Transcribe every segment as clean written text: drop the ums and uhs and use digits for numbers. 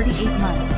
38 months.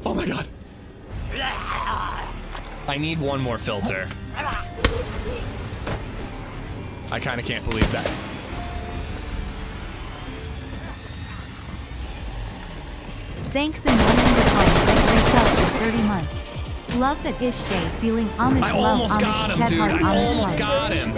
Oh my god. I need one more filter. I kind of can't believe that. Thanks and 100 likes for 30 months. Love that Ish Day feeling Amish. I almost got him, dude. I almost got him.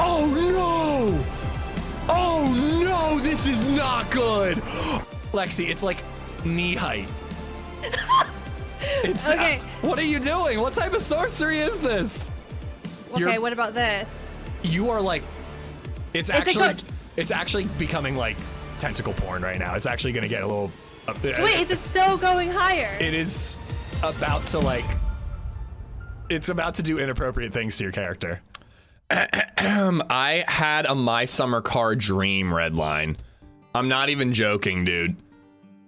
Oh no! Oh no, this is not good! Lexi, it's like knee height. It's okay. What are you doing? What type of sorcery is this? Okay, what about this? You are like, it's actually becoming like tentacle porn right now. It's actually gonna get a little. Wait, is it still going higher? It is about to like. It's about to do inappropriate things to your character. I had a My Summer Car dream, Redline. I'm not even joking, dude.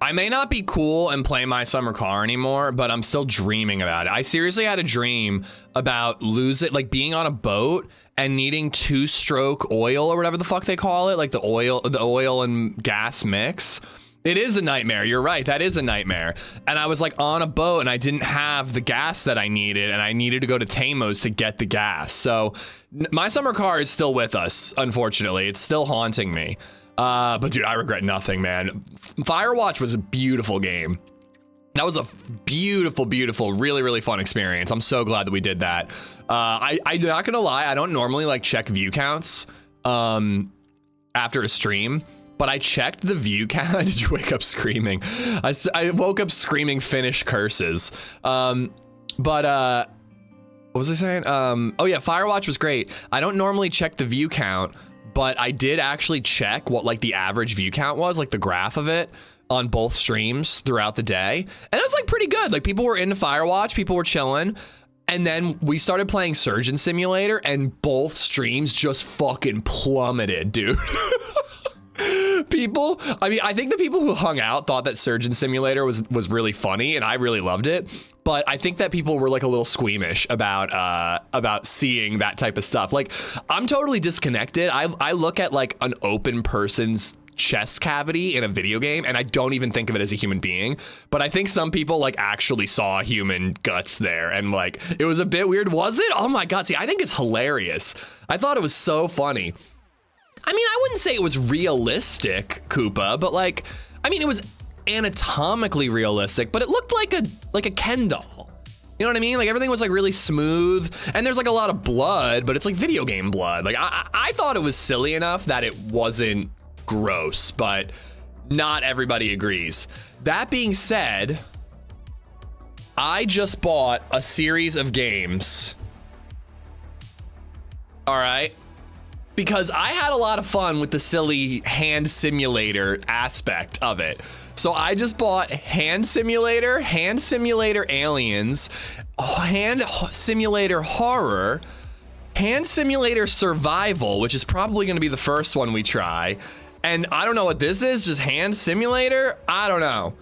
I may not be cool and play My Summer Car anymore, but I'm still dreaming about it. I seriously had a dream about like being on a boat and needing 2-stroke oil or whatever the fuck they call it, like the oil and gas mix. It is a nightmare. You're right. That is a nightmare. And I was like on a boat and I didn't have the gas that I needed, and I needed to go to Tamos to get the gas. So My Summer Car is still with us, unfortunately. It's still haunting me. But dude, I regret nothing, man. Firewatch was a beautiful game. That was a beautiful, beautiful, really, really fun experience. I'm so glad that we did that. I'm not gonna lie, I don't normally like check view counts after a stream, but I checked the view count. Did you wake up screaming? I woke up screaming finish curses. What was I saying? Oh yeah, Firewatch was great. I don't normally check the view count, but I did actually check what like the average view count was, like the graph of it. on both streams throughout the day. And it was like pretty good. Like people were into Firewatch, people were chilling. And then we started playing Surgeon Simulator and both streams just fucking plummeted, dude. People, I mean, I think the people who hung out thought that Surgeon Simulator was really funny, and I really loved it. But I think that people were like a little squeamish about seeing that type of stuff. Like, I'm totally disconnected. I look at like an open person's chest cavity in a video game, and I don't even think of it as a human being. But I think some people like actually saw human guts there, and like it was a bit weird. Was it? Oh my god! See, I think it's hilarious. I thought it was so funny. I mean, I wouldn't say it was realistic, Koopa, but like, I mean, it was anatomically realistic, but it looked like a Ken doll. You know what I mean? Like everything was like really smooth, and there's like a lot of blood, but it's like video game blood. Like I thought it was silly enough that it wasn't gross, but not everybody agrees. That being said, I just bought a series of games. All right. Because I had a lot of fun with the silly hand simulator aspect of it. So I just bought Hand Simulator Aliens, Hand Simulator Horror, Hand Simulator Survival, which is probably going to be the first one we try. And I don't know what this is, just Hand Simulator? I don't know.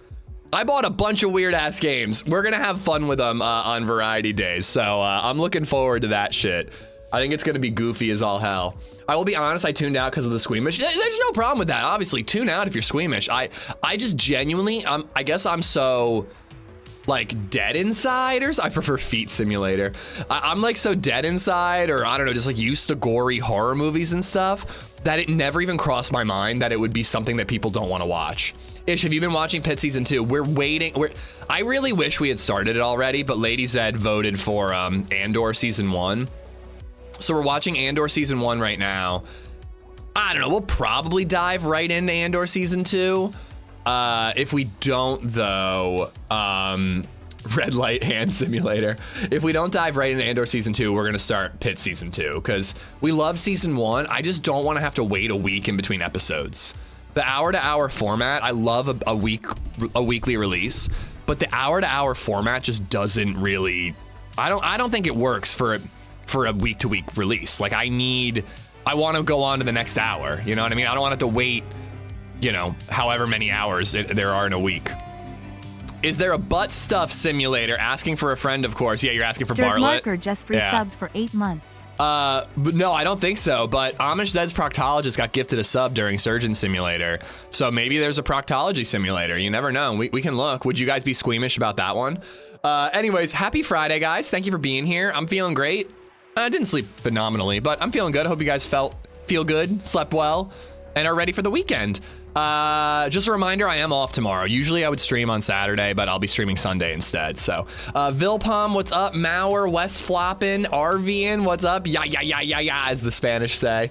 I bought a bunch of weird ass games. We're going to have fun with them on Variety Days. So I'm looking forward to that shit. I think it's going to be goofy as all hell. I will be honest, I tuned out because of the squeamish. There's no problem with that. Obviously, tune out if you're squeamish. I just genuinely, I guess I'm so like dead inside, or I prefer Feet Simulator. I'm like so dead inside, or I don't know, just like used to gory horror movies and stuff, that it never even crossed my mind that it would be something that people don't want to watch. Ish, have you been watching Pit Season 2? We're waiting. I really wish we had started it already, but LadyZed voted for Andor Season 1. So we're watching Andor Season 1 right now. I don't know, we'll probably dive right into Andor Season 2. If we don't, though, Red Light Hand Simulator. If we don't dive right into Andor Season 2, we're gonna start Pit Season 2, because we love Season 1. I just don't wanna have to wait a week in between episodes. The hour-to-hour format, I love a weekly release, but the hour-to-hour format just doesn't really, I don't think it works for a week-to-week release. Like I want to go on to the next hour. You know what I mean? I don't want to have to wait, you know, however many hours there are in a week. Is there a butt stuff simulator? Asking for a friend, of course. Yeah, you're asking for Bartlett. Marker just resubbed for 8 months. But no, I don't think so. But AmishZed's proctologist got gifted a sub during Surgeon Simulator. So maybe there's a proctology simulator. You never know. We can look. Would you guys be squeamish about that one? Anyways, happy Friday, guys. Thank you for being here. I'm feeling great. I didn't sleep phenomenally, but I'm feeling good. I hope you guys feel good, slept well, and are ready for the weekend. Just a reminder, I am off tomorrow. Usually I would stream on Saturday, but I'll be streaming Sunday instead. So, Vilpom, what's up? Mauer, West Floppin, Arvian, what's up? Yeah, as the Spanish say.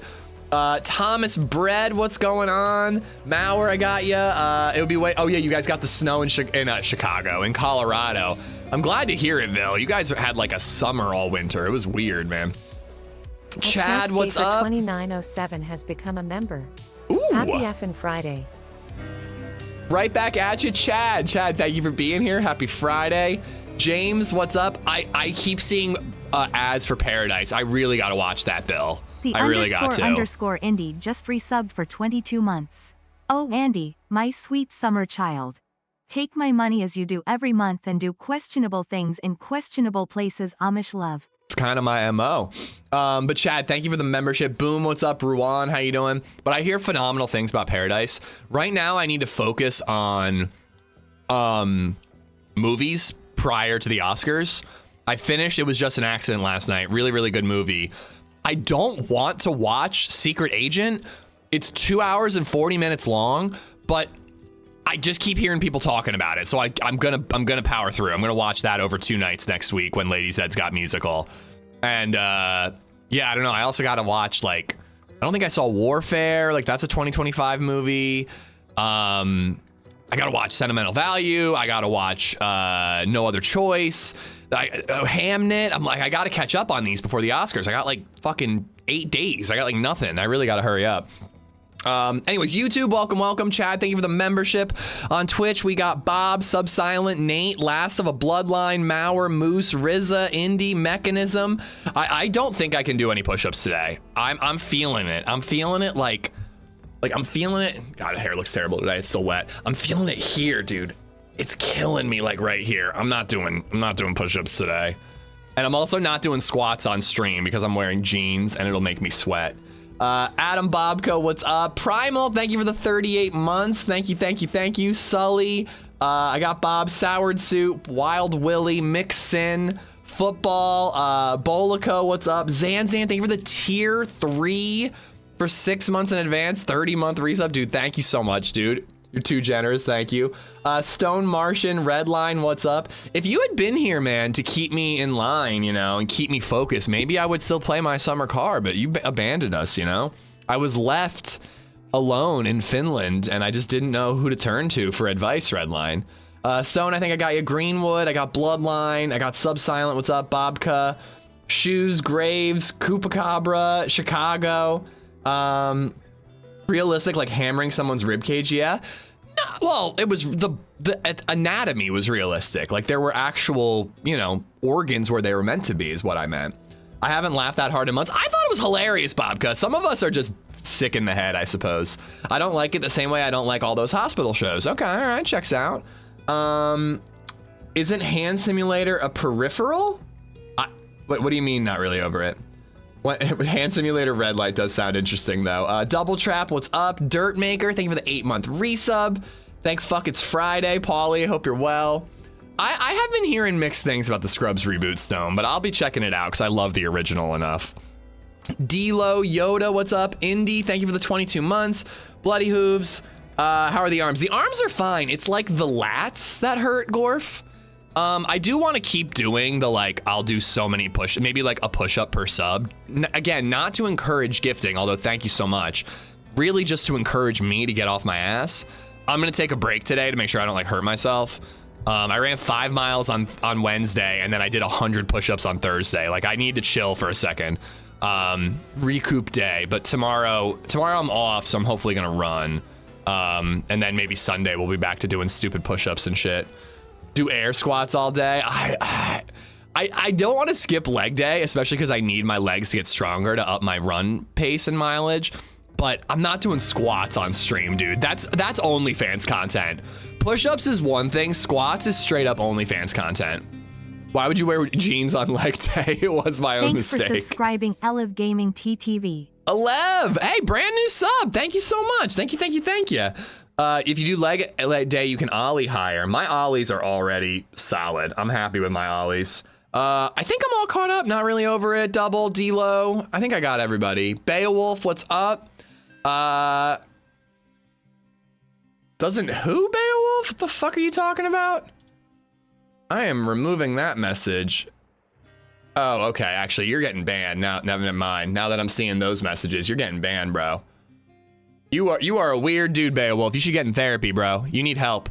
Thomas Bread, what's going on? Mauer, I got ya. It would be oh yeah, you guys got the snow in Chicago, in Colorado. I'm glad to hear it, Vil. You guys had like a summer all winter. It was weird, man. Chad, what's up? 2907 has become a member. Ooh. Happy effing Friday. Right back at you, Chad. Chad, thank you for being here. Happy Friday. James, what's up? I keep seeing ads for Paradise. I really got to watch that, Bill. I really got to. __ Indy just resubbed for 22 months. Oh, Andy, my sweet summer child. Take my money as you do every month and do questionable things in questionable places. Amish love. It's kind of my MO. But Chad, thank you for the membership. Boom, what's up? Ruan, how you doing? But I hear phenomenal things about Paradise. Right now, I need to focus on movies prior to the Oscars. I finished It Was Just an Accident last night. Really, really good movie. I don't want to watch Secret Agent. It's 2 hours and 40 minutes long, but I just keep hearing people talking about it, so I'm gonna power through. I'm gonna watch that over 2 nights next week when LadyZed's got musical, and yeah, I don't know. I also gotta watch I don't think I saw Warfare. Like that's a 2025 movie. I gotta watch Sentimental Value. I gotta watch No Other Choice. Hamnet. I'm like I gotta catch up on these before the Oscars. I got like fucking 8 days. I got like nothing. I really gotta hurry up. Anyways, YouTube, welcome. Chad, thank you for the membership. On Twitch, we got Bob, Subsilent, Nate, Last of a Bloodline, Mauer, Moose, Rizza, Indy, Mechanism. I don't think I can do any push-ups today. I'm feeling it. I'm feeling it like I'm feeling it. God, the hair looks terrible today. It's so wet. I'm feeling it here, dude. It's killing me like right here. I'm not doing push-ups today. And I'm also not doing squats on stream because I'm wearing jeans and it'll make me sweat. Adam Bobco, what's up? Primal, thank you for the 38 months. Thank you. Sully, I got Bob, Soured Soup, Wild Willie, Mixin, Football, Bolico, what's up? Zanzan, thank you for the tier 3 for 6 months in advance, 30-month resub. Dude, thank you so much, dude. You're too generous, thank you. Stone Martian, Redline, what's up? If you had been here, man, to keep me in line, you know, and keep me focused, maybe I would still play my summer car, but you abandoned us, you know? I was left alone in Finland, and I just didn't know who to turn to for advice, Redline. Stone, I think I got you. Greenwood, I got Bloodline, I got Subsilent, what's up? Bobka, Shoes, Graves, Coopacabra, Chicago, realistic, like hammering someone's ribcage, yeah. No, well, it was the anatomy was realistic. Like there were actual, you know, organs where they were meant to be is what I meant. I haven't laughed that hard in months. I thought it was hilarious, Bob, because some of us are just sick in the head, I suppose. I don't like it the same way I don't like all those hospital shows. Okay, all right, checks out. Isn't Hand Simulator a peripheral? What do you mean not really over it? What, Hand Simulator Red Light does sound interesting though. Double Trap, what's up? Dirt Maker, thank you for the 8-month resub. Thank fuck it's Friday. Paulie, hope you're well. I have been hearing mixed things about the Scrubs reboot, Stone, but I'll be checking it out because I love the original enough. D-Lo, Yoda, what's up? Indy, thank you for the 22 months. Bloody Hooves, how are the arms? The arms are fine. It's like the lats that hurt, Gorf. I do want to keep doing the, like, I'll do so many maybe like a push-up per sub. Again, not to encourage gifting, although thank you so much. Really just to encourage me to get off my ass. I'm going to take a break today to make sure I don't, like, hurt myself. I ran 5 miles on Wednesday, and then I did 100 push-ups on Thursday. Like, I need to chill for a second. Recoup day. But tomorrow I'm off, so I'm hopefully going to run. And then maybe Sunday we'll be back to doing stupid push-ups and shit. Do air squats all day. I don't want to skip leg day, especially because I need my legs to get stronger to up my run pace and mileage. But I'm not doing squats on stream, dude. That's OnlyFans content. Push-ups is one thing. Squats is straight up OnlyFans content. Why would you wear jeans on leg day? It was my own mistake. Thanks for subscribing, Elev Gaming TTV. Elev, hey, brand new sub. Thank you so much. Thank you. If you do leg day, you can ollie higher. My ollies are already solid. I'm happy with my ollies. I think I'm all caught up. Not really over it. Double, D-Lo. I think I got everybody. Beowulf, what's up? Doesn't who, Beowulf? What the fuck are you talking about? I am removing that message. Oh, okay. Actually, you're getting banned. Now, never mind. Now that I'm seeing those messages, you're getting banned, bro. You are a weird dude, Beowulf. You should get in therapy, bro. You need help.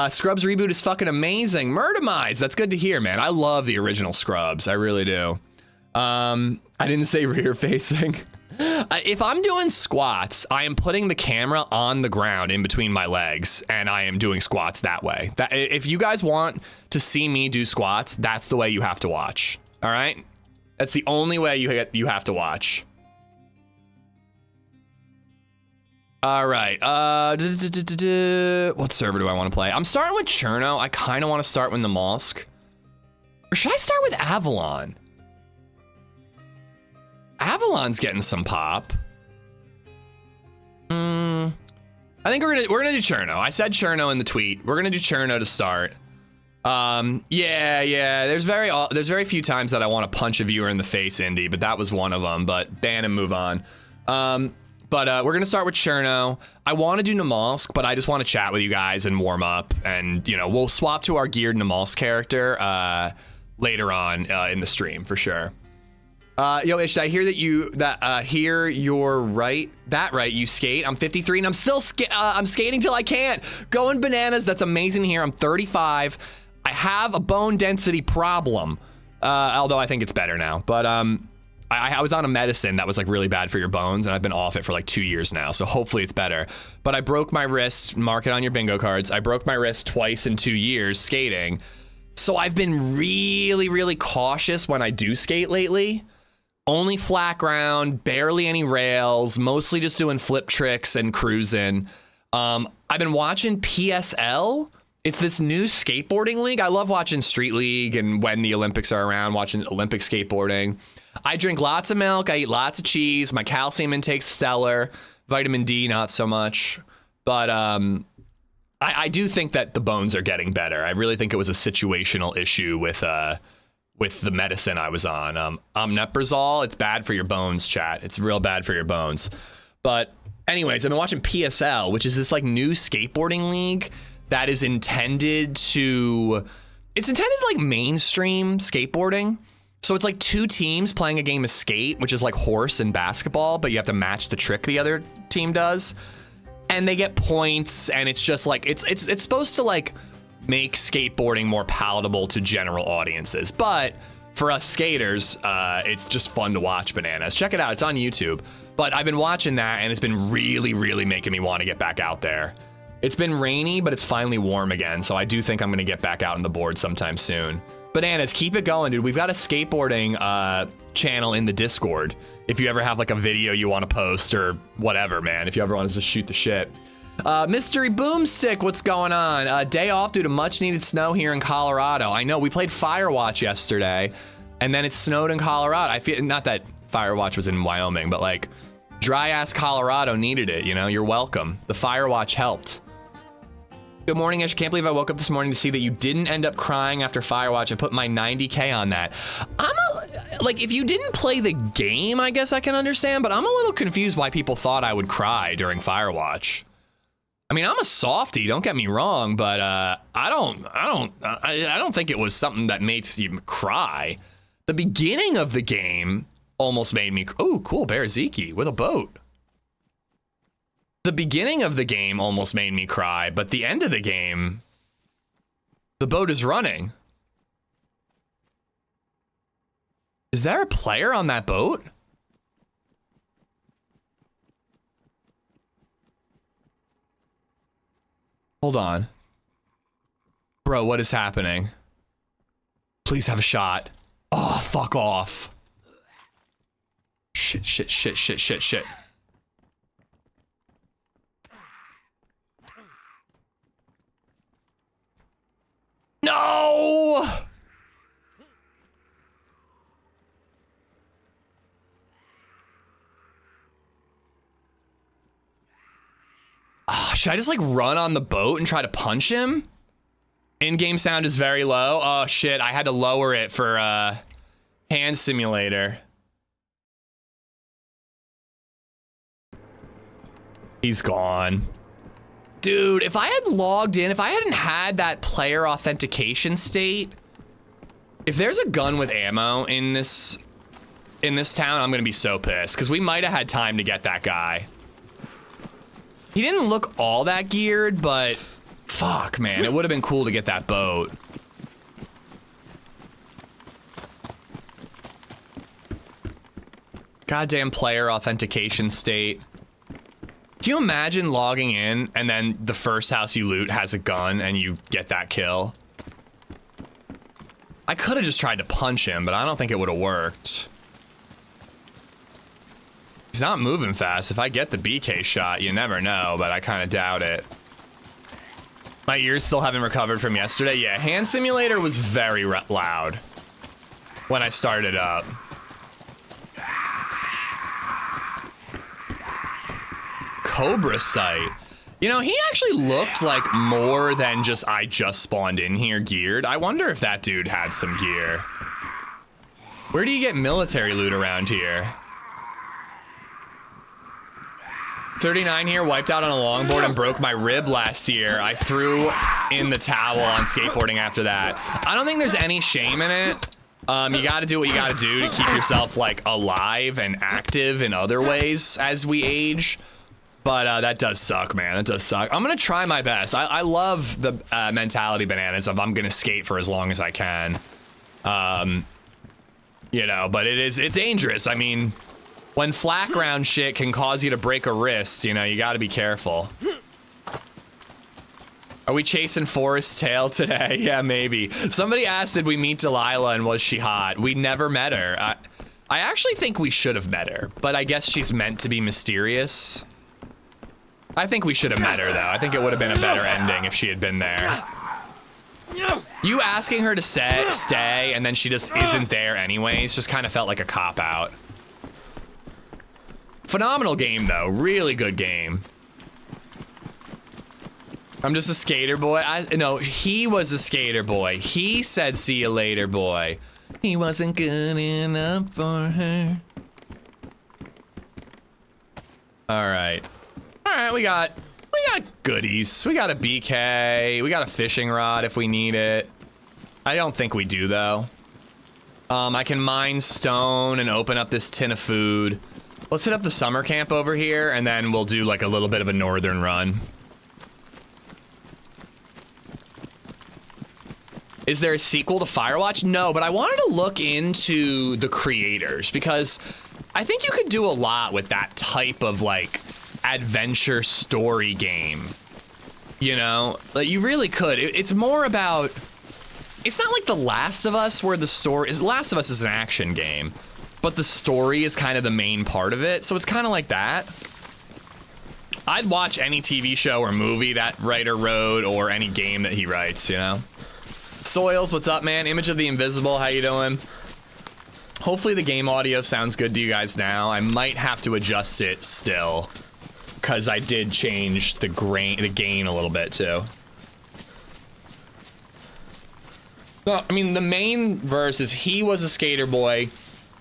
Scrubs reboot is fucking amazing. Murdermize. That's good to hear, man. I love the original Scrubs. I really do. I didn't say rear facing. If I'm doing squats, I am putting the camera on the ground in between my legs, and I am doing squats that way. If you guys want to see me do squats, that's the way you have to watch. All right? That's the only way you have to watch. All right. What server do I want to play? I'm starting with Cherno. I kind of want to start with Namalsk. Or should I start with Avalon? Avalon's getting some pop. I think we're gonna do Cherno. I said Cherno in the tweet. We're gonna do Cherno to start. Yeah. There's very few times that I want to punch a viewer in the face, Indy, but that was one of them. But ban and move on. But we're gonna start with Cherno. I want to do Namalsk, but I just want to chat with you guys and warm up, and you know we'll swap to our geared Namalsk character later on in the stream for sure. Yo, Ish, I hear that you're right. You skate. I'm 53 and I'm still I'm skating till I can't. Going bananas. That's amazing here. I'm 35. I have a bone density problem. Although I think it's better now. But I was on a medicine that was like really bad for your bones, and I've been off it for like 2 years now, so hopefully it's better. But I broke my wrist, mark it on your bingo cards. I broke my wrist twice in 2 years skating. So I've been really, really cautious when I do skate lately. Only flat ground, barely any rails, mostly just doing flip tricks and cruising. I've been watching PSL. It's this new skateboarding league. I love watching Street League and when the Olympics are around, watching Olympic skateboarding. I drink lots of milk. I eat lots of cheese. My calcium intake's stellar. Vitamin D, not so much. But I do think that the bones are getting better. I really think it was a situational issue with the medicine I was on. Omeprazole, it's bad for your bones, chat. It's real bad for your bones. But anyways, I've been watching PSL, which is this like new skateboarding league that is intended to, it's intended to like mainstream skateboarding. So it's like 2 teams playing a game of skate, which is like horse and basketball, but you have to match the trick the other team does. And they get points, and it's just like, it's supposed to like make skateboarding more palatable to general audiences. But for us skaters, it's just fun to watch bananas. Check it out, it's on YouTube. But I've been watching that, and it's been really, really making me want to get back out there. It's been rainy, but it's finally warm again, so I do think I'm gonna get back out on the board sometime soon. Bananas, keep it going, dude. We've got a skateboarding channel in the Discord. If you ever have like a video you want to post or whatever, man. If you ever want to just shoot the shit. Mystery Boomstick, what's going on? Day off due to much needed snow here in Colorado. I know, we played Firewatch yesterday, and then it snowed in Colorado. I feel, not that Firewatch was in Wyoming, but like dry ass Colorado needed it, you know? You're welcome. The Firewatch helped. Good morning, Ish. Can't believe I woke up this morning to see that you didn't end up crying after Firewatch. I put my 90K on that. Like, if you didn't play the game, I guess I can understand, but I'm a little confused why people thought I would cry during Firewatch. I mean, I'm a softie, don't get me wrong, but I don't think it was something that makes you cry. The beginning of the game almost made me, oh, cool, Bear Zeke with a boat. The beginning of the game almost made me cry, but the end of the game, the boat is running. Is there a player on that boat? Hold on. Bro, what is happening? Please have a shot. Oh, fuck off. Shit, shit, shit, shit, shit, shit. No! Oh, should I just like run on the boat and try to punch him? In-game sound is very low. Oh shit, I had to lower it for hand simulator. He's gone. Dude, if I had logged in, if I hadn't had that player authentication state, if there's a gun with ammo in this town, I'm gonna be so pissed, because we might have had time to get that guy. He didn't look all that geared, but fuck, man, it would have been cool to get that boat. Goddamn player authentication state. Can you imagine logging in and then the first house you loot has a gun and you get that kill? I could have just tried to punch him, but I don't think it would have worked. He's not moving fast. If I get the BK shot, you never know, but I kind of doubt it. My ears still haven't recovered from yesterday. Yeah, hand simulator was very loud when I started up. Cobra sight. You know, he actually looked like more than just I just spawned in here geared. I wonder if that dude had some gear. Where do you get military loot around here? 39 here, wiped out on a longboard and broke my rib last year. I threw in the towel on skateboarding after that. I don't think there's any shame in it. You gotta do what you gotta do to keep yourself like alive and active in other ways as we age. But that does suck, man. It does suck. I'm gonna try my best. I love the mentality bananas of I'm gonna skate for as long as I can. You know, but it's dangerous. I mean, when flat ground shit can cause you to break a wrist, you know, you gotta be careful. Are we chasing Forest Tail today? Yeah, maybe. Somebody asked, did we meet Delilah and was she hot? We never met her. I actually think we should have met her, but I guess she's meant to be mysterious. I think we should have met her though. I think it would have been a better ending if she had been there. You asking her to stay and then she just isn't there anyways just kind of felt like a cop-out. Phenomenal game though, really good game. I'm just a skater boy. No, he was a skater boy. He said, see you later, boy. He wasn't good enough for her. All right, we got goodies. We got a BK. We got a fishing rod if we need it. I don't think we do though. I can mine stone and open up this tin of food. Let's hit up the summer camp over here and then we'll do like a little bit of a northern run. Is there a sequel to Firewatch? No, but I wanted to look into the creators because I think you could do a lot with that type of like adventure story game. You know, like you really could. It's more about, it's not like The Last of Us where the story is, Last of Us is an action game, but the story is kind of the main part of it. So it's kind of like that. I'd watch any TV show or movie that writer wrote or any game that he writes, you know? Soils, what's up, man? Image of the Invisible, how you doing? Hopefully the game audio sounds good to you guys now. I might have to adjust it still, because I did change the gain a little bit too. So, I mean, the main verse is he was a skater boy.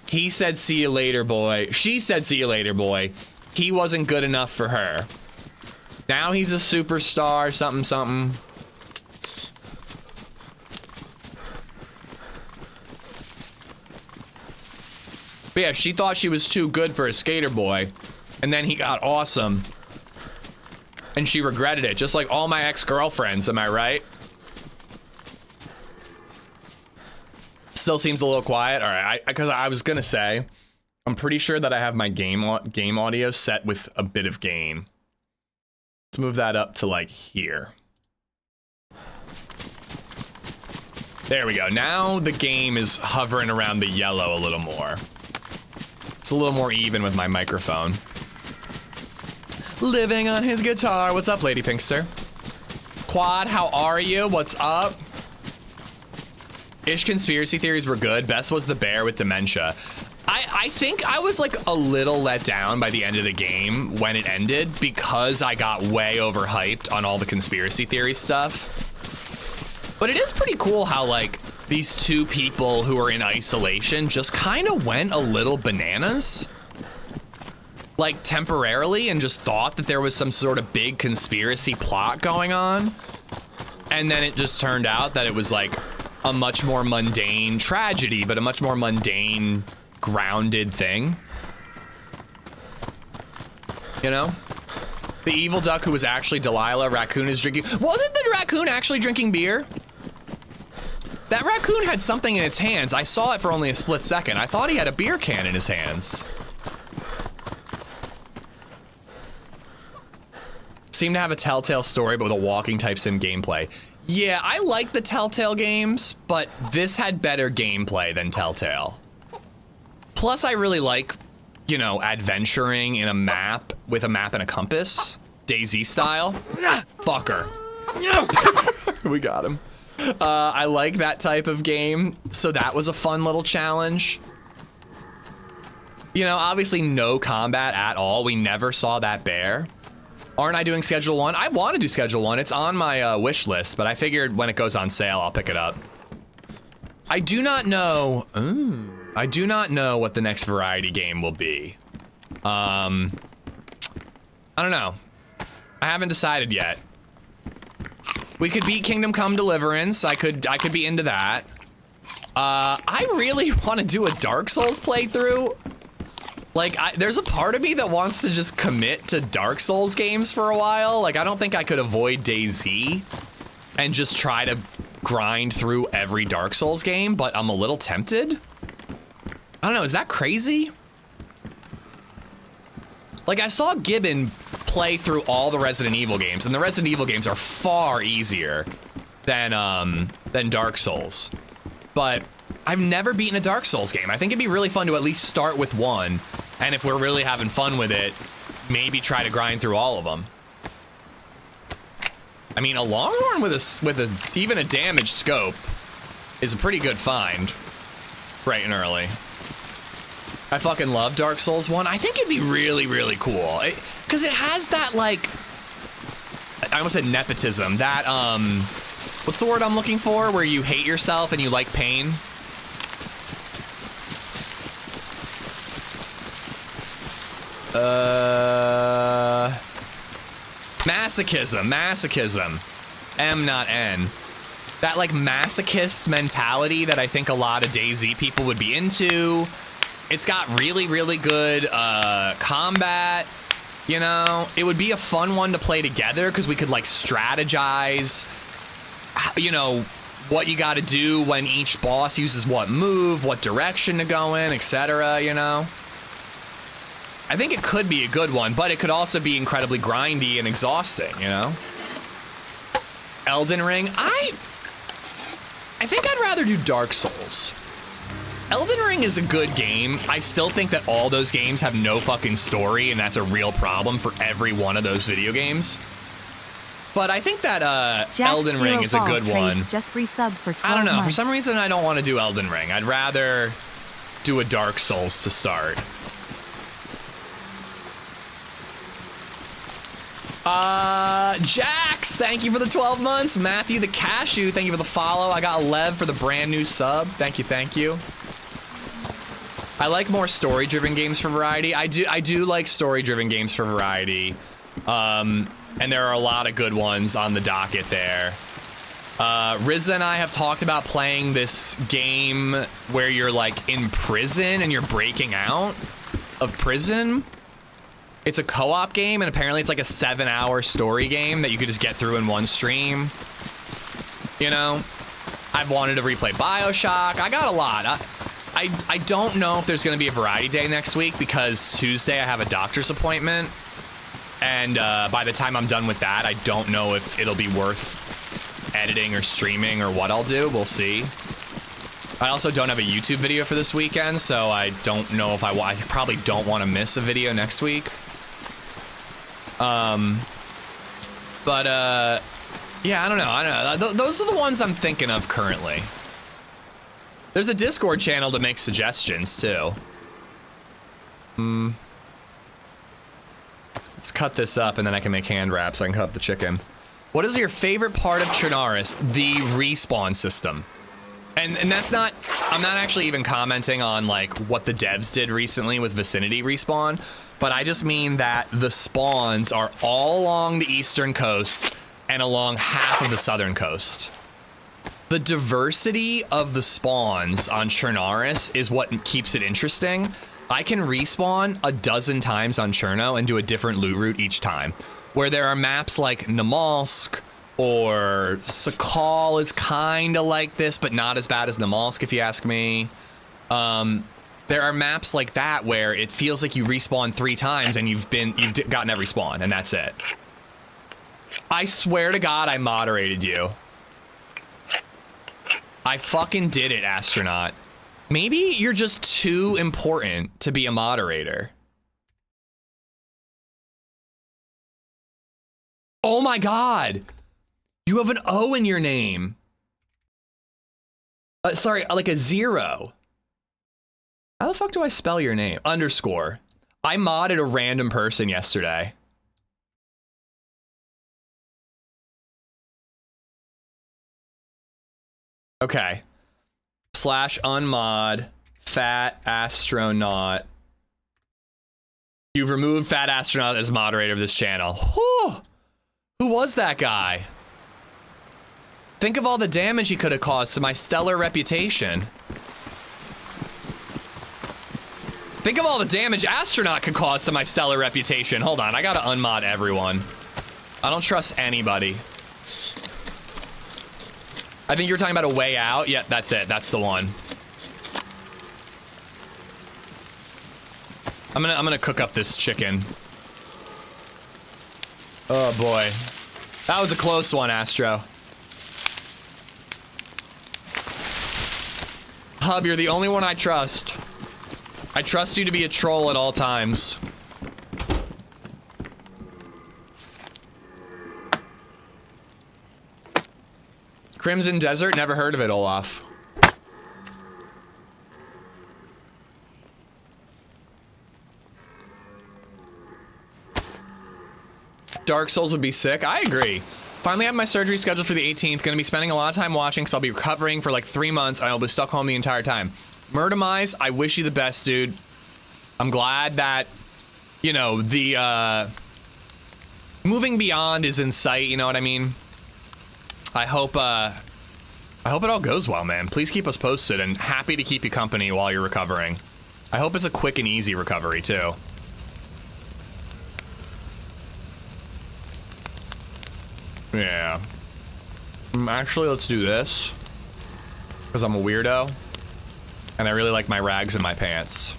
He said, see you later, boy. She said, see you later, boy. He wasn't good enough for her. Now he's a superstar, something, something. But yeah, she thought she was too good for a skater boy, and then he got awesome, and she regretted it, just like all my ex-girlfriends, am I right? Still seems a little quiet. All right, because I was gonna say, I'm pretty sure that I have my game audio set with a bit of gain. Let's move that up to like here. There we go. Now the game is hovering around the yellow a little more. It's a little more even with my microphone. Living on his guitar. What's up, Lady Pinkster? Quad, how are you? What's up? Ish conspiracy theories were good. Best was the bear with dementia. I think I was like a little let down by the end of the game when it ended because I got way overhyped on all the conspiracy theory stuff. But it is pretty cool how like these two people who are in isolation just kind of went a little bananas. Like temporarily and just thought that there was some sort of big conspiracy plot going on. And then it just turned out that it was like a much more mundane tragedy, but a much more mundane, grounded thing. You know? The evil duck who was actually Delilah, raccoon is drinking. Wasn't the raccoon actually drinking beer? That raccoon had something in its hands. I saw it for only a split second. I thought he had a beer can in his hands. Seemed to have a Telltale story, but with a walking type sim gameplay. Yeah, I like the Telltale games, but this had better gameplay than Telltale. Plus, I really like, you know, adventuring in a map with a map and a compass, DayZ style. Fucker. We got him. I like that type of game, so that was a fun little challenge. You know, obviously no combat at all. We never saw that bear. Aren't I doing Schedule 1? I want to do Schedule 1. It's on my wish list, but I figured when it goes on sale, I'll pick it up. I do not know. I do not know what the next variety game will be. I don't know. I haven't decided yet. We could beat Kingdom Come Deliverance. I could be into that. I really want to do a Dark Souls playthrough. Like, there's a part of me that wants to just commit to Dark Souls games for a while. Like, I don't think I could avoid DayZ and just try to grind through every Dark Souls game, but I'm a little tempted. I don't know, is that crazy? Like, I saw Gibbon play through all the Resident Evil games, and the Resident Evil games are far easier than Dark Souls. But I've never beaten a Dark Souls game. I think it'd be really fun to at least start with one, and if we're really having fun with it, maybe try to grind through all of them. I mean, a Longhorn with even a damaged scope is a pretty good find, bright and early. I fucking love Dark Souls 1. I think it'd be really, really cool. Because it has that, like, I almost said nepotism. That, what's the word I'm looking for? Where you hate yourself and you like pain? Masochism. M, not N. That, like, masochist mentality that I think a lot of DayZ people would be into. It's got really, really good combat, you know? It would be a fun one to play together because we could, like, strategize, you know, what you got to do when each boss uses what move, what direction to go in, etc., you know? I think it could be a good one, but it could also be incredibly grindy and exhausting, you know? Elden Ring, I think I'd rather do Dark Souls. Elden Ring is a good game. I still think that all those games have no fucking story, and that's a real problem for every one of those video games. But I think that Elden Ring is a good one. Just resub for 12 I don't know. months. For some reason, I don't want to do Elden Ring. I'd rather do a Dark Souls to start. Jax, thank you for the 12 months. Matthew the Cashew, thank you for the follow. I got Lev for the brand new sub. Thank you, thank you. I like more story-driven games for variety. I do like story-driven games for variety. And there are a lot of good ones on the docket there. Riza and I have talked about playing this game where you're like in prison and you're breaking out of prison. It's a co-op game, and apparently it's like a 7-hour story game that you could just get through in one stream. You know, I've wanted to replay BioShock. I got a lot. I don't know if there's going to be a variety day next week because Tuesday I have a doctor's appointment, and by the time I'm done with that, I don't know if it'll be worth editing or streaming or what I'll do. We'll see. I also don't have a YouTube video for this weekend, so I don't know if I probably don't want to miss a video next week. Yeah, I don't know. Those are the ones I'm thinking of currently. There's a Discord channel to make suggestions, too. Let's cut this up, and then I can make hand wraps so I can cut up the chicken. What is your favorite part of Chernarus? The respawn system. And that's not, I'm not actually even commenting on like what the devs did recently with Vicinity respawn, but I just mean that the spawns are all along the eastern coast and along half of the southern coast. The diversity of the spawns on Chernarus is what keeps it interesting. I can respawn a dozen times on Cherno and do a different loot route each time, where there are maps like Namalsk, or Sakal is kind of like this, but not as bad as Namalsk, if you ask me. There are maps like that where it feels like you respawn 3 times and you've gotten every spawn, and that's it. I swear to God, I moderated you. I fucking did it, astronaut. Maybe you're just too important to be a moderator. Oh my God. You have an O in your name. Sorry, like a 0. How the fuck do I spell your name? Underscore. I modded a random person yesterday. Okay. /unmod fat astronaut. You've removed fat astronaut as moderator of this channel. Whew. Who was that guy? Think of all the damage he could have caused to my stellar reputation. Think of all the damage Astronaut could cause to my stellar reputation. Hold on, I gotta unmod everyone. I don't trust anybody. I think you were talking about a way out. Yeah, that's it. That's the one. I'm gonna cook up this chicken. Oh boy. That was a close one, Astro. Hub, you're the only one I trust. I trust you to be a troll at all times. Crimson Desert? Never heard of it, Olaf. Dark Souls would be sick. I agree. Finally have my surgery scheduled for the 18th. Gonna be spending a lot of time watching, so I'll be recovering for like 3 months and I'll be stuck home the entire time. Murdermise, I wish you the best, dude. I'm glad that, you know, the moving beyond is in sight, you know what I mean? I hope it all goes well, man. Please keep us posted, and happy to keep you company while you're recovering. I hope it's a quick and easy recovery too. Yeah. Actually, let's do this. Because I'm a weirdo. And I really like my rags in my pants.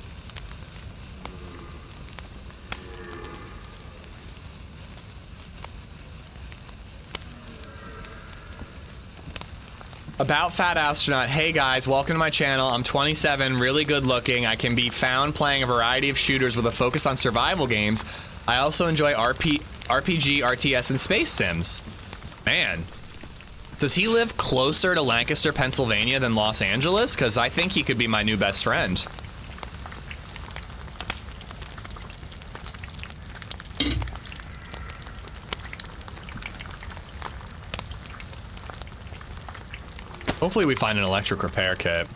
About Fat Astronaut, hey guys, welcome to my channel. I'm 27, really good looking. I can be found playing a variety of shooters with a focus on survival games. I also enjoy RPG, RTS, and space sims. Man, does he live closer to Lancaster, Pennsylvania than Los Angeles? Because I think he could be my new best friend. Hopefully we find an electric repair kit.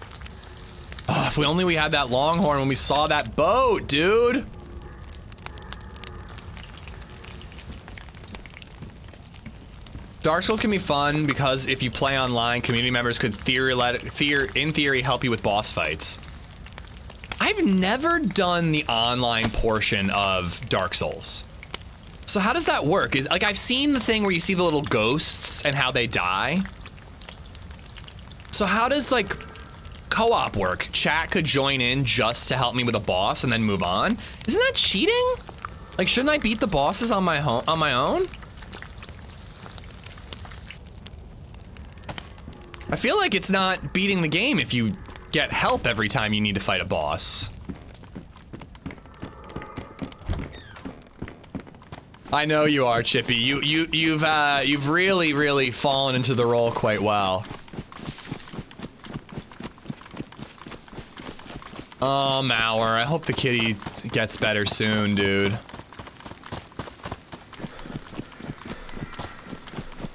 Oh, if we had that Longhorn when we saw that boat, dude. Dark Souls can be fun because if you play online, community members could in theory help you with boss fights. I've never done the online portion of Dark Souls. So how does that work? Like, I've seen the thing where you see the little ghosts and how they die. So how does, like, co-op work? Chat could join in just to help me with a boss and then move on? Isn't that cheating? Like, shouldn't I beat the bosses on my own? I feel like it's not beating the game if you get help every time you need to fight a boss. I know you are, Chippy. You've really fallen into the role quite well. Oh, Mauer, I hope the kitty gets better soon, dude.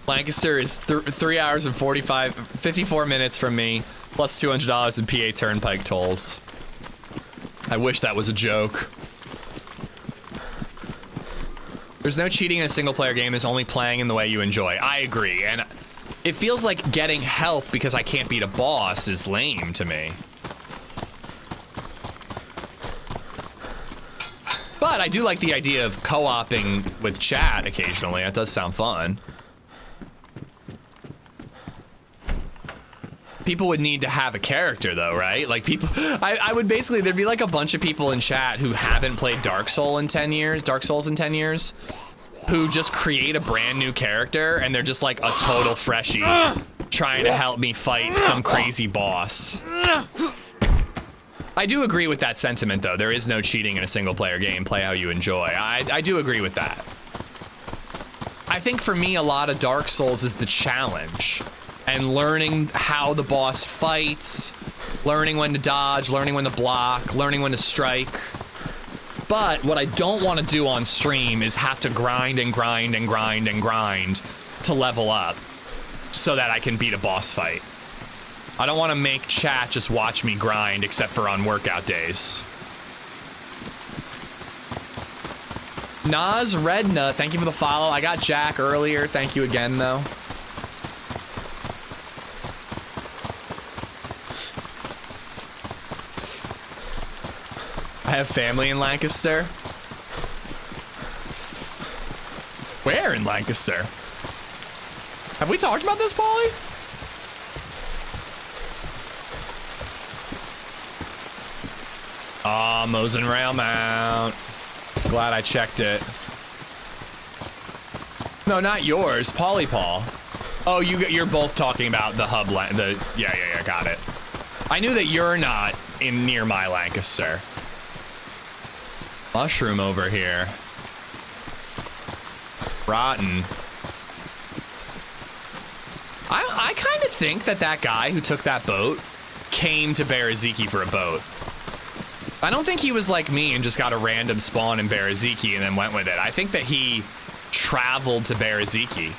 Lancaster is 3 hours and 54 minutes from me, plus $200 in PA Turnpike tolls. I wish that was a joke. There's no cheating in a single-player game. There's only playing in the way you enjoy. I agree, and it feels like getting help because I can't beat a boss is lame to me. But I do like the idea of co-oping with chat occasionally. That does sound fun. People would need to have a character though, right? Like people, I would basically, there'd be like a bunch of people in chat who haven't played Dark Souls in 10 years, who just create a brand new character and they're just like a total freshie trying to help me fight some crazy boss. I do agree with that sentiment though. There is no cheating in a single player game. Play how you enjoy. I do agree with that. I think for me, a lot of Dark Souls is the challenge. And learning how the boss fights, learning when to dodge, learning when to block, learning when to strike. But what I don't want to do on stream is have to grind and grind and grind and grind to level up so that I can beat a boss fight. I don't want to make chat just watch me grind except for on workout days. Nas Redna, thank you for the follow. I got Jack earlier. Thank you again, though. I have family in Lancaster. Where in Lancaster? Have we talked about this, Paulie? Ah, Mosin rail mount. Glad I checked it. No, not yours, Paul. Oh, you're both talking about the hub yeah, got it. I knew that you're not near my Lancaster. Mushroom over here. Rotten. I kind of think that guy who took that boat came to Beraziki for a boat. I don't think he was like me and just got a random spawn in Beraziki and then went with it. I think that he traveled to Beraziki.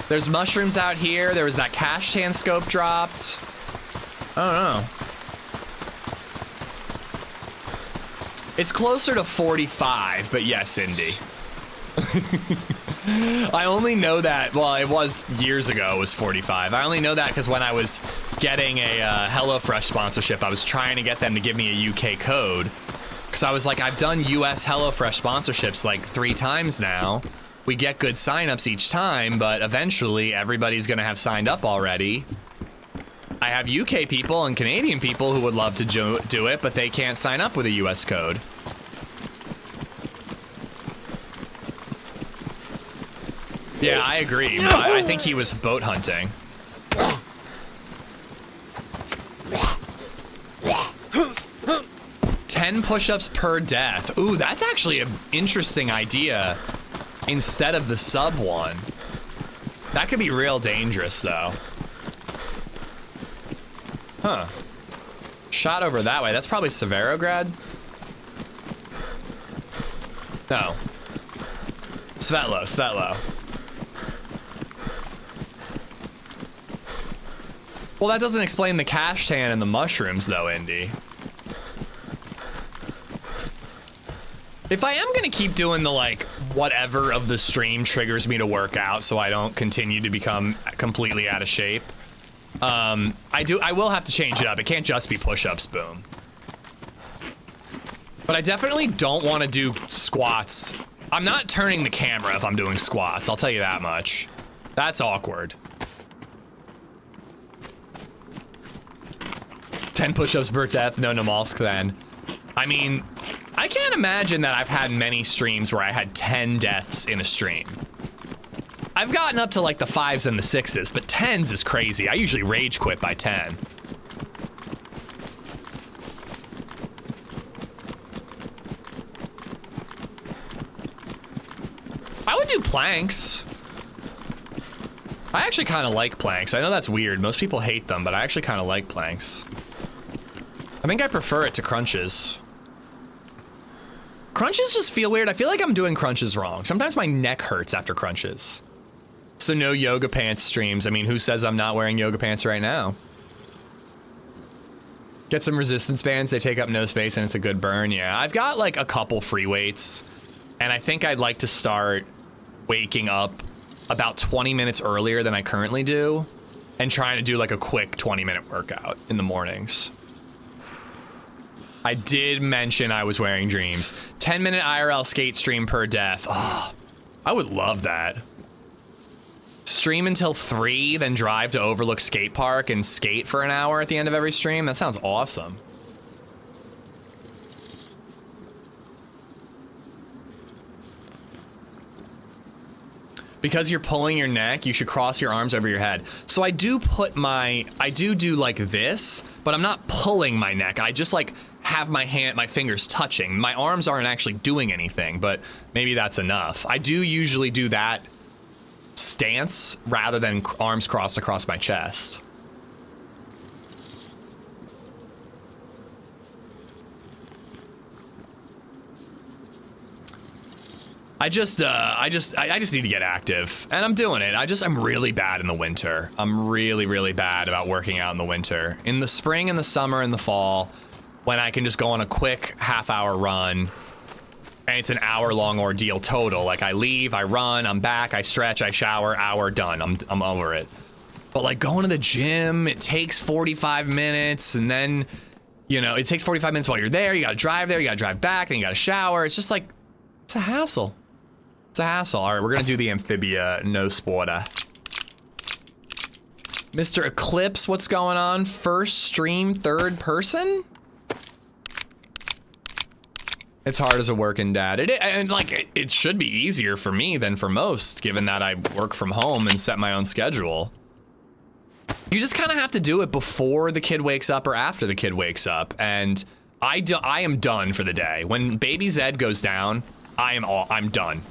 There's mushrooms out here. There was that cash tan scope dropped. I don't know. It's closer to 45, but yes, Indy. I only know that, well, it was years ago, it was 45. I only know that because when I was getting a HelloFresh sponsorship, I was trying to get them to give me a UK code. Because I was like, I've done US HelloFresh sponsorships like 3 times now. We get good signups each time, but eventually everybody's going to have signed up already. I have UK people and Canadian people who would love to do it, but they can't sign up with a US code. Yeah, I agree. But I think he was boat hunting. $10 push-ups per death. Ooh, that's actually an interesting idea instead of the sub one. That could be real dangerous, though. Huh. Shot over that way. That's probably Severograd? No. Svetlo. Well, that doesn't explain the cash tan and the mushrooms, though, Indy. If I am gonna keep doing the, like, whatever of the stream triggers me to work out so I don't continue to become completely out of shape, I will have to change it up. It can't just be push-ups, boom. But I definitely don't want to do squats. I'm not turning the camera if I'm doing squats, I'll tell you that much. That's awkward. 10 push-ups per death, no Namalsk then. I mean, I can't imagine that I've had many streams where I had 10 deaths in a stream. I've gotten up to like the 5s and the 6s, but 10s is crazy. I usually rage quit by 10. I would do planks. I actually kind of like planks. I know that's weird. Most people hate them, but I actually kind of like planks. I think I prefer it to crunches. Crunches just feel weird. I feel like I'm doing crunches wrong. Sometimes my neck hurts after crunches. So no yoga pants streams. I mean, who says I'm not wearing yoga pants right now? Get some resistance bands. They take up no space and it's a good burn. Yeah, I've got like a couple free weights and I think I'd like to start waking up about 20 minutes earlier than I currently do and trying to do like a quick 20-minute workout in the mornings. I did mention I was wearing dreams. 10-minute IRL skate stream per death. Oh, I would love that. Stream until 3, then drive to Overlook Skate Park and skate for an hour at the end of every stream. That sounds awesome. Because you're pulling your neck, you should cross your arms over your head. So I do put I do like this, but I'm not pulling my neck. I just like have my fingers touching. My arms aren't actually doing anything, but maybe that's enough. I do usually do that stance rather than arms crossed across my chest. I just need to get active, and I'm doing it. I'm really bad in the winter. I'm really, really bad about working out in the winter. In the spring and the summer and the fall, when I can just go on a quick half-hour run, and it's an hour-long ordeal total. Like I leave, I run, I'm back, I stretch, I shower, hour done. I'm over it. But like going to the gym, it takes 45 minutes, and then, you know, it takes 45 minutes while you're there. You gotta drive there, you gotta drive back, then you gotta shower. It's just like, it's a hassle. It's a hassle. All right, we're gonna do the amphibia no sporta. Mr. Eclipse, what's going on? First stream, third person? It's hard as a working dad. It should be easier for me than for most, given that I work from home and set my own schedule. You just kind of have to do it before the kid wakes up or after the kid wakes up. And I am done for the day. When BabyZed goes down, I'm done.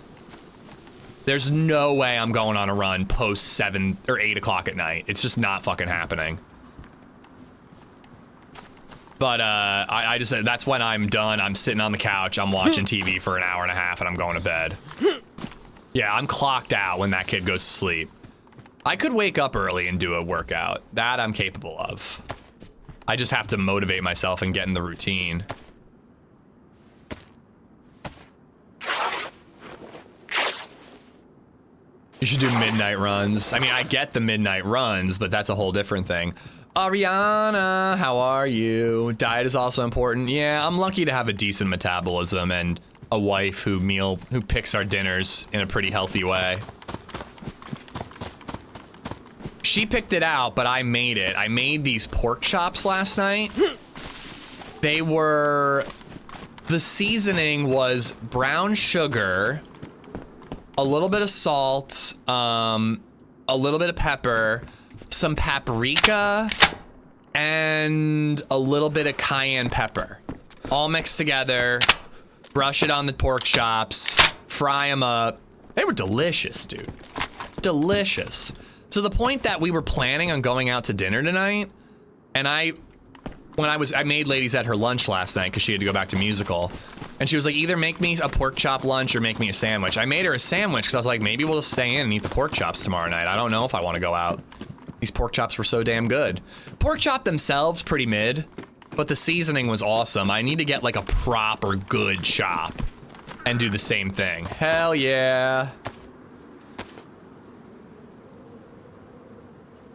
There's no way I'm going on a run post 7 or 8 o'clock at night. It's just not fucking happening. But I just said that's when I'm done. I'm sitting on the couch. I'm watching TV for an hour and a half, and I'm going to bed. Yeah, I'm clocked out when that kid goes to sleep. I could wake up early and do a workout. That I'm capable of. I just have to motivate myself and get in the routine. You should do midnight runs. I mean, I get the midnight runs, but that's a whole different thing. Ariana, how are you? Diet is also important. Yeah, I'm lucky to have a decent metabolism and a wife who picks our dinners in a pretty healthy way. She picked it out, but I made it. I made these pork chops last night. The seasoning was brown sugar, a little bit of salt, a little bit of pepper, some paprika, and a little bit of cayenne pepper. All mixed together, brush it on the pork chops, fry them up. They were delicious, dude. Delicious. To the point that we were planning on going out to dinner tonight, and I made LadyZed her lunch last night because she had to go back to musical. And she was like, either make me a pork chop lunch or make me a sandwich. I made her a sandwich because I was like, maybe we'll just stay in and eat the pork chops tomorrow night. I don't know if I want to go out. These pork chops were so damn good. Pork chop themselves, pretty mid, but the seasoning was awesome. I need to get like a proper good chop and do the same thing. Hell yeah.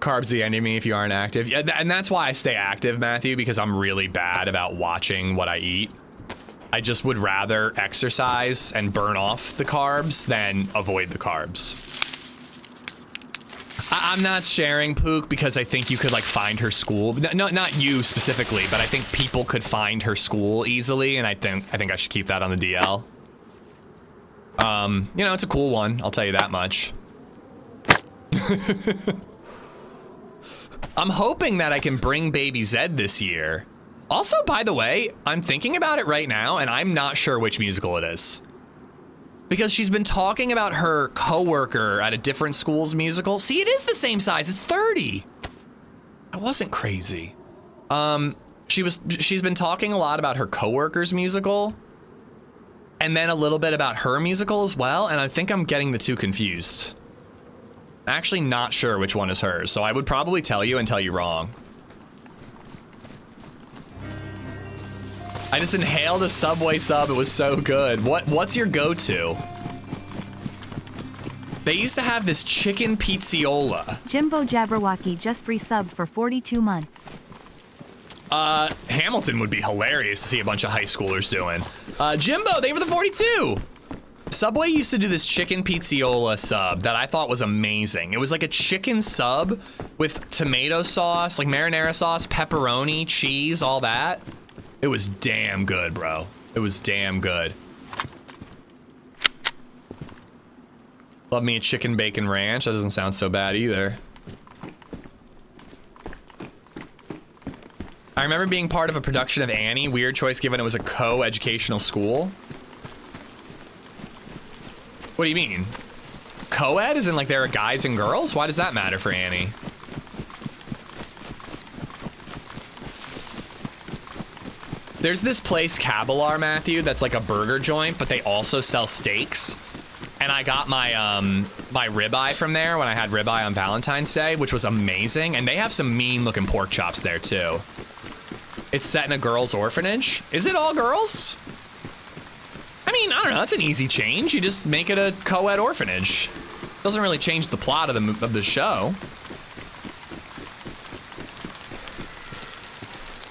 Carbs the enemy if you aren't active. Yeah, and that's why I stay active, Matthew, because I'm really bad about watching what I eat. I just would rather exercise and burn off the carbs than avoid the carbs. I'm not sharing Pook because I think you could like find her school. No, not you specifically, but I think people could find her school easily, and I think I should keep that on the DL. You know, it's a cool one, I'll tell you that much. I'm hoping that I can bring BabyZed this year. Also, by the way, I'm thinking about it right now, and I'm not sure which musical it is. Because she's been talking about her coworker at a different school's musical. See, it is the same size. It's 30. I wasn't crazy. She's been talking a lot about her coworker's musical, and then a little bit about her musical as well, and I think I'm getting the two confused. Actually not sure which one is hers, so I would probably tell you and tell you wrong. I just inhaled a Subway sub, it was so good. What's your go-to? They used to have this chicken pizziola. Jimbo Jabberwocky just resubbed for 42 months. Hamilton would be hilarious to see a bunch of high schoolers doing. Jimbo, they were the 42. Subway used to do this chicken pizziola sub that I thought was amazing. It was like a chicken sub with tomato sauce, like marinara sauce, pepperoni, cheese, all that. It was damn good, bro. It was damn good. Love me a chicken bacon ranch. That doesn't sound so bad either. I remember being part of a production of Annie. Weird choice given it was a co-educational school. What do you mean? Co-ed? As in like there are guys and girls? Why does that matter for Annie? There's this place, Cabalar, Matthew, that's like a burger joint, but they also sell steaks. And I got my my ribeye from there when I had ribeye on Valentine's Day, which was amazing. And they have some mean looking pork chops there too. It's set in a girls' orphanage. Is it all girls? I mean, I don't know, that's an easy change. You just make it a co-ed orphanage. Doesn't really change the plot of the show.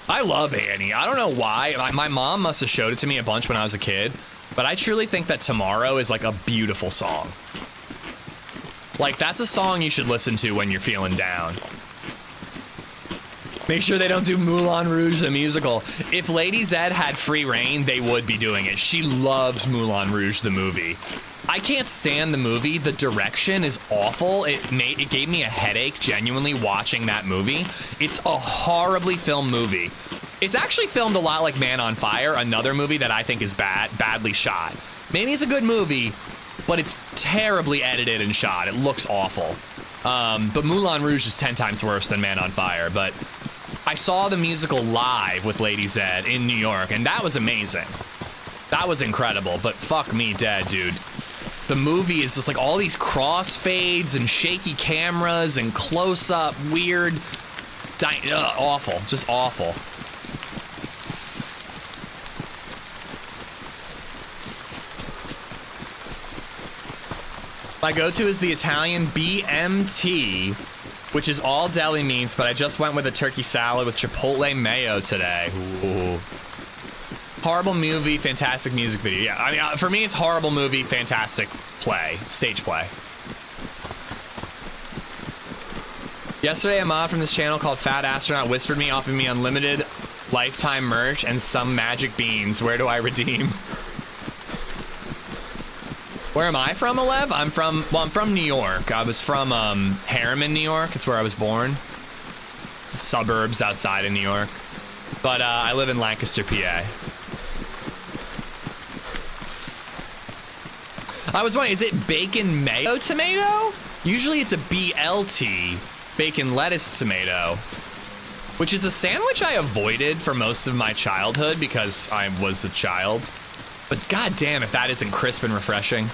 I love Annie. I don't know why. My mom must have showed it to me a bunch when I was a kid, but I truly think that Tomorrow is like a beautiful song. Like, that's a song you should listen to when you're feeling down. Make sure they don't do Moulin Rouge the musical. If LadyZed had free reign, they would be doing it. She loves Moulin Rouge the movie. I can't stand the movie. The direction is awful. It gave me a headache genuinely watching that movie. It's a horribly filmed movie. It's actually filmed a lot like Man on Fire, another movie that I think is badly shot. Maybe it's a good movie, but it's terribly edited and shot. It looks awful. But Moulin Rouge is 10 times worse than Man on Fire. But I saw the musical live with LadyZed in New York, and that was amazing. That was incredible, but fuck me dead, dude. The movie is just like all these crossfades and shaky cameras and close-up, weird, awful, just awful. My go-to is the Italian BMT, which is all deli meats, but I just went with a turkey salad with chipotle mayo today. Ooh. Horrible movie, fantastic music video. Yeah, I mean, for me, it's horrible movie, fantastic play, stage play. Yesterday, a mod from this channel called Fat Astronaut whispered me, offered me unlimited lifetime merch and some magic beans. Where do I redeem? Where am I from, Alev? I'm from New York. I was from Harriman, New York. It's where I was born. Suburbs outside of New York. But I live in Lancaster, PA. I was wondering, is it bacon mayo tomato? Usually it's a BLT, bacon lettuce tomato, which is a sandwich I avoided for most of my childhood because I was a child. But goddamn, if that isn't crisp and refreshing.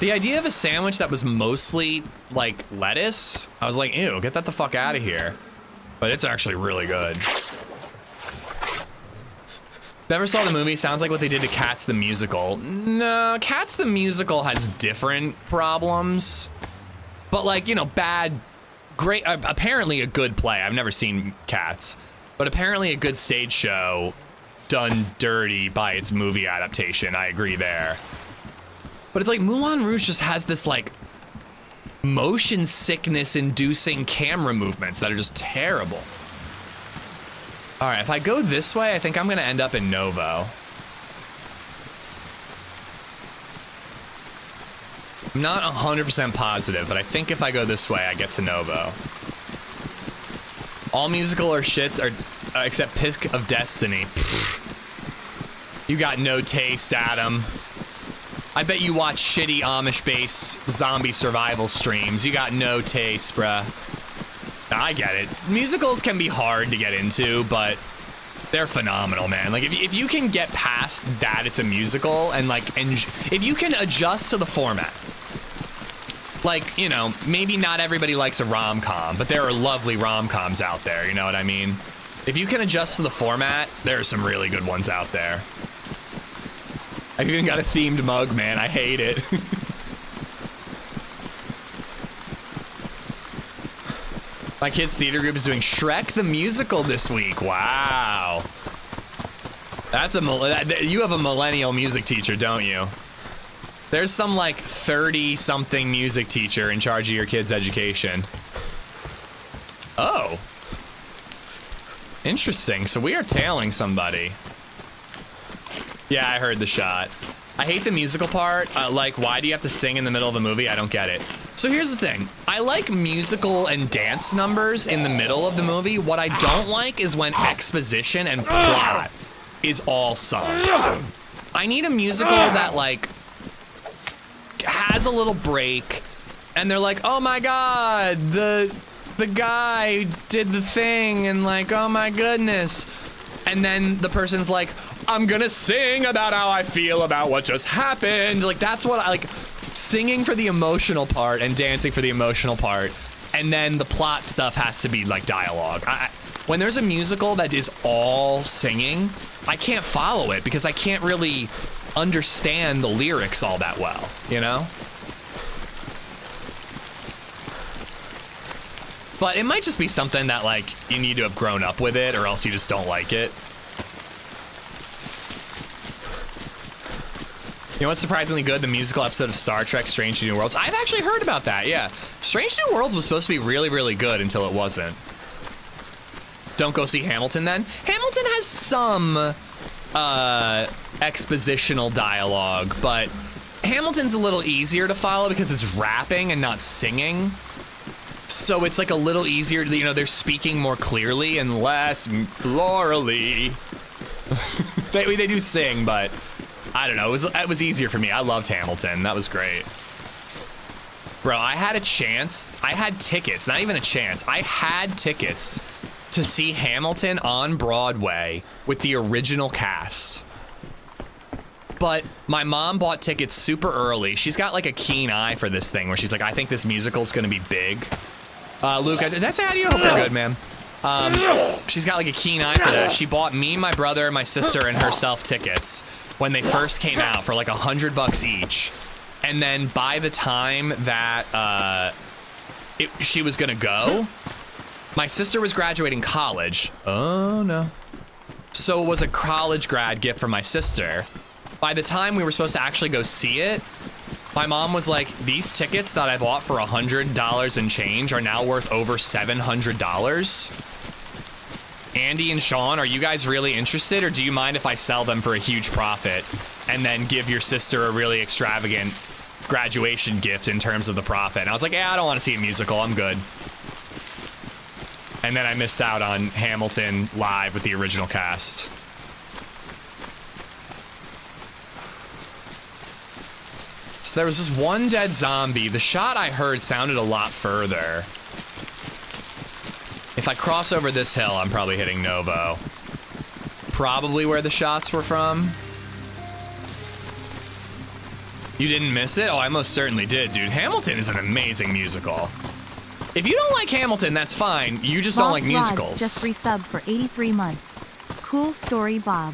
The idea of a sandwich that was mostly like lettuce, I was like, ew, get that the fuck out of here. But it's actually really good. Never saw the movie. Sounds like what they did to Cats the Musical. No, Cats the Musical has different problems. But like, you know, great, apparently a good play. I've never seen Cats. But apparently a good stage show done dirty by its movie adaptation. I agree there. But it's like Moulin Rouge just has this like motion sickness inducing camera movements that are just terrible. All right, if I go this way, I think I'm gonna end up in Novo. I'm not 100% positive, but I think if I go this way, I get to Novo. All musical or shits are, except Pisk of Destiny. You got no taste, Adam. I bet you watch shitty Amish-based zombie survival streams. You got no taste, bruh. I get it. Musicals can be hard to get into, but they're phenomenal, man. Like, if you can get past that it's a musical and, like, if you can adjust to the format. Like, you know, maybe not everybody likes a rom-com, but there are lovely rom-coms out there, you know what I mean? If you can adjust to the format, there are some really good ones out there. I've even got a themed mug, man. I hate it. My kid's theater group is doing Shrek the Musical this week. Wow. That's you have a millennial music teacher, don't you? There's some like 30-something music teacher in charge of your kid's education. Oh. Interesting. So we are tailing somebody. Yeah, I heard the shot. I hate the musical part. Like, why do you have to sing in the middle of the movie? I don't get it. So here's the thing. I like musical and dance numbers in the middle of the movie. What I don't like is when exposition and plot is all sung. I need a musical that, like, has a little break, and they're like, oh my god, the guy did the thing, and like, oh my goodness. And then the person's like, I'm gonna sing about how I feel about what just happened. Like, that's what I like. Singing for the emotional part and dancing for the emotional part, and then the plot stuff has to be like dialogue. When there's a musical that is all singing, I can't follow it because I can't really understand the lyrics all that well, you know? But it might just be something that like you need to have grown up with it, or else you just don't like it. You know what's surprisingly good? The musical episode of Star Trek Strange New Worlds. I've actually heard about that, yeah. Strange New Worlds was supposed to be really, really good until it wasn't. Don't go see Hamilton then. Hamilton has some expositional dialogue, but Hamilton's a little easier to follow because it's rapping and not singing. So it's like a little easier to, you know, they're speaking more clearly and less florally. They do sing, but I don't know. It was easier for me. I loved Hamilton. That was great. Bro, I had a chance. I had tickets. Not even a chance. I had tickets to see Hamilton on Broadway with the original cast. But my mom bought tickets super early. She's got like a keen eye for this thing where she's like, I think this musical's gonna be big. Luke, did I say hi to you? I hope you're good, man. She's got like a keen eye for that. She bought me, my brother, my sister, and herself tickets when they first came out for like $100 each. And then by the time that she was gonna go, my sister was graduating college. Oh no. So it was a college grad gift for my sister. By the time we were supposed to actually go see it, my mom was like, these tickets that I bought for $100 and change are now worth over $700. Andy and Sean, are you guys really interested, or do you mind if I sell them for a huge profit and then give your sister a really extravagant graduation gift in terms of the profit? And I was like, yeah, I don't want to see a musical. I'm good. And then I missed out on Hamilton live with the original cast. So there was this one dead zombie. The shot I heard sounded a lot further. If I cross over this hill, I'm probably hitting Novo. Probably where the shots were from. You didn't miss it? Oh, I most certainly did, dude. Hamilton is an amazing musical. If you don't like Hamilton, that's fine. You just don't like musicals. Just resubbed for 83 months. Cool story, Bob.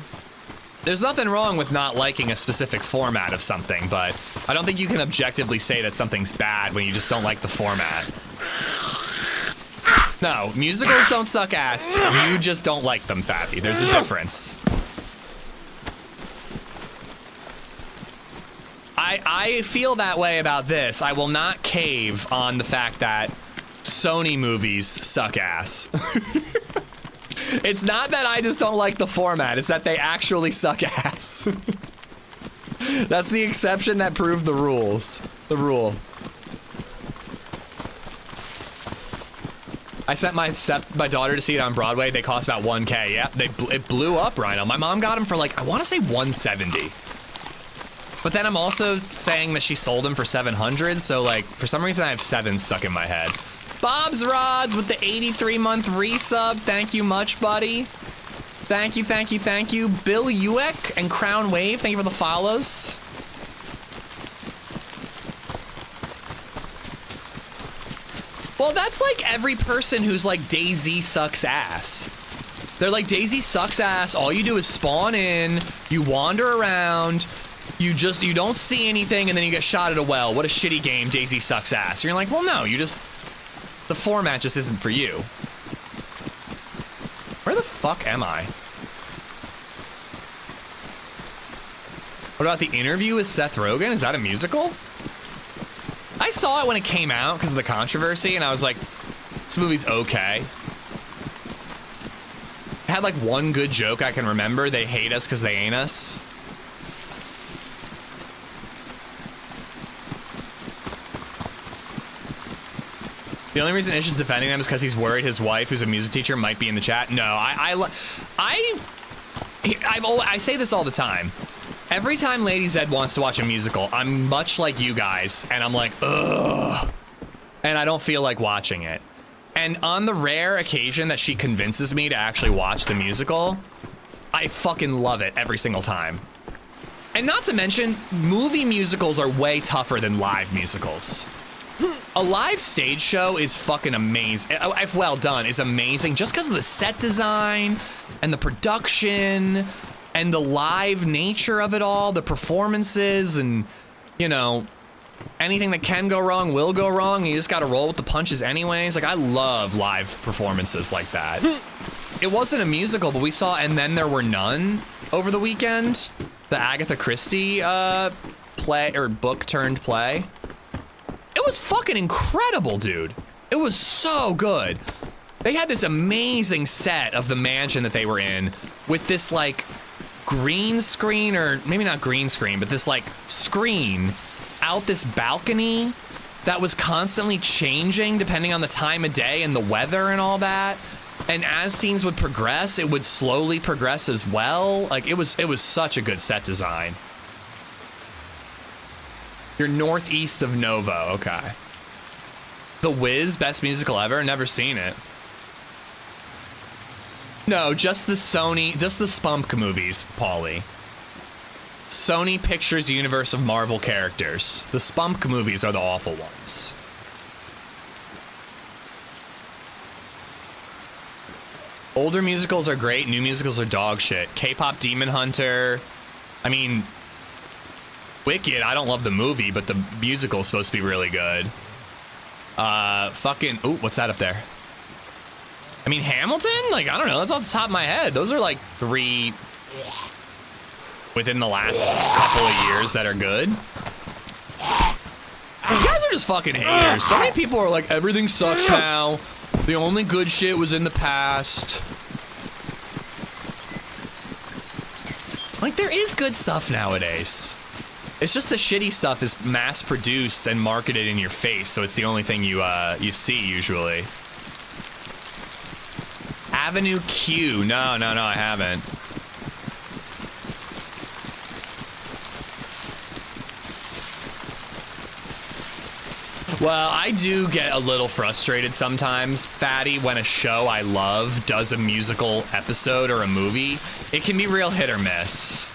There's nothing wrong with not liking a specific format of something, but I don't think you can objectively say that something's bad when you just don't like the format. No, musicals don't suck ass. You just don't like them, Fappy. There's a difference. I feel that way about this. I will not cave on the fact that Sony movies suck ass. It's not that I just don't like the format, it's that they actually suck ass. That's the exception that proved the rules. The rule. I sent my daughter to see it on Broadway. They cost about 1K. Yeah, it blew up, Rhino. My mom got them for like, I want to say 170. But then I'm also saying that she sold them for 700, so like, for some reason I have 7 stuck in my head. Bob's Rods with the 83-month resub. Thank you much, buddy. Thank you, thank you, thank you. Bill Ueck and Crown Wave, thank you for the follows. Well, that's like every person who's like, DayZ sucks ass. They're like, DayZ sucks ass. All you do is spawn in, you wander around, you don't see anything, and then you get shot at a well. What a shitty game, DayZ sucks ass. And you're like, well, no, the format just isn't for you. Where the fuck am I? What about The Interview with Seth Rogen? Is that a musical? I saw it when it came out because of the controversy, and I was like, this movie's okay. It had like one good joke I can remember. They hate us because they ain't us. The only reason Ish is defending them is because he's worried his wife, who's a music teacher, might be in the chat. No, I say this all the time. Every time LadyZed wants to watch a musical, I'm much like you guys, and I'm like, ugh, and I don't feel like watching it. And on the rare occasion that she convinces me to actually watch the musical, I fucking love it every single time. And not to mention, movie musicals are way tougher than live musicals. A live stage show is fucking amazing. If well done, is amazing just because of the set design and the production and the live nature of it all, the performances, and, you know, anything that can go wrong will go wrong, and you just gotta roll with the punches anyways. Like, I love live performances like that. It wasn't a musical, but we saw And Then There Were None over the weekend. The Agatha Christie play or book turned play. It was fucking incredible, dude. It was so good. They had this amazing set of the mansion that they were in with this like green screen, or maybe not green screen, but this like screen out this balcony that was constantly changing depending on the time of day and the weather and all that. And as scenes would progress, it would slowly progress as well. Like it was such a good set design. You're northeast of Novo, okay. The Wiz, best musical ever, never seen it. No, just the Spunk movies, Paulie. Sony Pictures universe of Marvel characters. The Spunk movies are the awful ones. Older musicals are great, new musicals are dog shit. K-pop Demon Hunter. I mean, Wicked, I don't love the movie, but the musical's supposed to be really good. Ooh, what's that up there? I mean, Hamilton? Like, I don't know, that's off the top of my head. Those are like 3 within the last couple of years that are good. You guys are just fucking haters. So many people are like, everything sucks now. The only good shit was in the past. Like, there is good stuff nowadays. It's just the shitty stuff is mass-produced and marketed in your face, so it's the only thing you see usually. Avenue Q. No, I haven't. Well, I do get a little frustrated sometimes, Fatty, when a show I love does a musical episode or a movie. It can be real hit or miss.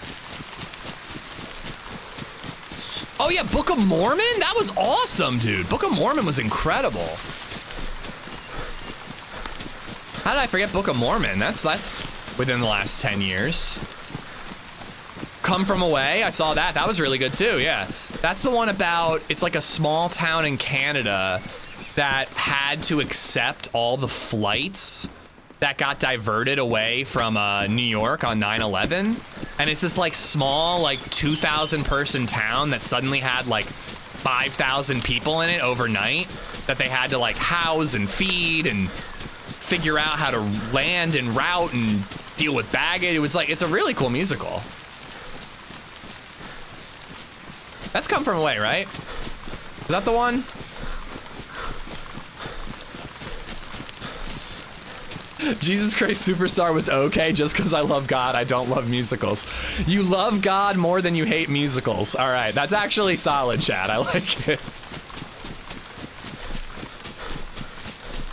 Oh yeah, Book of Mormon? That was awesome, dude. Book of Mormon was incredible. How did I forget Book of Mormon? That's within the last 10 years. Come From Away, I saw that. That was really good too, yeah. That's the one about, it's like a small town in Canada that had to accept all the flights that got diverted away from New York on 9/11. And it's this like small, like 2,000 person town that suddenly had like 5,000 people in it overnight that they had to like house and feed and figure out how to land and route and deal with baggage. It was like, it's a really cool musical. That's Come From Away, right? Is that the one? Jesus Christ Superstar was okay just because I love God. I don't love musicals. You love God more than you hate musicals. All right, that's actually solid, chat. I like it.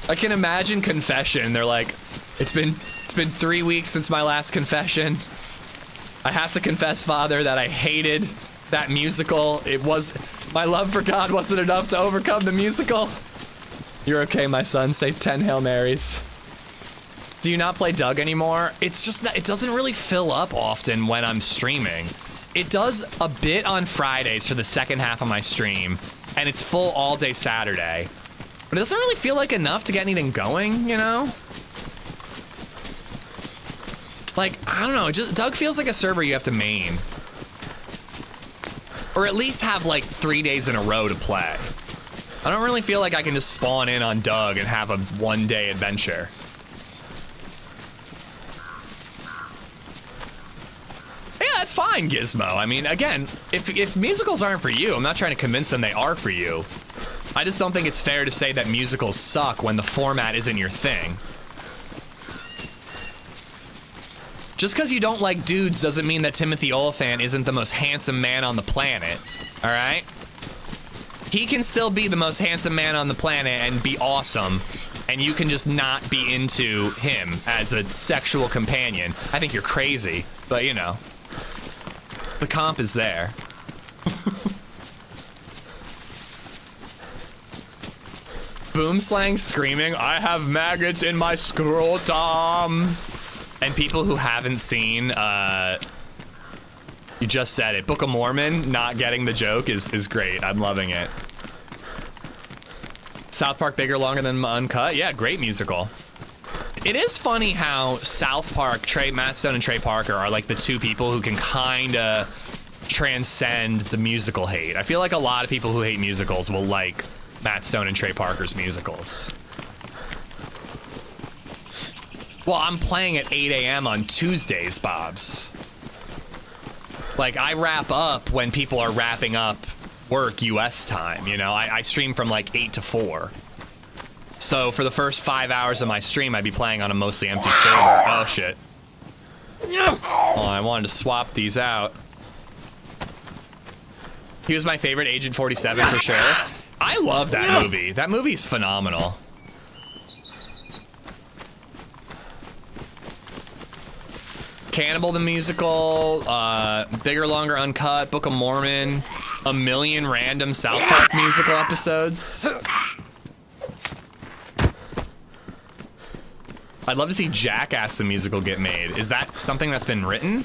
I can imagine confession. They're like, it's been 3 weeks since my last confession. I have to confess, Father, that I hated that musical. My love for God wasn't enough to overcome the musical. You're okay, my son. Say 10 Hail Marys. Do you not play Doug anymore? It's just that it doesn't really fill up often when I'm streaming. It does a bit on Fridays for the second half of my stream, and it's full all day Saturday. But it doesn't really feel like enough to get anything going, you know? Like, I don't know, Doug feels like a server you have to main. Or at least have like 3 days in a row to play. I don't really feel like I can just spawn in on Doug and have a one-day adventure. Yeah, that's fine, Gizmo. I mean, again, if musicals aren't for you, I'm not trying to convince them they are for you. I just don't think it's fair to say that musicals suck when the format isn't your thing. Just because you don't like dudes doesn't mean that Timothy Oliphant isn't the most handsome man on the planet, all right? He can still be the most handsome man on the planet and be awesome, and you can just not be into him as a sexual companion. I think you're crazy, but you know, the comp is there. Boomslang screaming, I have maggots in my scrotum. And people who haven't seen, you just said it, Book of Mormon, not getting the joke is great. I'm loving it. South Park bigger, longer than Uncut? Yeah, great musical. It is funny how South Park, Matt Stone and Trey Parker are like the two people who can kinda transcend the musical hate. I feel like a lot of people who hate musicals will like Matt Stone and Trey Parker's musicals. Well, I'm playing at 8 a.m. on Tuesdays, Bobs. Like, I wrap up when people are wrapping up work US time, you know? I stream from like 8 to 4. So for the first 5 hours of my stream, I'd be playing on a mostly empty server. Oh, shit. Oh, I wanted to swap these out. He was my favorite Agent 47 for sure. I love that movie. That movie's phenomenal. Cannibal the Musical, Bigger, Longer, Uncut, Book of Mormon, a million random South Park musical episodes. I'd love to see Jackass the Musical get made. Is that something that's been written?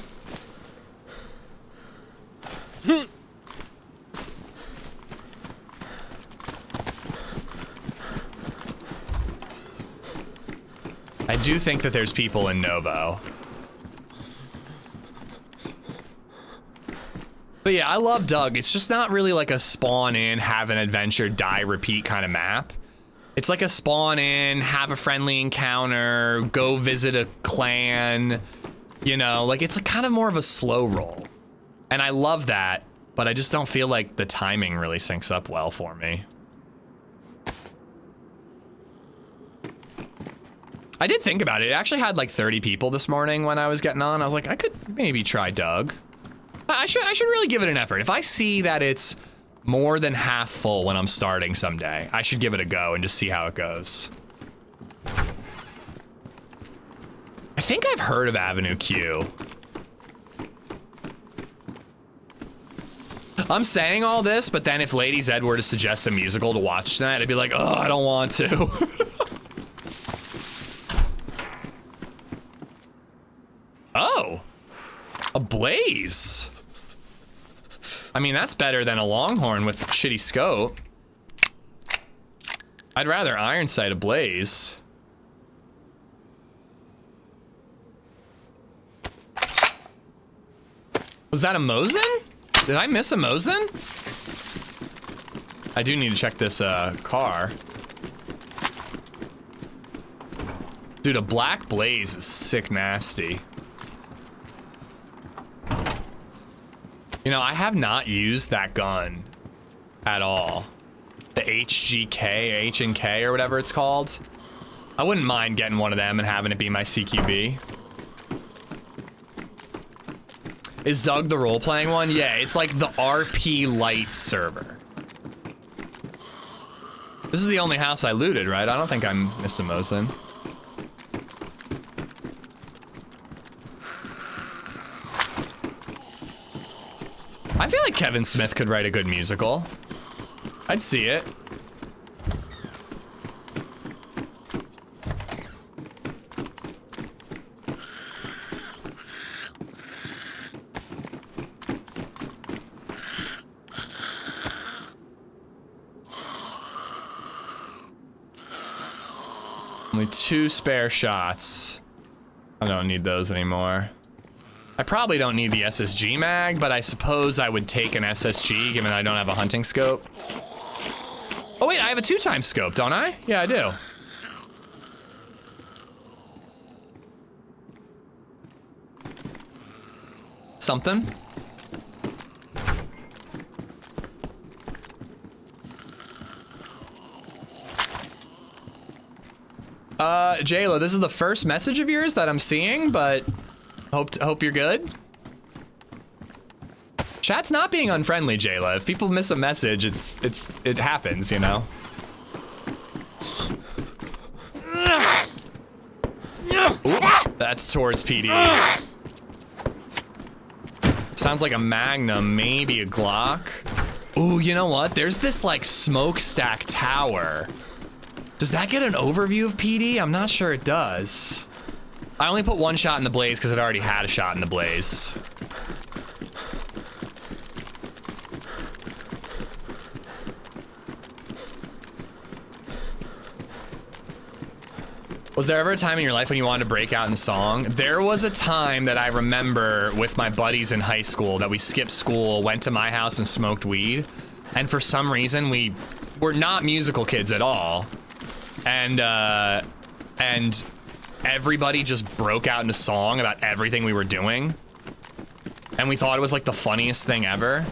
I do think that there's people in Novo. But yeah, I love Doug. It's just not really like a spawn in, have an adventure, die, repeat kind of map. It's like a spawn in, have a friendly encounter, go visit a clan, you know, like it's a kind of more of a slow roll. And I love that, but I just don't feel like the timing really syncs up well for me. I did think about it. It actually had like 30 people this morning when I was getting on. I was like, I could maybe try Doug. I should really give it an effort. If I see that it's more than half full when I'm starting someday, I should give it a go and just see how it goes. I think I've heard of Avenue Q. I'm saying all this, but then if LadyZed were to suggest a musical to watch tonight, I'd be like, oh, I don't want to. Oh, a blaze. I mean, that's better than a Longhorn with shitty scope. I'd rather iron sight a blaze. Was that a Mosin? Did I miss a Mosin? I do need to check this car. Dude, a black blaze is sick nasty. You know, I have not used that gun at all. The HGK, H&K or whatever it's called. I wouldn't mind getting one of them and having it be my CQB. Is Doug the role-playing one? Yeah, it's like the RP Lite server. This is the only house I looted, right? I don't think I'm missing Mosin. I feel like Kevin Smith could write a good musical. I'd see it. Only 2 spare shots. I don't need those anymore. I probably don't need the SSG mag, but I suppose I would take an SSG given I don't have a hunting scope. Oh wait, I have a 2x scope, don't I? Yeah, I do. Something. JLo, this is the first message of yours that I'm seeing, but hope you're good. Chat's not being unfriendly, Jayla. If people miss a message, it happens, you know. Ooh, that's towards PD. Sounds like a Magnum, maybe a Glock. Ooh, you know what? There's this like smokestack tower. Does that get an overview of PD? I'm not sure it does. I only put 1 shot in the blaze because it already had a shot in the blaze. Was there ever a time in your life when you wanted to break out in song? There was a time that I remember with my buddies in high school that we skipped school, went to my house and smoked weed. And for some reason, we were not musical kids at all. And everybody just broke out into song about everything we were doing. And we thought it was like the funniest thing ever.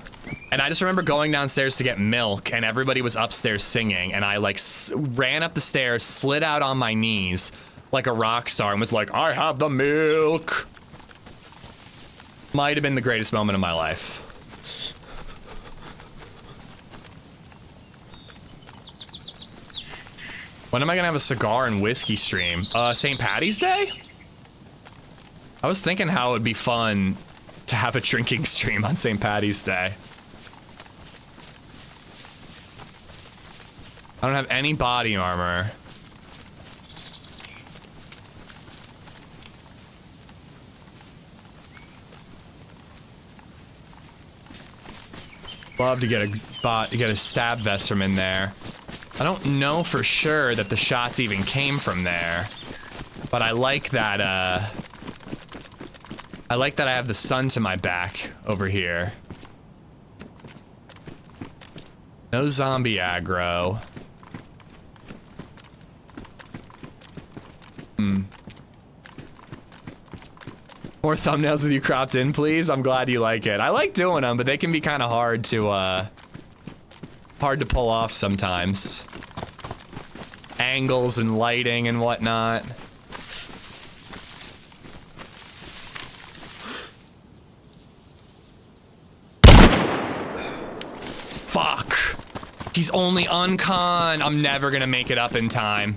And I just remember going downstairs to get milk and everybody was upstairs singing. And I like ran up the stairs, slid out on my knees like a rock star and was like, I have the milk. Might have been the greatest moment of my life. When am I gonna have a cigar and whiskey stream? St. Patty's Day? I was thinking how it would be fun to have a drinking stream on St. Patty's Day. I don't have any body armor. Love to get a stab vest from in there. I don't know for sure that the shots even came from there, but I like that I have the sun to my back over here. No zombie aggro. More thumbnails with you cropped in, please. I'm glad you like it. I like doing them, but they can be kind of hard to pull off sometimes. Angles and lighting and whatnot. Fuck. He's only uncon. I'm never gonna make it up in time.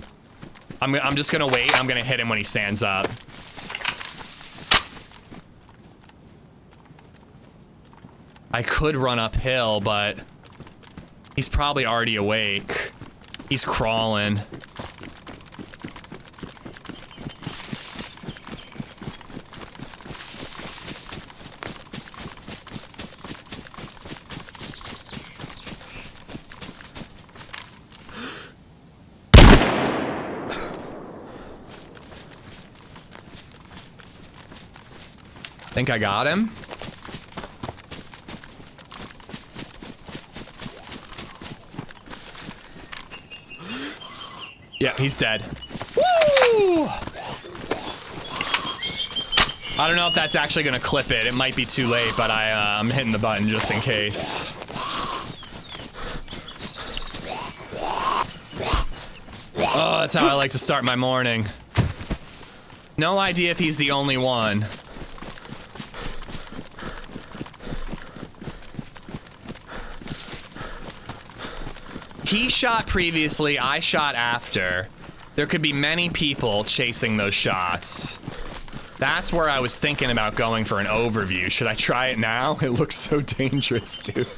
I'm just gonna wait. I'm gonna hit him when he stands up. I could run uphill, but he's probably already awake. He's crawling. Think I got him? Yeah, he's dead. Woo! I don't know if that's actually gonna clip it. It might be too late, but I'm hitting the button just in case. Oh, that's how I like to start my morning. No idea if he's the only one. He shot previously, I shot after. There could be many people chasing those shots. That's where I was thinking about going for an overview. Should I try it now? It looks so dangerous, dude.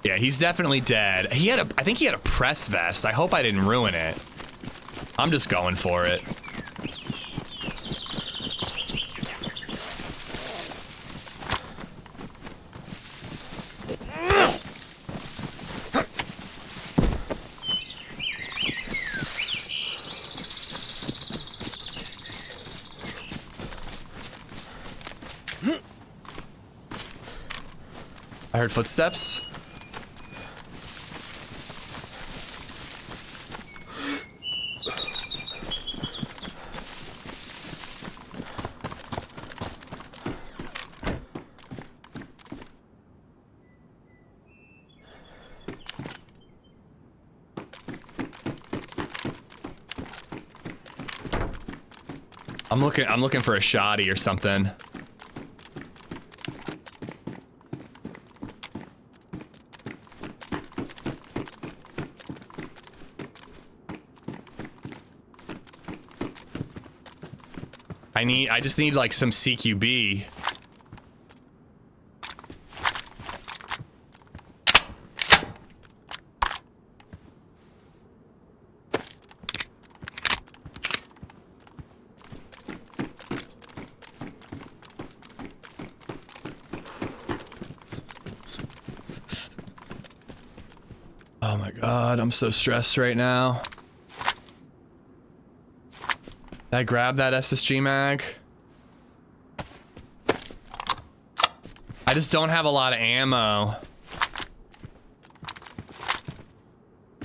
Yeah, he's definitely dead. I think he had a press vest. I hope I didn't ruin it. I'm just going for it. I heard footsteps. I'm looking for a shoddy or something. I just need like some CQB. Oh my god, I'm so stressed right now. Did I grab that SSG mag? I just don't have a lot of ammo.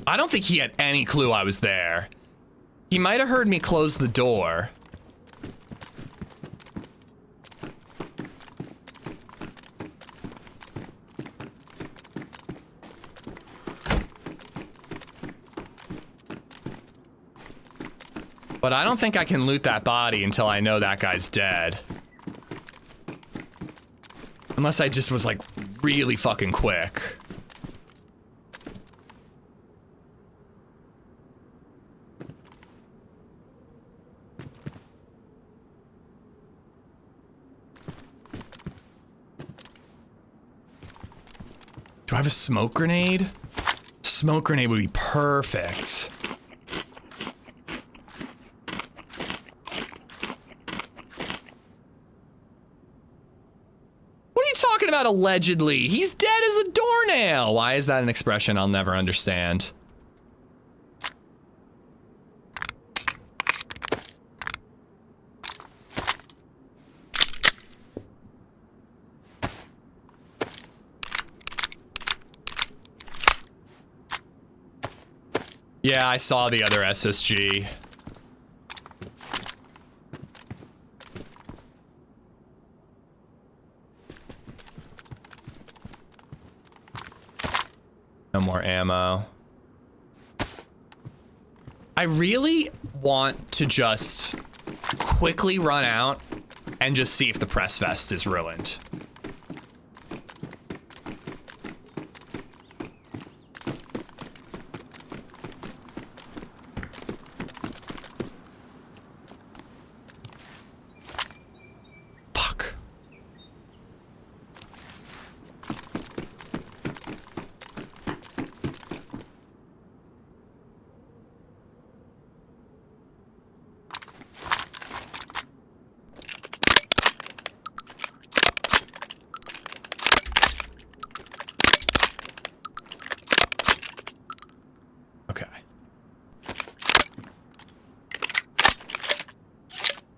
I don't think he had any clue I was there. He might have heard me close the door. But I don't think I can loot that body until I know that guy's dead. Unless I just was like really fucking quick. Do I have a smoke grenade? Smoke grenade would be perfect. Talking about allegedly. He's dead as a doornail. Why is that an expression I'll never understand? Yeah, I saw the other SSG. No more ammo. I really want to just quickly run out and just see if the press vest is ruined.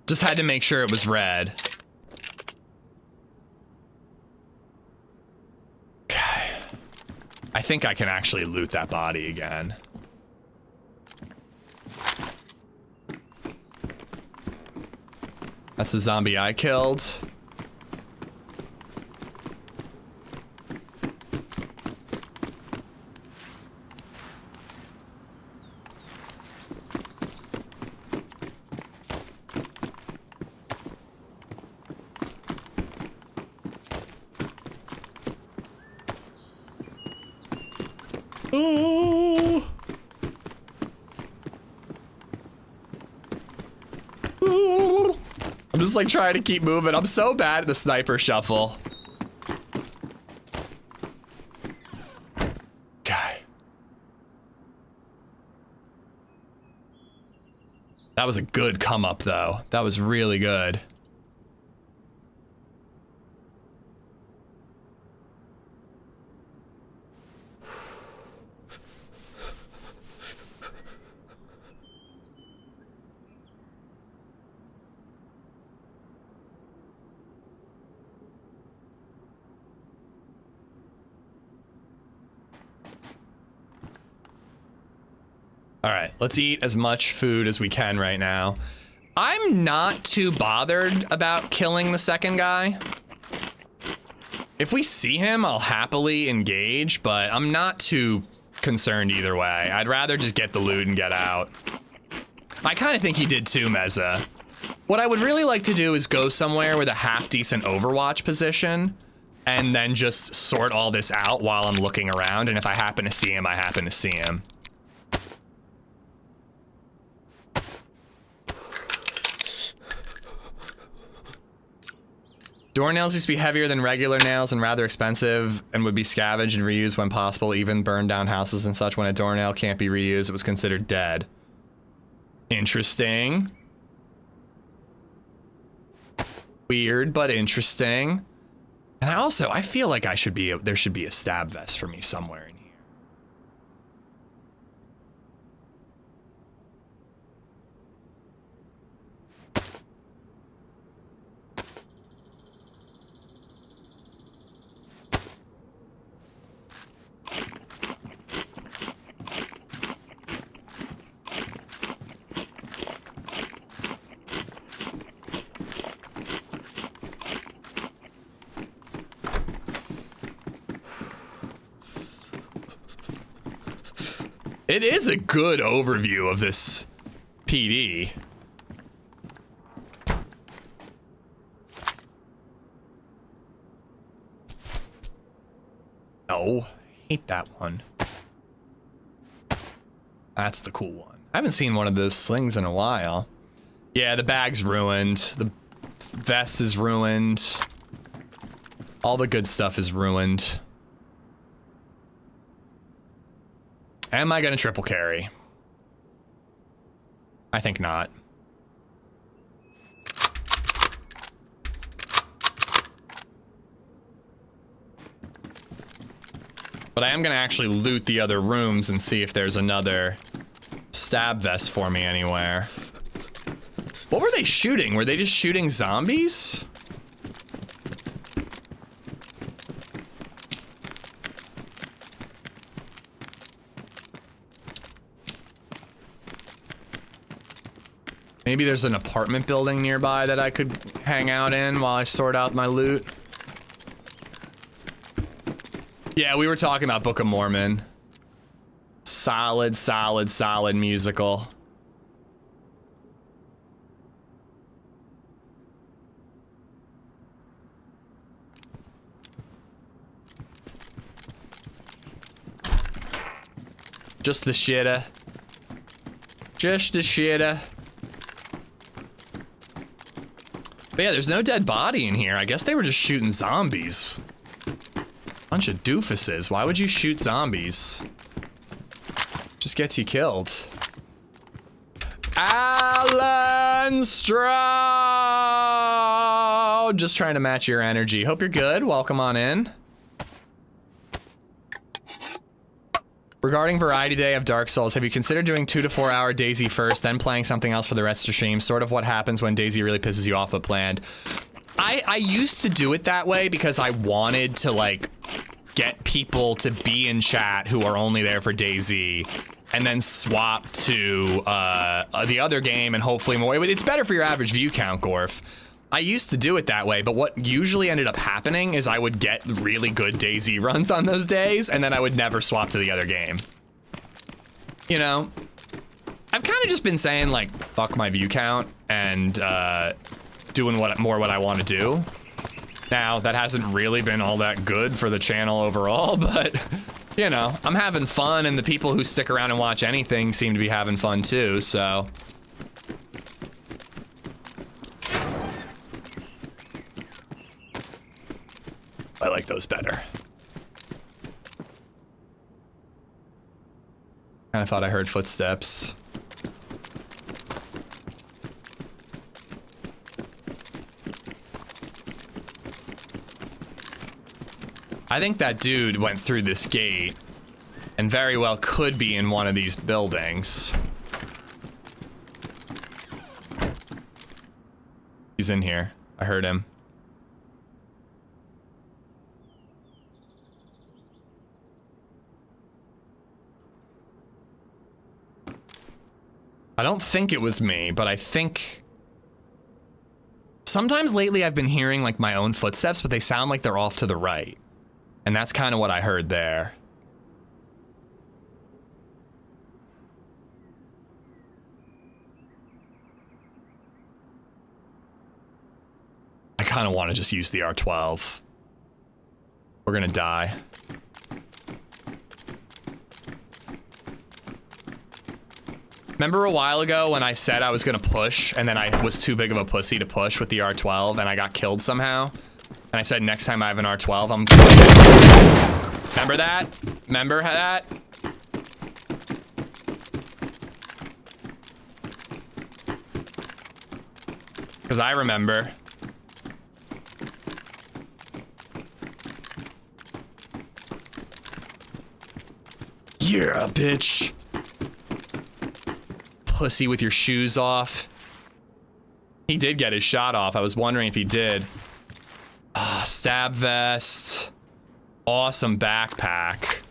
Just had to make sure it was red. Okay. I think I can actually loot that body again. That's the zombie I killed. I'm just like trying to keep moving. I'm so bad at the sniper shuffle. Okay. That was a good come up though. That was really good. All right, let's eat as much food as we can right now. I'm not too bothered about killing the second guy. If we see him, I'll happily engage, but I'm not too concerned either way. I'd rather just get the loot and get out. I kind of think he did too, Meza. What I would really like to do is go somewhere with a half-decent Overwatch position and then just sort all this out while I'm looking around, and if I happen to see him, I happen to see him. Door nails used to be heavier than regular nails and rather expensive and would be scavenged and reused when possible, even burned down houses and such. When a doornail can't be reused, it was considered dead. Interesting. Weird, but interesting. And I feel like there should be a stab vest for me somewhere in here. It is a good overview of this PD. No, hate that one. That's the cool one. I haven't seen one of those slings in a while. Yeah, the bag's ruined. The vest is ruined. All the good stuff is ruined. Am I gonna triple carry? I think not. But I am gonna actually loot the other rooms and see if there's another stab vest for me anywhere. What were they shooting? Were they just shooting zombies? Maybe there's an apartment building nearby that I could hang out in while I sort out my loot. Yeah, we were talking about Book of Mormon. Solid, solid, solid musical. Just the shitta. Just the shitta. But yeah, there's no dead body in here. I guess they were just shooting zombies. Bunch of doofuses. Why would you shoot zombies? Just gets you killed. Alan Stroud! Just trying to match your energy. Hope you're good. Welcome on in. Regarding Variety Day of Dark Souls, have you considered doing 2 to 4 hour DayZ first, then playing something else for the rest of the stream? Sort of what happens when DayZ really pisses you off but planned. I used to do it that way because I wanted to like get people to be in chat who are only there for DayZ and then swap to the other game and hopefully more. It's better for your average view count, Gorf. I used to do it that way, but what usually ended up happening is I would get really good DayZ runs on those days, and then I would never swap to the other game. You know, I've kind of just been saying like, fuck my view count and doing what I want to do. Now, that hasn't really been all that good for the channel overall, but you know, I'm having fun, and the people who stick around and watch anything seem to be having fun too, so. I like those better. Kinda thought I heard footsteps. I think that dude went through this gate and very well could be in one of these buildings. He's in here. I heard him. I don't think it was me, but I think... Sometimes lately I've been hearing like my own footsteps, but they sound like they're off to the right. And that's kind of what I heard there. I kind of want to just use the R12. We're gonna die. Remember a while ago when I said I was gonna push and then I was too big of a pussy to push with the R12 and I got killed somehow? And I said next time I have an R12, I'm... Remember that? Remember that? Because I remember. Yeah, bitch. Pussy with your shoes off. He did get his shot off. I was wondering if he did. Ah, stab vest. Awesome backpack.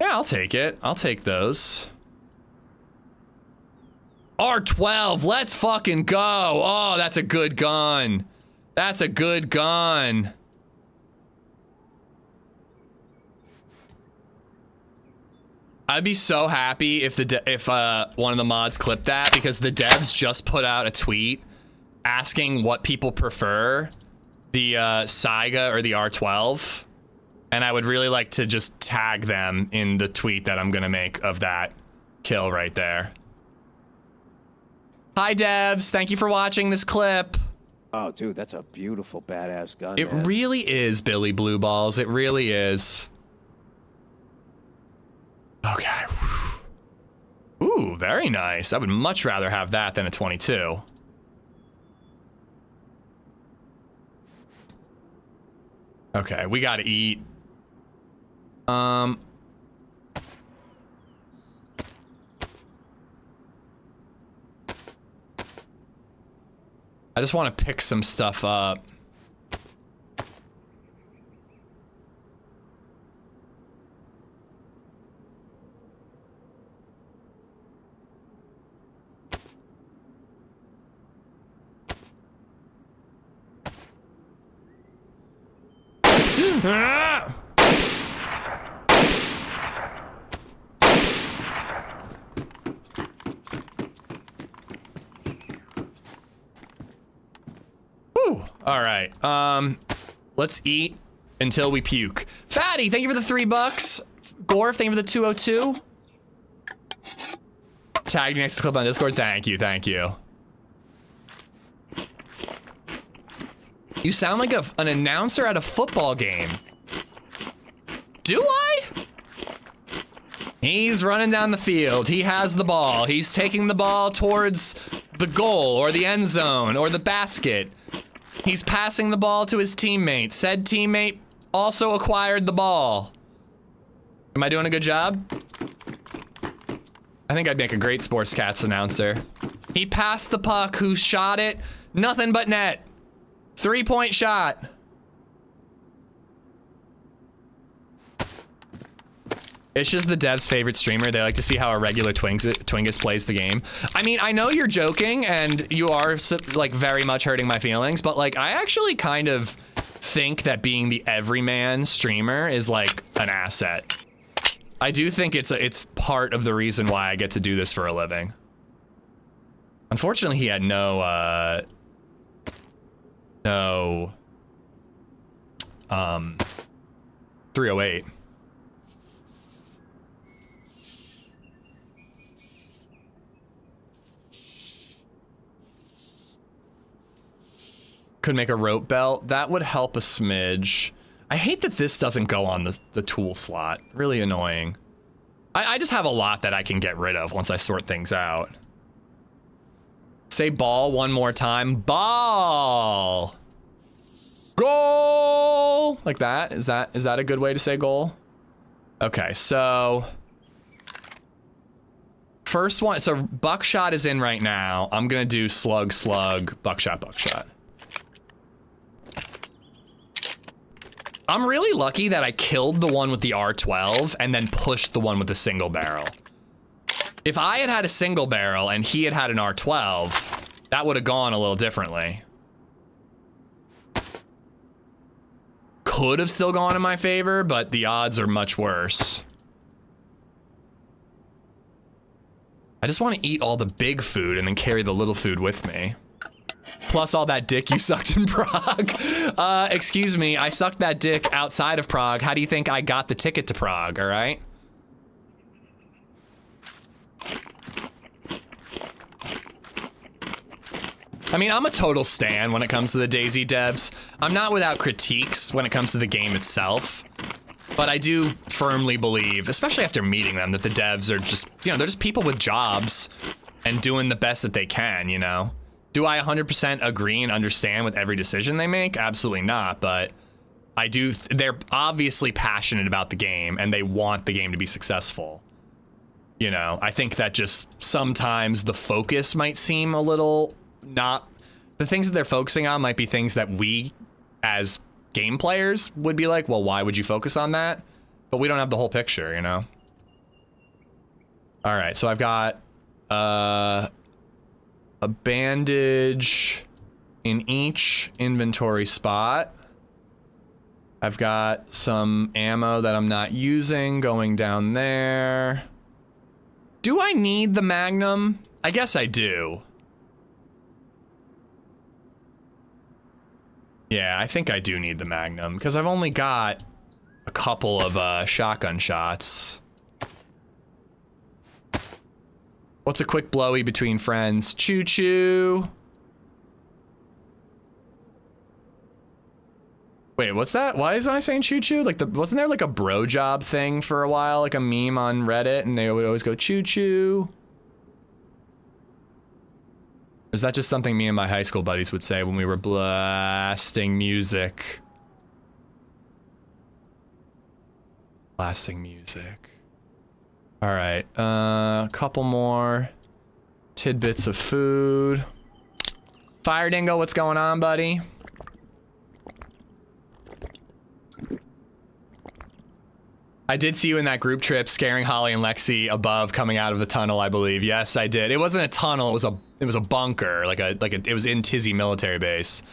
Yeah, I'll take it. I'll take those. R12, let's fucking go. Oh, that's a good gun. That's a good gun. I'd be so happy if one of the mods clipped that, because the devs just put out a tweet asking what people prefer, the Saiga or the R12, and I would really like to just tag them in the tweet that I'm gonna make of that kill right there. Hi devs, thank you for watching this clip. Oh, dude, that's a beautiful, badass gun. It man. really is, Billy Blue Balls. It really is. Okay. Ooh, very nice. I would much rather have that than a 22. Okay, we gotta eat. I just want to pick some stuff up. Ah! Whew. All right. Let's eat until we puke. Fatty, thank you for the $3. Gorf, thank you for the 202. Tag me next to the clip on Discord. Thank you, thank you. You sound like an announcer at a football game. Do I? He's running down the field. He has the ball. He's taking the ball towards the goal or the end zone or the basket. He's passing the ball to his teammate. Said teammate also acquired the ball. Am I doing a good job? I think I'd make a great Sports Cats announcer. He passed the puck. Who shot it? Nothing but net. 3-point shot. It's just the dev's favorite streamer. They like to see how a regular Twingus plays the game. I mean, I know you're joking and you are like very much hurting my feelings, but like I actually kind of think that being the everyman streamer is like an asset. I do think it's part of the reason why I get to do this for a living. Unfortunately, he had no 308. Could make a rope belt. That would help a smidge. I hate that this doesn't go on the tool slot. Really annoying. I just have a lot that I can get rid of once I sort things out. Say ball one more time. Ball. Goal. Like that. Is that a good way to say goal? Okay, so first one. So buckshot is in right now. I'm gonna do slug, buckshot, buckshot. I'm really lucky that I killed the one with the R12 and then pushed the one with the single barrel. If I had had a single barrel and he had had an R12, that would have gone a little differently. Could have still gone in my favor, but the odds are much worse. I just want to eat all the big food and then carry the little food with me. Plus all that dick you sucked in Prague. Excuse me, I sucked that dick outside of Prague. How do you think I got the ticket to Prague, all right? I mean, I'm a total stan when it comes to the DayZ devs. I'm not without critiques when it comes to the game itself. But I do firmly believe, especially after meeting them, that the devs are just, you know, they're just people with jobs and doing the best that they can, you know? Do I 100% agree and understand with every decision they make? Absolutely not, but I do, they're obviously passionate about the game and they want the game to be successful. You know, I think that just sometimes the focus might seem a little not, the things that they're focusing on might be things that we as game players would be like, well, why would you focus on that? But we don't have the whole picture, you know? All right, so I've got a bandage in each inventory spot. I've got some ammo that I'm not using going down there. Do I need the Magnum? I guess I do. Yeah, I think I do need the Magnum because I've only got a couple of shotgun shots. What's a quick blowy between friends? Choo choo. Wait, what's that? Why is I saying choo choo? Like, wasn't there like a bro job thing for a while, like a meme on Reddit, and they would always go choo choo? Or is that just something me and my high school buddies would say when we were blasting music? Blasting music. All right, a couple more tidbits of food. Fire Dingo, what's going on, buddy? I did see you in that group trip scaring Holly and Lexi above coming out of the tunnel, I believe. Yes, I did. It wasn't a tunnel, it was a bunker, it was in Tizzy military base.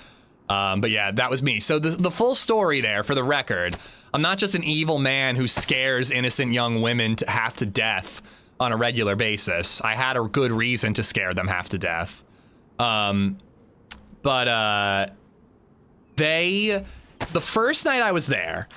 But yeah, that was me. So the full story there, for the record, I'm not just an evil man who scares innocent young women to half to death on a regular basis. I had a good reason to scare them half to death. The first night I was there,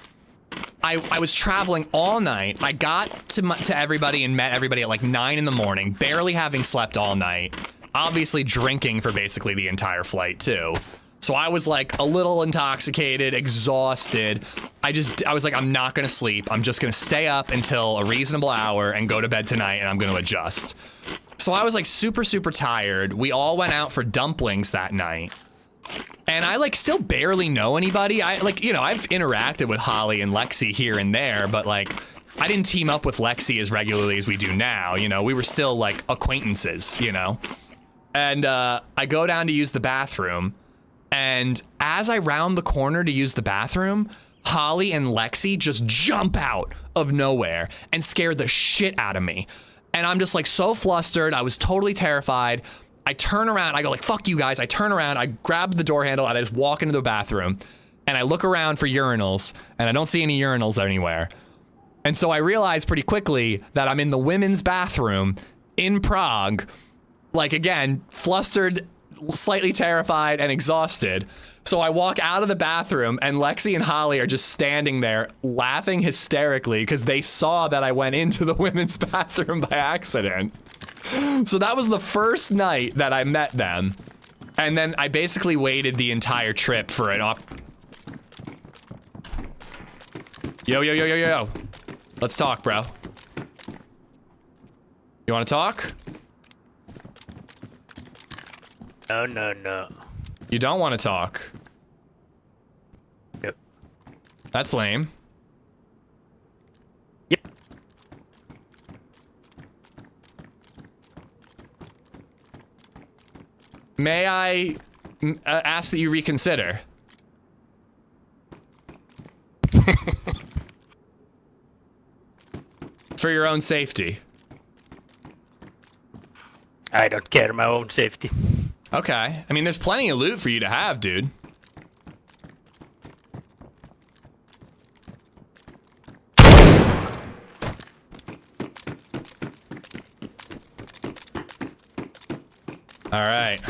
I was traveling all night. I got to everybody and met everybody at like 9 in the morning, barely having slept all night, obviously drinking for basically the entire flight too. So I was like a little intoxicated, exhausted. I was like, I'm not gonna sleep. I'm just gonna stay up until a reasonable hour and go to bed tonight, and I'm gonna adjust. So I was like super, super tired. We all went out for dumplings that night. And I like still barely know anybody. I've interacted with Holly and Lexi here and there, but like I didn't team up with Lexi as regularly as we do now. You know, we were still like acquaintances, you know? And I go down to use the bathroom, and as I round the corner to use the bathroom, Holly and Lexi just jump out of nowhere and scare the shit out of me. And I'm just like so flustered. I was totally terrified. I turn around, I go like, fuck you guys. I turn around, I grab the door handle, and I just walk into the bathroom, and I look around for urinals, and I don't see any urinals anywhere. And so I realize pretty quickly that I'm in the women's bathroom in Prague, like again, flustered, slightly terrified, and exhausted. So I walk out of the bathroom, and Lexi and Holly are just standing there laughing hysterically because they saw that I went into the women's bathroom by accident. So that was the first night that I met them. And then I basically waited the entire trip for an Yo. Let's talk, bro. You want to talk? No. You don't want to talk? Yep. That's lame. Yep. May I ask that you reconsider? For your own safety. I don't care my own safety. Okay. I mean, there's plenty of loot for you to have, dude. All right.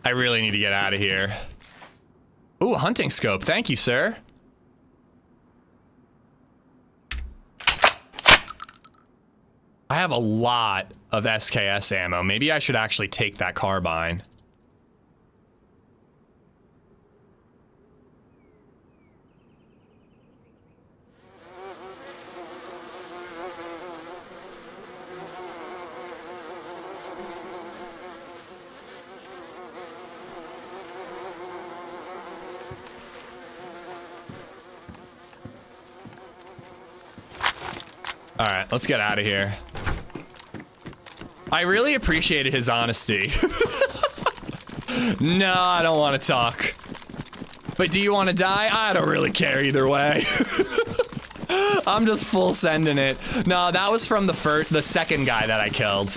I really need to get out of here. Ooh, a hunting scope. Thank you, sir. I have a lot of SKS ammo. Maybe I should actually take that carbine. All right, let's get out of here. I really appreciated his honesty. No, I don't want to talk. But do you want to die? I don't really care either way. I'm just full sending it. No, that was from the second guy that I killed.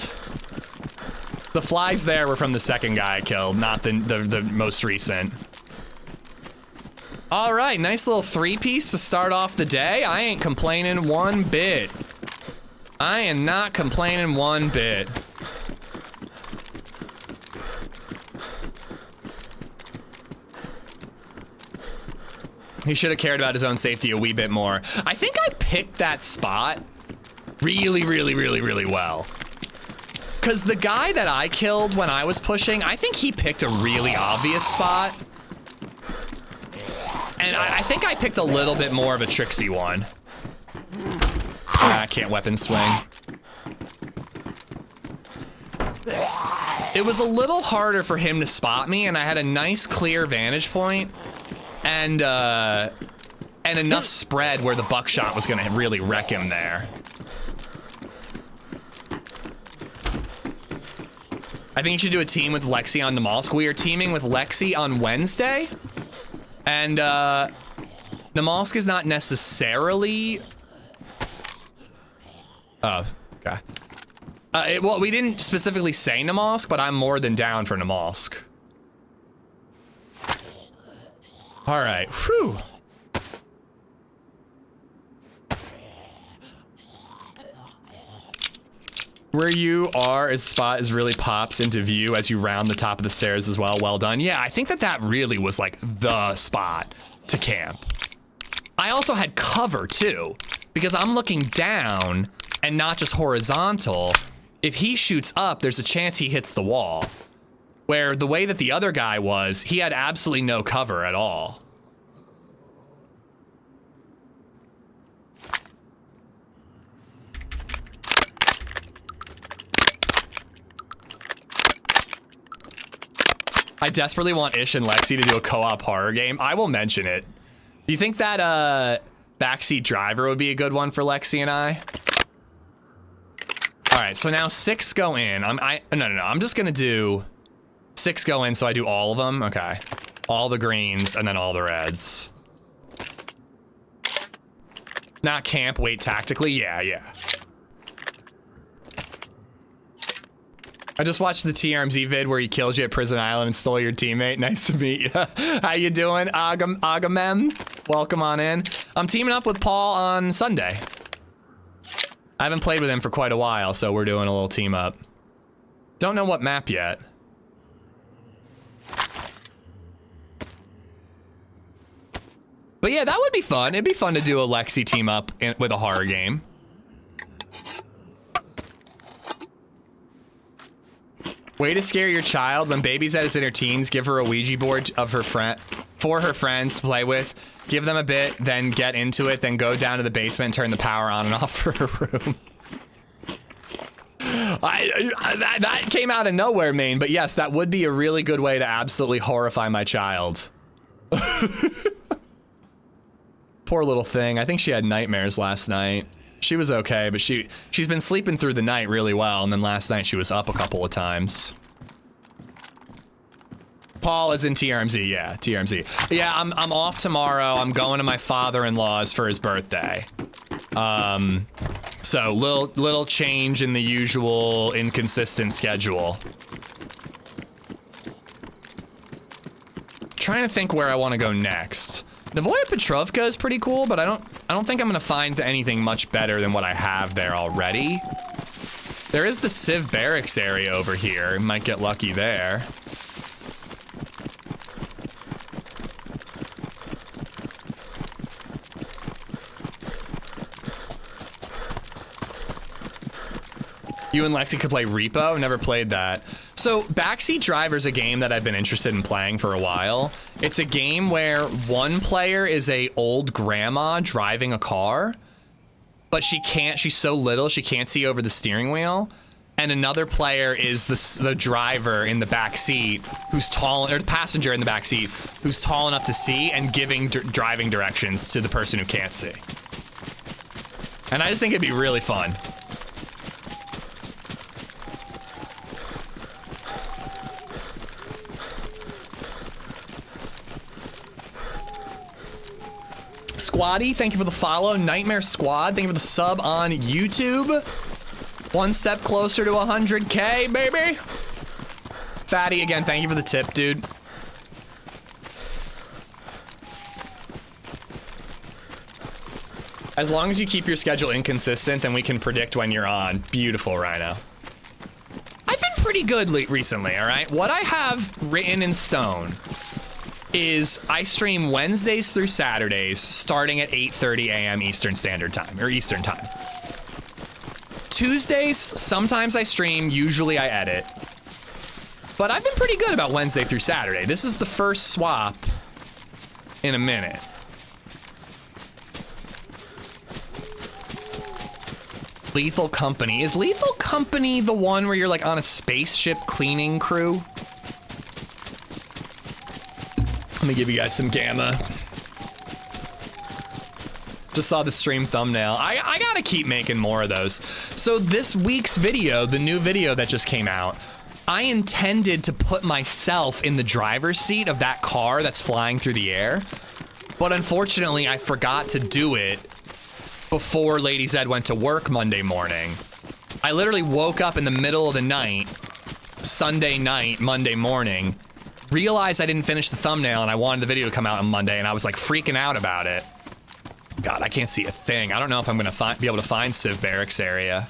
The flies there were from the second guy I killed, not the most recent. All right, nice little 3-piece to start off the day. I ain't complaining one bit. I am not complaining one bit. He should have cared about his own safety a wee bit more. I think I picked that spot really, really, really, really well. Because the guy that I killed when I was pushing, I think he picked a really obvious spot. And I think I picked a little bit more of a tricksy one. I can't weapon swing. It was a little harder for him to spot me, and I had a nice clear vantage point and enough spread where the buckshot was gonna really wreck him there. I think you should do a team with Lexi on Namalsk. We are teaming with Lexi on Wednesday. And Namalsk is not necessarily... Oh, okay. Well, we didn't specifically say Namalsk, but I'm more than down for Namalsk. All right, whew. Where you are, his spot is really pops into view as you round the top of the stairs as well. Well done. Yeah, I think that really was like the spot to camp. I also had cover too, because I'm looking down and not just horizontal. If he shoots up, there's a chance he hits the wall. Where the way that the other guy was, he had absolutely no cover at all. I desperately want Ish and Lexi to do a co-op horror game. I will mention it. Do you think that backseat driver would be a good one for Lexi and I? All right, so now 6 go in. No. I'm just gonna do 6 go in, so I do all of them. Okay, all the greens and then all the reds. Not camp. Wait, tactically. Yeah. I just watched the TRMZ vid where he killed you at Prison Island and stole your teammate. Nice to meet you. How you doing, Agamem? Welcome on in. I'm teaming up with Paul on Sunday. I haven't played with him for quite a while, so we're doing a little team up. Don't know what map yet. But yeah, that would be fun. It'd be fun to do a Lexi team up with a horror game. Way to scare your child. When BabyZed is in her teens, give her a Ouija board of her for her friends to play with. Give them a bit, then get into it, then go down to the basement and turn the power on and off for her room. That came out of nowhere, Maine, but yes, that would be a really good way to absolutely horrify my child. Poor little thing. I think she had nightmares last night. She was okay, but she's been sleeping through the night really well, and then last night she was up a couple of times. Paul is in TRMZ, yeah, TRMZ. Yeah, I'm off tomorrow. I'm going to my father-in-law's for his birthday. So little change in the usual inconsistent schedule. Trying to think where I want to go next. Novoya Petrovka is pretty cool, but I don't think I'm gonna find anything much better than what I have there already. There is the Civ Barracks area over here. Might get lucky there. You and Lexi could play Repo? Never played that. So Backseat Driver's a game that I've been interested in playing for a while. It's a game where one player is a old grandma driving a car, but she's so little she can't see over the steering wheel. And another player is the driver in the back seat who's tall, or the passenger in the back seat who's tall enough to see and giving driving directions to the person who can't see. And I just think it'd be really fun. Squaddy, thank you for the follow. Nightmare Squad, thank you for the sub on YouTube. One step closer to 100K, baby. Fatty, again, thank you for the tip, dude. As long as you keep your schedule inconsistent, then we can predict when you're on. Beautiful, Rhino. I've been pretty good recently, all right? What I have written in stone is I stream Wednesdays through Saturdays starting at 8:30 a.m. Eastern Standard Time, or Eastern Time. Tuesdays, sometimes I stream, usually I edit. But I've been pretty good about Wednesday through Saturday. This is the first swap in a minute. Lethal Company. Is Lethal Company the one where you're like on a spaceship cleaning crew? Let me give you guys some gamma. Just saw the stream thumbnail. I gotta keep making more of those. So this week's video, the new video that just came out, I intended to put myself in the driver's seat of that car that's flying through the air. But unfortunately, I forgot to do it before LadyZed went to work Monday morning. I literally woke up in the middle of the night, Sunday night, Monday morning, realized I didn't finish the thumbnail and I wanted the video to come out on Monday, and I was like freaking out about it. God, I can't see a thing. I don't know if I'm gonna be able to find Civ Barracks area.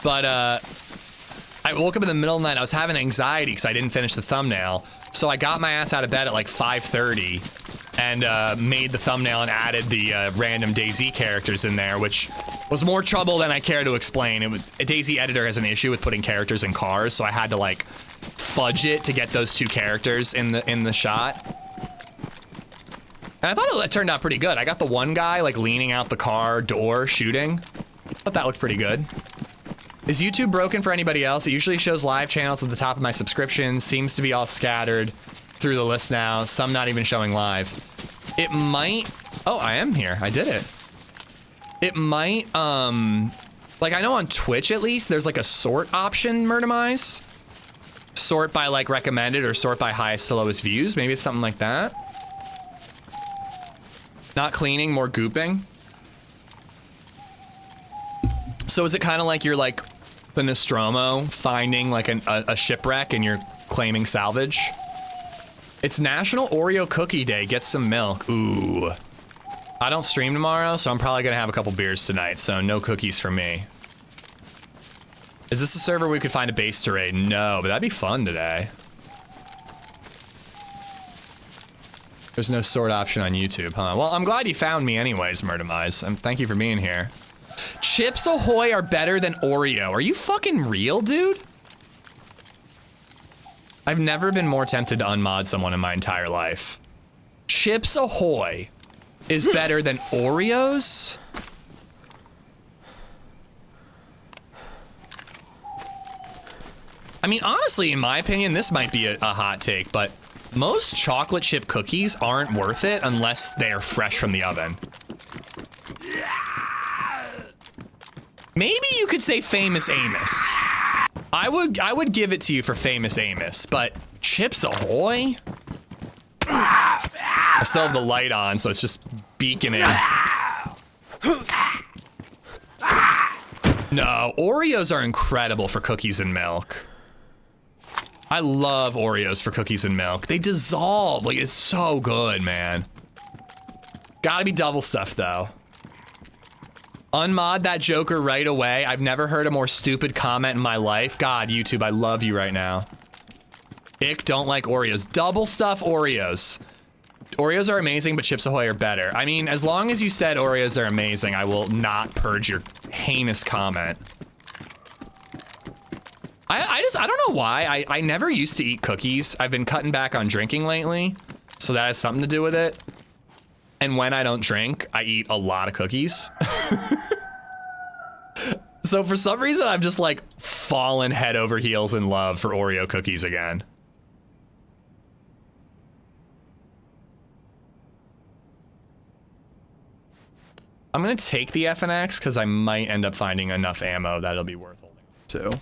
But I woke up in the middle of the night. I was having anxiety because I didn't finish the thumbnail. So I got my ass out of bed at like 5:30 and made the thumbnail and added the random DayZ characters in there, which was more trouble than I care to explain. A DayZ editor has an issue with putting characters in cars, so I had to like fudge it to get those two characters in the shot. And I thought it turned out pretty good. I got the one guy like leaning out the car door shooting. Thought that looked pretty good. Is YouTube broken for anybody else? It usually shows live channels at the top of my subscriptions. Seems to be all scattered through the list now. Some not even showing live. It might... Oh, I am here. I did it. It might, like I know on Twitch at least, there's like a sort option, Murdermize. Sort by like recommended or sort by highest to lowest views. Maybe it's something like that. Not cleaning, more gooping. So is it kind of like you're like the Nostromo finding like a shipwreck and you're claiming salvage? It's National Oreo Cookie Day. Get some milk. Ooh. I don't stream tomorrow, so I'm probably gonna have a couple beers tonight, so no cookies for me. Is this a server we could find a base to raid? No, but that'd be fun today. There's no sort option on YouTube, huh? Well, I'm glad you found me anyways, Murdermize. Thank you for being here. Chips Ahoy are better than Oreo. Are you fucking real, dude? I've never been more tempted to unmod someone in my entire life. Chips Ahoy is better than Oreos? I mean, honestly, in my opinion, this might be a hot take, but most chocolate chip cookies aren't worth it unless they are fresh from the oven. Maybe you could say Famous Amos. I would give it to you for Famous Amos, but Chips Ahoy? I still have the light on, so it's just beaconing. No, Oreos are incredible for cookies and milk. I love Oreos for cookies and milk. They dissolve, like it's so good, man. Gotta be double stuffed though. Unmod that Joker right away. I've never heard a more stupid comment in my life. God, YouTube, I love you right now. Ick, don't like Oreos. Double stuff Oreos. Oreos are amazing, but Chips Ahoy are better. I mean, as long as you said Oreos are amazing, I will not purge your heinous comment. I don't know why. I never used to eat cookies. I've been cutting back on drinking lately, so that has something to do with it. And when I don't drink, I eat a lot of cookies. So for some reason, I've just like fallen head over heels in love for Oreo cookies again. I'm gonna take the FNX because I might end up finding enough ammo that it'll be worth holding too.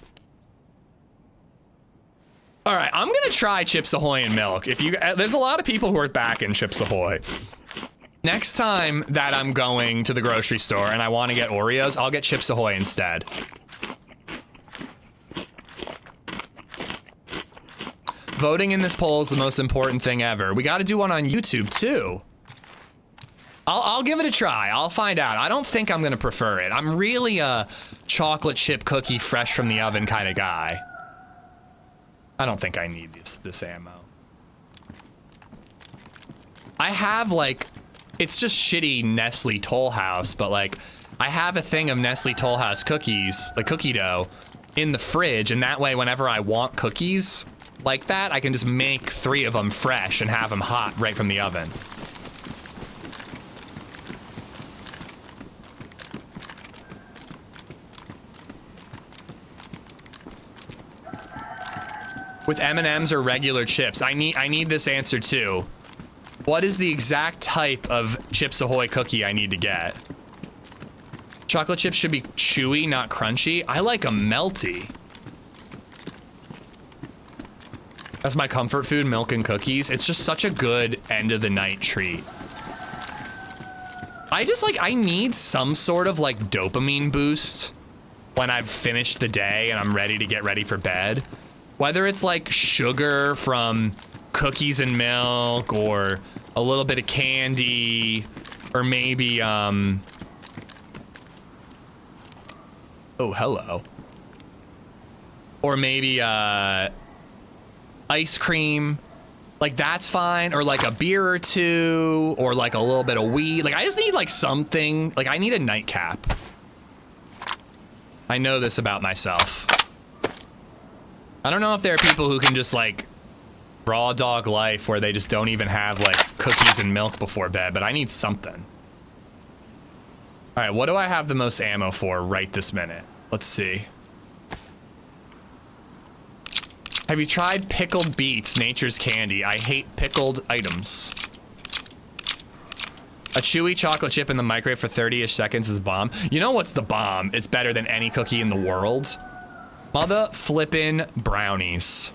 All right, I'm gonna try Chips Ahoy and milk. If you, there's a lot of people who are backing Chips Ahoy. Next time that I'm going to the grocery store and I want to get Oreos, I'll get Chips Ahoy instead. Voting in this poll is the most important thing ever. We got to do one on YouTube too. I'll give it a try. I'll find out. I don't think I'm gonna prefer it. I'm really a chocolate chip cookie fresh from the oven kind of guy. I don't think I need this ammo. I have like, it's just shitty Nestle Toll House, but like, I have a thing of Nestle Toll House cookies, the cookie dough, in the fridge, and that way whenever I want cookies like that, I can just make 3 of them fresh and have them hot right from the oven. With M&Ms or regular chips? I need this answer too. What is the exact type of Chips Ahoy cookie I need to get? Chocolate chips should be chewy, not crunchy. I like them melty. That's my comfort food, milk and cookies. It's just such a good end of the night treat. I need some sort of like dopamine boost when I've finished the day and I'm ready to get ready for bed. Whether it's like sugar from cookies and milk or a little bit of candy or maybe, oh, hello. Or maybe, ice cream. Like, that's fine. Or like a beer or two, or like a little bit of weed. Like, I just need like something. Like, I need a nightcap. I know this about myself. I don't know if there are people who can just like raw dog life where they just don't even have like cookies and milk before bed, but I need something. All right, what do I have the most ammo for right this minute? Let's see. Have you tried pickled beets, nature's candy? I hate pickled items. A chewy chocolate chip in the microwave for 30-ish seconds is bomb. You know what's the bomb? It's better than any cookie in the world. Mother flippin' brownies.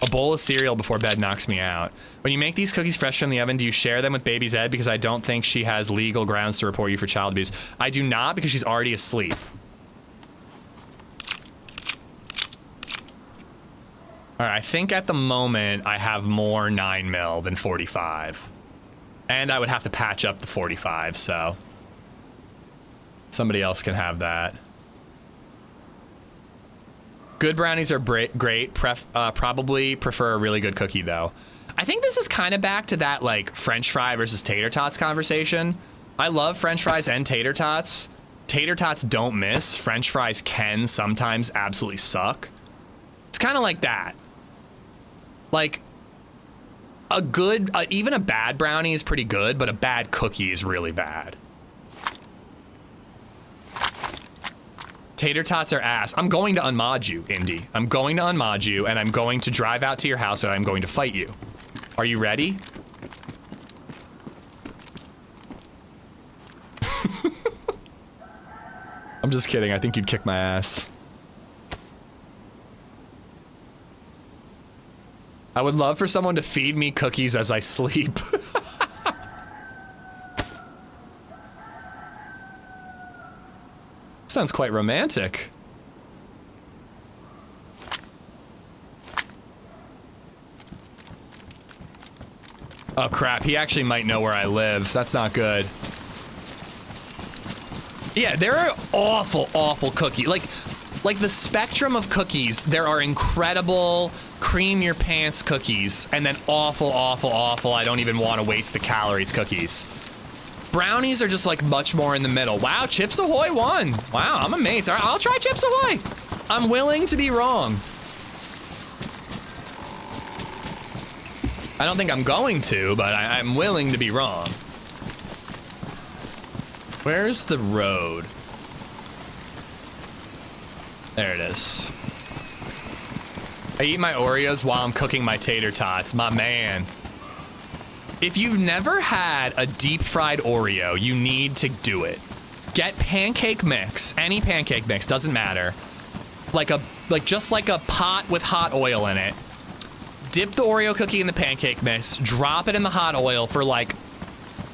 A bowl of cereal before bed knocks me out. When you make these cookies fresh from the oven, do you share them with BabyZed? Because I don't think she has legal grounds to report you for child abuse. I do not, because she's already asleep. All right, I think at the moment I have more 9mm than 45. And I would have to patch up the 45, so somebody else can have that. Good brownies are great. Probably prefer a really good cookie, though. I think this is kind of back to that, like, French fry versus tater tots conversation. I love French fries and tater tots. Tater tots don't miss. French fries can sometimes absolutely suck. It's kind of like that. Like, a good, even a bad brownie is pretty good, but a bad cookie is really bad. Tater tots are ass. I'm going to unmod you, Indy. I'm going to unmod you, and I'm going to drive out to your house, and I'm going to fight you. Are you ready? I'm just kidding. I think you'd kick my ass. I would love for someone to feed me cookies as I sleep. Sounds quite romantic. Oh crap, he actually might know where I live. That's not good. Yeah, there are awful, awful cookies. Like the spectrum of cookies, there are incredible cream your pants cookies, and then awful, awful, awful, I don't even want to waste the calories cookies. Brownies are just like much more in the middle. Wow, Chips Ahoy won. Wow, I'm amazed. All right, I'll try Chips Ahoy. I'm willing to be wrong. I don't think I'm going to, but I'm willing to be wrong. Where's the road? There it is. I eat my Oreos while I'm cooking my tater tots. My man. If you've never had a deep fried Oreo, you need to do it. Get pancake mix, any pancake mix, doesn't matter. Just like a pot with hot oil in it. Dip the Oreo cookie in the pancake mix, drop it in the hot oil for like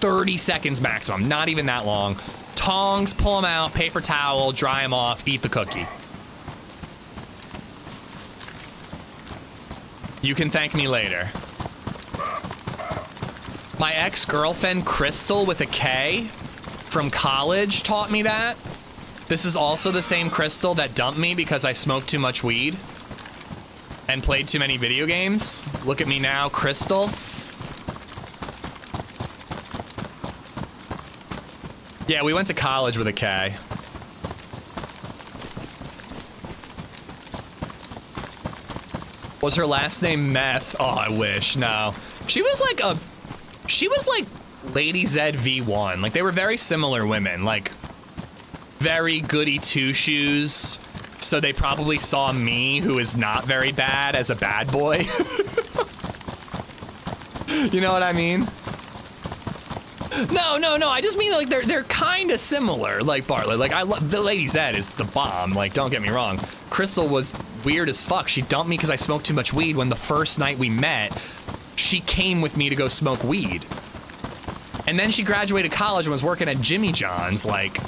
30 seconds maximum, not even that long. Tongs, pull them out, paper towel, dry them off, eat the cookie. You can thank me later. My ex-girlfriend, Crystal, with a K, from college taught me that. This is also the same Crystal that dumped me because I smoked too much weed and played too many video games. Look at me now, Crystal. Yeah, we went to college with a K. Was her last name Meth? Oh, I wish. No. She was like LadyZed V1. Like, they were very similar women. Like, very goody two-shoes. So they probably saw me, who is not very bad, as a bad boy. You know what I mean? No. I just mean, like, they're kind of similar. Like, Bartlett. Like, the LadyZed is the bomb. Like, don't get me wrong. Crystal was weird as fuck. She dumped me because I smoked too much weed when the first night we met, she came with me to go smoke weed. And then she graduated college and was working at Jimmy John's. Like,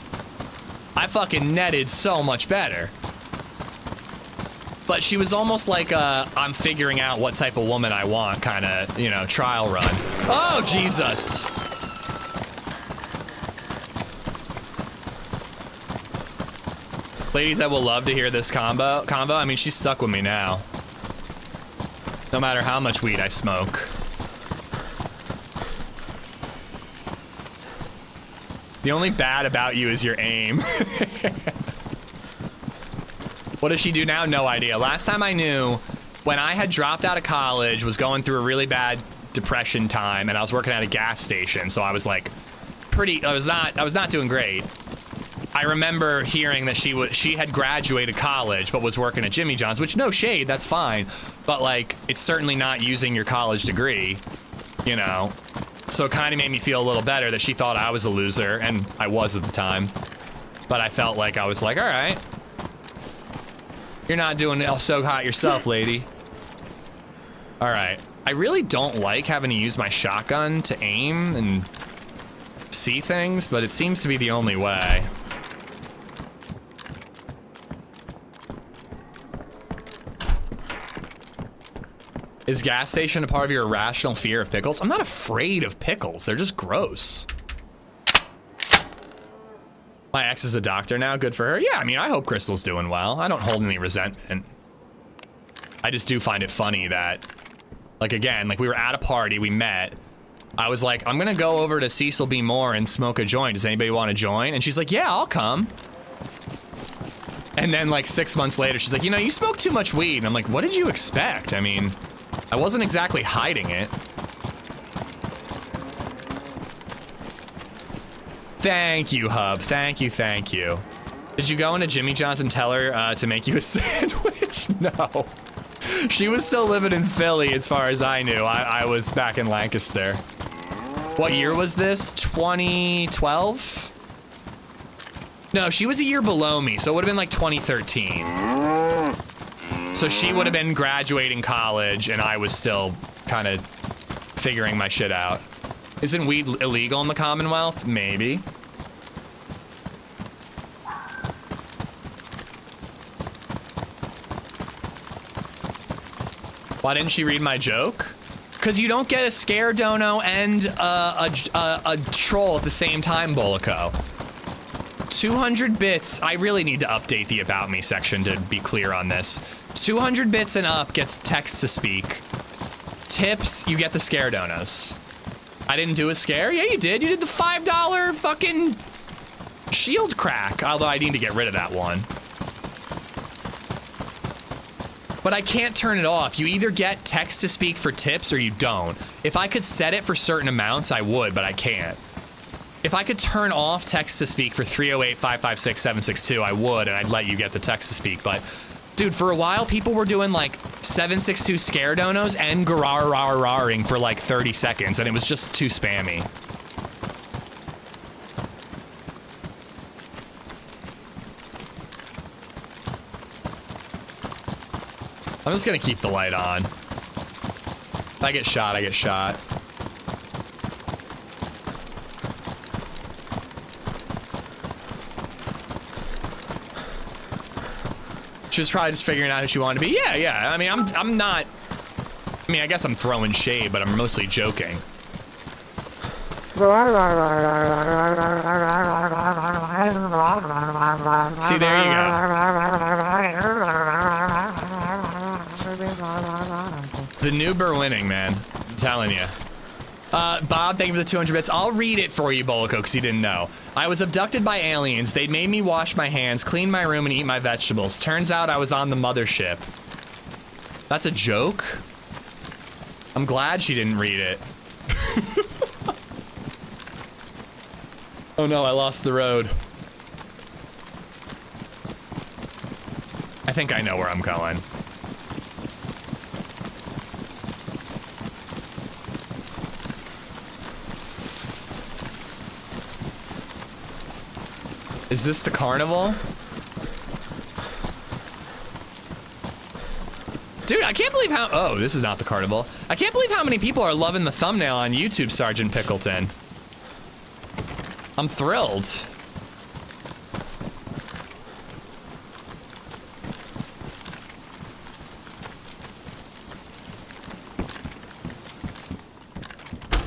I fucking netted so much better. But she was almost like a, I'm figuring out what type of woman I want kind of, you know, trial run. Oh, Jesus. Ladies that will love to hear this combo. I mean, she's stuck with me now. No matter how much weed I smoke. The only bad about you is your aim. What does she do now? No idea. Last time I knew, when I had dropped out of college, was going through a really bad depression time, and I was working at a gas station, so I was like I was not doing great. I remember hearing that she had graduated college but was working at Jimmy John's, which, no shade, that's fine, but like, it's certainly not using your college degree, you know. So it kind of made me feel a little better that she thought I was a loser, and I was at the time. But I felt like I was like, all right, you're not doing it so hot yourself, lady. All right, I really don't like having to use my shotgun to aim and see things, but it seems to be the only way. Is gas station a part of your irrational fear of pickles? I'm not afraid of pickles. They're just gross. My ex is a doctor now. Good for her. Yeah, I mean, I hope Crystal's doing well. I don't hold any resentment. I just do find it funny that, like, again, like, we were at a party, we met. I was like, I'm gonna go over to Cecil B. Moore and smoke a joint. Does anybody want to join? And she's like, yeah, I'll come. And then, like, 6 months later, she's like, you know, you smoke too much weed. And I'm like, what did you expect? I mean, I wasn't exactly hiding it. Thank you, Hub. Thank you, thank you. Did you go into Jimmy John's and tell her to make you a sandwich? No. She was still living in Philly as far as I knew. I was back in Lancaster. What year was this? 2012? No, she was a year below me, so it would have been like 2013. So she would have been graduating college, and I was still kind of figuring my shit out. Isn't weed illegal in the Commonwealth? Maybe. Why didn't she read my joke? Because you don't get a scare dono and a troll at the same time, Bolico. 200 bits. I really need to update the About Me section to be clear on this. 200 bits and up gets text to speak. Tips, you get the scare donos. I didn't do a scare? Yeah, you did. You did the $5 fucking shield crack. Although I need to get rid of that one. But I can't turn it off. You either get text to speak for tips or you don't. If I could set it for certain amounts, I would, but I can't. If I could turn off text to speak for 308-556-762, I would, and I'd let you get the text to speak. But, dude, for a while, people were doing like 762 scare donos and garar-rar-raring for like 30 seconds, and it was just too spammy. I'm just gonna keep the light on. If I get shot, I get shot. She was probably just figuring out who she wanted to be. Yeah. I mean, I'm not. I mean, I guess I'm throwing shade, but I'm mostly joking. See, there you go. The noob are winning, man. I'm telling you. Bob, thank you for the 200 bits. I'll read it for you, Bolico, because you didn't know. I was abducted by aliens. They made me wash my hands, clean my room, and eat my vegetables. Turns out I was on the mothership. That's a joke? I'm glad she didn't read it. Oh no, I lost the road. I think I know where I'm going. Is this the carnival? Dude, I can't believe how— oh, this is not the carnival. I can't believe how many people are loving the thumbnail on YouTube, Sergeant Pickleton. I'm thrilled.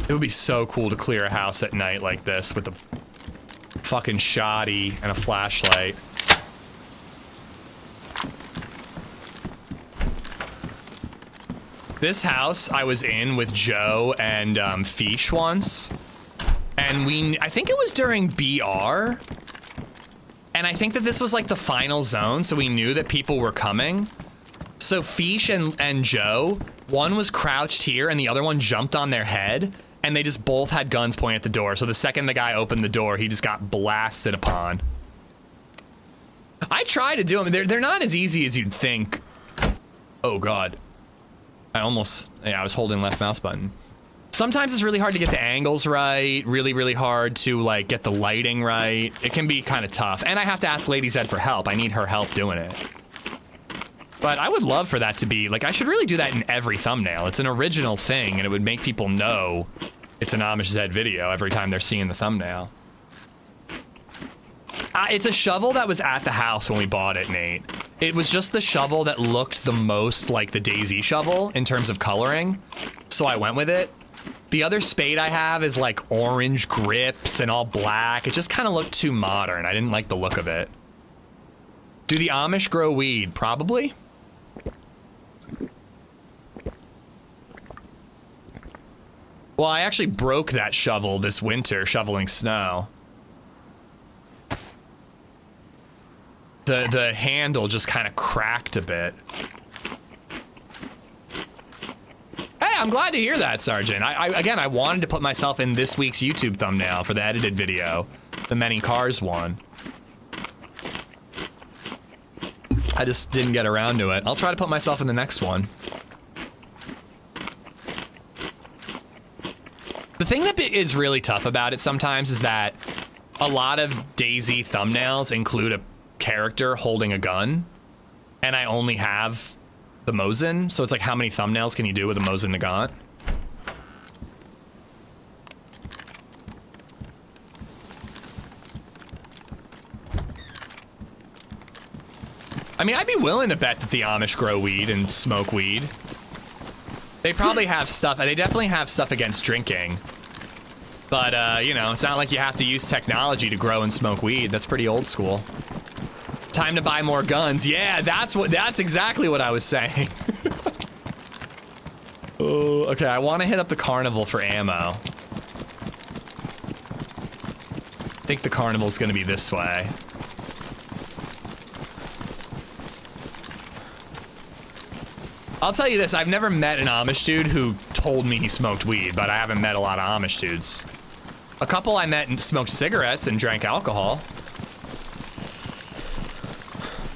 It would be so cool to clear a house at night like this with a fucking shoddy and a flashlight. This house I was in with Joe and Fish once, and I think it was during BR, and I think that this was like the final zone, so we knew that people were coming. So Fish and Joe, one was crouched here and the other one jumped on their head, and they just both had guns pointed at the door. So the second the guy opened the door, he just got blasted upon. I try to do them. They're not as easy as you'd think. Oh God. I was holding left mouse button. Sometimes it's really hard to get the angles right, really hard to like get the lighting right. It can be kind of tough. And I have to ask LadyZed for help. I need her help doing it. But I would love for that to be, like, I should really do that in every thumbnail. It's an original thing, and it would make people know it's an AmishZed video every time they're seeing the thumbnail. It's a shovel that was at the house when we bought it, Nate. It was just the shovel that looked the most like the DayZ shovel in terms of coloring, so I went with it. The other spade I have is like orange grips and all black. It just kind of looked too modern. I didn't like the look of it. Do the Amish grow weed? Probably. Well, I actually broke that shovel this winter shoveling snow. The handle just kind of cracked a bit. Hey, I'm glad to hear that, Sergeant. Again, I wanted to put myself in this week's YouTube thumbnail for the edited video, the Many Cars one. I just didn't get around to it. I'll try to put myself in the next one. The thing that is really tough about it sometimes is that a lot of DayZ thumbnails include a character holding a gun, and I only have the Mosin, so it's like, how many thumbnails can you do with a Mosin Nagant? I mean, I'd be willing to bet that the Amish grow weed and smoke weed. They probably have stuff, they definitely have stuff against drinking. But, you know, it's not like you have to use technology to grow and smoke weed. That's pretty old school. Time to buy more guns. Yeah, that's exactly what I was saying. Oh, okay, I want to hit up the carnival for ammo. I think the carnival's gonna be this way. I'll tell you this, I've never met an Amish dude who told me he smoked weed, but I haven't met a lot of Amish dudes. A couple I met and smoked cigarettes and drank alcohol.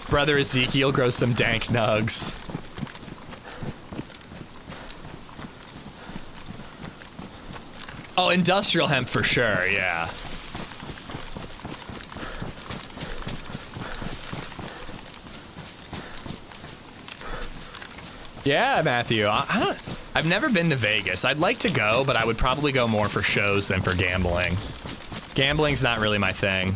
Brother Ezekiel grows some dank nugs. Oh, industrial hemp for sure, yeah. Yeah, Matthew. I've never been to Vegas. I'd like to go, but I would probably go more for shows than for gambling. Gambling's not really my thing.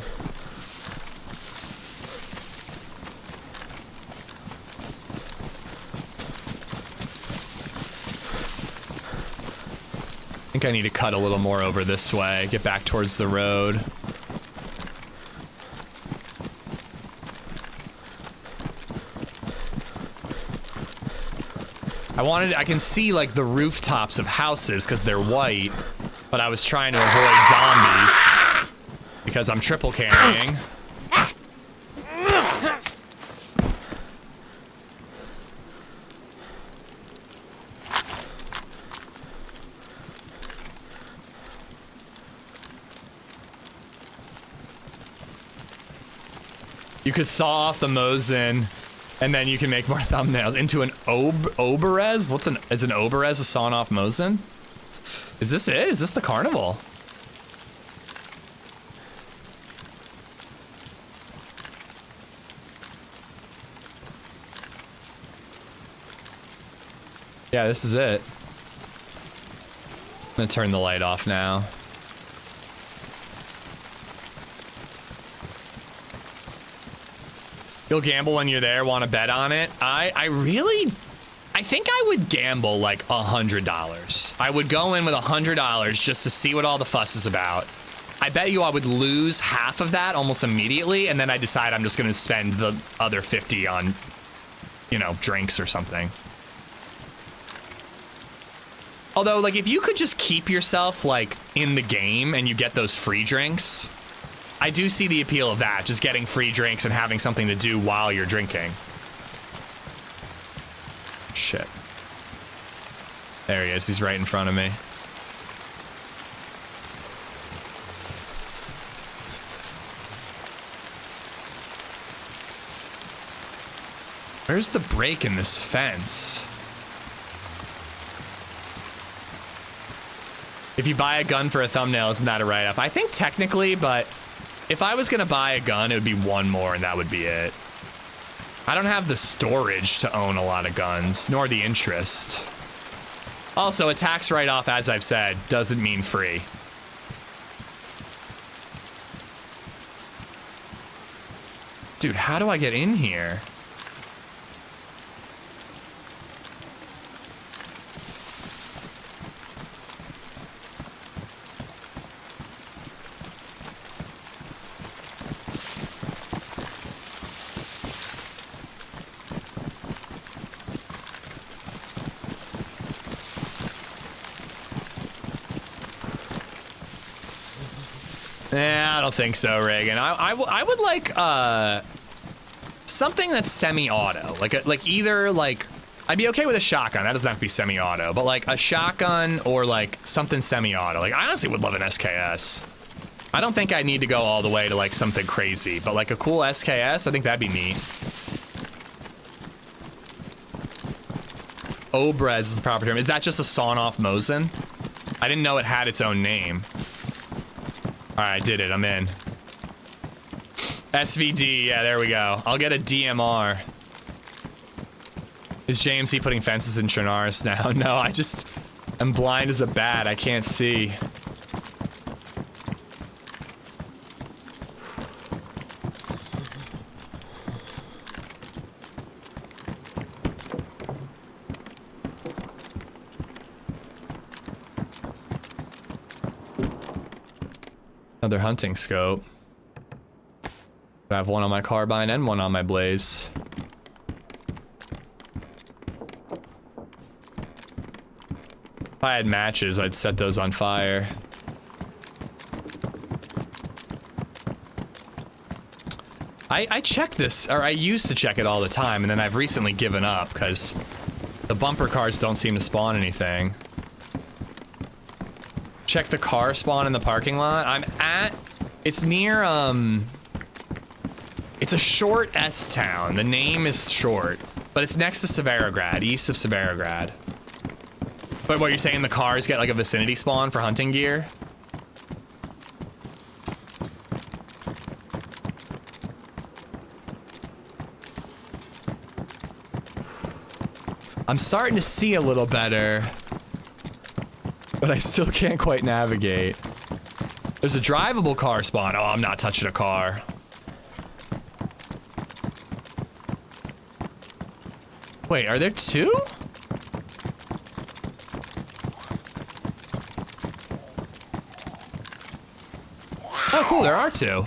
I think think I need to cut a little more over this way, get back towards the road. I can see like the rooftops of houses because they're white, but I was trying to avoid zombies because I'm triple carrying. You could saw off the Mosin, and then you can make more thumbnails into an Oberez. Is an Oberez a sawn off Mosin? Is this it? Is this the carnival? Yeah, this is it. I'm gonna turn the light off now. You'll gamble when you're there, want to bet on it? I think I would gamble like $100. I would go in with $100 just to see what all the fuss is about. I bet you I would lose half of that almost immediately, and then I decide I'm just going to spend the other 50 on, you know, drinks or something. Although, like, if you could just keep yourself, like, in the game and you get those free drinks, I do see the appeal of that, just getting free drinks and having something to do while you're drinking. Shit. There he is, he's right in front of me. Where's the break in this fence? If you buy a gun for a thumbnail, isn't that a write-up? I think technically, but if I was gonna buy a gun, it would be one more and that would be it. I don't have the storage to own a lot of guns, nor the interest. Also, a tax write-off, as I've said, doesn't mean free. Dude, how do I get in here? Nah, I don't think so, Reagan. I would like something that's semi-auto, like either like I'd be okay with a shotgun. That doesn't have to be semi-auto, but like a shotgun or like something semi-auto. Like I honestly would love an SKS. I don't think I need to go all the way to like something crazy, but like a cool SKS, I think that'd be neat. Obrez is the proper term. Is that just a sawn-off Mosin? I didn't know it had its own name. All right, I did it. I'm in. SVD. Yeah, there we go. I'll get a DMR. Is JMC putting fences in Chernarus now? No, I just am blind as a bat. I can't see. Another hunting scope. I have one on my carbine and one on my blaze. If I had matches, I'd set those on fire. I check this, or I used to check it all the time, and then I've recently given up because the bumper cars don't seem to spawn anything. Check the car spawn in the parking lot. I'm at, it's near, it's a short S-town. The name is short, but it's next to Severograd, east of Severograd. But what you're saying, the cars get like a vicinity spawn for hunting gear? I'm starting to see a little better. But I still can't quite navigate. There's a drivable car spawn. Oh, I'm not touching a car. Wait, are there two? Oh, cool, there are 2.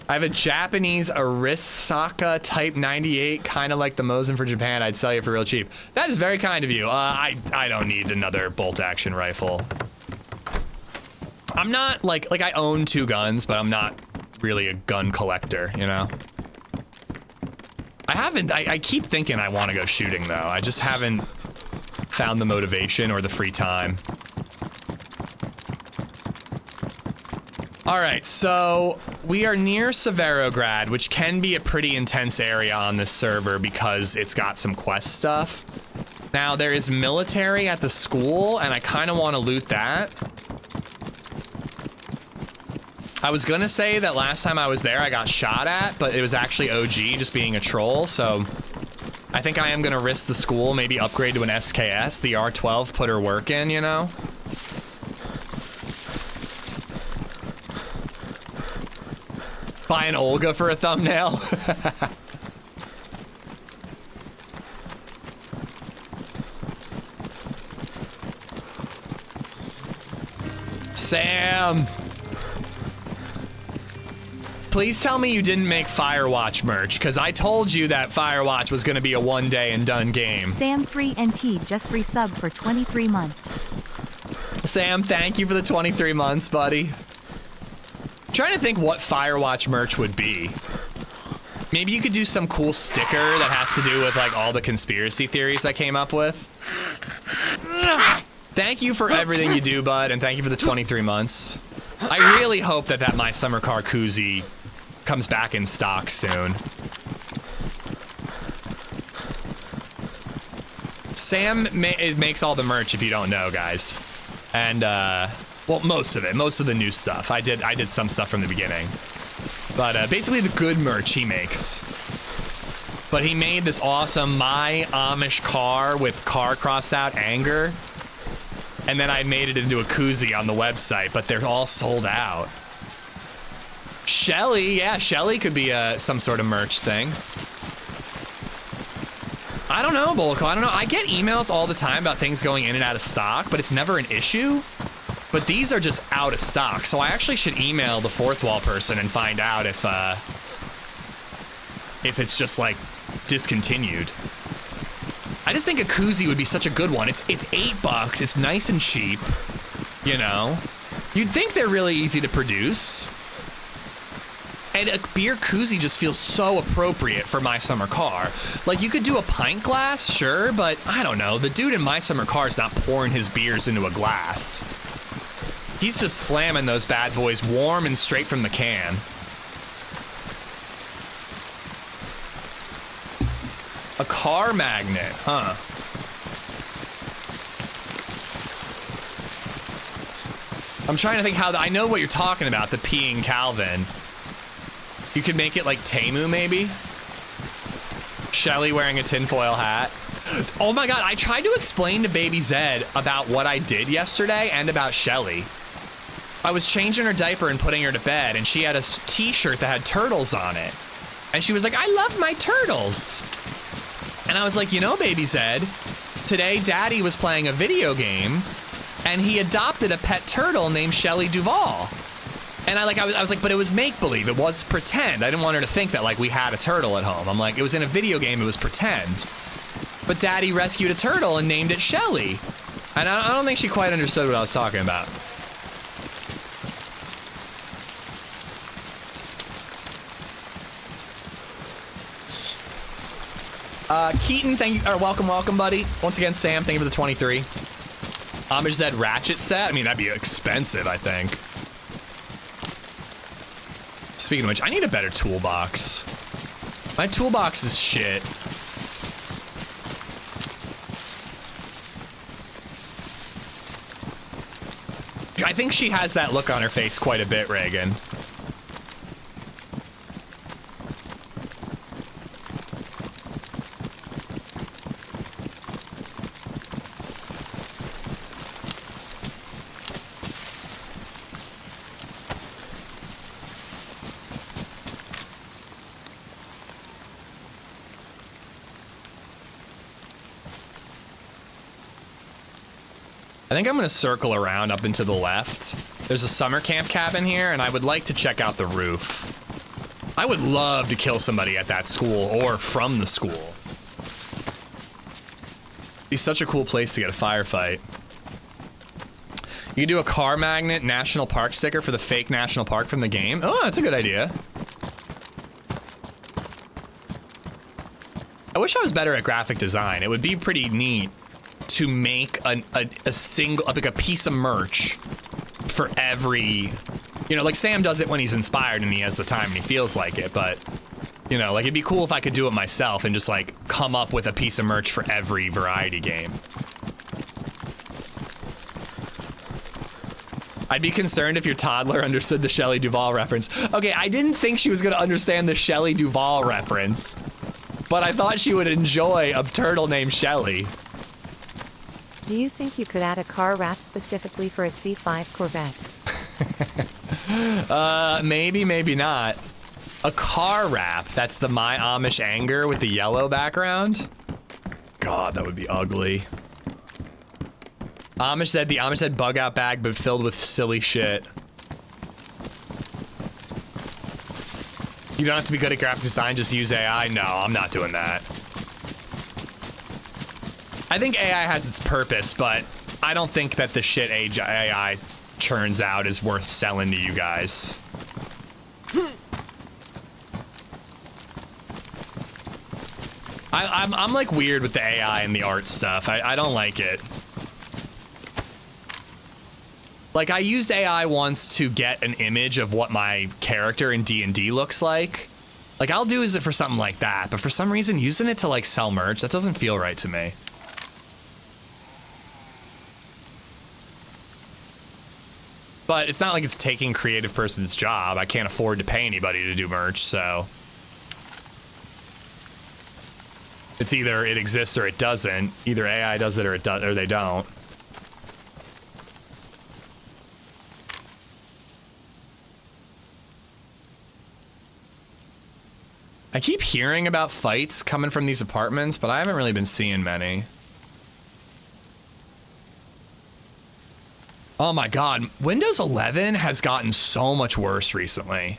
I have a Japanese Arisaka Type 98, kind of like the Mosin for Japan. I'd sell you for real cheap. That is very kind of you. I don't need another bolt-action rifle. I'm not, like I own 2 guns, but I'm not really a gun collector, you know? I keep thinking I want to go shooting, though. I just haven't found the motivation or the free time. All right, so we are near Severograd, which can be a pretty intense area on this server because it's got some quest stuff. Now, there is military at the school, and I kind of want to loot that. I was gonna say that last time I was there, I got shot at, but it was actually OG just being a troll, so I think I am gonna risk the school, maybe upgrade to an SKS. The R12 put her work in, you know? Buy an Olga for a thumbnail. Sam. Please tell me you didn't make Firewatch merch, because I told you that Firewatch was going to be a one-day and done game. Sam3NT just resub for 23 months. Sam, thank you for the 23 months, buddy. I'm trying to think what Firewatch merch would be. Maybe you could do some cool sticker that has to do with like all the conspiracy theories I came up with. Thank you for everything you do, bud, and thank you for the 23 months. I really hope that My Summer Car koozie comes back in stock soon. Sam makes all the merch, if you don't know, guys. And, well, most of it. Most of the new stuff. I did some stuff from the beginning. But, basically the good merch he makes. But he made this awesome My Amish car with car crossed out anger. And then I made it into a koozie on the website, but they're all sold out. Shelly, yeah, Shelly could be some sort of merch thing. I don't know, Bulko, I don't know. I get emails all the time about things going in and out of stock, but it's never an issue. But these are just out of stock, so I actually should email the Fourth Wall person and find out if it's just like discontinued. I just think a koozie would be such a good one. It's $8, it's nice and cheap, you know? You'd think they're really easy to produce. And a beer koozie just feels so appropriate for My Summer Car. Like, you could do a pint glass, sure, but I don't know. The dude in My Summer Car is not pouring his beers into a glass. He's just slamming those bad boys warm and straight from the can. A car magnet, huh? I'm trying to think how I know what you're talking about, the peeing Calvin. You could make it like Temu, maybe? Shelly wearing a tinfoil hat. Oh my god, I tried to explain to BabyZed about what I did yesterday and about Shelly. I was changing her diaper and putting her to bed, and she had a t-shirt that had turtles on it. And she was like, I love my turtles. And I was like, you know, BabyZed, today Daddy was playing a video game, and he adopted a pet turtle named Shelly Duvall. And I was like, but it was make-believe. It was pretend. I didn't want her to think that, like, we had a turtle at home. I'm like, it was in a video game. It was pretend. But Daddy rescued a turtle and named it Shelly. And I don't think she quite understood what I was talking about. Keaton, thank you, or welcome, buddy. Once again, Sam, thank you for the 23. AmishZed ratchet set? I mean, that'd be expensive, I think. Speaking of which, I need a better toolbox. My toolbox is shit. I think she has that look on her face quite a bit, Reagan. I think I'm gonna circle around up and to the left. There's a summer camp cabin here, and I would like to check out the roof. I would love to kill somebody at that school or from the school. Be such a cool place to get a firefight. You can do a car magnet national park sticker for the fake national park from the game. Oh, that's a good idea. I wish I was better at graphic design. It would be pretty neat to make a single, like a piece of merch for every, you know, like Sam does it when he's inspired and he has the time and he feels like it, but you know, like it'd be cool if I could do it myself and just like come up with a piece of merch for every variety game. I'd be concerned if your toddler understood the Shelley Duvall reference. Okay, I didn't think she was gonna understand the Shelley Duvall reference, but I thought she would enjoy a turtle named Shelley. Do you think you could add a car wrap specifically for a C5 Corvette? Maybe, maybe not. A car wrap, that's the My Amish Anger with the yellow background? God, that would be ugly. AmishZed, the AmishZed bug out bag, but filled with silly shit. You don't have to be good at graphic design, just use AI. No, I'm not doing that. I think AI has its purpose, but I don't think that the shit AI churns out is worth selling to you guys. I'm like weird with the AI and the art stuff. I don't like it. Like I used AI once to get an image of what my character in D&D looks like. Like I'll do it for something like that, but for some reason using it to like sell merch, that doesn't feel right to me. But it's not like it's taking a creative person's job. I can't afford to pay anybody to do merch, so. It's either it exists or it doesn't. Either AI does it or they don't. I keep hearing about fights coming from these apartments, but I haven't really been seeing many. Oh my God, Windows 11 has gotten so much worse recently.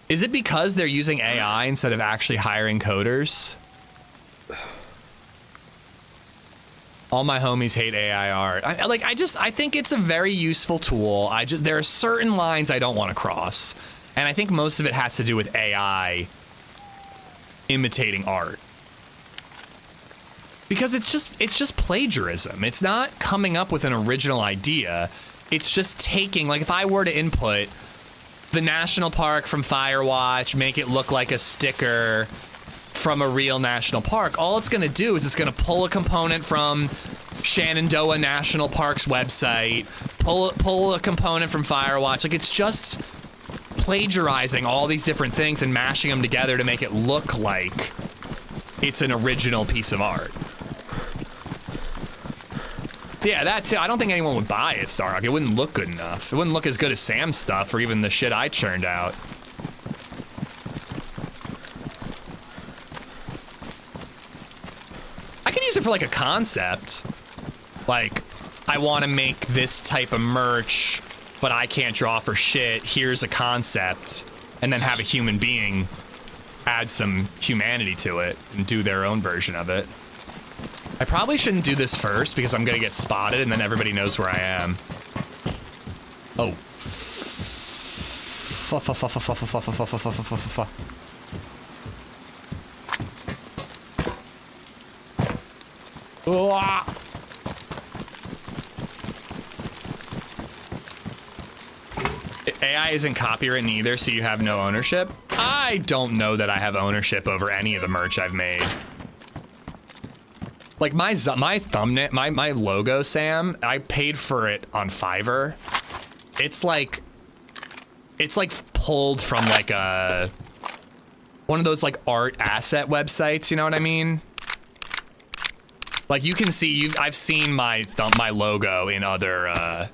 Is it because they're using AI instead of actually hiring coders? All my homies hate AI art. I think it's a very useful tool. There are certain lines I don't want to cross. And I think most of it has to do with AI imitating art. Because it's just plagiarism. It's not coming up with an original idea. It's just taking, like if I were to input the national park from Firewatch, make it look like a sticker from a real national park, all it's gonna do is it's gonna pull a component from Shenandoah National Park's website, pull a component from Firewatch. Like it's just plagiarizing all these different things and mashing them together to make it look like it's an original piece of art. Yeah, that too. I don't think anyone would buy it, Starrock. It wouldn't look good enough. It wouldn't look as good as Sam's stuff or even the shit I churned out. I could use it for like a concept. Like, I want to make this type of merch, but I can't draw for shit. Here's a concept. And then have a human being add some humanity to it and do their own version of it. I probably shouldn't do this first because I'm gonna get spotted and then everybody knows where I am. Oh. AI isn't copywritten either, so you have no ownership. I don't know that I have ownership over any of the merch I've made. Like my thumbnail, my logo, Sam, I paid for it on Fiverr. It's like pulled from like one of those like art asset websites, you know what I mean? Like you can see, I've seen my logo in other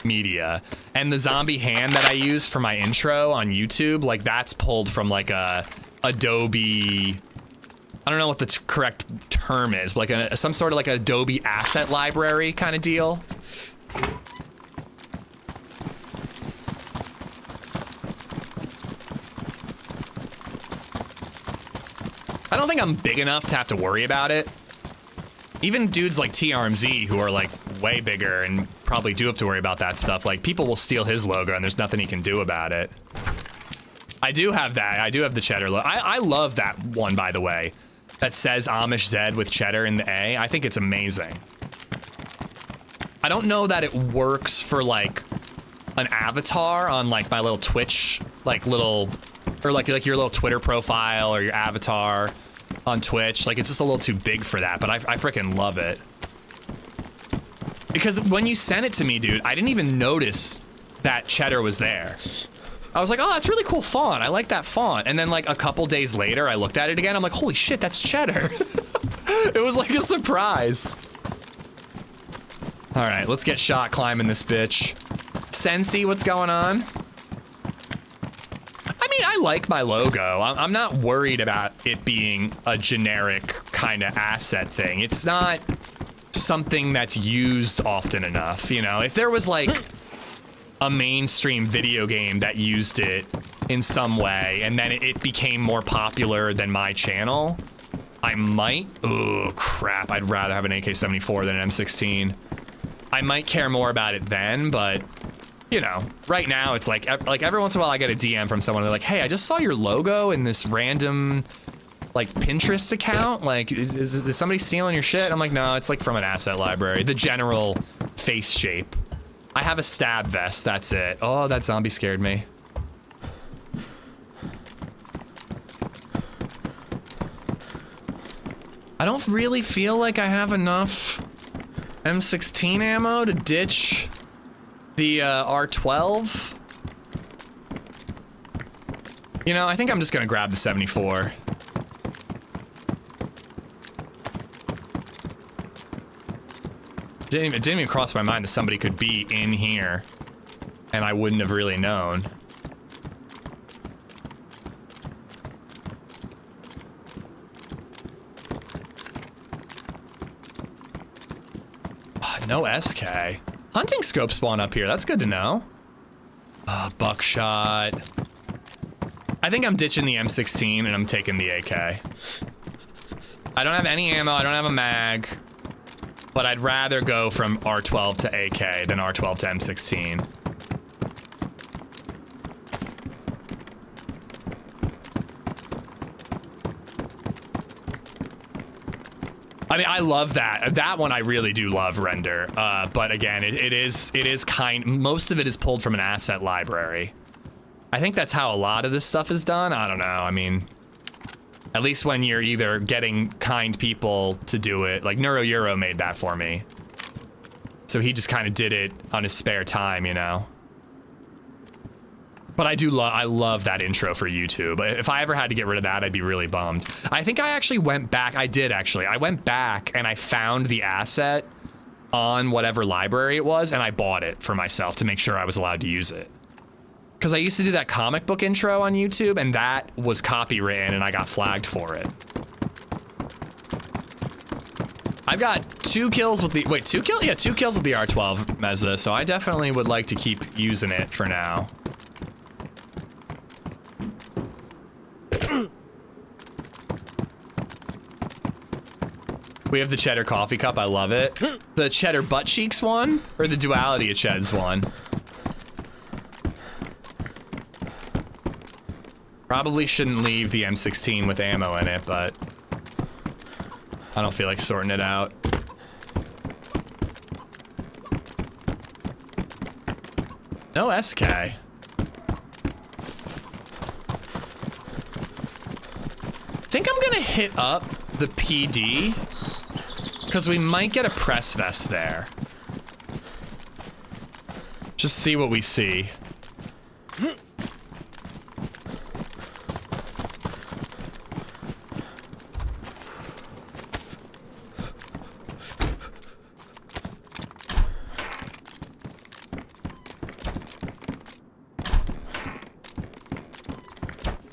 media, and the zombie hand that I use for my intro on YouTube, like that's pulled from like a Adobe I don't know what the correct term is, but like some sort of like Adobe asset library kind of deal. I don't think I'm big enough to have to worry about it. Even dudes like TRMZ who are like way bigger and probably do have to worry about that stuff, like people will steal his logo and there's nothing he can do about it. I do have that. I do have the cheddar logo. I love that one, by the way, that says AmishZed with cheddar in the A. I think it's amazing. I don't know that it works for like an avatar on like my little Twitch, like little, or like your little Twitter profile or your avatar on Twitch. Like it's just a little too big for that, but I freaking love it. Because when you sent it to me, dude, I didn't even notice that cheddar was there. I was like, oh, that's really cool font. I like that font. And then like a couple days later, I looked at it again. I'm like, holy shit, that's cheddar. It was like a surprise. All right, let's get shot climbing this bitch. Sensi, what's going on? I mean, I like my logo. I'm not worried about it being a generic kind of asset thing. It's not something that's used often enough, you know? If there was like a mainstream video game that used it in some way and then it became more popular than my channel, I might, oh crap, I'd rather have an AK-74 than an M16. I might care more about it then, but you know, right now it's like every once in a while I get a DM from someone, they're like, hey, I just saw your logo in this random like Pinterest account. Like, is somebody stealing your shit? I'm like, no, it's like from an asset library. The general face shape. I have a stab vest, that's it. Oh, that zombie scared me. I don't really feel like I have enough M16 ammo to ditch the R12. You know, I think I'm just gonna grab the 74. It didn't even cross my mind that somebody could be in here and I wouldn't have really known. Oh, no SK. Hunting scope spawn up here. That's good to know. Buckshot. I think I'm ditching the M16 and I'm taking the AK. I don't have any ammo. I don't have a mag. But I'd rather go from R12 to AK than R12 to M16. I mean, I love that. That one I really do love, Render. But again, it is most of it is pulled from an asset library. I think that's how a lot of this stuff is done. I don't know. I mean, at least when you're either getting kind people to do it, like Neuro Euro made that for me. So he just kind of did it on his spare time, you know? But I love that intro for YouTube. If I ever had to get rid of that, I'd be really bummed. I think I actually went back. I did actually. I went back and I found the asset on whatever library it was and I bought it for myself to make sure I was allowed to use it. Because I used to do that comic book intro on YouTube and that was copywritten and I got flagged for it. I've got 2 kills with the, wait, 2 kills? Yeah, 2 kills with the R12 Mezza, so I definitely would like to keep using it for now. We have the cheddar coffee cup, I love it. The cheddar butt cheeks one, or the duality of cheds one? Probably shouldn't leave the M16 with ammo in it, but I don't feel like sorting it out. No SK. Think I'm gonna hit up the PD because we might get a press vest there. Just see what we see.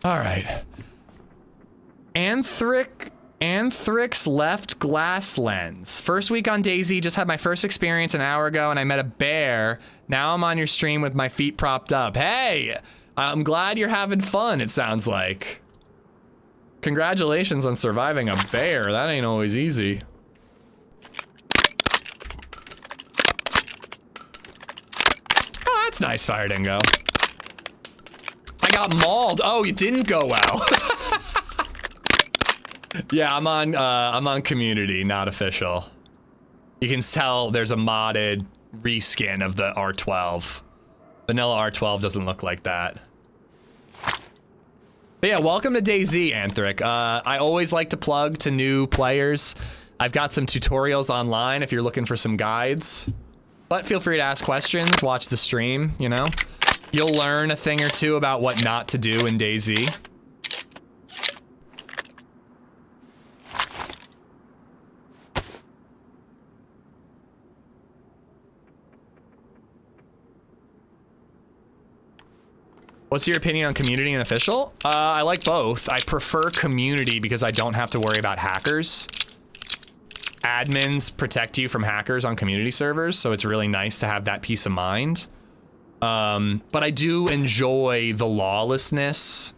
All right. Anthrix left glass lens. First week on DayZ, just had my first experience an hour ago and I met a bear. Now I'm on your stream with my feet propped up. Hey, I'm glad you're having fun, it sounds like. Congratulations on surviving a bear. That ain't always easy. Oh, that's nice, Fire Dingo. I got mauled. Oh, it didn't go well. Yeah, I'm on community, not official. You can tell there's a modded reskin of the R12. Vanilla R12 doesn't look like that. But yeah, welcome to DayZ, Anthric. I always like to plug to new players. I've got some tutorials online if you're looking for some guides. But feel free to ask questions, watch the stream, you know? You'll learn a thing or two about what not to do in DayZ. What's your opinion on community and official? I like both. I prefer community because I don't have to worry about hackers. Admins protect you from hackers on community servers, so it's really nice to have that peace of mind. But I do enjoy the lawlessness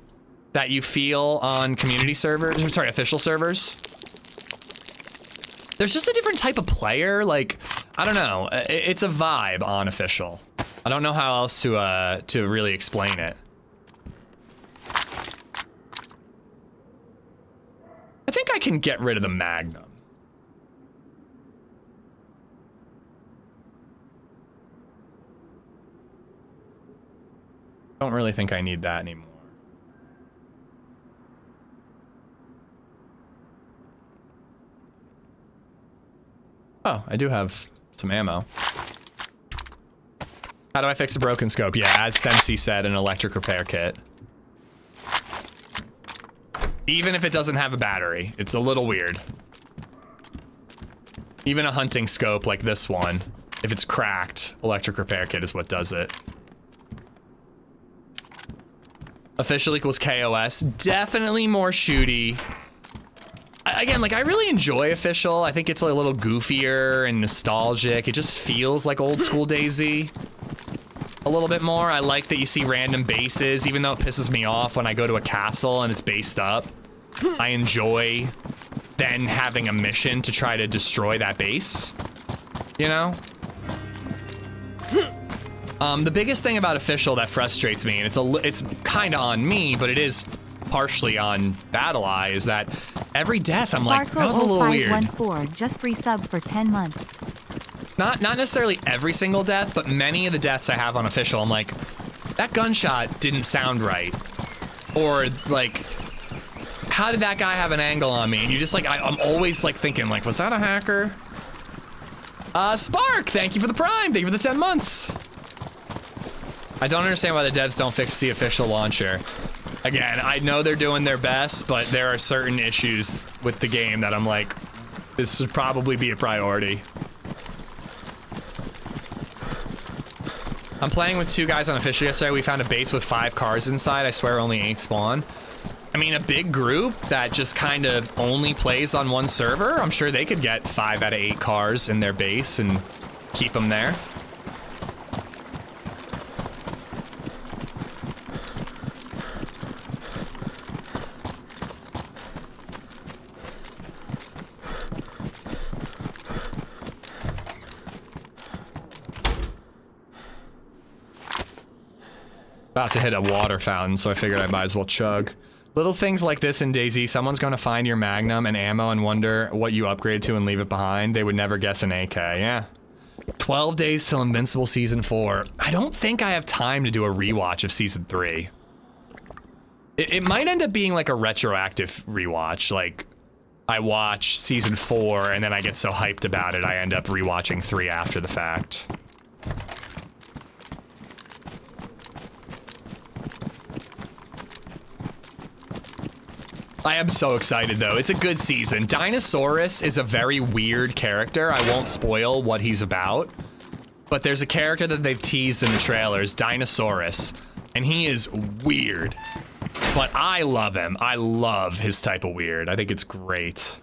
that you feel on community servers. I'm sorry, official servers. There's just a different type of player. Like, I don't know. It's a vibe on official. I don't know how else to really explain it. I think I can get rid of the Magnum. Don't really think I need that anymore. Oh, I do have some ammo. How do I fix a broken scope? Yeah, as Sensi said, an electric repair kit. Even if it doesn't have a battery, it's a little weird. Even a hunting scope like this one, if it's cracked, electric repair kit is what does it. Official equals KOS. Definitely more shooty. Again, like, I really enjoy official. I think it's a little goofier and nostalgic. It just feels like old school DayZ. A little bit more. I like that you see random bases, even though it pisses me off when I go to a castle and it's based up. I enjoy then having a mission to try to destroy that base, you know? The biggest thing about official that frustrates me, and it's kind of on me, but it is partially on BattleEye, is that every death I'm like, that was a little weird. Just resub for 10 months. Not necessarily every single death, but many of the deaths I have on official, I'm like, that gunshot didn't sound right. Or like, how did that guy have an angle on me? And you just like, I'm always like thinking like, was that a hacker? Spark, thank you for the prime. Thank you for the 10 months. I don't understand why the devs don't fix the official launcher. Again, I know they're doing their best, but there are certain issues with the game that I'm like, this should probably be a priority. I'm playing with 2 guys on official yesterday. We found a base with 5 cars inside. I swear only 8 spawn. I mean, a big group that just kind of only plays on one server, I'm sure they could get 5 out of 8 cars in their base and keep them there. About to hit a water fountain, so I figured I might as well chug. Little things like this in DayZ, someone's gonna find your Magnum and ammo and wonder what you upgraded to and leave it behind. They would never guess an AK, yeah. 12 days till Invincible Season 4. I don't think I have time to do a rewatch of Season 3. It might end up being like a retroactive rewatch, like I watch Season 4 and then I get so hyped about it I end up rewatching 3 after the fact. I am so excited though. It's a good season. Dinosaurus is a very weird character. I won't spoil what he's about, but there's a character that they've teased in the trailers, Dinosaurus, and he is weird. But I love him. I love his type of weird. I think it's great.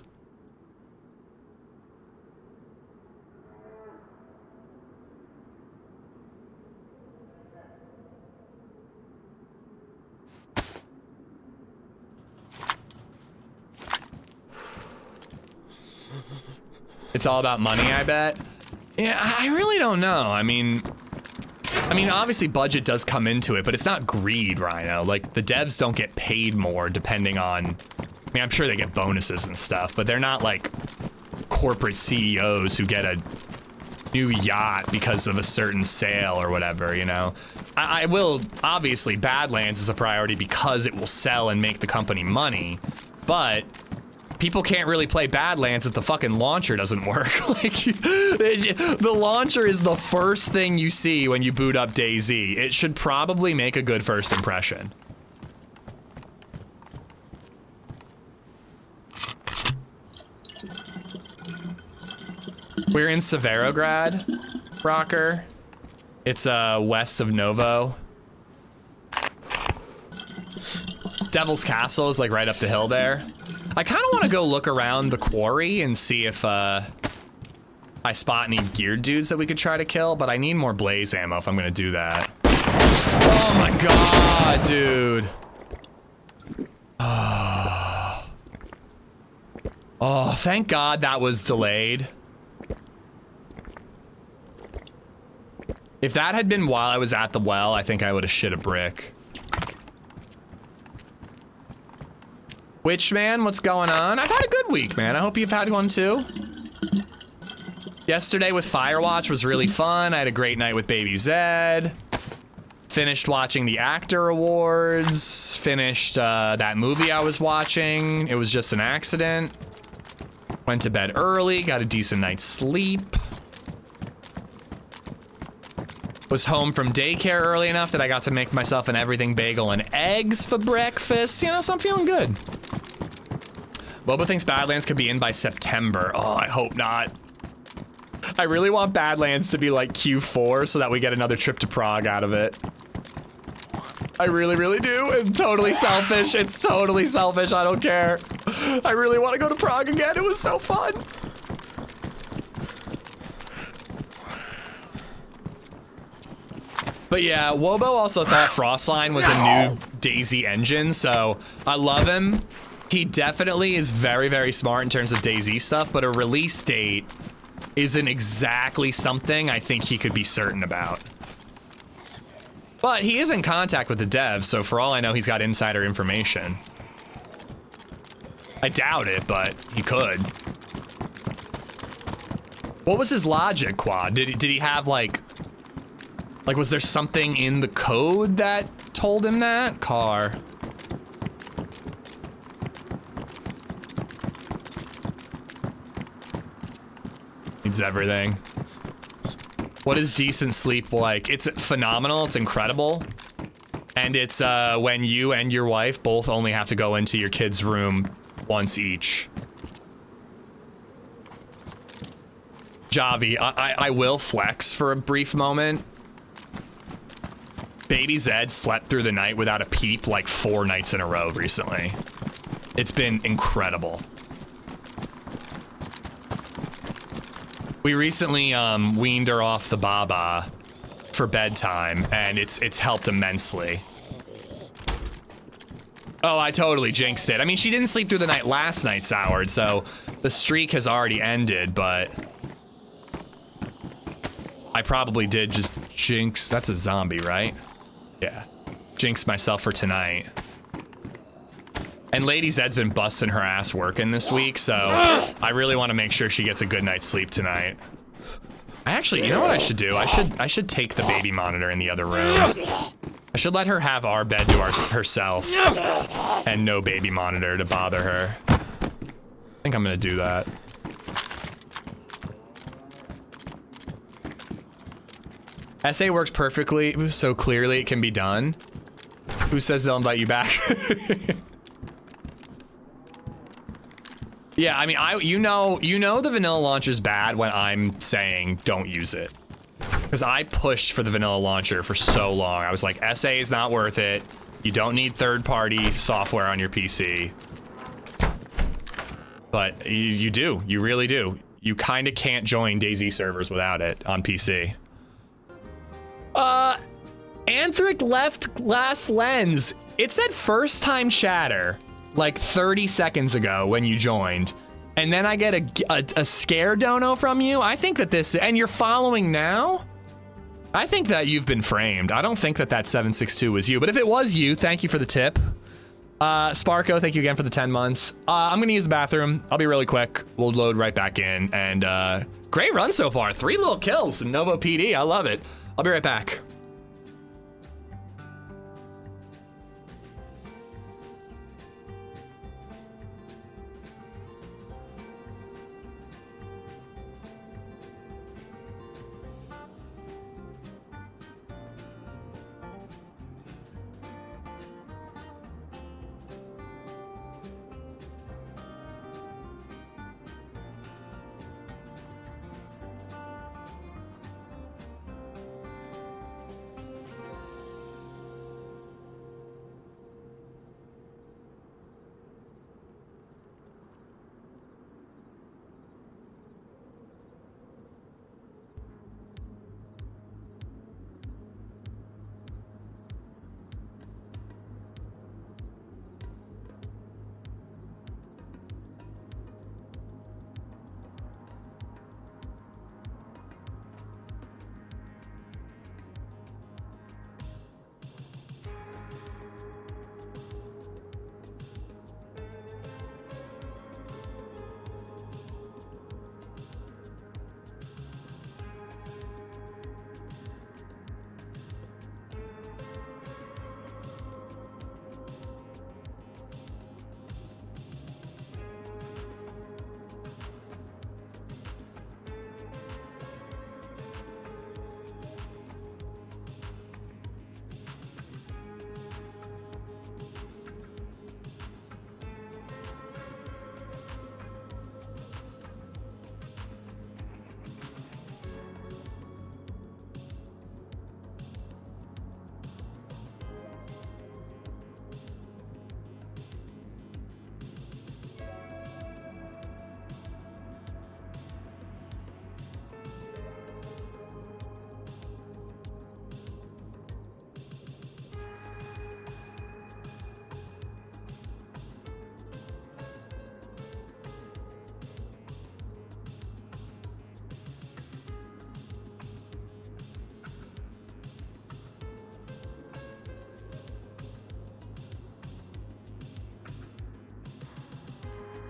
It's all about money, I bet. Yeah, I really don't know. I mean, obviously budget does come into it, but it's not greed, Rhino. Like, the devs don't get paid more depending on, I mean, I'm sure they get bonuses and stuff, but they're not like corporate CEOs who get a new yacht because of a certain sale or whatever, you know? I will, obviously, Badlands is a priority because it will sell and make the company money, but people can't really play Badlands if the fucking launcher doesn't work. Like, the launcher is the first thing you see when you boot up DayZ. It should probably make a good first impression. We're in Severograd, Rocker. It's west of Novo. Devil's Castle is like right up the hill there. I kind of want to go look around the quarry and see if I spot any geared dudes that we could try to kill, but I need more blaze ammo if I'm going to do that. Oh my god, dude. Oh, thank god that was delayed. If that had been while I was at the well, I think I would have shit a brick. Witchman, what's going on? I've had a good week, man. I hope you've had one too. Yesterday with Firewatch was really fun. I had a great night with BabyZed. Finished watching the Actor Awards. Finished that movie I was watching. It was just an accident. Went to bed early, got a decent night's sleep. Was home from daycare early enough that I got to make myself an everything bagel and eggs for breakfast. You know, so I'm feeling good. Boba thinks Badlands could be in by September. Oh, I hope not. I really want Badlands to be like Q4 so that we get another trip to Prague out of it. I really, really do. It's totally selfish. It's totally selfish. I don't care. I really want to go to Prague again. It was so fun. But yeah, Wobo also thought Frostline was a new DayZ engine, so I love him. He definitely is very, very smart in terms of DayZ stuff, but a release date isn't exactly something I think he could be certain about. But he is in contact with the devs, so for all I know, he's got insider information. I doubt it, but he could. What was his logic, Quad? Did he have like, was there something in the code that told him that? Car. Needs everything. What is decent sleep like? It's phenomenal, it's incredible. And it's when you and your wife both only have to go into your kid's room once each. Javi, I will flex for a brief moment. BabyZed slept through the night without a peep like 4 nights in a row recently. It's been incredible. We recently weaned her off the Baba for bedtime, and it's helped immensely. Oh, I totally jinxed it. I mean, she didn't sleep through the night last night, Soured, so the streak has already ended, but I probably did just jinx. That's a zombie, right? Yeah. Jinx myself for tonight. And LadyZed's been busting her ass working this week, so I really want to make sure she gets a good night's sleep tonight. Actually, you know what I should do? I should take the baby monitor in the other room. I should let her have our bed to herself and no baby monitor to bother her. I think I'm gonna do that. SA works perfectly, so clearly it can be done. Who says they'll invite you back? Yeah, I mean, you know the vanilla launch is bad when I'm saying don't use it. Because I pushed for the vanilla launcher for so long. I was like, SA is not worth it. You don't need third-party software on your PC. But you do. You really do. You kind of can't join DayZ servers without it on PC. Anthric left glass lens. It said first time chatter like 30 seconds ago when you joined. And then I get a scare dono from you. I think that this, and you're following now? I think that you've been framed. I don't think that that 762 was you, but if it was you, thank you for the tip. Sparko, thank you again for the 10 months. I'm gonna use the bathroom. I'll be really quick. We'll load right back in, and great run so far. 3 little kills in Novo PD, I love it. I'll be right back.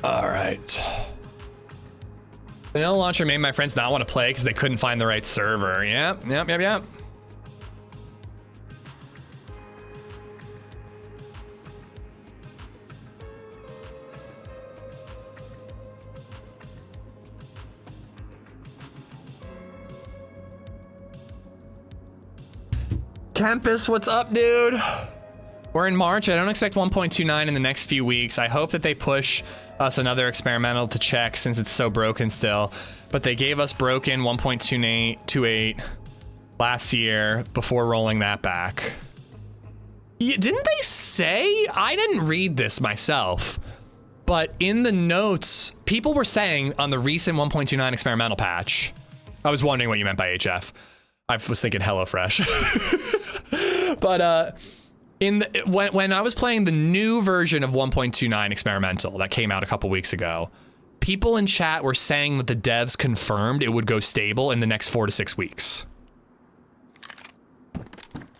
All right. Vanilla launcher made my friends not want to play because they couldn't find the right server. Yep. Campus, what's up, dude? We're in March. I don't expect 1.29 in the next few weeks. I hope that they push us another experimental to check since it's so broken still. But they gave us broken 1.28 last year before rolling that back. Yeah, didn't they say? I didn't read this myself. But in the notes, people were saying on the recent 1.29 experimental patch, I was wondering what you meant by HF. I was thinking HelloFresh. But when I was playing the new version of 1.29 experimental that came out a couple weeks ago, people in chat were saying that the devs confirmed it would go stable in the next 4 to 6 weeks.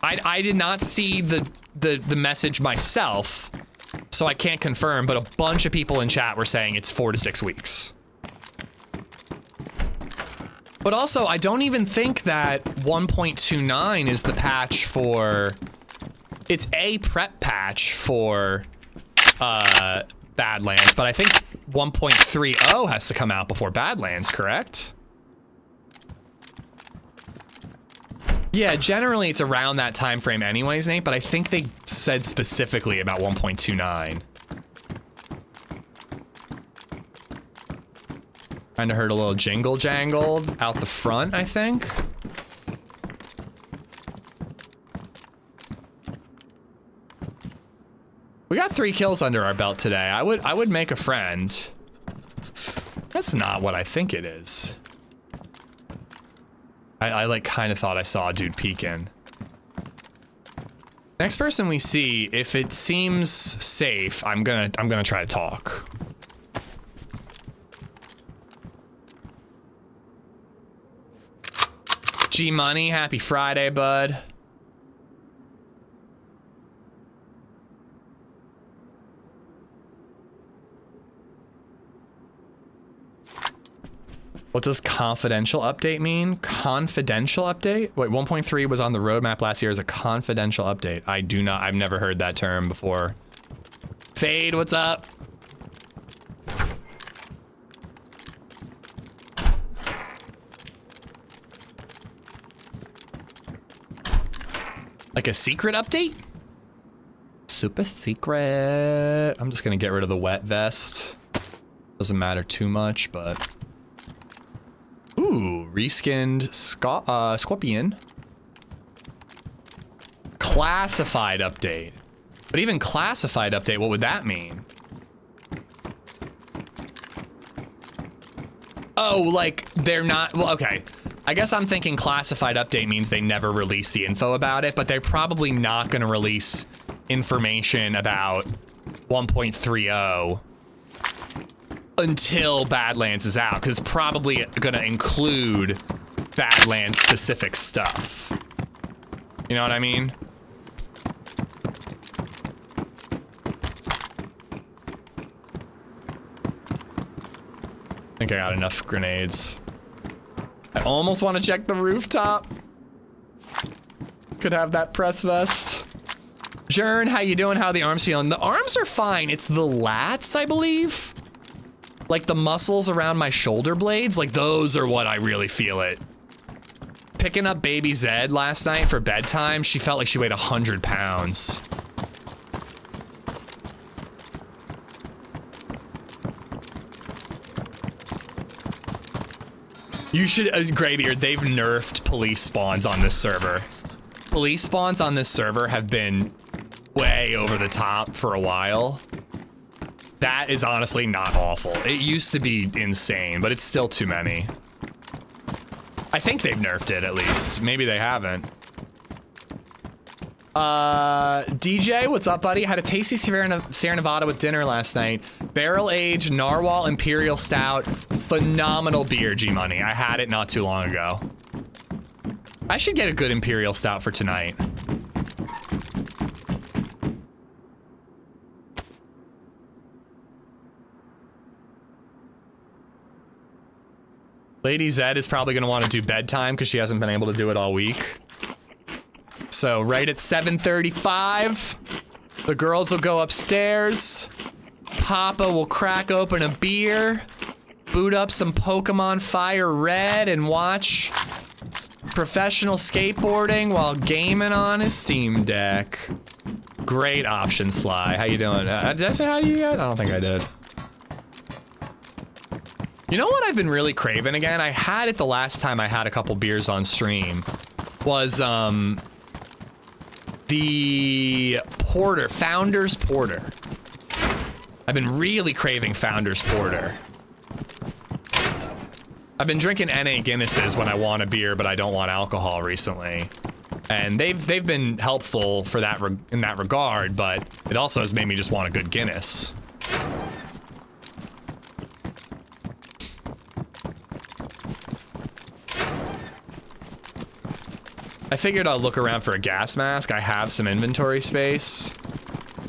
I did not see the message myself, so I can't confirm, but a bunch of people in chat were saying it's 4 to 6 weeks. But also, I don't even think that 1.29 is the patch for... It's a prep patch for Badlands, but I think 1.30 has to come out before Badlands, correct? Yeah, generally it's around that time frame anyways, Nate, but I think they said specifically about 1.29. Kinda heard a little jingle jangled out the front, I think. got 3 kills under our belt today. I would make a friend. That's not what I think it is. I like kind of thought I saw a dude peeking. Next person we see, if it seems safe, I'm gonna try to talk. G Money, happy Friday, bud. What does confidential update mean? Confidential update? Wait, 1.3 was on the roadmap last year as a confidential update. I've never heard that term before. Fade, what's up? Like a secret update? Super secret. I'm just gonna get rid of the wet vest. Doesn't matter too much, but... Ooh, reskinned Scorpion. Classified update. But even classified update, what would that mean? Oh, like they're not, well, okay. I guess I'm thinking classified update means they never release the info about it, but they're probably not gonna release information about 1.30 until Badlands is out, because it's probably gonna include Badlands specific stuff. You know what I mean? I think I got enough grenades. I almost want to check the rooftop. Could have that press vest. Jern, how you doing? How are the arms feeling? The arms are fine. It's the lats, I believe. Like the muscles around my shoulder blades, like those are what I really feel it. Picking up BabyZed last night for bedtime, she felt like she weighed 100 pounds. You should, Graybeard, they've nerfed police spawns on this server. Police spawns on this server have been way over the top for a while. That is honestly not awful. It used to be insane, but it's still too many. I think they've nerfed it at least. Maybe they haven't. DJ, what's up, buddy? Had a tasty Sierra Nevada with dinner last night. Barrel-aged Narwhal Imperial Stout. Phenomenal beer, G-Money. I had it not too long ago. I should get a good Imperial Stout for tonight. LadyZed is probably going to want to do bedtime because she hasn't been able to do it all week. So right at 7:35, the girls will go upstairs. Papa will crack open a beer, boot up some Pokemon Fire Red, and watch professional skateboarding while gaming on his Steam Deck. Great option, Sly. How you doing? Did I say hi to you yet? I don't think I did. You know what I've been really craving again? I had it the last time I had a couple beers on stream. Was, the Porter, Founders Porter. I've been really craving Founders Porter. I've been drinking NA Guinnesses when I want a beer, but I don't want alcohol recently. And they've been helpful for that in that regard, but it also has made me just want a good Guinness. I figured I'll look around for a gas mask. I have some inventory space.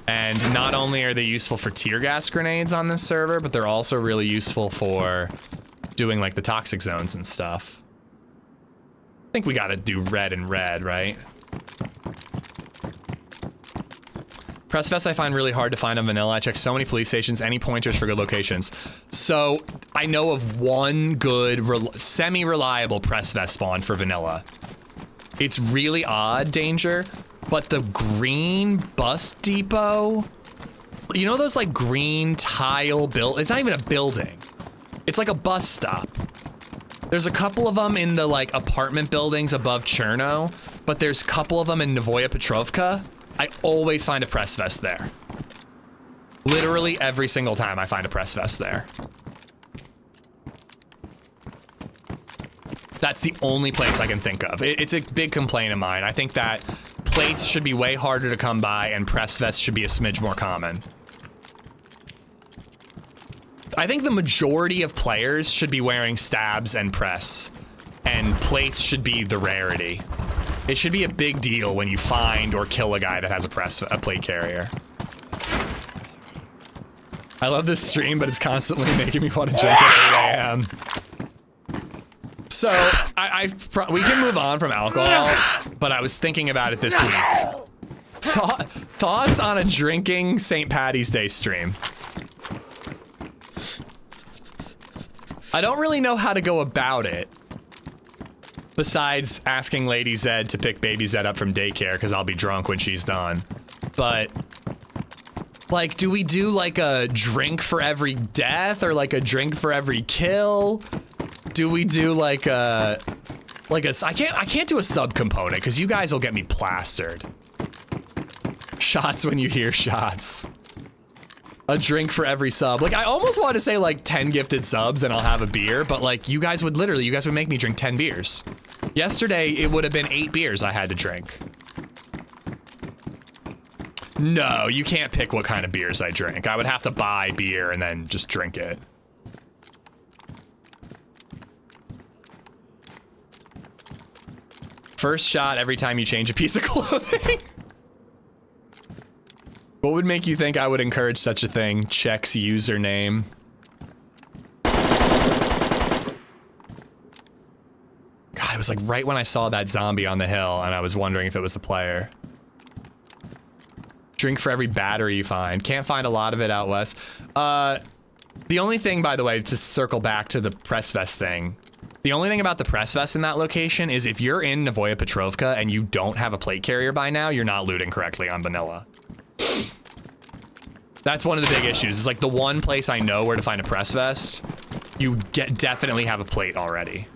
And not only are they useful for tear gas grenades on this server, but they're also really useful for doing like the toxic zones and stuff. I think we gotta do red and red, right? Press vest I find really hard to find on vanilla. I check so many police stations, any pointers for good locations. So I know of one good semi-reliable press vest spawn for vanilla. It's really odd, Danger, but the green bus depot, you know those like green tile it's not even a building. It's like a bus stop. There's a couple of them in the like apartment buildings above Cherno, but there's a couple of them in Novoya Petrovka. I always find a press vest there. Literally every single time I find a press vest there. That's the only place I can think of. It's a big complaint of mine. I think that plates should be way harder to come by and press vests should be a smidge more common. I think the majority of players should be wearing stabs and press, and plates should be the rarity. It should be a big deal when you find or kill a guy that has a plate carrier. I love this stream, but it's constantly making me want to drink at 8 a.m. So, we can move on from alcohol, but I was thinking about it this week. Thoughts on a drinking St. Paddy's Day stream? I don't really know how to go about it, besides asking LadyZed to pick BabyZed up from daycare, because I'll be drunk when she's done. But, like, do we do, like, a drink for every death, or, like, a drink for every kill? Do we do, like, I can't do a sub-component, because you guys will get me plastered. Shots when you hear shots. A drink for every sub. Like, I almost want to say, like, 10 gifted subs and I'll have a beer, but, like, you guys would make me drink 10 beers. Yesterday, it would have been 8 beers I had to drink. No, you can't pick what kind of beers I drink. I would have to buy beer and then just drink it. First shot every time you change a piece of clothing. What would make you think I would encourage such a thing? Check's username. God, it was like right when I saw that zombie on the hill and I was wondering if it was a player. Drink for every battery you find. Can't find a lot of it out west. The only thing, by the way, to circle back to the press vest thing, the only thing about the press vest in that location is if you're in Novoya Petrovka and you don't have a plate carrier by now, you're not looting correctly on vanilla. That's one of the big issues. It's like the one place I know where to find a press vest, you definitely have a plate already.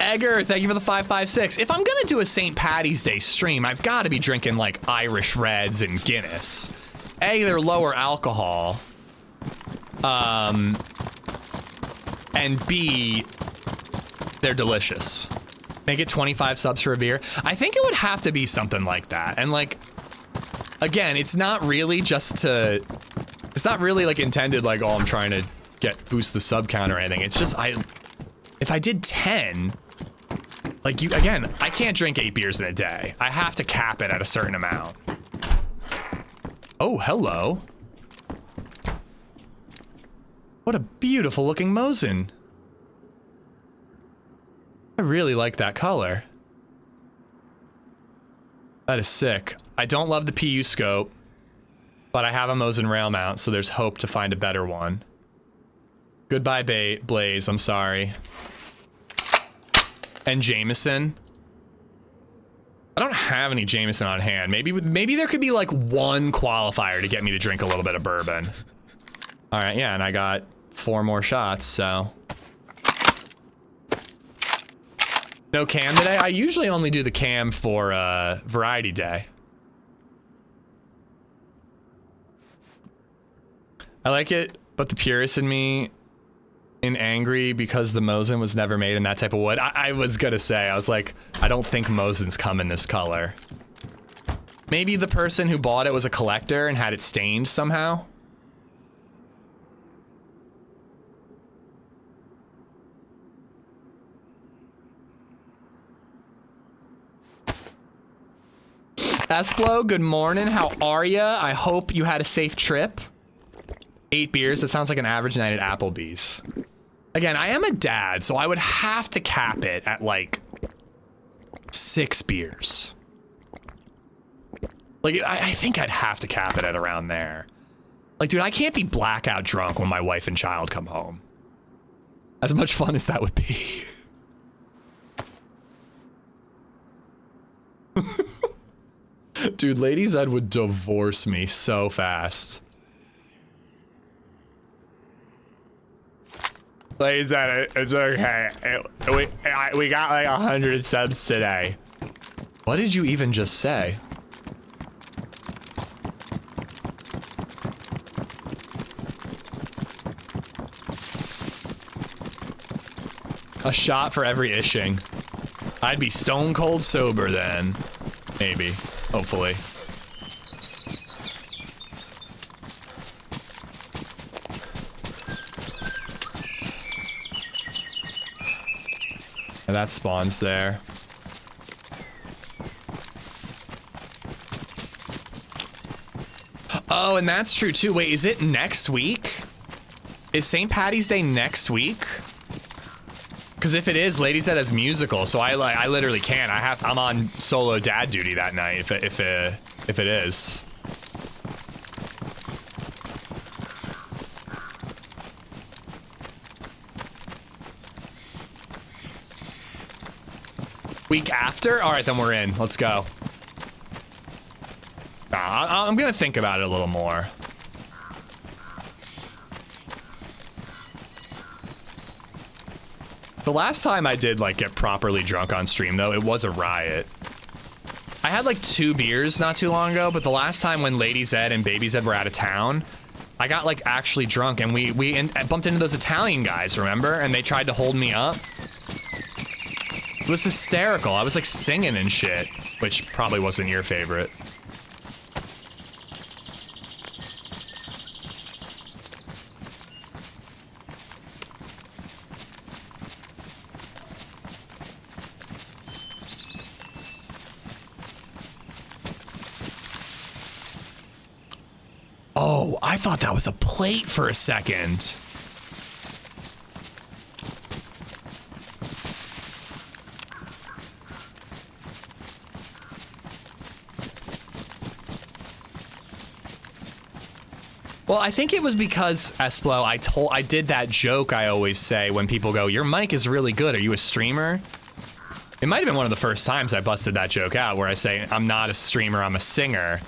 Egger, thank you for the 556. If I'm gonna do a St. Paddy's Day stream, I've got to be drinking like Irish Reds and Guinness. A, they're lower alcohol. And B, they're delicious. Make it 25 subs for a beer. I think it would have to be something like that. And like, again, it's not really just to, it's not really like intended like, oh, I'm trying to boost the sub count or anything. It's just, if I did 10, like again, I can't drink 8 beers in a day. I have to cap it at a certain amount. Oh, hello. What a beautiful looking Mosin. I really like that color. That is sick. I don't love the PU scope, but I have a Mosin rail mount, so there's hope to find a better one. Goodbye, Blaze, I'm sorry. And Jameson. I don't have any Jameson on hand. Maybe there could be like one qualifier to get me to drink a little bit of bourbon. All right, yeah, and I got 4 more shots, so. No cam today? I usually only do the cam for Variety Day. I like it, but the purist in me in angry because the Mosin was never made in that type of wood. I was gonna say, I was like, I don't think Mosins come in this color. Maybe the person who bought it was a collector and had it stained somehow. Esplo, good morning. How are ya? I hope you had a safe trip. 8 beers, that sounds like an average night at Applebee's. Again, I am a dad, so I would have to cap it at like 6 beers. Like, I think I'd have to cap it at around there. Like, dude, I can't be blackout drunk when my wife and child come home. As much fun as that would be. Dude, LadyZed would divorce me so fast. LadyZed, it's okay. We got like 100 subs today. What did you even just say? A shot for every ishing. I'd be stone cold sober then. Maybe. Hopefully. And that spawns there. Oh, and that's true too. Wait, is it next week? Is St. Patty's Day next week? Because if it is, LadyZed has musical, so I literally can't. I'm on solo dad duty that night if it is. Week after? All right, then we're in. Let's go. I'm gonna think about it a little more. The last time I did like get properly drunk on stream though, it was a riot. I had like 2 beers not too long ago, but the last time when LadyZed and BabyZed were out of town, I got like actually drunk and we bumped into those Italian guys, remember? And they tried to hold me up. It was hysterical. I was like singing and shit, which probably wasn't your favorite. Oh, I thought that was a plate for a second. Well, I think it was because, Esplo, I did that joke I always say when people go, your mic is really good, are you a streamer? It might have been one of the first times I busted that joke out where I say, I'm not a streamer, I'm a singer.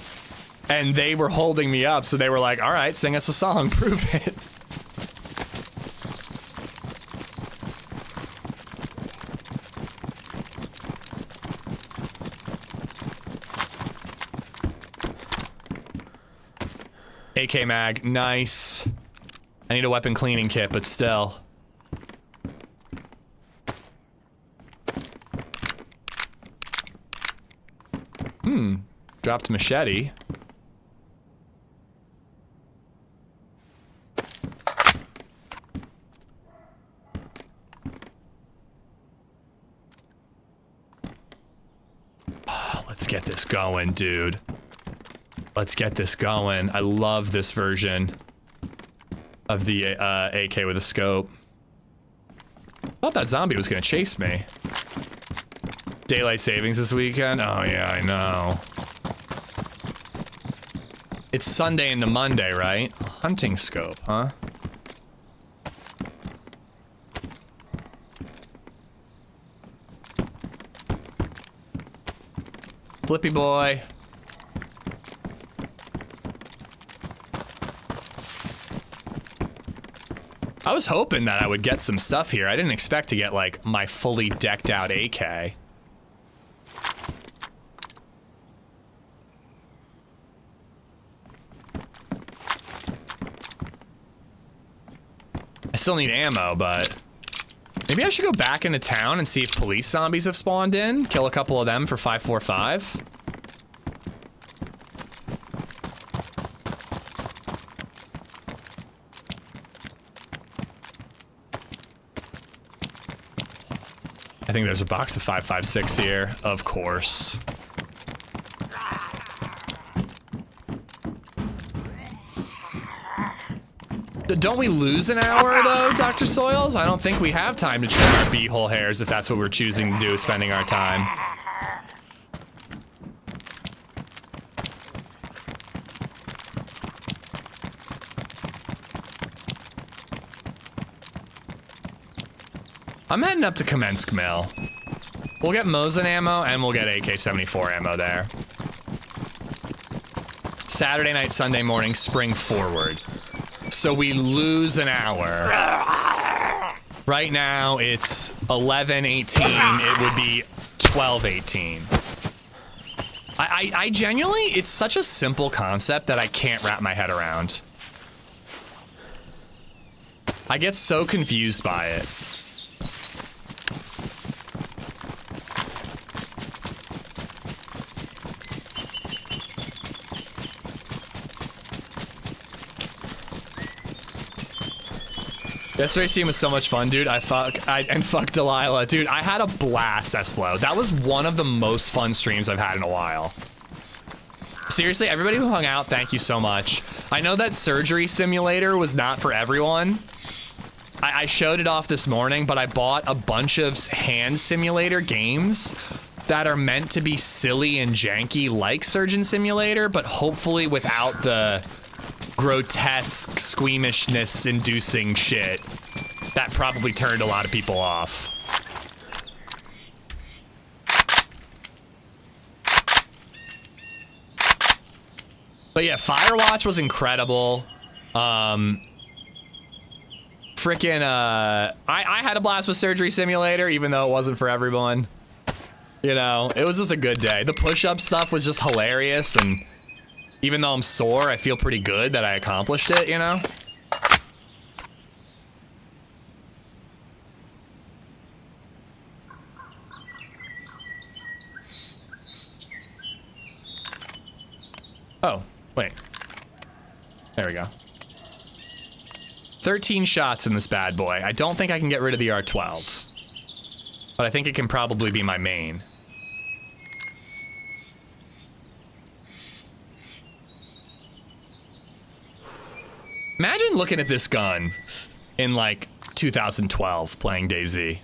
And they were holding me up, so they were like, all right, sing us a song, prove it. AK mag, nice. I need a weapon cleaning kit, but still. Dropped machete. Let's get this going, dude. Let's get this going. I love this version of the AK with a scope. Thought that zombie was gonna chase me. Daylight savings this weekend? Oh yeah, I know. It's Sunday into Monday, right? Hunting scope, huh? Flippy boy. I was hoping that I would get some stuff here. I didn't expect to get like my fully decked out AK. I still need ammo, but maybe I should go back into town and see if police zombies have spawned in. Kill a couple of them for 545. I think there's a box of 556 here, of course. Don't we lose an hour though, Dr. Soils? I don't think we have time to trim our beehole hairs if that's what we're choosing to do, spending our time. I'm heading up to Kamensk Mill. We'll get Mosin ammo and we'll get AK-74 ammo there. Saturday night, Sunday morning, spring forward. So we lose an hour. Right now, it's 11:18. It would be 12:18. I genuinely, it's such a simple concept that I can't wrap my head around. I get so confused by it. Yesterday's stream was so much fun, dude. Fuck Delilah. Dude, I had a blast, Esplo. That was one of the most fun streams I've had in a while. Seriously, everybody who hung out, thank you so much. I know that surgery simulator was not for everyone. I showed it off this morning, but I bought a bunch of hand simulator games that are meant to be silly and janky like Surgeon Simulator, but hopefully without the grotesque squeamishness inducing shit that probably turned a lot of people off. But yeah, Firewatch was incredible. Frickin' I had a blast with Surgery Simulator, even though it wasn't for everyone. You know, it was just a good day. The push-up stuff was just hilarious, and even though I'm sore, I feel pretty good that I accomplished it, you know? Oh, wait. There we go. 13 shots in this bad boy. I don't think I can get rid of the R12. But I think it can probably be my main. Imagine looking at this gun in like 2012 playing DayZ.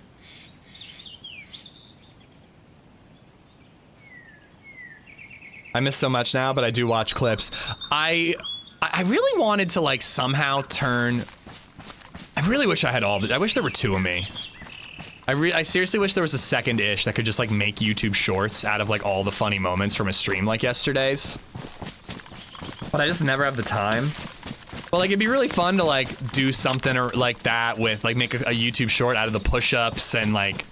I miss so much now, but I do watch clips. I really wanted to like somehow turn. I really wish I had all of it. I wish there were two of me. I seriously wish there was a second ish that could just like make YouTube shorts out of like all the funny moments from a stream like yesterday's. But I just never have the time. But like it'd be really fun to like do something or like that with like make a YouTube short out of the push-ups and like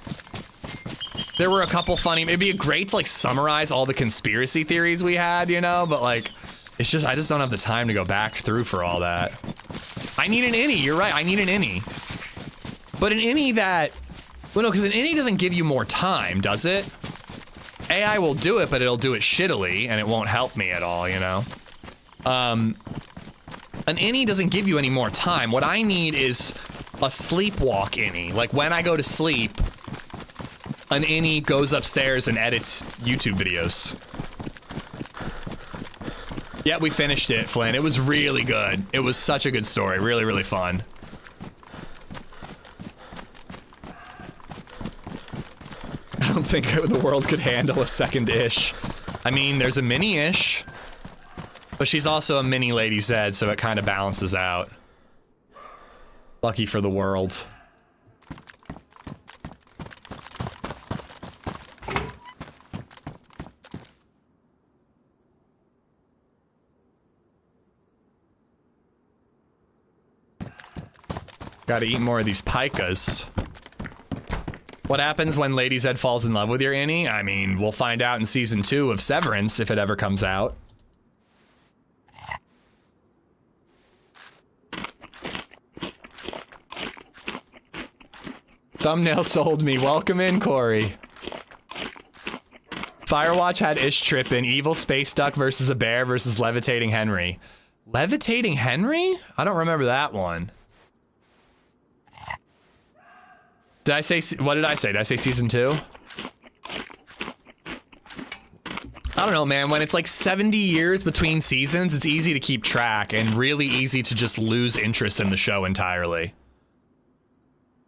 there were a couple funny, it'd be great to like summarize all the conspiracy theories we had, you know, but like it's just I just don't have the time to go back through for all that. I need an innie, you're right, I need an innie. But an innie that, well no, because an innie doesn't give you more time, does it? AI will do it, but it'll do it shittily and it won't help me at all, you know? An innie doesn't give you any more time. What I need is a sleepwalk innie. Like when I go to sleep, an innie goes upstairs and edits YouTube videos. Yeah, we finished it, Flynn. It was really good. It was such a good story. Really, really fun. I don't think the world could handle a second ish. I mean, there's a mini ish. But she's also a mini LadyZed, so it kind of balances out. Lucky for the world. Gotta eat more of these pikas. What happens when LadyZed falls in love with your innie? I mean, we'll find out in season 2 of Severance if it ever comes out. Thumbnail sold me. Welcome in, Corey. Firewatch had Ish trippin'. Evil Space Duck versus a bear versus Levitating Henry. Levitating Henry? I don't remember that one. Did I say, what did I say? Did I say season 2? I don't know, man. When it's like 70 years between seasons, it's easy to keep track and really easy to just lose interest in the show entirely.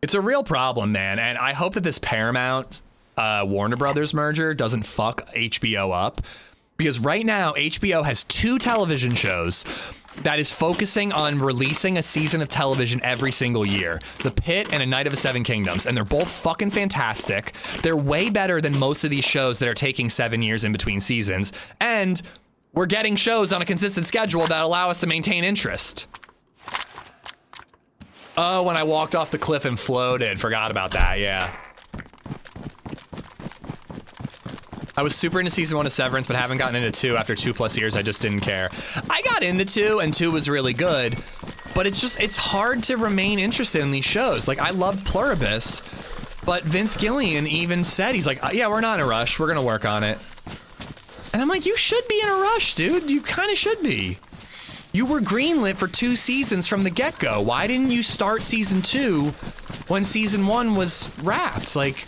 It's a real problem, man, and I hope that this Paramount Warner Brothers merger doesn't fuck HBO up, because right now HBO has 2 television shows that is focusing on releasing a season of television every single year. The Pit and A Night of the Seven Kingdoms, and they're both fucking fantastic. They're way better than most of these shows that are taking 7 years in between seasons, and we're getting shows on a consistent schedule that allow us to maintain interest. Oh, when I walked off the cliff and floated. Forgot about that, yeah. I was super into season 1 of Severance, but haven't gotten into 2 after 2+ years. I just didn't care. I got into 2, and 2 was really good, but it's hard to remain interested in these shows. Like, I loved Pluribus, but Vince Gilligan even said, he's like, yeah, we're not in a rush. We're gonna work on it. And I'm like, you should be in a rush, dude. You kind of should be. You were greenlit for 2 seasons from the get-go. Why didn't you start season 2 when season 1 was wrapped? Like,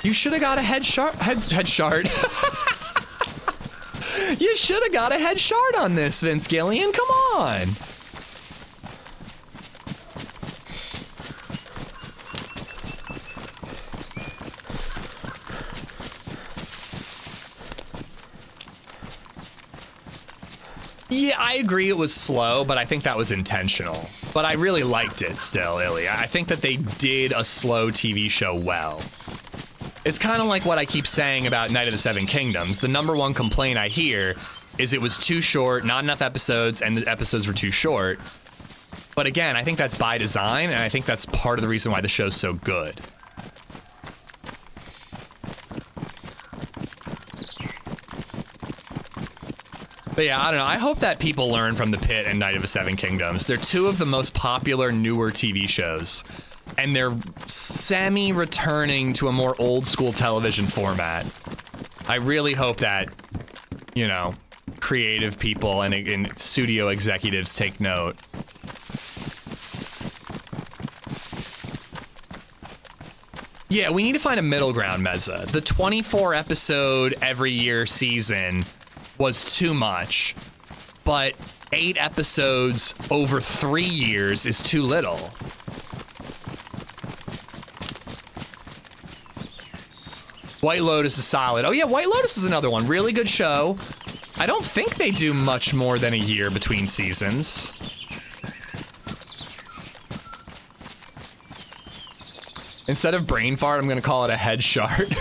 you should have got a head shard. You should have got a head shard on this, Vince Gilligan. Come on. Yeah, I agree it was slow, but I think that was intentional. But I really liked it still, Illy. I think that they did a slow TV show well. It's kind of like what I keep saying about Night of the Seven Kingdoms. The #1 complaint I hear is it was too short, not enough episodes, and the episodes were too short. But again, I think that's by design, and I think that's part of the reason why the show's so good. But yeah, I don't know. I hope that people learn from The Pit and Night of the Seven Kingdoms. They're 2 of the most popular, newer TV shows. And they're semi-returning to a more old-school television format. I really hope that, you know, creative people and studio executives take note. Yeah, we need to find a middle ground, Meza. The 24-episode every year season was too much, but 8 episodes over 3 years is too little. White Lotus is solid. Oh yeah, White Lotus is another one. Really good show. I don't think they do much more than a year between seasons. Instead of brain fart, I'm gonna call it a head shard.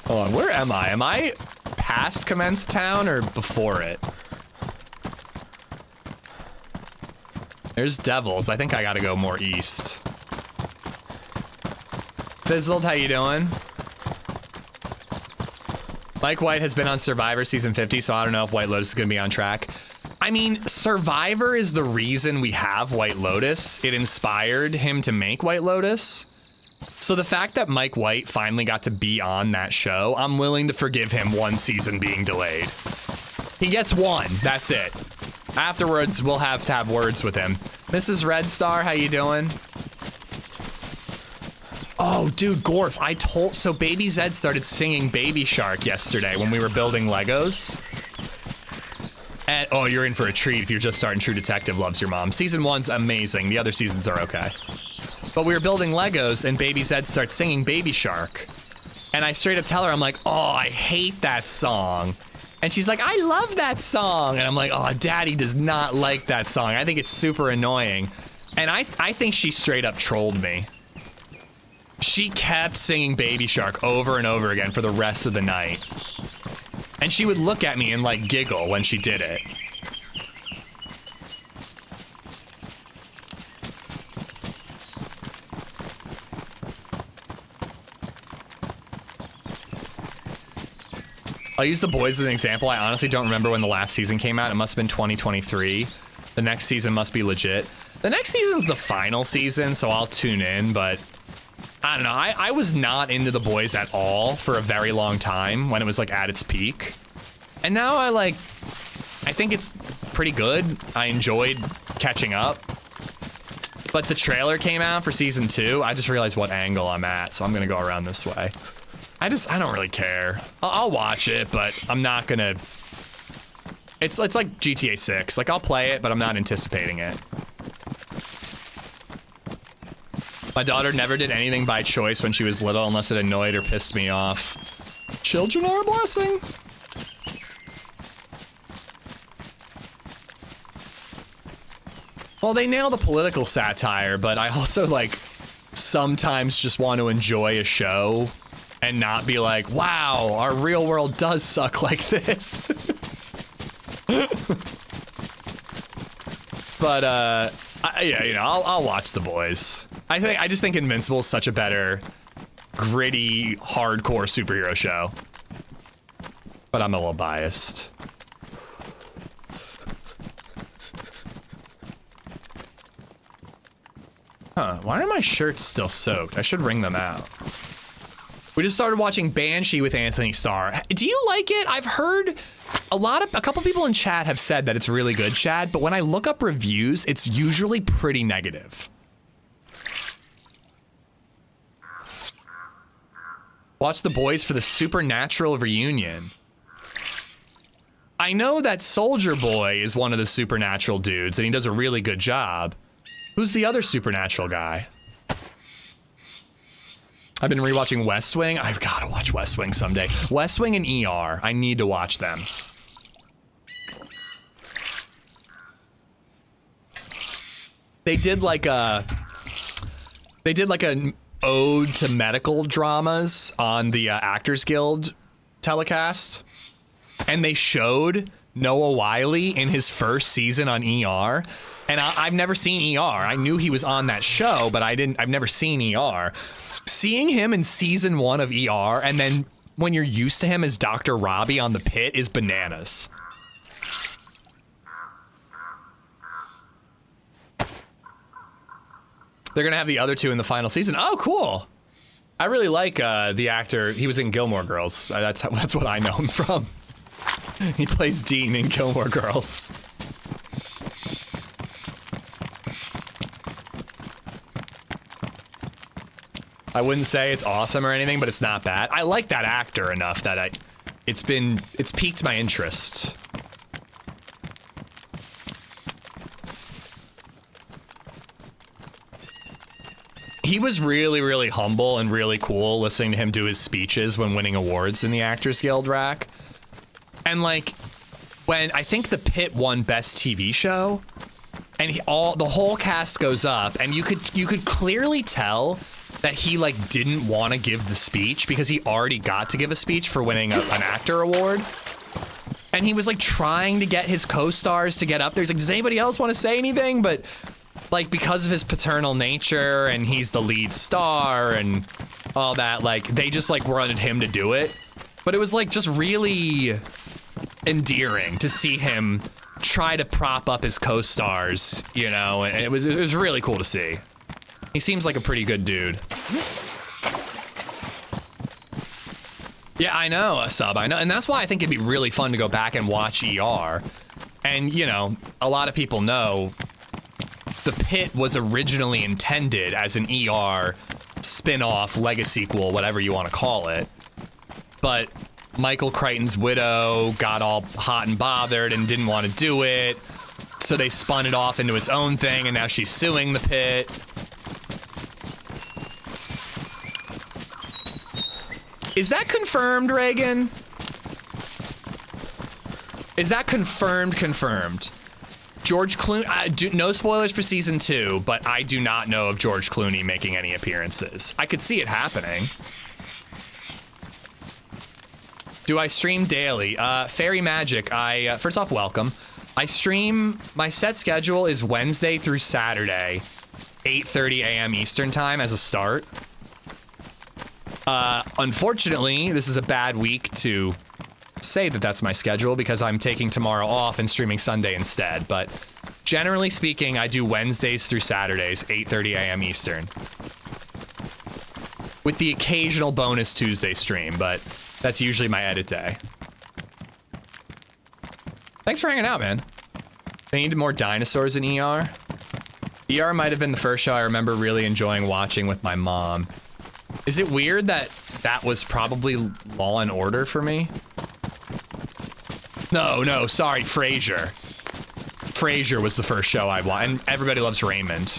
Hold on, where am I? Am I past Commence Town or before it? There's Devils. I think I gotta go more east. Fizzled, how you doing? Mike White has been on Survivor season 50, so I don't know if White Lotus is gonna be on track. I mean, Survivor is the reason we have White Lotus. It inspired him to make White Lotus. So the fact that Mike White finally got to be on that show, I'm willing to forgive him 1 season being delayed. He gets 1, that's it. Afterwards, we'll have to have words with him. Mrs. Red Star, how you doing? Oh, dude, Gorf, so BabyZed started singing Baby Shark yesterday when we were building Legos. And, oh, you're in for a treat if you're just starting True Detective Loves Your Mom. Season 1's amazing, the other seasons are okay. But we were building Legos and BabyZed starts singing Baby Shark. And I straight up tell her, I'm like, oh, I hate that song. And she's like, I love that song. And I'm like, oh, Daddy does not like that song. I think it's super annoying. And I think she straight up trolled me. She kept singing Baby Shark over and over again for the rest of the night. And she would look at me and like giggle when she did it. I'll use The Boys as an example. I honestly don't remember when the last season came out. It must have been 2023. The next season must be legit. The next season's the final season, so I'll tune in, but I don't know. I was not into The Boys at all for a very long time when it was like at its peak. And now I think it's pretty good. I enjoyed catching up. But the trailer came out for season 2. I just realized what angle I'm at, so I'm gonna go around this way. I don't really care. I'll watch it, but I'm not gonna. It's like GTA 6. Like, I'll play it, but I'm not anticipating it. My daughter never did anything by choice when she was little unless it annoyed or pissed me off. Children are a blessing. Well, they nail the political satire, but I also, like, sometimes just want to enjoy a show and not be like, wow, our real world does suck like this. But yeah, you know, I'll watch The Boys. I just think Invincible is such a better, gritty, hardcore superhero show. But I'm a little biased. Huh, why are my shirts still soaked? I should wring them out. We just started watching Banshee with Anthony Starr. Do you like it? I've heard a couple people in chat have said that it's really good, Chad, but when I look up reviews, it's usually pretty negative. Watch The Boys for the Supernatural reunion. I know that Soldier Boy is one of the Supernatural dudes, and he does a really good job. Who's the other Supernatural guy? I've been rewatching West Wing. I've got to watch West Wing someday. West Wing and ER. I need to watch them. They did like an ode to medical dramas on the Actors Guild telecast, and they showed Noah Wyle in his first season on ER. And I've never seen ER. I knew he was on that show, but I've never seen ER. Seeing him in season 1 of ER, and then when you're used to him as Dr. Robbie on The Pit, is bananas. They're gonna have the other two in the final season. Oh, cool. I really like the actor. He was in Gilmore Girls. That's what I know him from. He plays Dean in Gilmore Girls. I wouldn't say it's awesome or anything, but it's not bad. I like that actor enough that it's piqued my interest. He was really, really humble and really cool listening to him do his speeches when winning awards in the Actors Guild rack. And like, when I think The Pit won Best TV Show, and the whole cast goes up, and you could clearly tell that he like didn't want to give the speech because he already got to give a speech for winning an actor award. And he was like trying to get his co-stars to get up there. He's like, does anybody else want to say anything? But like, because of his paternal nature and he's the lead star and all that, like they just like wanted him to do it. But it was like just really endearing to see him try to prop up his co-stars, you know, and it was really cool to see. He seems like a pretty good dude. Yeah, I know, Sub, I know. And that's why I think it'd be really fun to go back and watch ER. And, you know, a lot of people know The Pit was originally intended as an ER spin-off, legacy-quel, whatever you want to call it. But Michael Crichton's widow got all hot and bothered and didn't want to do it. So they spun it off into its own thing, and now she's suing The Pit. Is that confirmed, Reagan? Is that confirmed? George Clooney, no spoilers for season 2, but I do not know of George Clooney making any appearances. I could see it happening. Do I stream daily? Fairy Magic, first off, welcome. I stream, my set schedule is Wednesday through Saturday, 8:30 a.m. Eastern time as a start. Unfortunately, this is a bad week to say that that's my schedule because I'm taking tomorrow off and streaming Sunday instead. But generally speaking, I do Wednesdays through Saturdays, 8:30 a.m. Eastern. With the occasional bonus Tuesday stream, but that's usually my edit day. Thanks for hanging out, man. They needed more dinosaurs in ER. ER might have been the first show I remember really enjoying watching with my mom. Is it weird that that was probably Law and Order for me? No, sorry, Frasier. Frasier was the first show I watched, and Everybody Loves Raymond.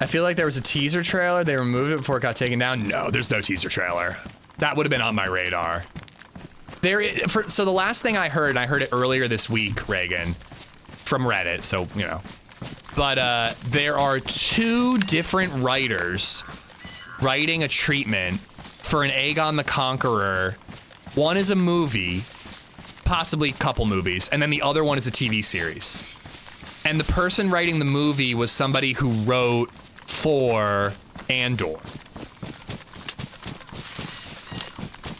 I feel like there was a teaser trailer. They removed it before it got taken down. No, there's no teaser trailer. That would have been on my radar. So the last thing I heard, and I heard it earlier this week, Reagan, from Reddit, so, you know. But there are 2 different writers writing a treatment for an Aegon the Conqueror One is a movie, possibly a couple movies, and then the other one is a TV series. And the person writing the movie was somebody who wrote for Andor.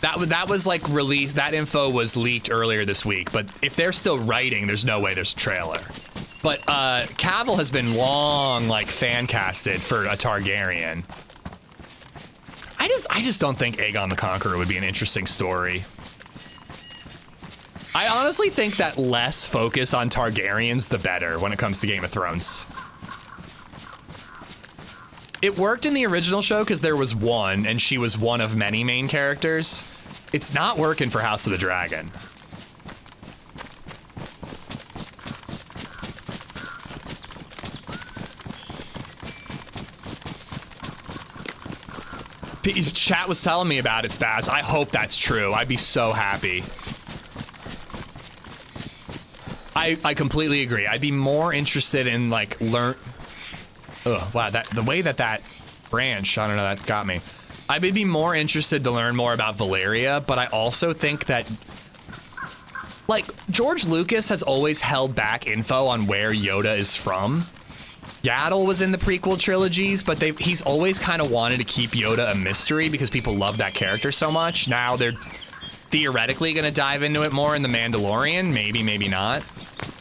That was like released, that info was leaked earlier this week, but if they're still writing, there's no way there's a trailer. But Cavill has been long like fan casted for a Targaryen. I just don't think Aegon the Conqueror would be an interesting story. I honestly think that less focus on Targaryens, the better when it comes to Game of Thrones. It worked in the original show because there was one, and she was one of many main characters. It's not working for House of the Dragon. Chat was telling me about it, Spaz. I hope that's true. I'd be so happy. I completely agree. I'd be more interested in like wow, the way that branch, I don't know, that got me. I would be more interested to learn more about Valyria, but I also think that like George Lucas has always held back info on where Yoda is from. Yaddle was in the prequel trilogies, but he's always kind of wanted to keep Yoda a mystery because people love that character so much. Now they're theoretically going to dive into it more in The Mandalorian. Maybe, maybe not.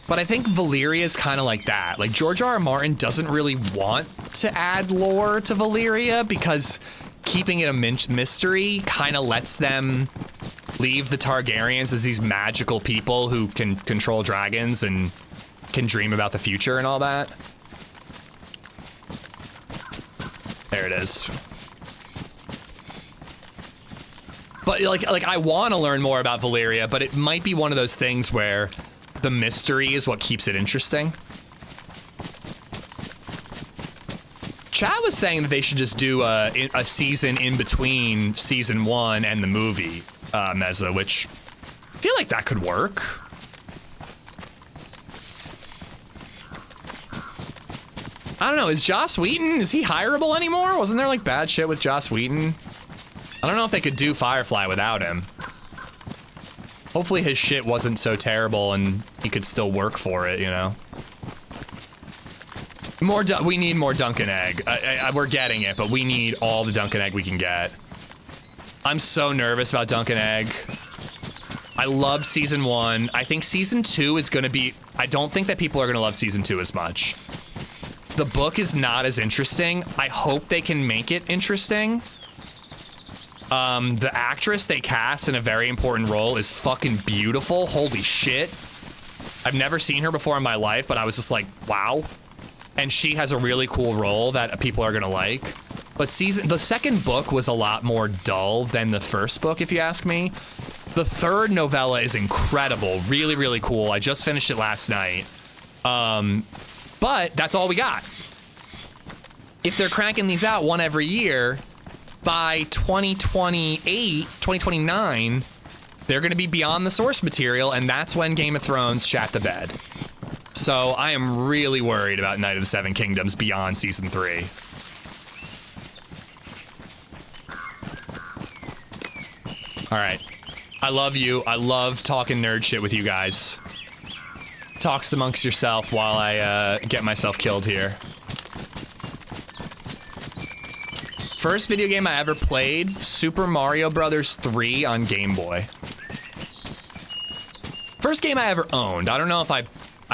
But I think Valyria is kind of like that. Like, George R.R. Martin doesn't really want to add lore to Valyria because keeping it a mystery kind of lets them leave the Targaryens as these magical people who can control dragons and can dream about the future and all that. There it is. But like I want to learn more about Valyria, but it might be one of those things where the mystery is what keeps it interesting. Chat was saying that they should just do a season in between season 1 and the movie, Meza, which I feel like that could work. I don't know, is Joss Whedon, is he hireable anymore? Wasn't there like bad shit with Joss Whedon? I don't know if they could do Firefly without him. Hopefully his shit wasn't so terrible and he could still work for it, you know? We need more Dunkin' Egg. We're getting it, but we need all the Dunkin' Egg we can get. I'm so nervous about Dunkin' Egg. I loved season 1. I think season 2 is gonna be, I don't think that people are gonna love season 2 as much. The book is not as interesting. I hope they can make it interesting. The actress they cast in a very important role is fucking beautiful. Holy shit. I've never seen her before in my life, but I was just like, wow. And she has a really cool role that people are gonna like. But the second book was a lot more dull than the first book, if you ask me. The third novella is incredible. Really, really cool. I just finished it last night. But that's all we got. If they're cranking these out one every year, by 2029, they're going to be beyond the source material, and that's when Game of Thrones shat the bed. So I am really worried about Night of the Seven Kingdoms beyond season 3. All right. I love you. I love talking nerd shit with you guys. Talks amongst yourself while I get myself killed here. First video game I ever played, Super Mario Brothers 3 on Game Boy. First game I ever owned. I don't know if I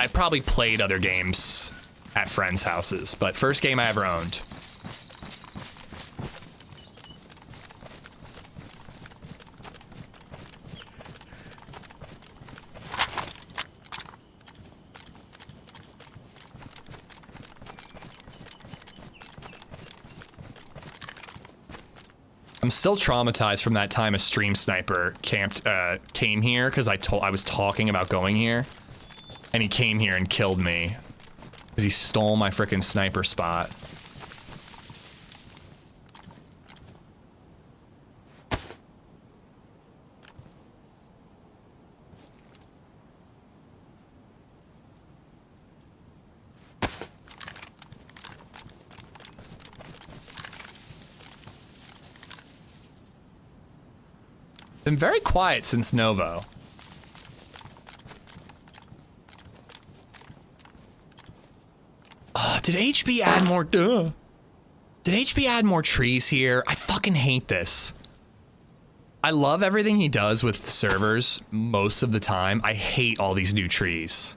probably played other games at friends' houses, but first game I ever owned. I'm still traumatized from that time a stream sniper came here because I was talking about going here, and he came here and killed me because he stole my frickin' sniper spot. Been very quiet since Novo. Did HB add more? Did HB add more trees here? I fucking hate this. I love everything he does with the servers most of the time. I hate all these new trees.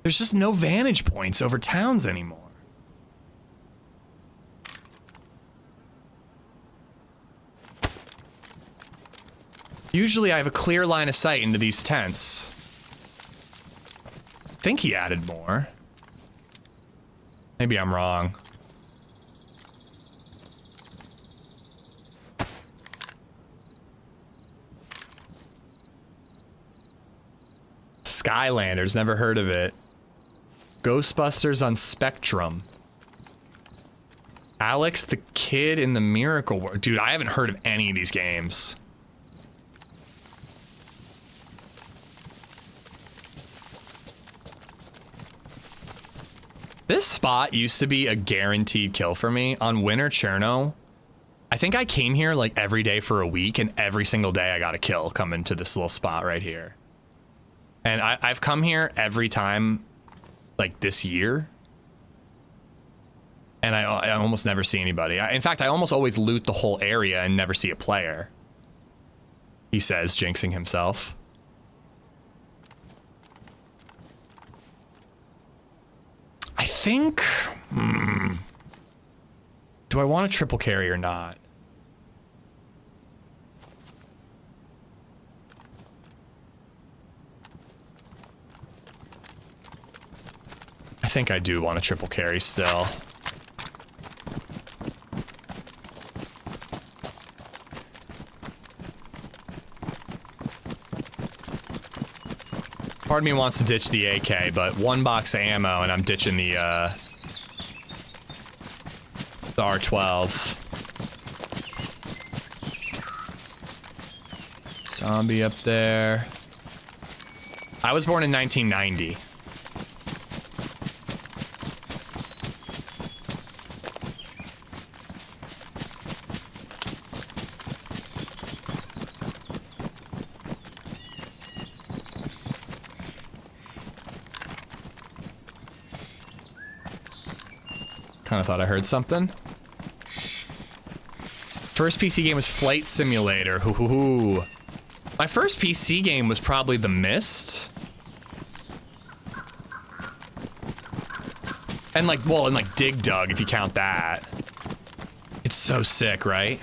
There's just no vantage points over towns anymore. Usually I have a clear line of sight into these tents. I think he added more. Maybe I'm wrong. Skylanders, never heard of it. Ghostbusters on Spectrum. Alex the Kid in the Miracle World. Dude, I haven't heard of any of these games. This spot used to be a guaranteed kill for me on Winter Cherno. I think I came here like every day for a week, and every single day I got a kill coming to this little spot right here. And I've come here every time, like this year, and I almost never see anybody. In fact, I almost always loot the whole area and never see a player. He says, jinxing himself. I think, do I want a triple carry or not? I think I do want a triple carry still. Part of me wants to ditch the AK, but one box of ammo and I'm ditching the R12. Zombie up there. I was born in 1990. Kind of thought I heard something. First PC game was Flight Simulator. Hoo-hoo-hoo. My first PC game was probably The Mist. And like, well, and like Dig Dug, if you count that. It's so sick, right?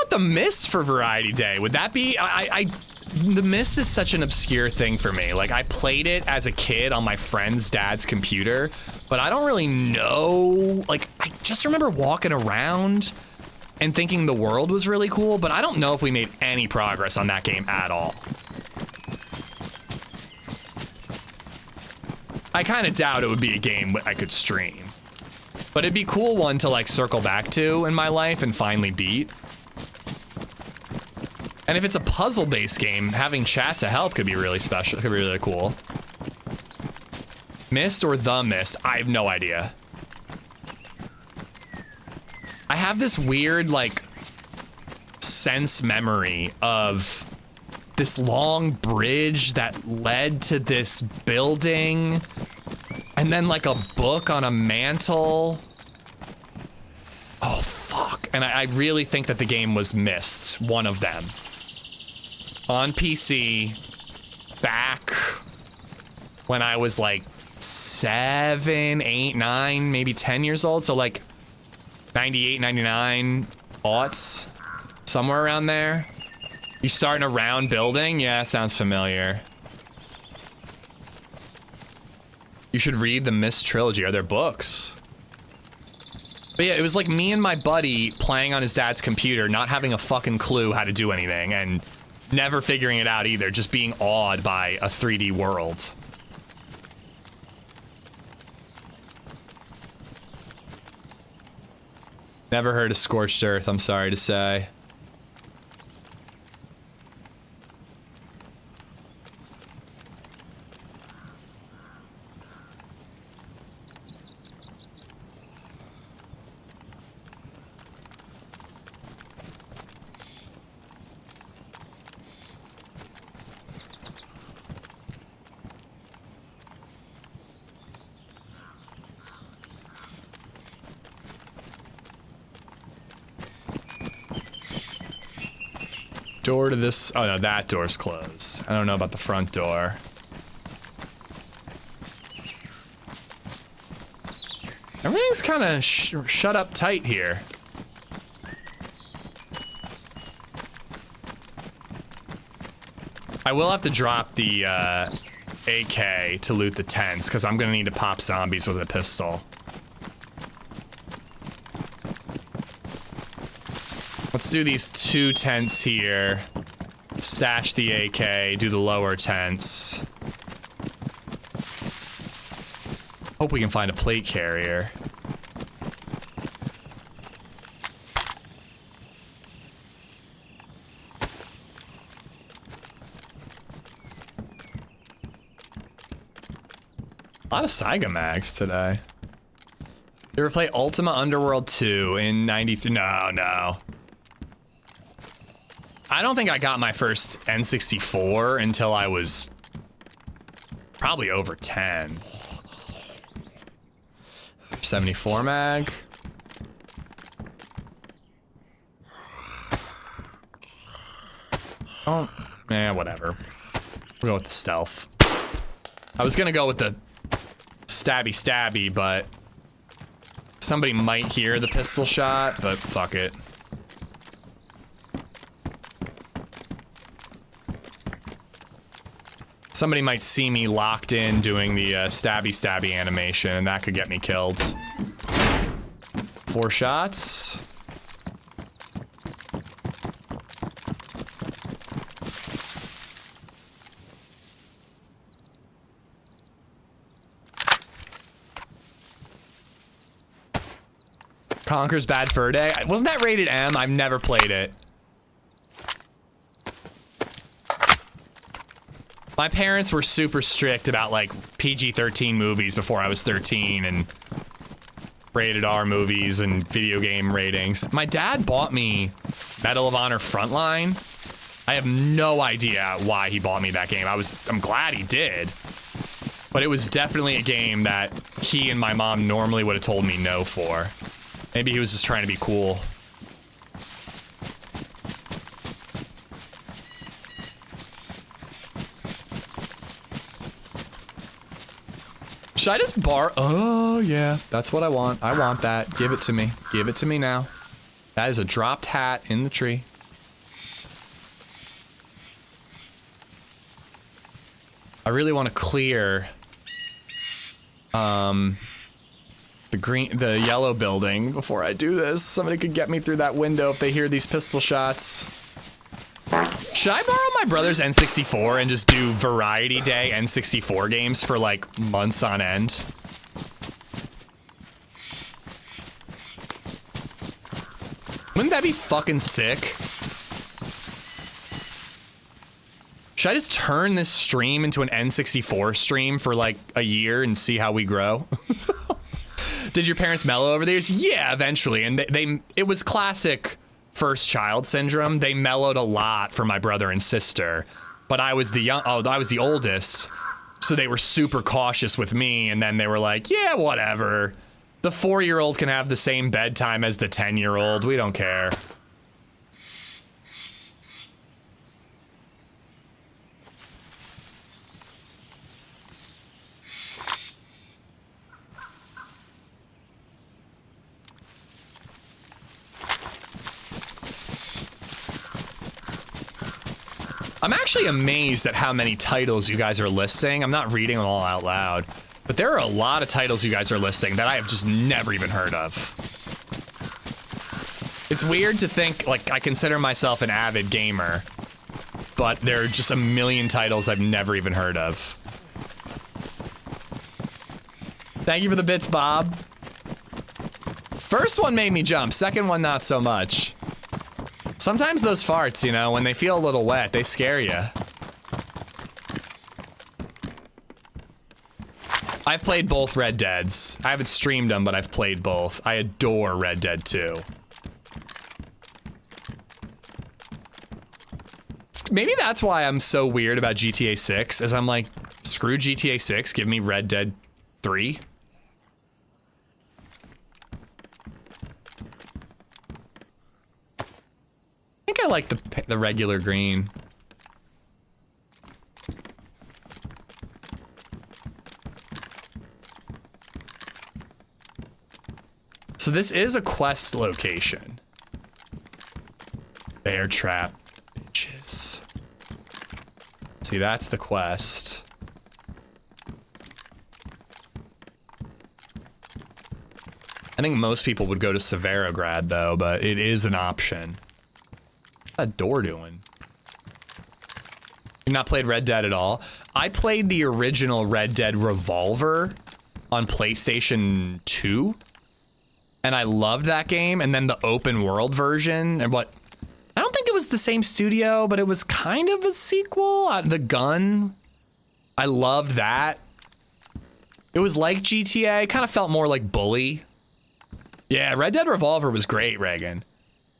The Mist for Variety Day, would that be? The Mist is such an obscure thing for me. Like, I played it as a kid on my friend's dad's computer, but I don't really know. Like, I just remember walking around and thinking the world was really cool, but I don't know if we made any progress on that game at all. I kind of doubt it would be a game I could stream, but it'd be a cool one to like circle back to in my life and finally beat. And if it's a puzzle-based game, having chat to help could be really special. Could be really cool. Mist or The Mist? I have no idea. I have this weird, like, sense memory of this long bridge that led to this building, and then, like, a book on a mantle. Oh, fuck. And I really think that the game was Mist, one of them. On PC, back when I was like 7, 8, 9, maybe 10 years old. So like 98, 99, aughts, somewhere around there. You starting a round building? Yeah, sounds familiar. You should read the Mist trilogy. Are there books? But yeah, it was like me and my buddy playing on his dad's computer, not having a fucking clue how to do anything, and never figuring it out either, just being awed by a 3D world. Never heard of Scorched Earth, I'm sorry to say. Door to this. Oh no, that door's closed. I don't know about the front door. Everything's kind of shut up tight here. I will have to drop the AK to loot the tents because I'm gonna need to pop zombies with a pistol. Let's do these 2 tents here. Stash the AK, do the lower tents. Hope we can find a plate carrier. A lot of Saiga mags today. You ever play Ultima Underworld 2 in 93? No. I don't think I got my first N64 until I was probably over 10. 74 mag. Oh, whatever. We'll go with the stealth. I was gonna go with the stabby, but somebody might hear the pistol shot, but fuck it. Somebody might see me locked in doing the stabby animation, and that could get me killed. 4 shots. Conker's Bad Fur Day. Wasn't that rated M? I've never played it. My parents were super strict about like PG-13 movies before I was 13 and rated R movies and video game ratings. My dad bought me Medal of Honor Frontline. I have no idea why he bought me that game. I'm glad he did. But it was definitely a game that he and my mom normally would have told me no for. Maybe he was just trying to be cool. Should I just oh yeah, that's what I want. I want that. Give it to me. Give it to me now. That is a dropped hat in the tree. I really want to clear the yellow building before I do this. Somebody could get me through that window if they hear these pistol shots. Should I borrow my brother's N64 and just do variety day N64 games for like months on end? Wouldn't that be fucking sick? Should I just turn this stream into an N64 stream for like a year and see how we grow? Did your parents mellow over the years? Yeah, eventually. And it was classic first child syndrome. They mellowed a lot for my brother and sister, but I was I was the oldest, so they were super cautious with me. And then they were like, yeah, whatever. The 4-year-old can have the same bedtime as the 10-year-old. We don't care. I'm actually amazed at how many titles you guys are listing. I'm not reading them all out loud, but there are a lot of titles you guys are listing that I have just never even heard of. It's weird to think, like, I consider myself an avid gamer, but there are just a million titles I've never even heard of. Thank you for the bits, Bob. First one made me jump, second one not so much. Sometimes those farts, you know, when they feel a little wet, they scare you. I've played both Red Deads. I haven't streamed them, but I've played both. I adore Red Dead 2. Maybe that's why I'm so weird about GTA 6, is I'm like, screw GTA 6, give me Red Dead 3. I think think I like the regular green. So this is a quest location. Bear trap, bitches. See, that's the quest. I think most people would go to Severograd though, but it is an option. What's that door doing? You've not played Red Dead at all? I played the original Red Dead Revolver on PlayStation 2. And I loved that game, and then the open world version, and what, I don't think it was the same studio, but it was kind of a sequel. The gun, I loved that. It was like GTA, kind of felt more like Bully. Yeah, Red Dead Revolver was great, Reagan.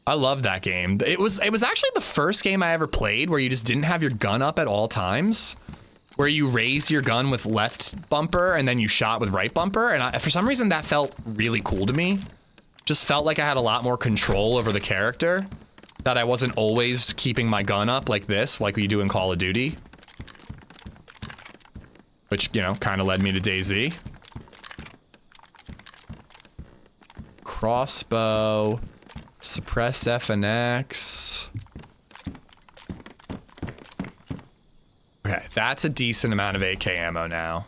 I loved that game. It was actually the first game I ever played where you just didn't have your gun up at all times, where you raise your gun with left bumper and then you shot with right bumper. And for some reason that felt really cool to me. Just felt like I had a lot more control over the character, that I wasn't always keeping my gun up like this, like we do in Call of Duty. Which, you know, kind of led me to DayZ. Crossbow, suppressed FNX. Okay, that's a decent amount of AK ammo now.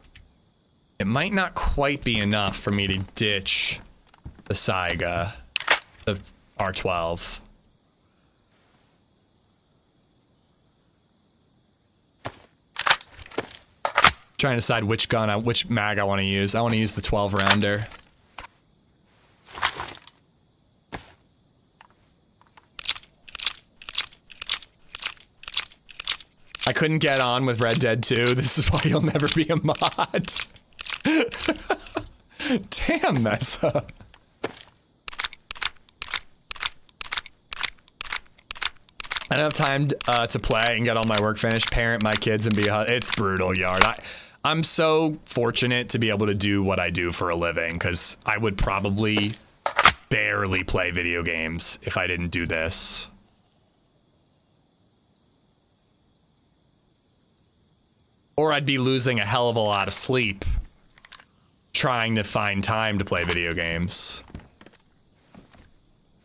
It might not quite be enough for me to ditch the Saiga, the R12. Trying to decide which gun, which mag I want to use. I want to use the 12 rounder. I couldn't get on with Red Dead 2. This is why you'll never be a mod. Damn, Mesa. I don't have time to play and get all my work finished, parent my kids, and be it's brutal, Yard. I'm so fortunate to be able to do what I do for a living, because I would probably barely play video games if I didn't do this. Or I'd be losing a hell of a lot of sleep trying to find time to play video games.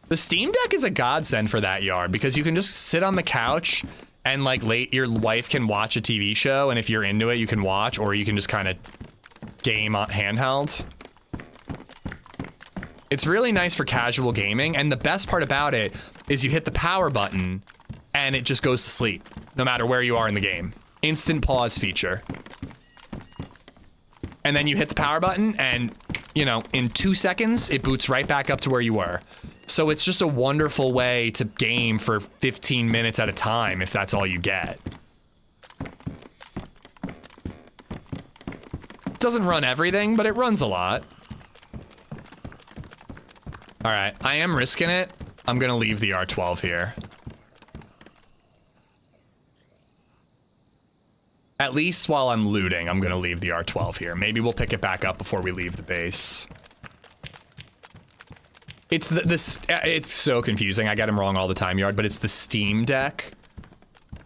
The Steam Deck is a godsend for that, Yard, because you can just sit on the couch and like your wife can watch a TV show, and if you're into it, you can watch, or you can just kind of game on handheld. It's really nice for casual gaming, and the best part about it is you hit the power button and it just goes to sleep, no matter where you are in the game. Instant pause feature. And then you hit the power button and, you know, in 2 seconds, it boots right back up to where you were. So it's just a wonderful way to game for 15 minutes at a time if that's all you get. It doesn't run everything, but it runs a lot. All right, I am risking it. I'm gonna leave the R12 here. At least while I'm looting, I'm gonna leave the R12 here. Maybe we'll pick it back up before we leave the base. It's it's so confusing. I get them wrong all the time, Yard, but it's the Steam Deck.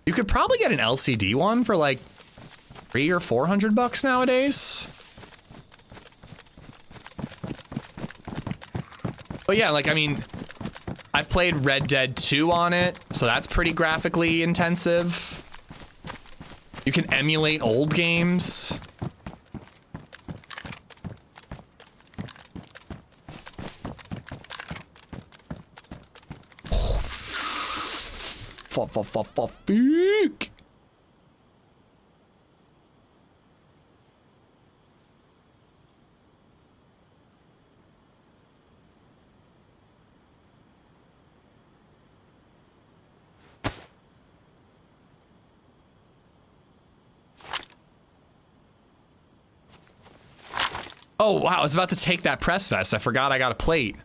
You could probably get an LCD one for like $300 or $400 nowadays. But yeah, like, I mean, I've played Red Dead 2 on it, so that's pretty graphically intensive. You can emulate old games. Fuck. Oh, wow, I was about to take that press vest. I forgot I got a plate.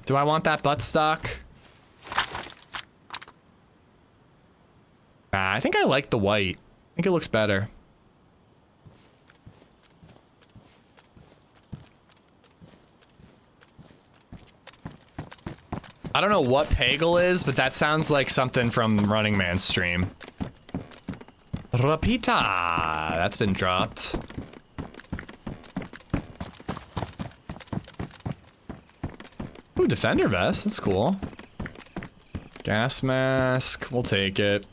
Do I want that buttstock? Nah, I think I like the white. I think it looks better. I don't know what Pagel is, but that sounds like something from Running Man's stream. Rapita, that's been dropped. Ooh, Defender Vest, that's cool. Gas mask, we'll take it.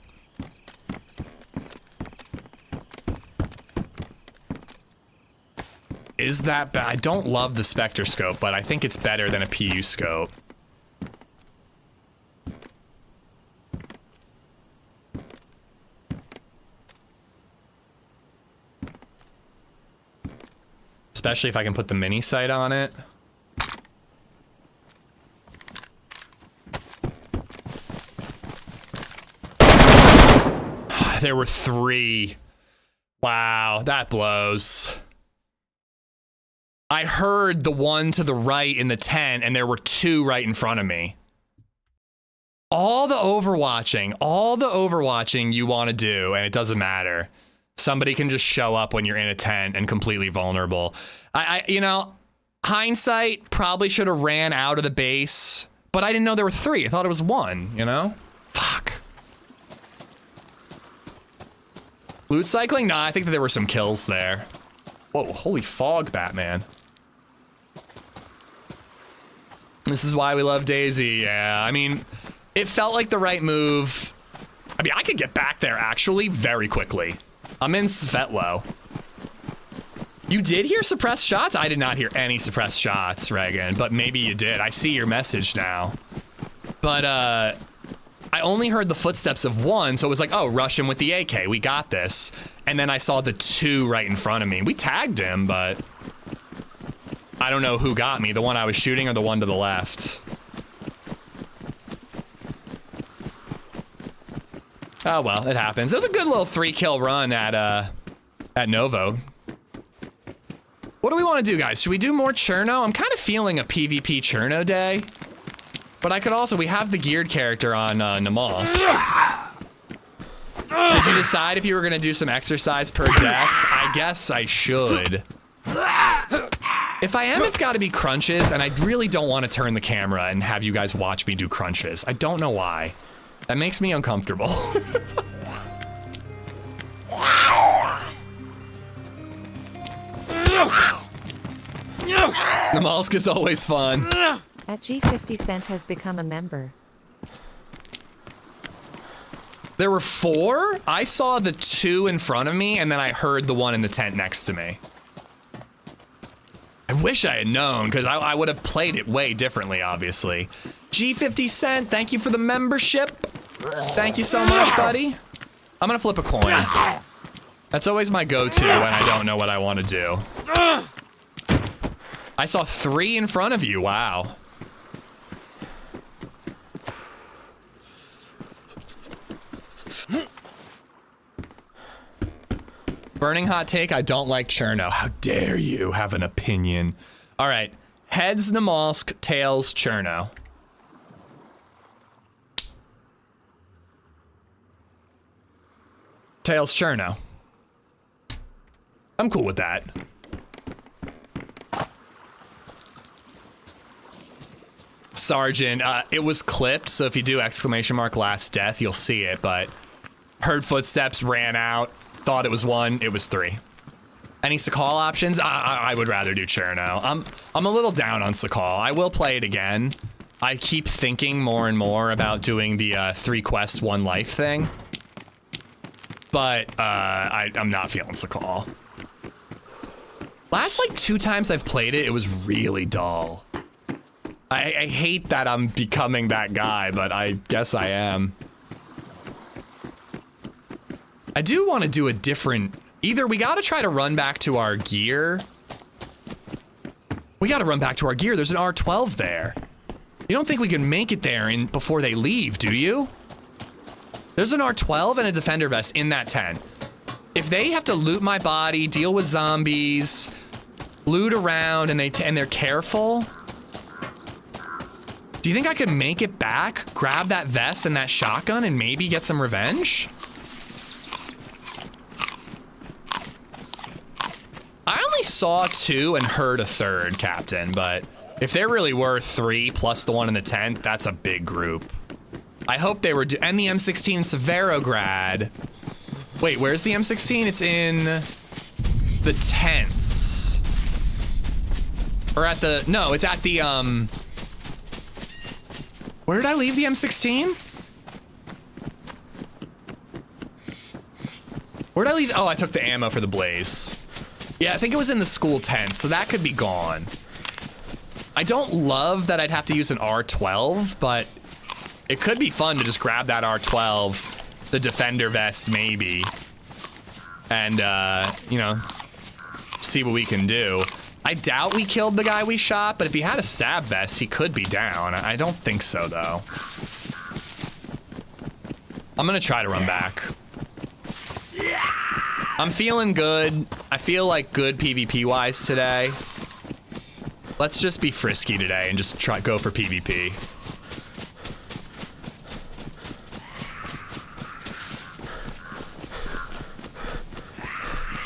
Is that bad? I don't love the Spectre scope, but I think it's better than a PU scope. Especially if I can put the mini sight on it. There were 3. Wow, that blows. I heard the one to the right in the tent, and there were 2 right in front of me. All the overwatching you want to do, and it doesn't matter. Somebody can just show up when you're in a tent and completely vulnerable. You know, hindsight, probably should have ran out of the base, but I didn't know there were 3. I thought it was 1, you know? Fuck. Loot cycling? Nah, I think that there were some kills there. Whoa, holy fog, Batman. This is why we love DayZ, yeah. I mean, it felt like the right move. I mean, I could get back there, actually, very quickly. I'm in Svetlo. You did hear suppressed shots? I did not hear any suppressed shots, Reagan, but maybe you did. I see your message now. But, I only heard the footsteps of 1, so it was like, oh, rush him with the AK, we got this. And then I saw the 2 right in front of me. We tagged him, but I don't know who got me, the one I was shooting or the one to the left. Oh well, it happens. It was a good little 3-kill run at Novo. What do we want to do, guys? Should we do more Cherno? I'm kind of feeling a PvP Cherno day. But I could also, we have the geared character on Namalsk. Did you decide if you were going to do some exercise per death? I guess I should. If I am, it's got to be crunches, and I really don't want to turn the camera and have you guys watch me do crunches. I don't know why. That makes me uncomfortable. Namalsk is always fun. At G50 Cent has become a member. There were 4? I saw the 2 in front of me, and then I heard the one in the tent next to me. I wish I had known, because I would have played it way differently, obviously. G50 Cent, thank you for the membership. Thank you so much, buddy. I'm gonna flip a coin. That's always my go-to when I don't know what I want to do. I saw 3 in front of you, wow. Burning hot take, I don't like Cherno. How dare you have an opinion? All right, heads Namalsk, tails Cherno. Tails Cherno. I'm cool with that. Sergeant, it was clipped, so if you do exclamation mark last death, you'll see it, but heard footsteps, ran out, thought it was 1, it was 3. Any Sakal options? I would rather do Cherno. I'm a little down on Sakal. I will play it again. I keep thinking more and more about doing the 3 quests, 1 life thing. But I'm not feeling Sakal. Last like 2 times I've played it, it was really dull. I hate that I'm becoming that guy, but I guess I am. I do want to do a different... Either we got to try to run back to our gear. We got to run back to our gear. There's an R12 there. You don't think we can make it there before they leave, do you? There's an R12 and a defender vest in that tent. If they have to loot my body, deal with zombies, loot around, and they're careful... Do you think I could make it back, grab that vest and that shotgun, and maybe get some revenge? I only saw 2 and heard a 3rd, Captain, but If there really were 3 plus the one in the tent, that's a big group. I hope they were and the M16 in Severograd. Wait, where's the M16? It's in the tents. Or at the, no, it's at the, where did I leave the M16? Where did I leave? Oh, I took the ammo for the blaze. Yeah, I think it was in the school tent, so that could be gone. I don't love that I'd have to use an R12, but it could be fun to just grab that R12, the defender vest maybe, and, you know, see what we can do. I doubt we killed the guy we shot, but if he had a stab vest, he could be down. I don't think so, though. I'm gonna try to run back. I'm feeling good. I feel like good PvP-wise today. Let's just be frisky today and just go for PvP.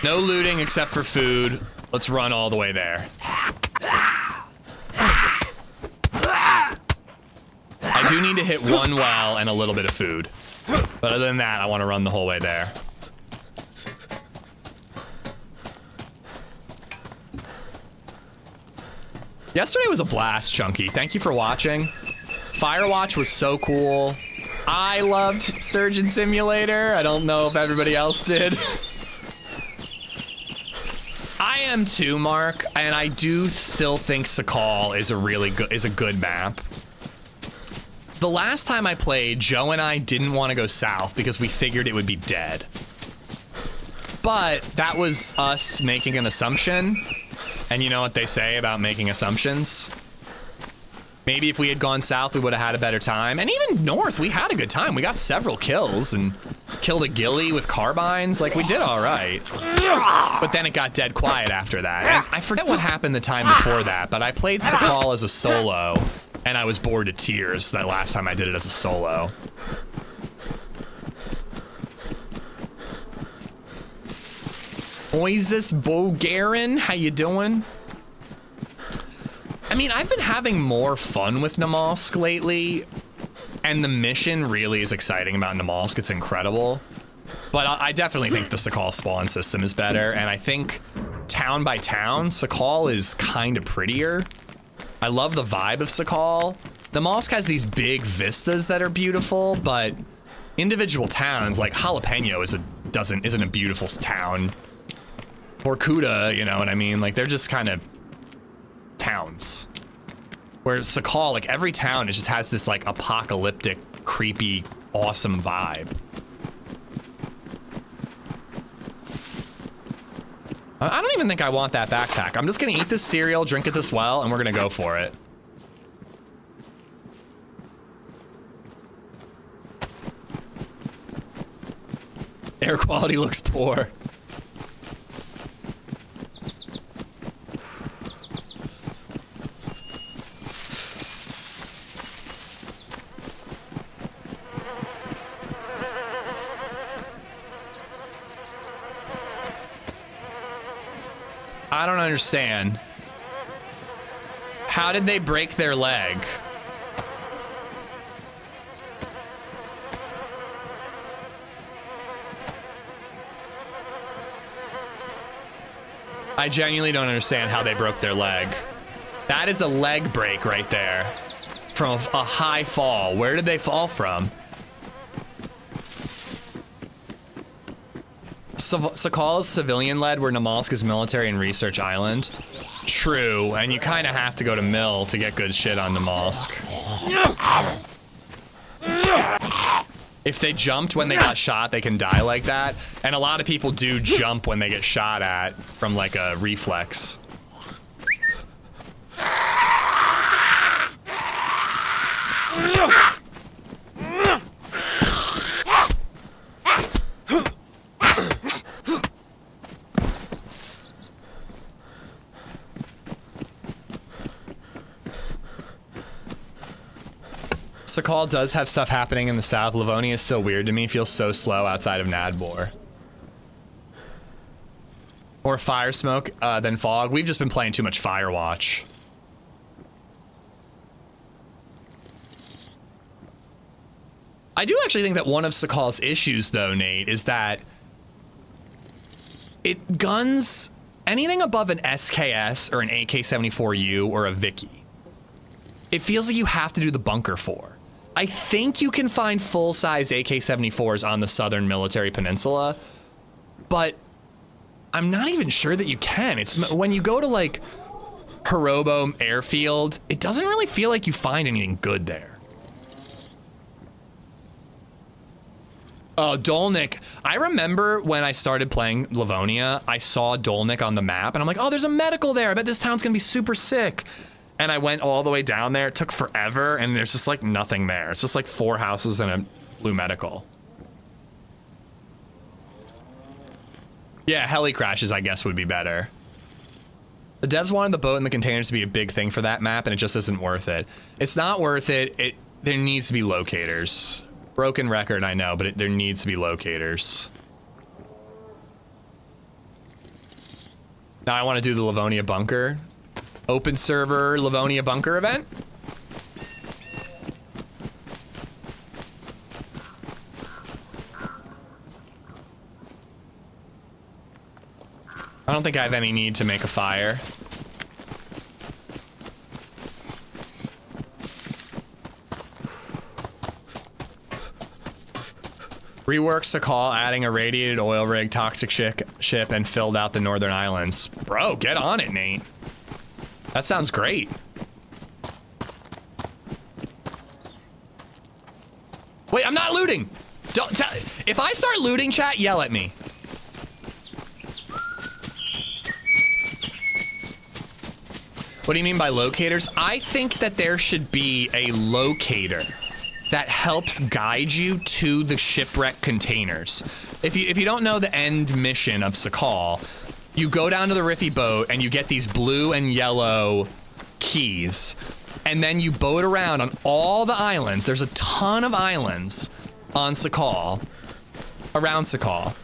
No looting except for food. Let's run all the way there. I do need to hit one well and a little bit of food. But other than that, I want to run the whole way there. Yesterday was a blast, Chunky. Thank you for watching. Firewatch was so cool. I loved Surgeon Simulator. I don't know if everybody else did. I am too, Mark, and I do still think Sakal is a good map. The last time I played, Joe and I didn't want to go south because we figured it would be dead. But that was us making an assumption. And you know what they say about making assumptions? Maybe if we had gone south, we would have had a better time. And even north, we had a good time. We got several kills and killed a ghillie with carbines. Like, we did all right. But then it got dead quiet after that. And I forget what happened the time before that, but I played Sakal as a solo, and I was bored to tears that last time I did it as a solo. Moises Bulgarin, how you doing? I mean, I've been having more fun with Namalsk lately, and the mission really is exciting about Namalsk. It's incredible. But I definitely think the Sakal spawn system is better, and I think town by town, Sakal is kind of prettier. I love the vibe of Sakal. Namalsk has these big vistas that are beautiful, but individual towns, like Jalapeno isn't a beautiful town. Vorkuta, you know what I mean? Like, they're just kind of towns. Where Sakal, like, every town, it just has this, like, apocalyptic, creepy, awesome vibe. I don't even think I want that backpack. I'm just gonna eat this cereal, drink it this well, and we're gonna go for it. Air quality looks poor. I don't understand. How did they break their leg? I genuinely don't understand how they broke their leg. That is a leg break right there. From a high fall. Where did they fall from? Sakal is civilian-led, where Namalsk is military and research island. True, and you kind of have to go to Mill to get good shit on Namalsk. If they jumped when they got shot, they can die like that. And a lot of people do jump when they get shot at from like a reflex. Sakal does have stuff happening in the south. Livonia is still weird to me. Feels so slow outside of Nadbor. More fire smoke than fog. We've just been playing too much Firewatch. I do actually think that one of Sokol's issues, though, Nate, is that it guns anything above an SKS or an AK-74U or a Vicky. It feels like you have to do the bunker for. I think you can find full-size AK-74s on the southern military peninsula, but I'm not even sure that you can. It's when you go to like Hirobo Airfield, it doesn't really feel like you find anything good there. Oh, Dolnik. I remember when I started playing Livonia, I saw Dolnik on the map and I'm like, oh, there's a medical there. I bet this town's gonna be super sick. And I went all the way down there. It took forever and there's just like nothing there. It's just like 4 houses and a blue medical. Yeah, heli crashes, I guess, would be better. The devs wanted the boat and the containers to be a big thing for that map and it just isn't worth it. It's not worth it. There needs to be locators. Broken record, I know, but there needs to be locators. Now I want to do the Livonia bunker. Open server Livonia bunker event. I don't think I have any need to make a fire. Reworked Sakal, adding a radiated oil rig, toxic ship, and filled out the northern islands. Bro, get on it, Nate. That sounds great. Wait, I'm not looting. Don't tell. If I start looting, chat, yell at me. What do you mean by locators? I think that there should be a locator that helps guide you to the shipwreck containers. If you don't know the end mission of Sakal, you go down to the Riffy boat and you get these blue and yellow keys, and then you boat around on all the islands. There's a ton of islands on Sakal, around Sakal,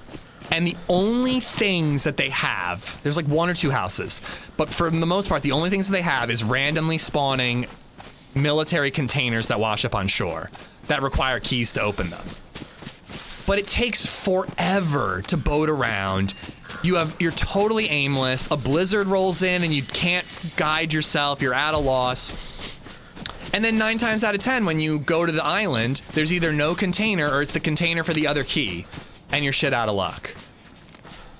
and the only things that they have, there's like 1 or 2 houses, but for the most part, the only things that they have is randomly spawning military containers that wash up on shore that require keys to open them. But it takes forever to boat around. You're totally aimless. A blizzard rolls in and you can't guide yourself. You're at a loss. And then 9 times out of 10, when you go to the island, there's either no container or it's the container for the other key, and you're shit out of luck.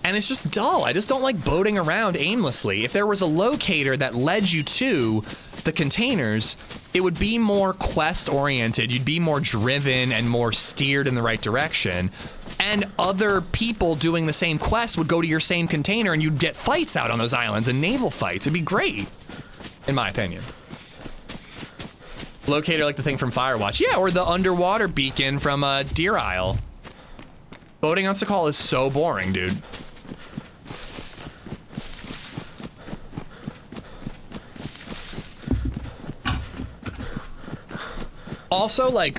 And it's just dull. I just don't like boating around aimlessly. If there was a locator that led you to the containers, it would be more quest oriented. You'd be more driven and more steered in the right direction. And other people doing the same quest would go to your same container and you'd get fights out on those islands and naval fights. It'd be great, in my opinion. Locator like the thing from Firewatch. Yeah, or the underwater beacon from Deer Isle. Boating on Sakal is so boring, dude. Also, like,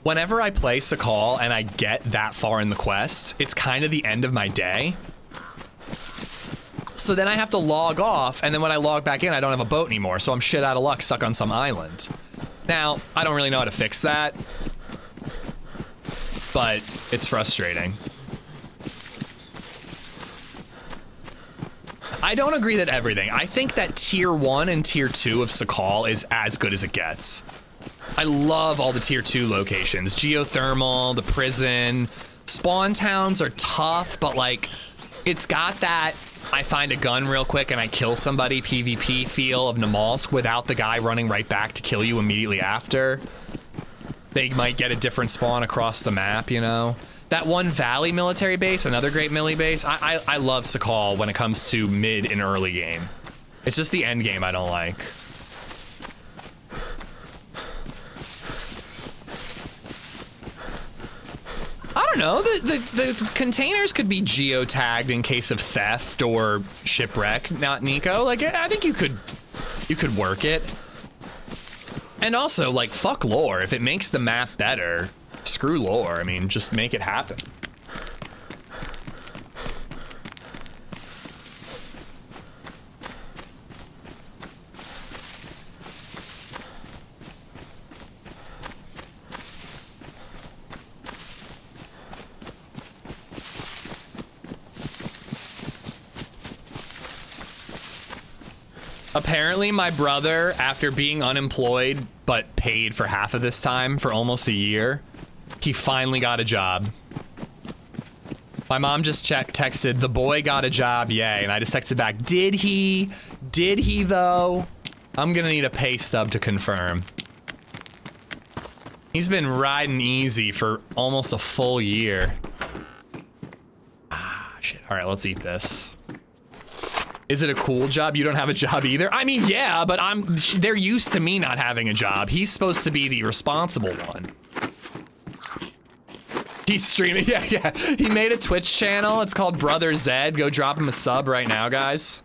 whenever I play Sakal and I get that far in the quest, it's kind of the end of my day. So then I have to log off, and then when I log back in, I don't have a boat anymore, so I'm shit out of luck stuck on some island. Now, I don't really know how to fix that, but it's frustrating. I don't agree that everything. I think that tier 1 and tier 2 of Sakal is as good as it gets. I love all the tier 2 locations. Geothermal, the prison. Spawn towns are tough, but like, it's got that I find a gun real quick and I kill somebody PvP feel of Namalsk without the guy running right back to kill you immediately after. They might get a different spawn across the map, you know? That one Valley military base, another great melee base. I love Sakal when it comes to mid and early game. It's just the end game I don't like. I don't know, the containers could be geotagged in case of theft or shipwreck, not Nico. Like, I think you could work it. And also, like, fuck lore. If it makes the map better, screw lore. I mean, just make it happen. Apparently my brother, after being unemployed but paid for half of this time for almost a year, he finally got a job. My mom just texted, the boy got a job, yay. And I just texted back, did he? Did he though? I'm gonna need a pay stub to confirm. He's been riding easy for almost a full year. Ah, shit. All right, let's eat this. Is it a cool job? You don't have a job either? I mean, yeah, but they're used to me not having a job. He's supposed to be the responsible one. He's streaming, yeah. He made a Twitch channel. It's called Brother Zed. Go drop him a sub right now, guys.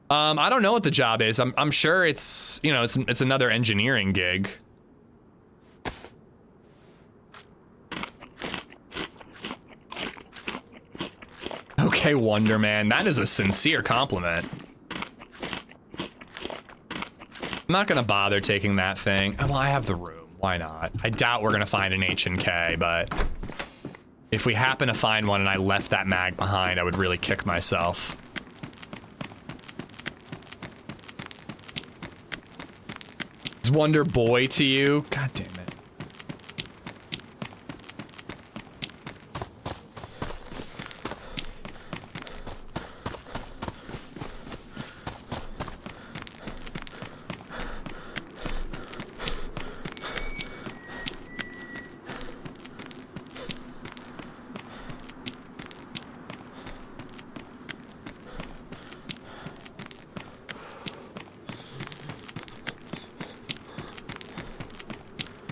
I don't know what the job is. I'm sure it's, you know, it's another engineering gig. Okay, Wonder Man, that is a sincere compliment. I'm not gonna bother taking that thing. Oh, well, I have the room. Why not? I doubt we're gonna find an H&K, but if we happen to find one and I left that mag behind, I would really kick myself. Is Wonder Boy to you? God damn it.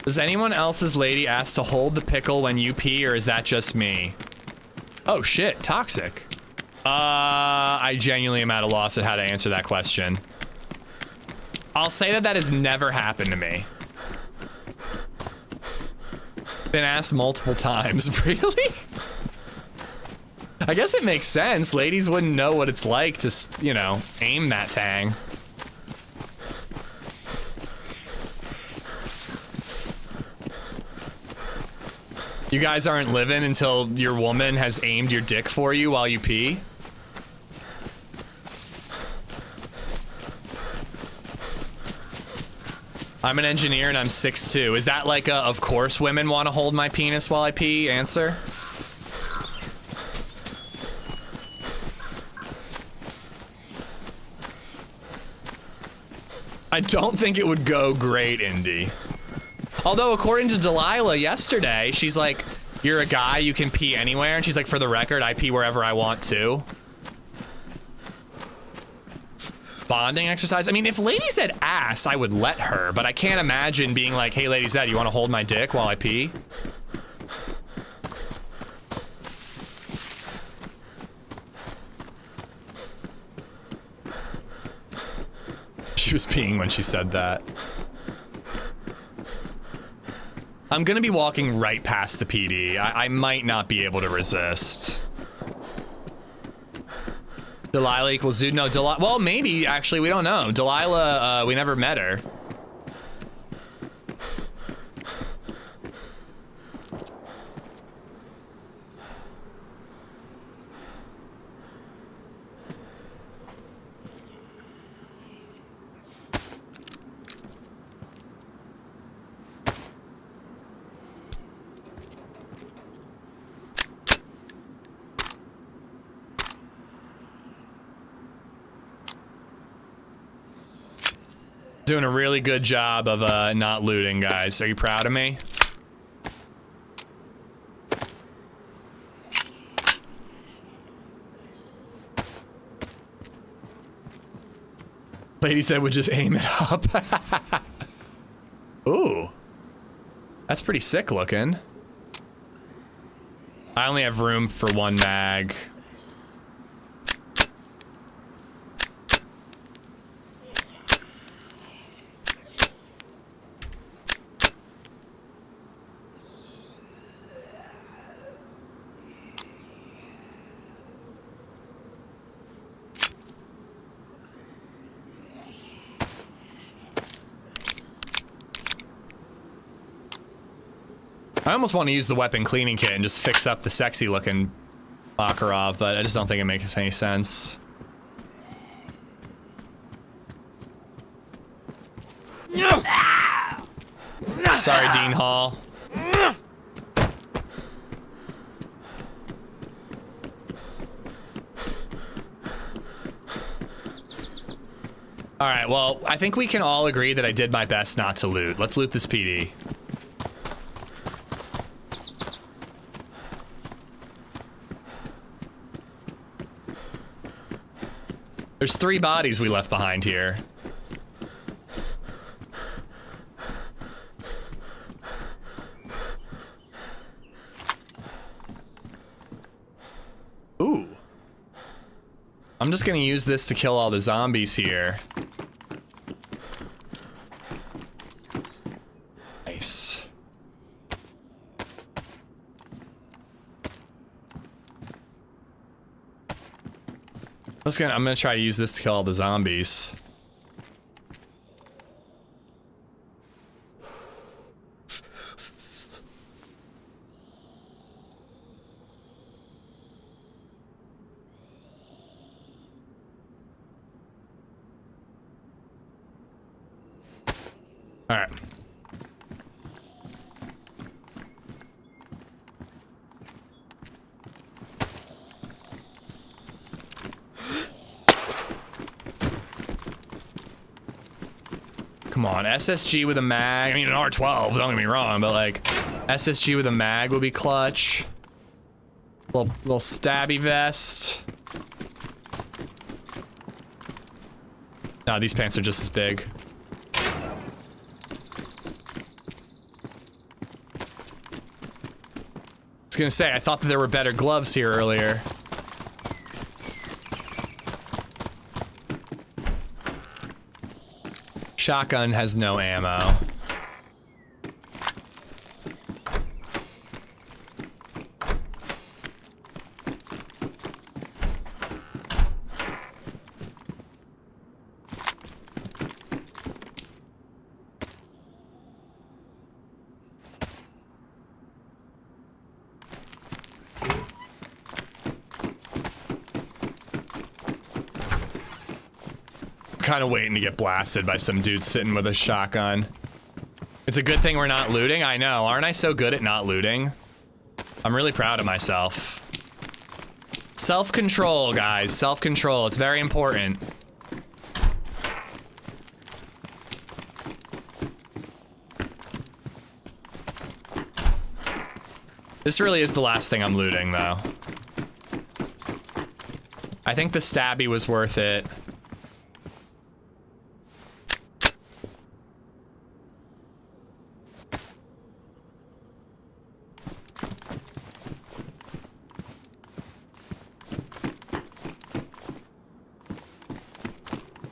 Does anyone else's lady ask to hold the pickle when you pee, or is that just me? Oh shit, toxic. I genuinely am at a loss at how to answer that question. I'll say that has never happened to me. Been asked multiple times. Really? I guess it makes sense. Ladies wouldn't know what it's like to, you know, aim that thing. You guys aren't living until your woman has aimed your dick for you while you pee? I'm an engineer and I'm 6'2". Is that like a, of course women want to hold my penis while I pee answer? I don't think it would go great, Indy. Although, according to Delilah yesterday, she's like, you're a guy, you can pee anywhere. And she's like, for the record, I pee wherever I want to. Bonding exercise. I mean, if LadyZed asked, I would let her, but I can't imagine being like, hey, LadyZed, you want to hold my dick while I pee? She was peeing when she said that. I'm gonna be walking right past the PD. I might not be able to resist. Delilah equals Zood. No, Delilah. Well, maybe, actually, we don't know. Delilah, we never met her. Doing a really good job of not looting, guys. Are you proud of me? LadyZed would just aim it up. Ooh. That's pretty sick looking. I only have room for one mag. I almost want to use the weapon cleaning kit and just fix up the sexy looking Makarov, but I just don't think it makes any sense. Sorry, Dean Hall. All right, well, I think we can all agree that I did my best not to loot. Let's loot this PD. There's 3 bodies we left behind here. Ooh. I'm just gonna use this to kill all the zombies here. Nice. I'm gonna try to use this to kill all the zombies. All right. Come on, SSG with a mag. I mean, an R12, don't get me wrong, but like, SSG with a mag would be clutch. Little stabby vest. Nah, these pants are just as big. I was gonna say, I thought that there were better gloves here earlier. Shotgun has no ammo. Kind of waiting to get blasted by some dude sitting with a shotgun. It's a good thing we're not looting. I know. Aren't I so good at not looting? I'm really proud of myself. Self-control, guys. Self-control. It's very important. This really is the last thing I'm looting, though. I think the stabby was worth it.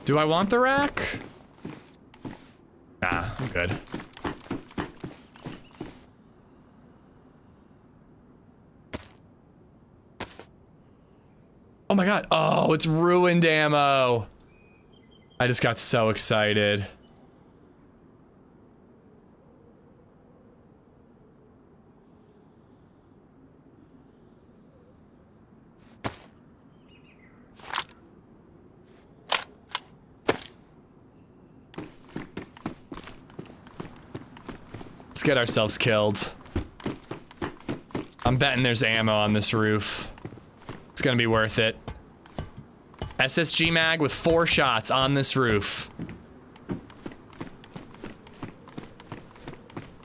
Do I want the rack? Nah, I'm good. Oh my god. Oh, it's ruined ammo. I just got so excited. Let's get ourselves killed. I'm betting there's ammo on this roof. It's gonna be worth it. SSG mag with 4 shots on this roof.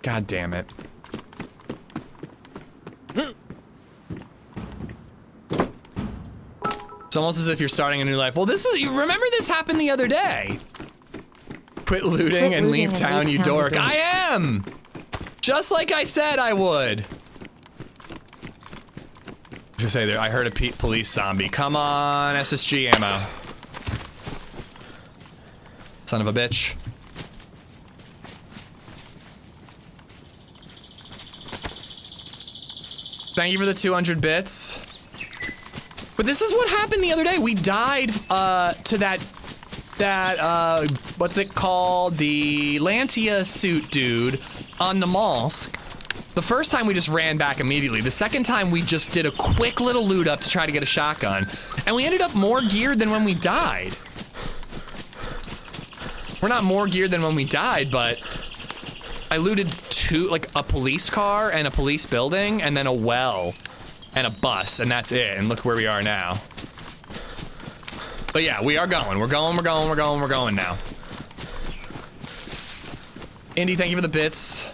God damn it. It's almost as if you're starting a new life. Well, this is, you remember this happened the other day. Quit looting and leave town, you dork. I am! Just like I said I would. To say there, I heard a police zombie. Come on, SSG ammo. Son of a bitch. Thank you for the 200 bits. But this is what happened the other day. We died to that what's it called? The Lantia suit dude on Namalsk. The first time we just ran back immediately. The second time we just did a quick little loot up to try to get a shotgun. And we ended up more geared than when we died. We're not more geared than when we died, but I looted like a police car and a police building and then a well and a bus, and that's it. And look where we are now. But yeah, we are going. We're going now. Indy, thank you for the bits.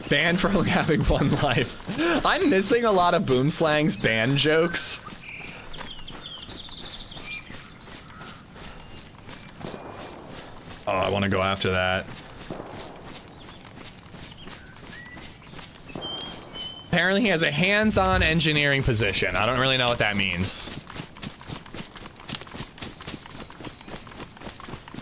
Banned for only having one life. I'm missing a lot of Boom Slang's ban jokes. Oh, I want to go after that. Apparently he has a hands-on engineering position. I don't really know what that means.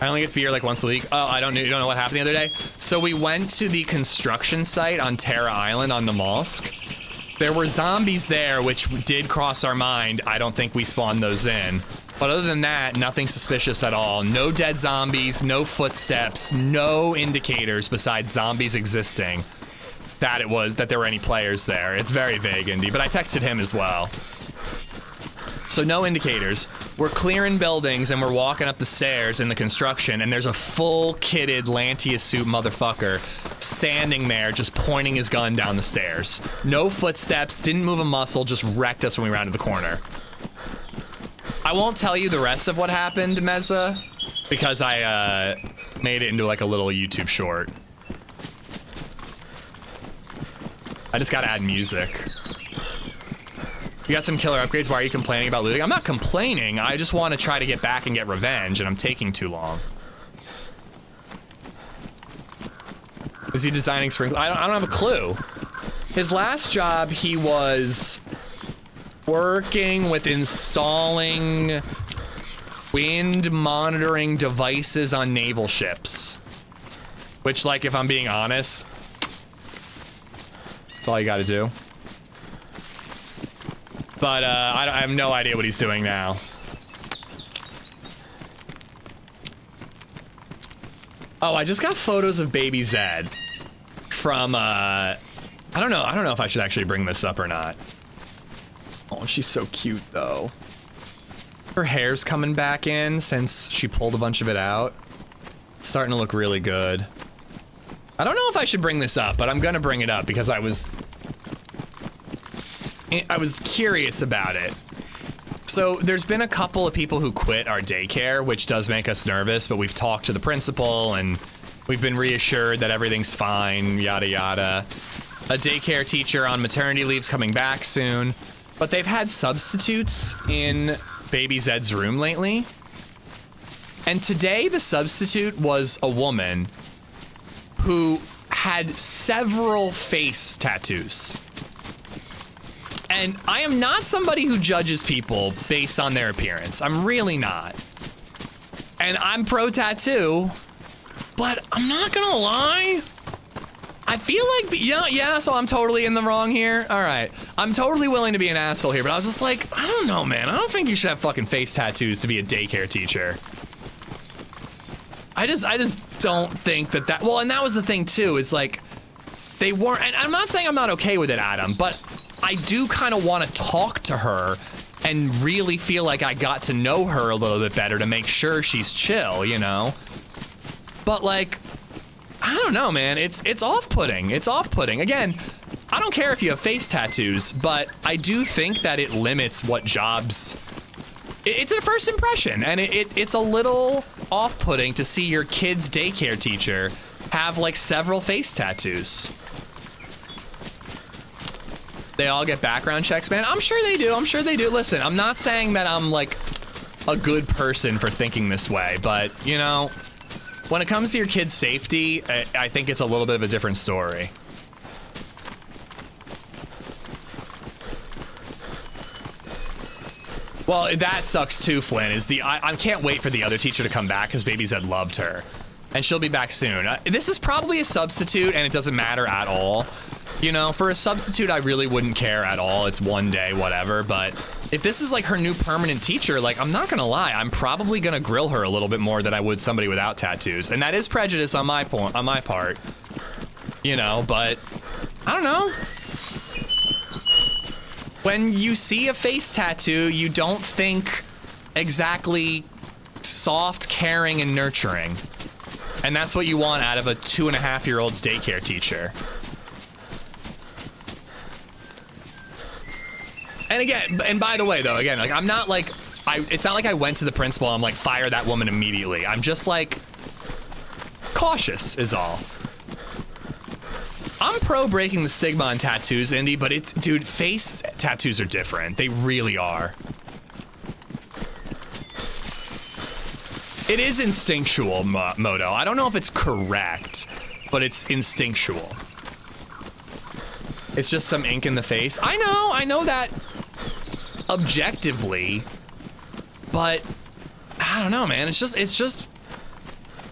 I only get to be here like once a week. Oh, you don't know what happened the other day? So we went to the construction site on Terra Island on Namalsk. There were zombies there, which did cross our mind. I don't think we spawned those in. But other than that, nothing suspicious at all. No dead zombies, no footsteps, no indicators besides zombies existing that there were any players there. It's very vague, Indy, but I texted him as well. So no indicators. We're clearing buildings and we're walking up the stairs in the construction, and there's a full kitted Lantia suit motherfucker standing there just pointing his gun down the stairs. No footsteps, didn't move a muscle, just wrecked us when we rounded the corner. I won't tell you the rest of what happened, Meza, because I made it into like a little YouTube short. I just gotta add music. You got some killer upgrades. Why are you complaining about looting? I'm not complaining. I just want to try to get back and get revenge, and I'm taking too long. Is he designing sprinklers? I don't have a clue. His last job, he was working with installing wind monitoring devices on naval ships. Which, like, if I'm being honest, that's all you gotta do. But I have no idea what he's doing now. Oh, I just got photos of BabyZed from I don't know if I should actually bring this up or not. Oh, she's so cute though. Her hair's coming back in since she pulled a bunch of it out. Starting to look really good. I don't know if I should bring this up, but I'm gonna bring it up because I was curious about it. So there's been a couple of people who quit our daycare, which does make us nervous, but we've talked to the principal and we've been reassured that everything's fine, yada yada. A daycare teacher on maternity leave's coming back soon, but they've had substitutes in BabyZed's room lately. And today the substitute was a woman who had several face tattoos. And I am not somebody who judges people based on their appearance. I'm really not. And I'm pro tattoo, but I'm not gonna lie. I feel like, yeah, so I'm totally in the wrong here. All right, I'm totally willing to be an asshole here, but I was just like, I don't know, man. I don't think you should have fucking face tattoos to be a daycare teacher. I just don't think that, well, and that was the thing too, is like, they weren't, and I'm not saying I'm not okay with it, Adam, but I do kind of want to talk to her and really feel like I got to know her a little bit better to make sure she's chill, you know? But like, I don't know, man, it's off-putting, it's off-putting. Again, I don't care if you have face tattoos, but I do think that it limits what jobs, it's a first impression, and it's a little off-putting to see your kid's daycare teacher have like several face tattoos. They all get background checks, man. I'm sure they do. I'm sure they do. Listen, I'm not saying that I'm like a good person for thinking this way, but you know, when it comes to your kid's safety, I think it's a little bit of a different story. Well, that sucks too, Flynn, is I can't wait for the other teacher to come back because BabyZed loved her. And she'll be back soon. This is probably a substitute and it doesn't matter at all. You know, for a substitute, I really wouldn't care at all. It's one day, whatever. But if this is like her new permanent teacher, like, I'm not gonna lie, I'm probably gonna grill her a little bit more than I would somebody without tattoos. And that is prejudice on my part. You know, but I don't know. When you see a face tattoo, you don't think exactly soft, caring, and nurturing. And that's what you want out of a 2.5-year-old's daycare teacher. And again, and by the way, though, again, like, I'm not like, it's not like I went to the principal and I'm like, fire that woman immediately. I'm just like, cautious is all. I'm pro breaking the stigma on tattoos, Indy, but it's, dude, face tattoos are different. They really are. It is instinctual, Moto. I don't know if it's correct, but it's instinctual. It's just some ink in the face. I know that objectively, but I don't know, man. It's just,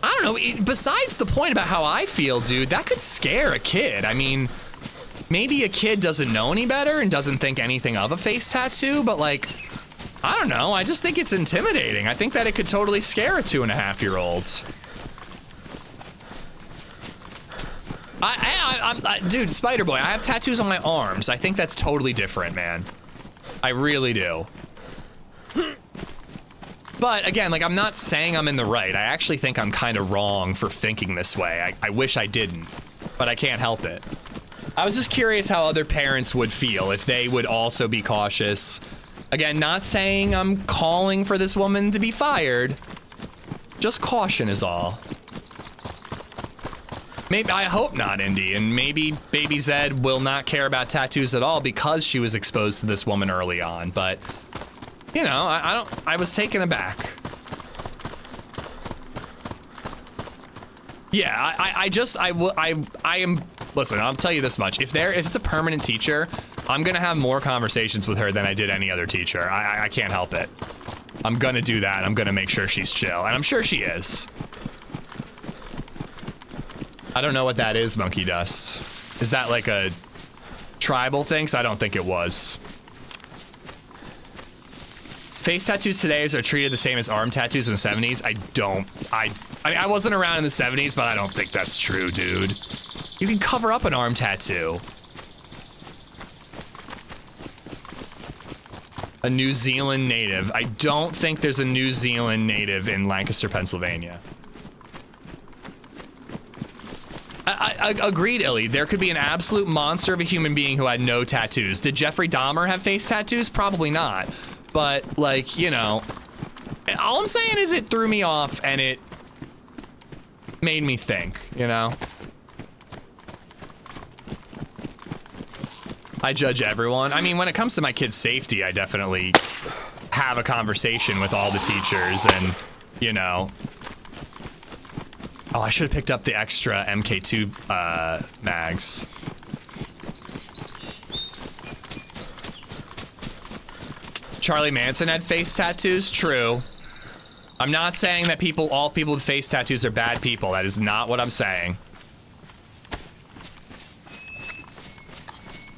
I don't know. Besides the point about how I feel, dude, that could scare a kid. I mean, maybe a kid doesn't know any better and doesn't think anything of a face tattoo, but like, I don't know. I just think it's intimidating. I think that it could totally scare a 2.5-year-old. Dude, Spider Boy, I have tattoos on my arms. I think that's totally different, man. I really do. But again, like, I'm not saying I'm in the right. I actually think I'm kind of wrong for thinking this way. I wish I didn't, but I can't help it. I was just curious how other parents would feel if they would also be cautious. Again, not saying I'm calling for this woman to be fired. Just caution is all. Maybe, I hope not, Indy, and maybe BabyZed will not care about tattoos at all because she was exposed to this woman early on, but, you know, I was taken aback. Yeah, I am, listen, I'll tell you this much. If it's a permanent teacher, I'm gonna have more conversations with her than I did any other teacher. I can't help it. I'm gonna do that. I'm gonna make sure she's chill, and I'm sure she is. I don't know what that is, Monkey Dust. Is that like a tribal thing? 'Cause I don't think it was. Face tattoos today are treated the same as arm tattoos in the 70s. I wasn't around in the 70s, but I don't think that's true, dude. You can cover up an arm tattoo. A New Zealand native. I don't think there's a New Zealand native in Lancaster, Pennsylvania. I agreed, Illy. There could be an absolute monster of a human being who had no tattoos. Did Jeffrey Dahmer have face tattoos? Probably not. But, like, you know, all I'm saying is it threw me off and it made me think, you know? I judge everyone. I mean, when it comes to my kids' safety, I definitely have a conversation with all the teachers and, you know. Oh, I should have picked up the extra MK2 mags. Charlie Manson had face tattoos? True. I'm not saying that all people with face tattoos are bad people. That is not what I'm saying.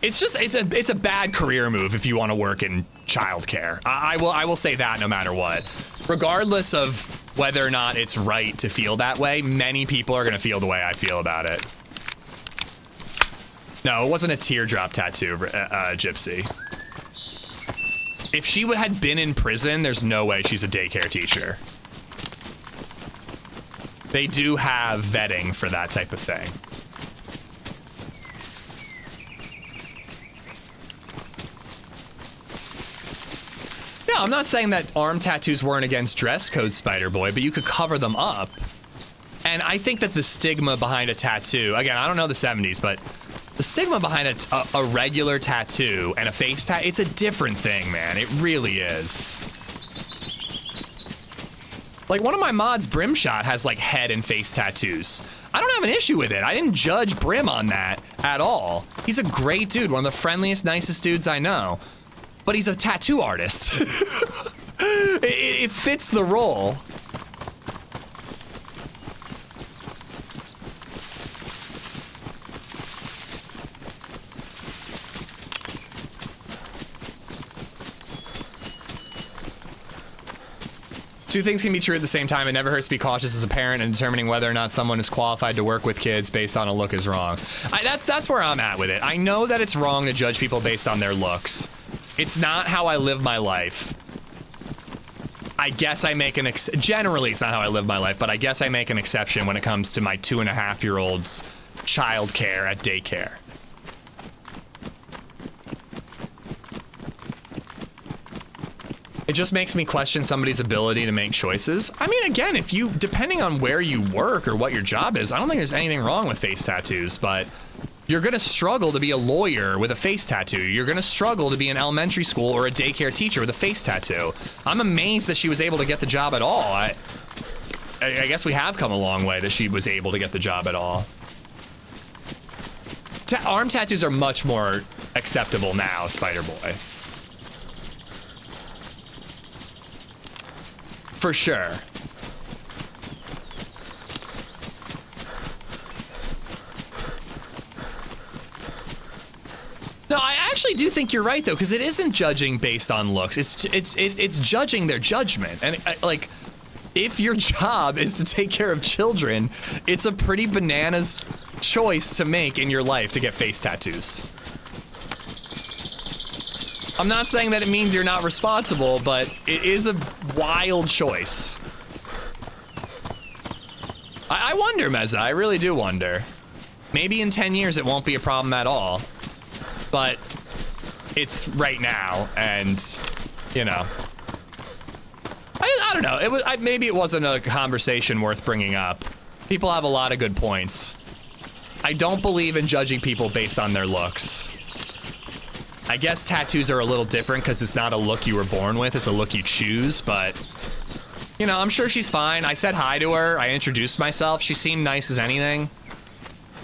It's just, it's a bad career move if you want to work in childcare. I will say that no matter what. Regardless of whether or not it's right to feel that way, many people are gonna feel the way I feel about it. No, it wasn't a teardrop tattoo, Gypsy. If she had been in prison, there's no way she's a daycare teacher. They do have vetting for that type of thing. No, I'm not saying that arm tattoos weren't against dress code, Spider Boy, but you could cover them up. And I think that the stigma behind a tattoo, again, I don't know the 70s, but the stigma behind a regular tattoo and a face tattoo, it's a different thing, man. It really is. Like, one of my mods, Brimshot, has like head and face tattoos. I don't have an issue with it. I didn't judge Brim on that at all. He's a great dude, one of the friendliest, nicest dudes I know. But he's a tattoo artist. It fits the role. Two things can be true at the same time. It never hurts to be cautious as a parent, and determining whether or not someone is qualified to work with kids based on a look is wrong. That's where I'm at with it. I know that it's wrong to judge people based on their looks. It's not how I live my life. I guess I make an generally it's not how I live my life, but I guess I make an exception when it comes to my 2.5-year-old's childcare at daycare. It just makes me question somebody's ability to make choices. I mean, again, if you, depending on where you work or what your job is, I don't think there's anything wrong with face tattoos, but you're gonna struggle to be a lawyer with a face tattoo. You're gonna struggle to be an elementary school or a daycare teacher with a face tattoo. I'm amazed that she was able to get the job at all. I guess we have come a long way that she was able to get the job at all. Arm tattoos are much more acceptable now, Spider-Boy. For sure. No, I actually do think you're right though, because it isn't judging based on looks. It's judging their judgment, and like, if your job is to take care of children, it's a pretty bananas choice to make in your life to get face tattoos. I'm not saying that it means you're not responsible, but it is a wild choice. I wonder, Meza, I really do wonder. Maybe in 10 years it won't be a problem at all, but it's right now, and, you know. I don't know, maybe it wasn't a conversation worth bringing up. People have a lot of good points. I don't believe in judging people based on their looks. I guess tattoos are a little different because it's not a look you were born with, it's a look you choose, but, you know, I'm sure she's fine. I said hi to her, I introduced myself, she seemed nice as anything.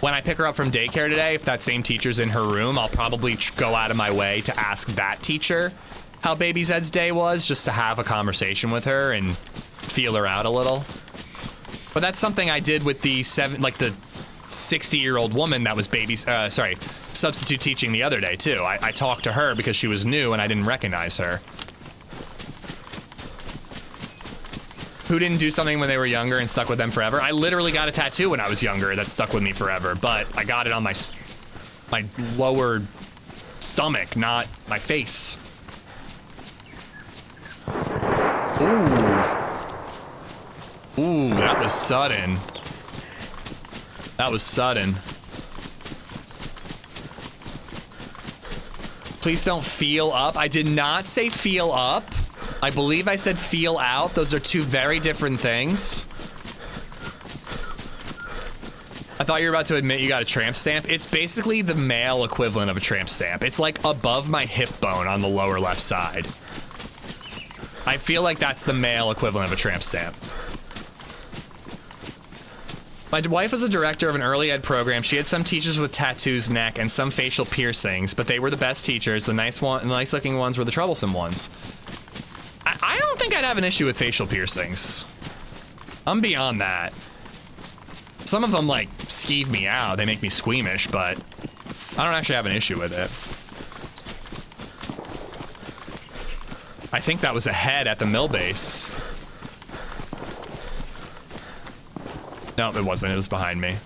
When I pick her up from daycare today, if that same teacher's in her room, I'll probably go out of my way to ask that teacher how BabyZed's day was, just to have a conversation with her and feel her out a little. But that's something I did with the 60-year-old woman that was substitute teaching the other day too. I talked to her because she was new and I didn't recognize her. Who didn't do something when they were younger and stuck with them forever? I literally got a tattoo when I was younger that stuck with me forever, but I got it on my lower stomach, not my face. Ooh, that was sudden. That was sudden. Please don't feel up. I did not say feel up. I believe I said feel out. Those are two very different things. I thought you were about to admit you got a tramp stamp. It's basically the male equivalent of a tramp stamp. It's like above my hip bone on the lower left side. I feel like that's the male equivalent of a tramp stamp. My wife was a director of an early ed program. She had some teachers with tattoos, neck, and some facial piercings, but they were the best teachers. The nice looking ones were the troublesome ones. I don't think I'd have an issue with facial piercings. I'm beyond that. Some of them, like, skeeve me out. They make me squeamish, but I don't actually have an issue with it. I think that was a head at the mill base. No, it wasn't. It was behind me.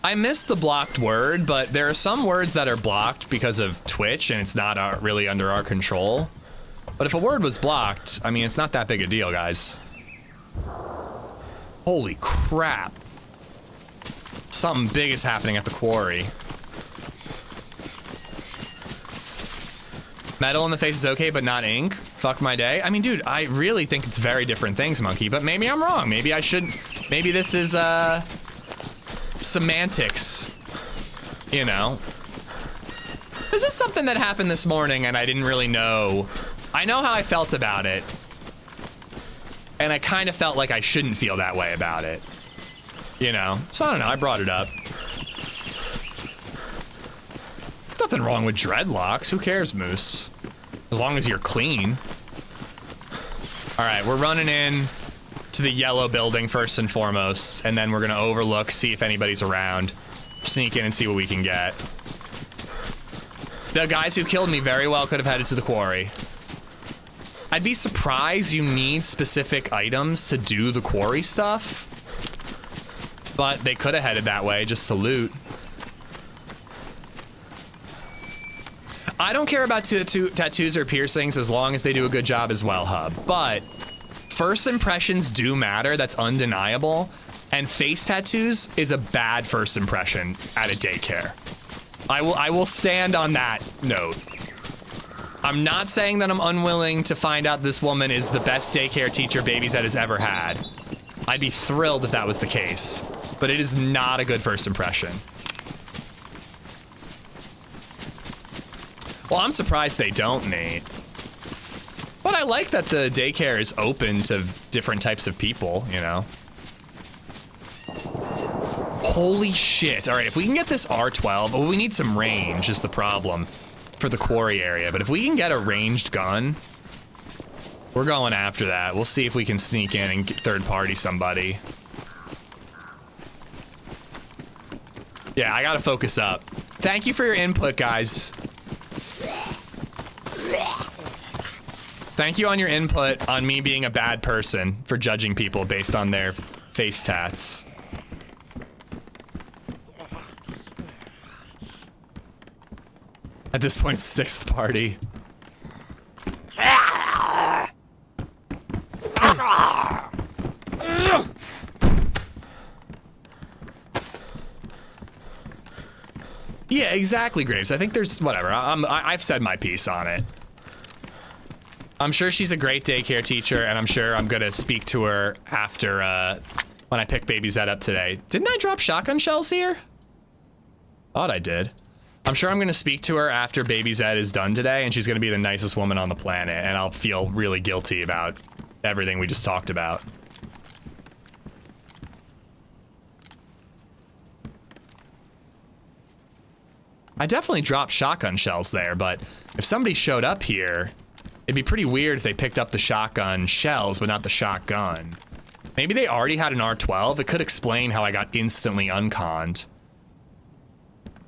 I missed the blocked word, but there are some words that are blocked because of Twitch, and it's not really under our control. But if a word was blocked, I mean, it's not that big a deal, guys. Holy crap. Something big is happening at the quarry. Metal in the face is okay, but not ink. Fuck my day. I mean, dude, I really think it's very different things, Monkey, but maybe I'm wrong. Maybe I should, maybe this is, semantics, you know? This is something that happened this morning and I didn't really know. I know how I felt about it. And I kind of felt like I shouldn't feel that way about it. You know? So I don't know, I brought it up. Nothing wrong with dreadlocks. Who cares, Moose? As long as you're clean. All right, we're running in to the yellow building first and foremost, and then we're gonna overlook, see if anybody's around, sneak in and see what we can get. The guys who killed me very well could have headed to the quarry. I'd be surprised you need specific items to do the quarry stuff. But they could have headed that way just to loot. I don't care about tattoos or piercings as long as they do a good job as well, Hub. But first impressions do matter. That's undeniable. And face tattoos is a bad first impression at a daycare. I will stand on that note. I'm not saying that I'm unwilling to find out this woman is the best daycare teacher BabyZed has ever had. I'd be thrilled if that was the case. But it is not a good first impression. Well, I'm surprised they don't, Nate. But I like that the daycare is open to different types of people, you know? Holy shit. All right, if we can get this R12, well, we need some range is the problem for the quarry area. But if we can get a ranged gun, we're going after that. We'll see if we can sneak in and third party somebody. Yeah, I gotta focus up. Thank you for your input, guys. Thank you on your input on me being a bad person for judging people based on their face tats. At this point, it's sixth party. Yeah, exactly, Graves. I think there's whatever. I've said my piece on it. I'm sure she's a great daycare teacher, and I'm sure I'm gonna speak to her after when I pick BabyZed up today. Didn't I drop shotgun shells here? Thought I did. I'm sure I'm gonna speak to her after BabyZed is done today, and she's gonna be the nicest woman on the planet, and I'll feel really guilty about everything we just talked about. I definitely dropped shotgun shells there, but if somebody showed up here, it'd be pretty weird if they picked up the shotgun shells, but not the shotgun. Maybe they already had an R12. It could explain how I got instantly unconned.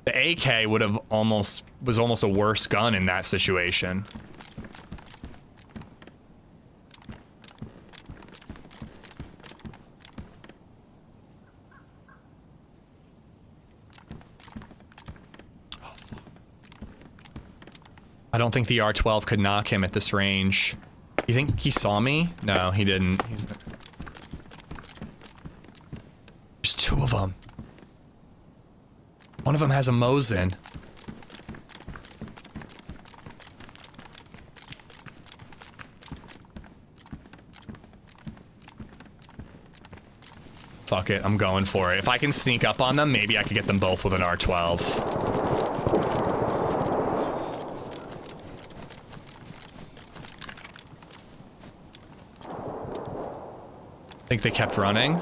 The AK was almost a worse gun in that situation. I don't think the R12 could knock him at this range. You think he saw me? No, he didn't. There's two of them. One of them has a Mosin. Fuck it, I'm going for it. If I can sneak up on them, maybe I could get them both with an R12. Think they kept running.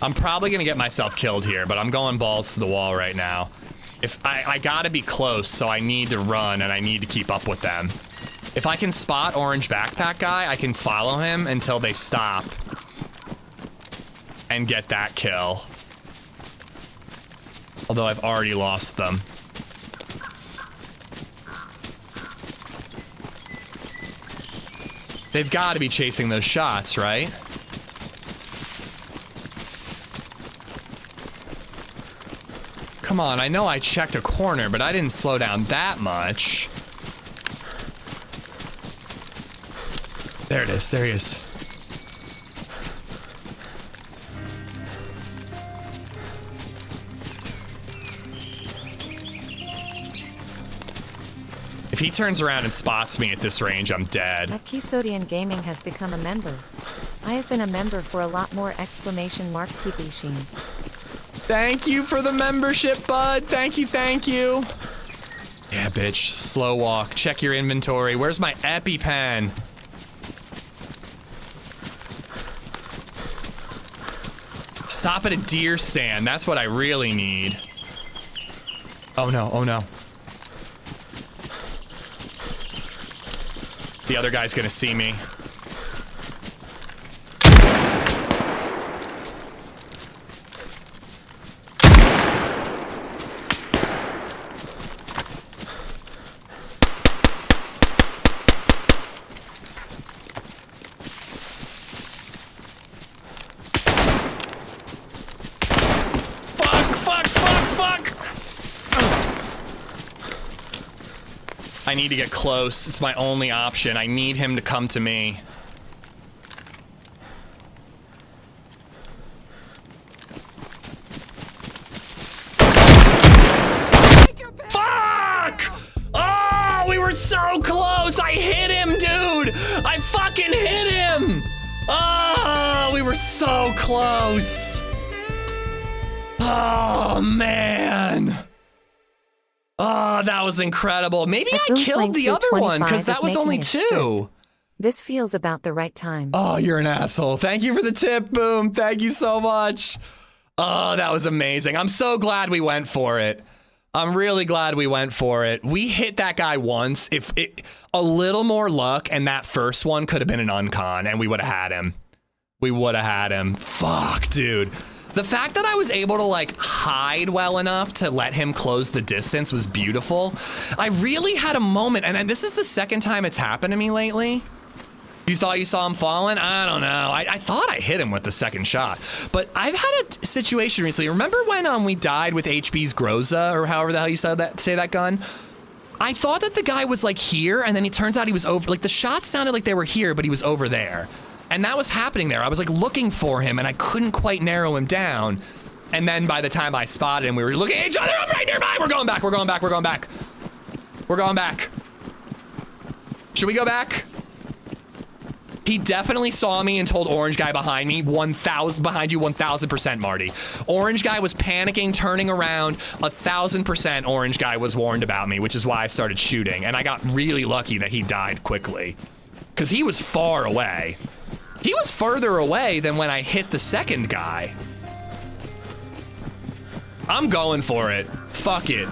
I'm probably gonna get myself killed here, but I'm going balls to the wall right now. If I gotta be close, so I need to run and I need to keep up with them. If I can spot orange backpack guy, I can follow him until they stop and get that kill. Although I've already lost them. They've got to be chasing those shots, right? Come on, I know I checked a corner, but I didn't slow down that much. There it is, there he is. If he turns around and spots me at this range, I'm dead. Akisodian Gaming has become a member. I have been a member for a lot more ! Kibishin. Thank you for the membership, bud. Thank you, thank you. Yeah, bitch. Slow walk. Check your inventory. Where's my EpiPen? Stop at a deer stand. That's what I really need. Oh no, oh no. The other guy's gonna see me. I need to get close. It's my only option. I need him to come to me. Fuck! Oh, we were so close. I hit him, dude. I fucking hit him. Oh, we were so close. Oh, man. Oh, that was incredible. Maybe I killed the other one because that was only 2. This feels about the right time. Oh, you're an asshole. Thank you for the tip, Boom. Thank you so much. Oh, that was amazing. I'm so glad we went for it. I'm really glad we went for it. We hit that guy once. If a little more luck and that first one could have been an uncon and we would have had him. We would have had him. Fuck, dude. The fact that I was able to like hide well enough to let him close the distance was beautiful. I really had a moment, and this is the second time it's happened to me lately. You thought you saw him falling? I don't know. I thought I hit him with the second shot, but I've had a situation recently. Remember when we died with HB's Groza, or however the hell you say that gun? I thought that the guy was like here, and then it turns out he was over. Like the shots sounded like they were here, but he was over there. And that was happening there. I was like looking for him and I couldn't quite narrow him down. And then by the time I spotted him, we were looking at each other. I'm right nearby. We're going back. We're going back. We're going back. We're going back. Should we go back? He definitely saw me and told Orange Guy behind me, 1,000 behind you, 1,000% Marty. Orange Guy was panicking, turning around, 1,000% Orange Guy was warned about me, which is why I started shooting. And I got really lucky that he died quickly because he was far away. He was further away than when I hit the second guy. I'm going for it. Fuck it.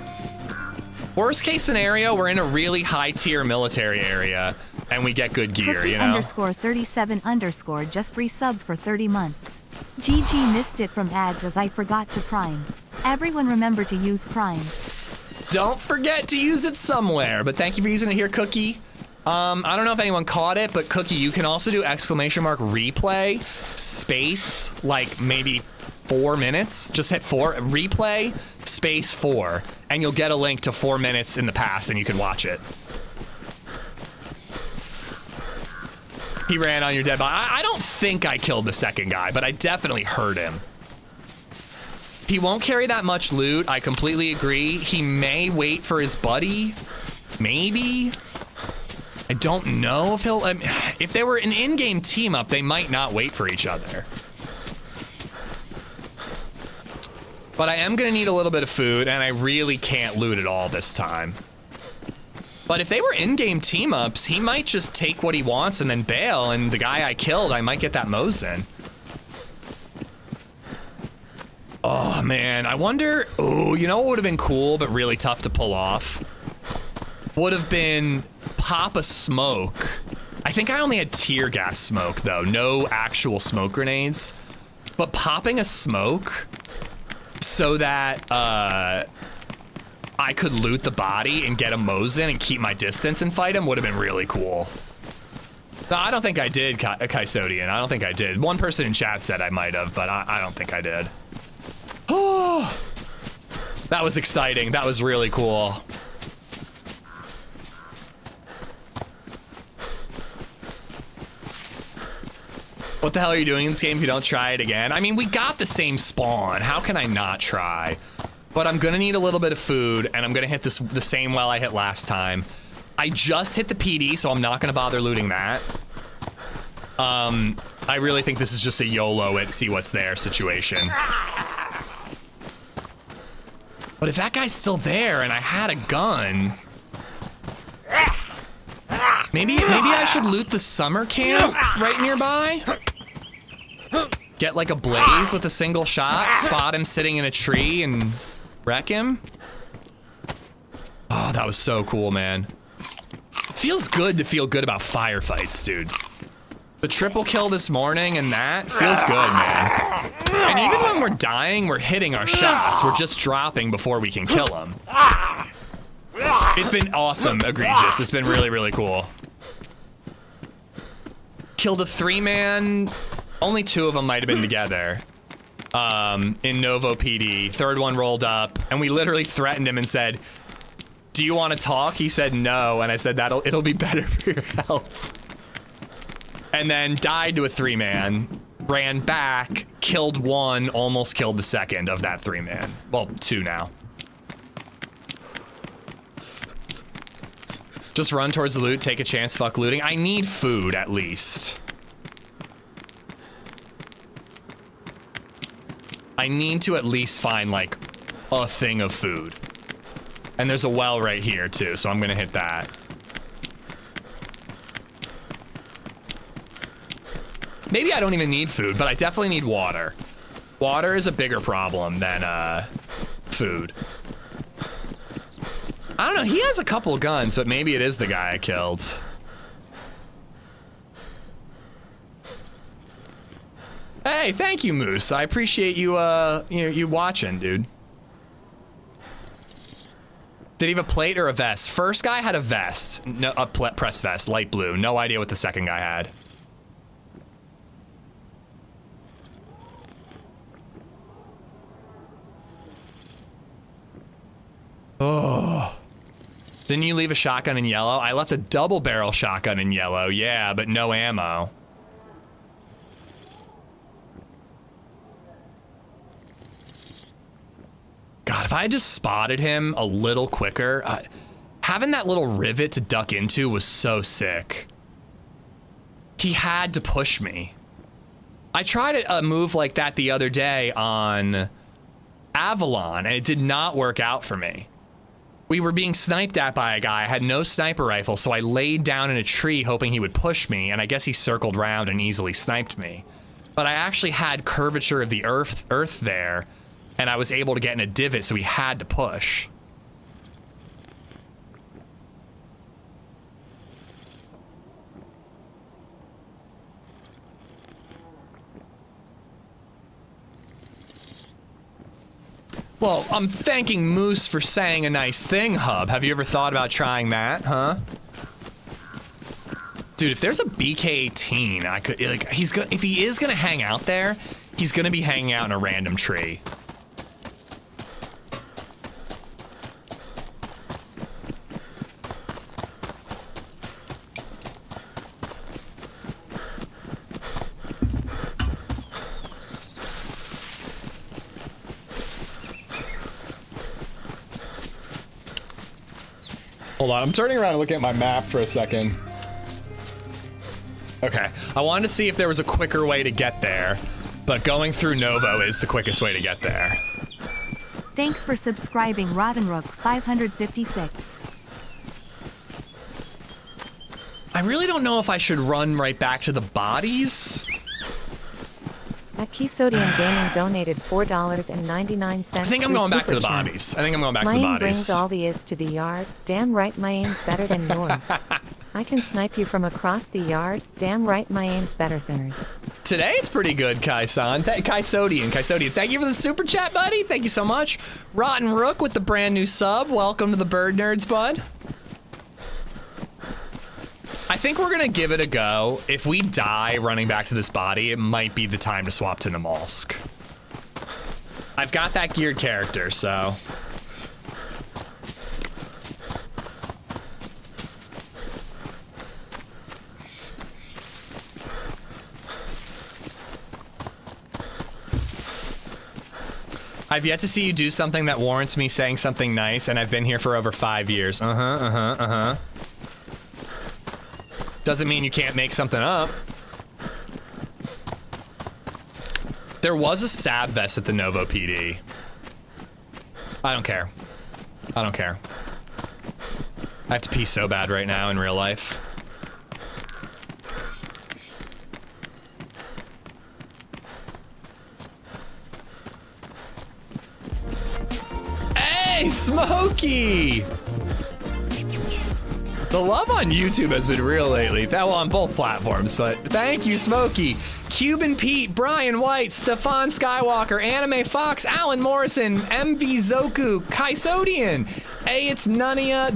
Worst case scenario, we're in a really high tier military area and we get good gear, you know? _37_ just resubbed for 30 months. GG missed it from ads as I forgot to prime. Everyone remember to use prime. Don't forget to use it somewhere, but thank you for using it here, Cookie. I don't know if anyone caught it, but Cookie, you can also do ! replay space, like maybe 4 minutes. Just hit 4, replay space 4, and you'll get a link to 4 minutes in the past and you can watch it. He ran on your dead body. I don't think I killed the second guy, but I definitely heard him. He won't carry that much loot. I completely agree. He may wait for his buddy. Maybe. I don't know if he'll, if they were an in-game team up, they might not wait for each other. But I am gonna need a little bit of food and I really can't loot it all this time. But if they were in-game team ups, he might just take what he wants and then bail, and the guy I killed, I might get that Mosin. Oh man, I wonder, oh, you know what would have been cool but really tough to pull off? Would have been pop a smoke. I think I only had tear gas smoke though, no actual smoke grenades. But popping a smoke so that I could loot the body and get a Mosin and keep my distance and fight him would have been really cool. No, I don't think I did, Kaisodian. I don't think I did. One person in chat said I might have, but I don't think I did. Oh, that was exciting. That was really cool. What the hell are you doing in this game if you don't try it again? I mean, we got the same spawn. How can I not try? But I'm gonna need a little bit of food, and I'm gonna hit this the same well I hit last time. I just hit the PD, so I'm not gonna bother looting that. I really think this is just a YOLO it, see what's there situation. But if that guy's still there and I had a gun, maybe I should loot the summer camp right nearby. Get like a blaze with a single shot, spot him sitting in a tree and wreck him. Oh, that was so cool, man. Feels good to feel good about firefights, dude. The triple kill this morning and that feels good, man. And even when we're dying, we're hitting our shots. We're just dropping before we can kill them. It's been awesome, egregious. It's been really, really cool. Killed a 3-man. Only 2 of them might have been together. In Novo PD. Third one rolled up, and we literally threatened him and said, do you want to talk? He said no, and I said it'll be better for your health. And then died to a 3-man, ran back, killed one, almost killed the second of that 3-man. Well, 2 now. Just run towards the loot, take a chance, fuck looting. I need food, at least. I need to at least find, like, a thing of food. And there's a well right here, too, so I'm gonna hit that. Maybe I don't even need food, but I definitely need water. Water is a bigger problem than, food. I don't know, he has a couple guns, but maybe it is the guy I killed. Hey, thank you, Moose. I appreciate you, you watching, dude. Did he have a plate or a vest? First guy had a vest, no, a press vest, light blue. No idea what the second guy had. Oh. Didn't you leave a shotgun in yellow? I left a double barrel shotgun in yellow, yeah, but no ammo. God, if I had just spotted him a little quicker, having that little rivet to duck into was so sick. He had to push me. I tried a move like that the other day on Avalon, and it did not work out for me. We were being sniped at by a guy. I had no sniper rifle, so I laid down in a tree hoping he would push me, and I guess he circled round and easily sniped me. But I actually had curvature of the earth there, and I was able to get in a divot, so he had to push. Well, I'm thanking Moose for saying a nice thing, Hub. Have you ever thought about trying that, huh? Dude, if there's a BK-18, I could, like, if he is gonna hang out there, he's gonna be hanging out in a random tree. Hold on, I'm turning around and looking at my map for a second. Okay, I wanted to see if there was a quicker way to get there, but going through Novo is the quickest way to get there. Thanks for subscribing, Rotten Rook 556. I really don't know if I should run right back to the bodies. At Keysodium Gaming donated $4.99. I think I'm going back to the bodies. I think I'm going back to the aim bodies. brings all the is to the yard. Damn right my aim's better than yours. I can snipe you from across the yard. Damn right my aim's better thinners. Today it's pretty good, Kai-san. Kaisodian, thank you for the super chat, buddy. Thank you so much. Rotten Rook with the brand new sub. Welcome to the Bird Nerds, bud. I think we're gonna give it a go. If we die running back to this body, it might be the time to swap to Namalsk. I've got that geared character, so. I've yet to see you do something that warrants me saying something nice, and I've been here for over 5 years. Doesn't mean you can't make something up. There was a stab vest at the Novo PD. I don't care. I don't care. I have to pee so bad right now in real life. Hey, Smokey! The love on YouTube has been real lately. Well, on both platforms, but thank you, Smokey. Cuban Pete, Brian White, Stefan Skywalker, Anime Fox, Alan Morrison, MV Zoku, Kaisodian. Hey, it's Nunia.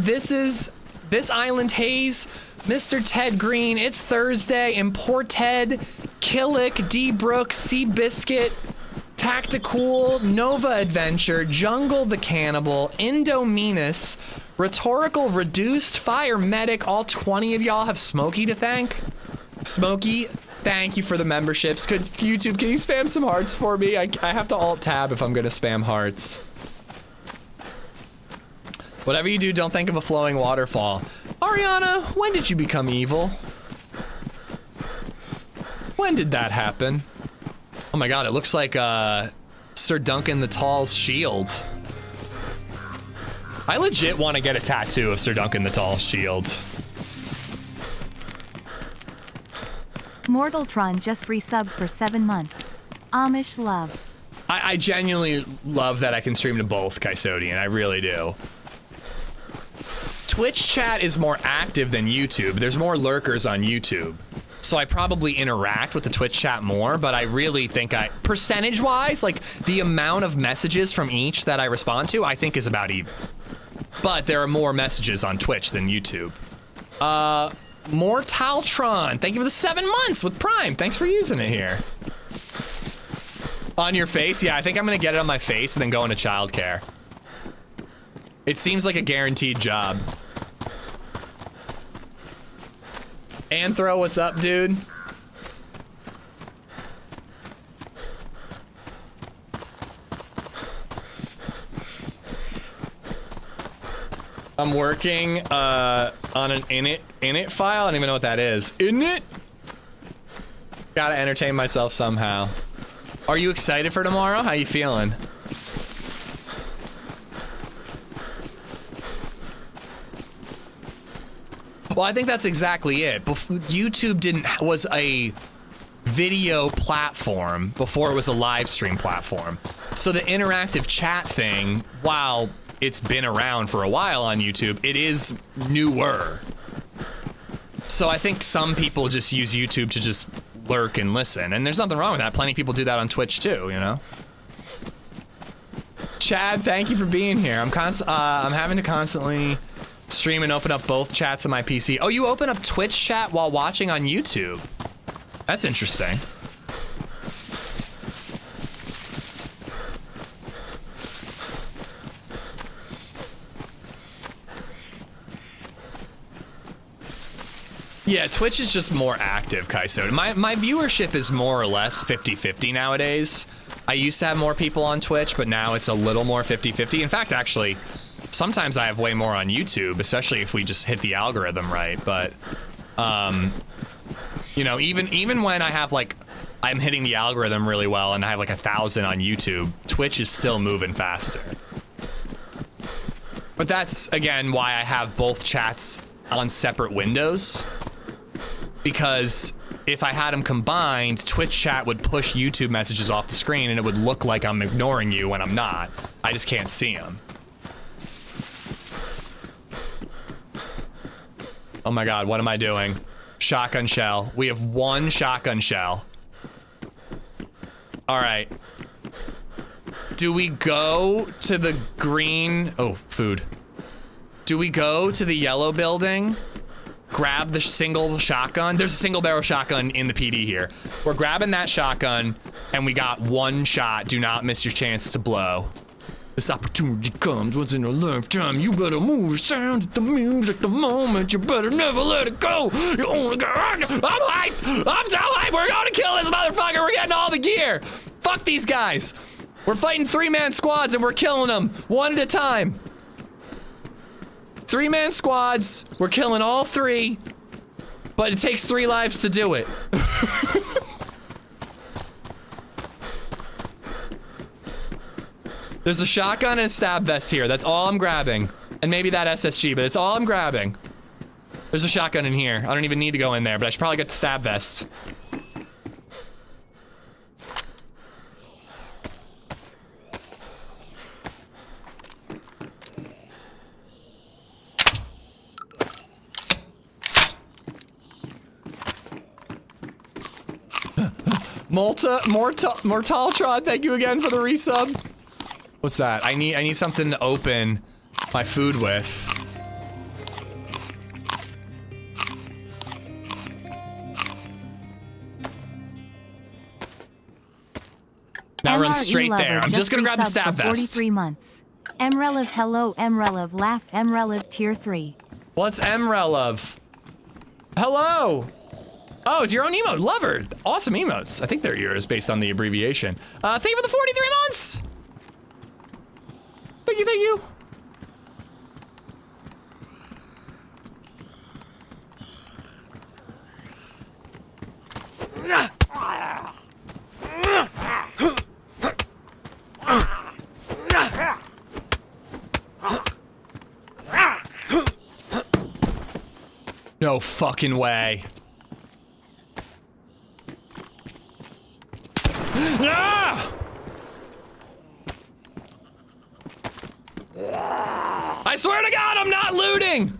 This Island Haze, Mr. Ted Green, It's Thursday, Imported, Killick, D. Brooks, Sea Biscuit, Tacticool, Nova Adventure, Jungle the Cannibal, Indominus, Rhetorical, reduced, fire, medic. All 20 of y'all have Smokey to thank. Smokey, thank you for the memberships. Could YouTube, can you spam some hearts for me? I have to alt tab if I'm gonna spam hearts. Whatever you do, don't think of a flowing waterfall. Ariana, when did you become evil? When did that happen? Oh my god, it looks like Sir Duncan the Tall's shield. I legit want to get a tattoo of Sir Duncan the Tall's shield. Mortaltron just resubbed for 7 months. Amish love. I genuinely love that I can stream to both, Kaisodian. I really do. Twitch chat is more active than YouTube. There's more lurkers on YouTube. So I probably interact with the Twitch chat more, but I really think percentage-wise, like the amount of messages from each that I respond to, I think is about even. But there are more messages on Twitch than YouTube. Mortaltron, thank you for the 7 months with Prime. Thanks for using it here. On your face? Yeah, I think I'm gonna get it on my face and then go into childcare. It seems like a guaranteed job. Anthro, what's up, dude? I'm working on an init file. I don't even know what that is. Init? Gotta entertain myself somehow. Are you excited for tomorrow? How you feeling? Well, I think that's exactly it. YouTube was a video platform before it was a live stream platform. So the interactive chat thing, while it's been around for a while on YouTube, it is newer. So I think some people just use YouTube to just lurk and listen, and there's nothing wrong with that. Plenty of people do that on Twitch too, you know? Chad, thank you for being here. I'm having to constantly stream and open up both chats on my PC. Oh, you open up Twitch chat while watching on YouTube. That's interesting. Yeah, Twitch is just more active, Kaiso. My viewership is more or less 50-50 nowadays. I used to have more people on Twitch, but now it's a little more 50-50. In fact, actually, sometimes I have way more on YouTube, especially if we just hit the algorithm right. But, you know, even when I have like, I'm hitting the algorithm really well and I have like 1,000 on YouTube, Twitch is still moving faster. But that's, again, why I have both chats on separate windows. Because if I had them combined, Twitch chat would push YouTube messages off the screen and it would look like I'm ignoring you when I'm not. I just can't see them. Oh my god, what am I doing? Shotgun shell. We have 1 shotgun shell. Alright. Do we go to the green... Oh, food. Do we go to the yellow building? Grab the single shotgun? There's a single barrel shotgun in the PD here. We're grabbing that shotgun, and we got 1 shot. Do not miss your chance to blow. This opportunity comes once in a lifetime. You better move your sound at the music the moment. You better never let it go. You only got... I'm hyped! I'm so hyped! We're gonna kill this motherfucker! We're getting all the gear! Fuck these guys! We're fighting 3-man squads and we're killing them one at a time. 3-man squads. We're killing all 3. But it takes 3 lives to do it. There's a shotgun and a stab vest here. That's all I'm grabbing. And maybe that SSG, but it's all I'm grabbing. There's a shotgun in here. I don't even need to go in there, but I should probably get the stab vest. Mortaltron, thank you again for the resub. What's that? I need something to open my food with. Now run straight there. I'm just gonna grab the stab vest. 43 months. Emrelev, hello Emrelev, laugh Emrelev tier 3. What's Emrelev? Hello! Oh, it's your own emote. Lover. Awesome emotes. I think they're yours based on the abbreviation. Thank you for the 43 months! Thank you, thank you. No fucking way. Ah! I swear to God, I'm not looting!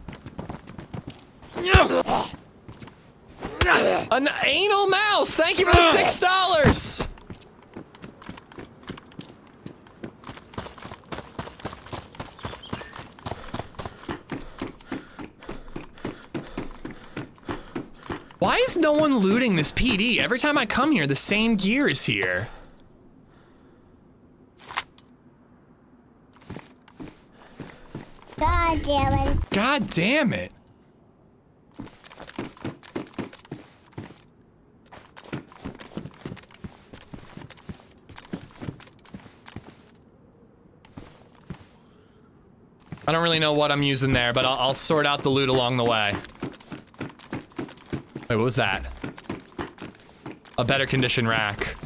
An anal mouse! Thank you for the $6! Why is no one looting this PD? Every time I come here, the same gear is here. God damn it. God damn it. I don't really know what I'm using there, but I'll sort out the loot along the way. Wait, what was that? A better condition rack.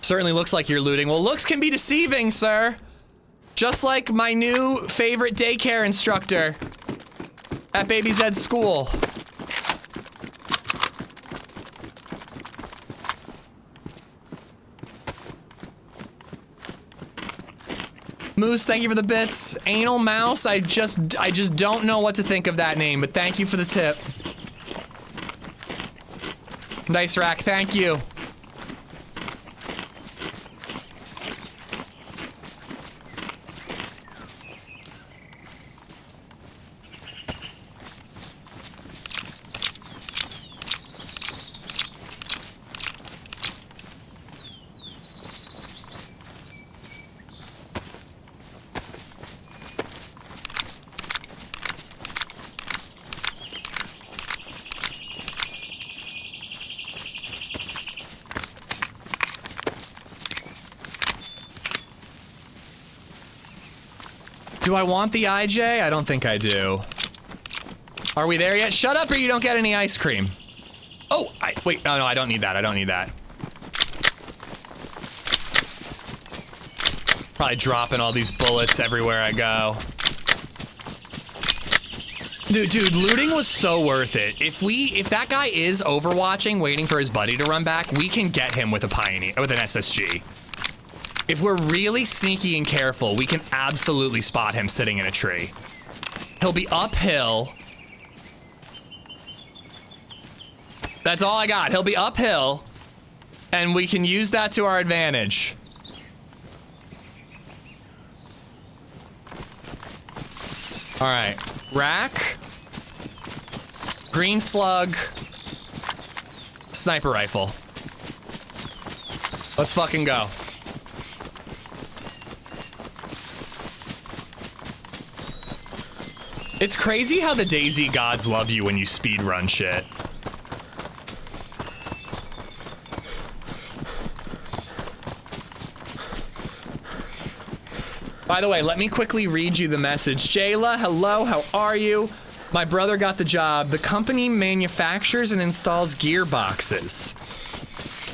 Certainly looks like you're looting. Well, looks can be deceiving, sir. Just like my new favorite daycare instructor at BabyZed school. Moose, thank you for the bits. Anal mouse, I just don't know what to think of that name, but thank you for the tip. Dice rack, thank you. Do I want the IJ? I don't think I do. Are we there yet? Shut up or you don't get any ice cream. Oh, wait, no, I don't need that. I don't need that. Probably dropping all these bullets everywhere I go. Dude, looting was so worth it. If that guy is overwatching, waiting for his buddy to run back, we can get him with a Pioneer, with an SSG. If we're really sneaky and careful, we can absolutely spot him sitting in a tree. He'll be uphill. That's all I got. He'll be uphill, and we can use that to our advantage. All right, rack, green slug, sniper rifle. Let's fucking go. It's crazy how the DayZ gods love you when you speedrun shit. By the way, let me quickly read you the message. Jayla, hello, how are you? My brother got the job. The company manufactures and installs gearboxes.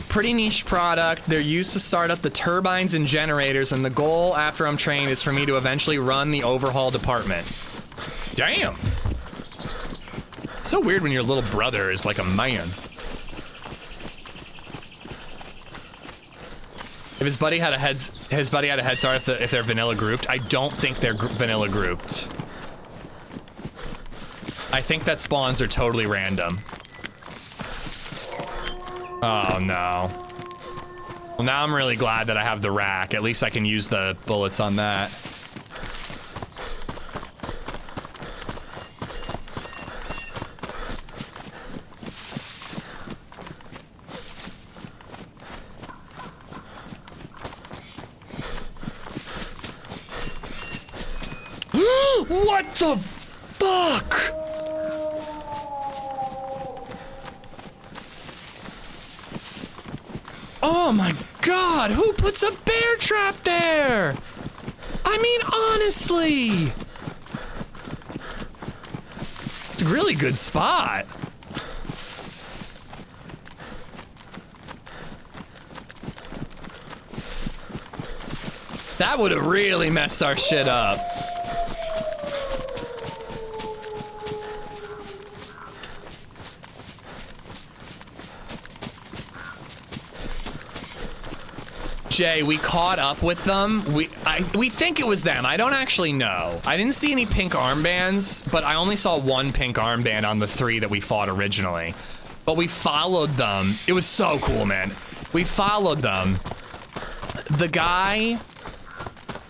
Pretty niche product. They're used to start up the turbines and generators, and the goal after I'm trained is for me to eventually run the overhaul department. Damn. It's so weird when your little brother is like a man. If his buddy had a head start if they're vanilla grouped. I don't think they're vanilla grouped. I think that spawns are totally random. Oh no. Well, now I'm really glad that I have the rack. At least I can use the bullets on that. What the fuck? Oh my god, who puts a bear trap there? I mean, honestly. Really good spot. That would have really messed our shit up. Jay, we caught up with them. We think it was them. I don't actually know. I didn't see any pink armbands, but I only saw one pink armband on the 3 that we fought originally. But we followed them. It was so cool, man. We followed them. The guy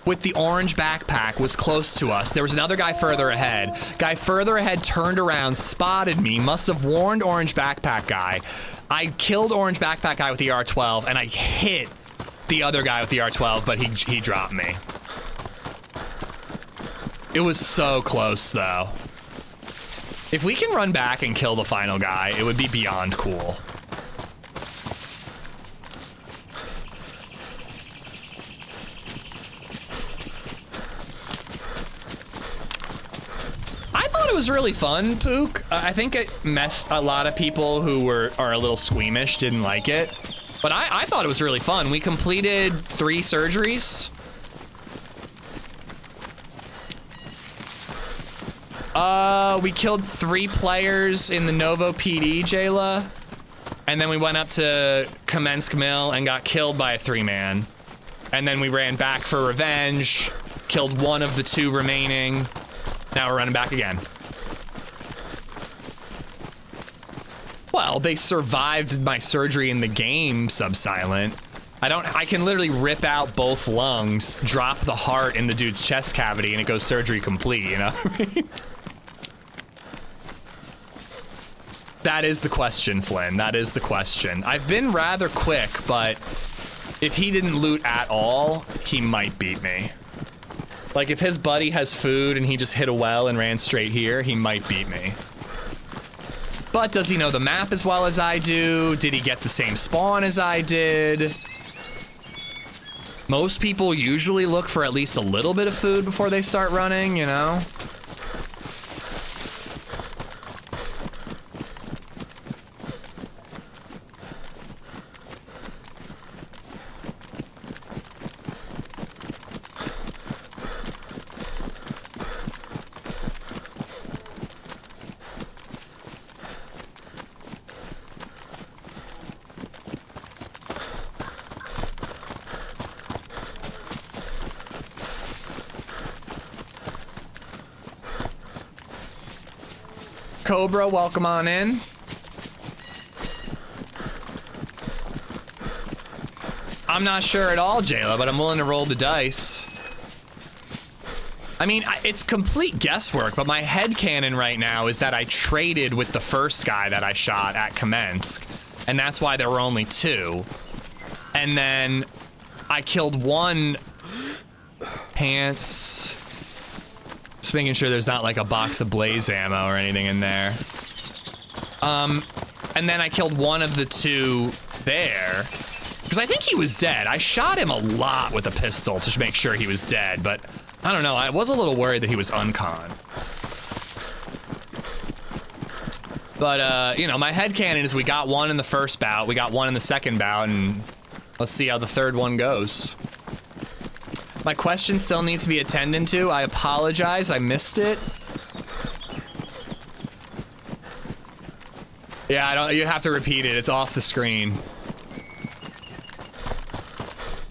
with the orange backpack was close to us. There was another guy further ahead. Guy further ahead turned around, spotted me, must have warned orange backpack guy. I killed orange backpack guy with the R12, and I hit the other guy with the R12, but he dropped me. It was so close, though. If we can run back and kill the final guy, it would be beyond cool. I thought it was really fun, Pook. I think it messed a lot of people who are a little squeamish, didn't like it. But I thought it was really fun. We completed 3 surgeries. We killed 3 players in the Novo PD, Jayla. And then we went up to Kamensk Mill and got killed by a 3-man. And then we ran back for revenge, killed 1 of the 2 remaining. Now we're running back again. Well, they survived my surgery in the game, Subsilent. I can literally rip out both lungs, drop the heart in the dude's chest cavity, and it goes surgery complete, you know what I mean? That is the question, Flynn. That is the question. I've been rather quick, but if he didn't loot at all, he might beat me. Like, if his buddy has food and he just hit a well and ran straight here, he might beat me. But does he know the map as well as I do? Did he get the same spawn as I did? Most people usually look for at least a little bit of food before they start running, you know? Cobra, welcome on in. I'm not sure at all, Jayla, but I'm willing to roll the dice. I mean, it's complete guesswork, but my headcanon right now is that I traded with the first guy that I shot at Kamensk, and that's why there were only 2. And then I killed 1 pants. Just making sure there's not like a box of blaze ammo or anything in there. And then I killed 1 of the 2 there. Because I think he was dead. I shot him a lot with a pistol to make sure he was dead, but I don't know. I was a little worried that he was uncon. But, you know, my headcanon is we got 1 in the first bout, we got 1 in the second bout, and let's see how the third one goes. My question still needs to be attended to. I apologize, I missed it. Yeah, you have to repeat it. It's off the screen.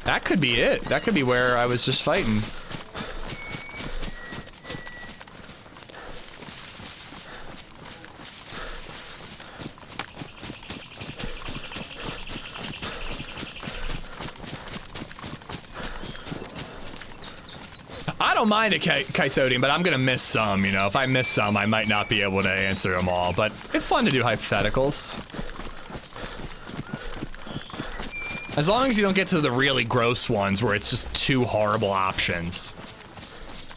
That could be it. That could be where I was just fighting. I don't mind a Kaisodian, but I'm gonna miss some, you know. If I miss some, I might not be able to answer them all, but it's fun to do hypotheticals. As long as you don't get to the really gross ones where it's just 2 horrible options.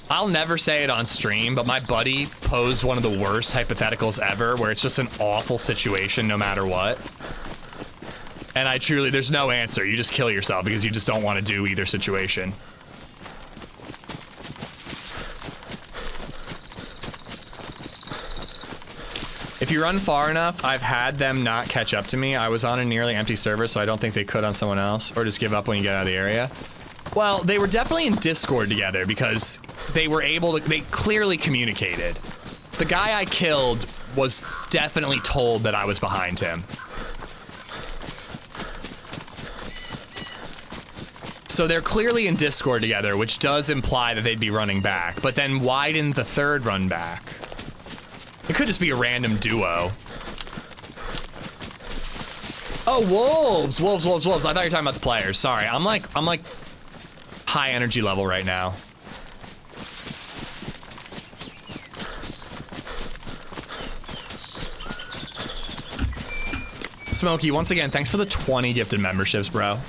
I'll never say it on stream, but my buddy posed one of the worst hypotheticals ever where it's just an awful situation no matter what. And I truly, there's no answer. You just kill yourself because you just don't want to do either situation. If you run far enough, I've had them not catch up to me. I was on a nearly empty server, so I don't think they could on someone else, or just give up when you get out of the area. Well, they were definitely in Discord together because they were able to, they clearly communicated. The guy I killed was definitely told that I was behind him. So they're clearly in Discord together, which does imply that they'd be running back. But then why didn't the third run back? It could just be a random duo. Oh, wolves, wolves, wolves, wolves. I thought you were talking about the players. Sorry, I'm like high energy level right now. Smokey, once again, thanks for the 20 gifted memberships, bro.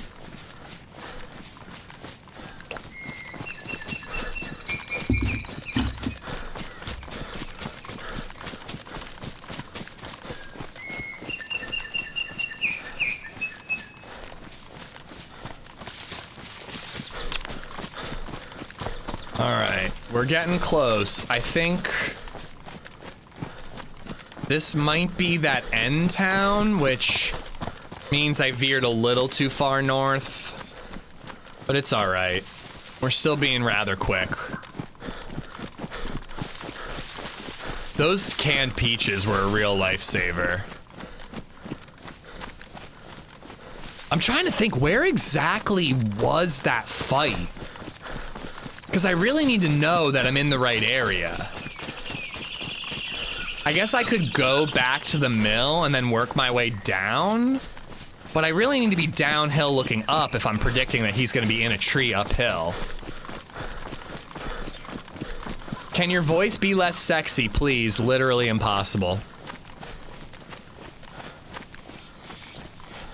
We're getting close. I think this might be that end town, which means I veered a little too far north, but it's all right. We're still being rather quick. Those canned peaches were a real lifesaver. I'm trying to think, where exactly was that fight? Because I really need to know that I'm in the right area. I guess I could go back to the mill and then work my way down, but I really need to be downhill looking up if I'm predicting that he's going to be in a tree uphill. Can your voice be less sexy, please? Literally impossible.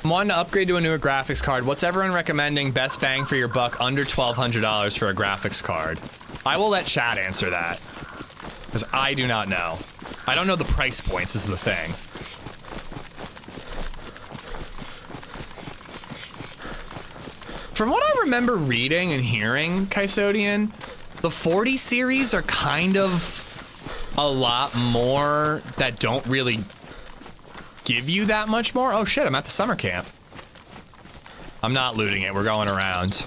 I'm wanting to upgrade to a newer graphics card. What's everyone recommending best bang for your buck under $1,200 for a graphics card? I will let chat answer that, because I do not know. I don't know the price points is the thing. From what I remember reading and hearing, Kaisodian, the 40 series are kind of a lot more that don't really give you that much more. Oh shit, I'm at the summer camp. I'm not looting it, we're going around.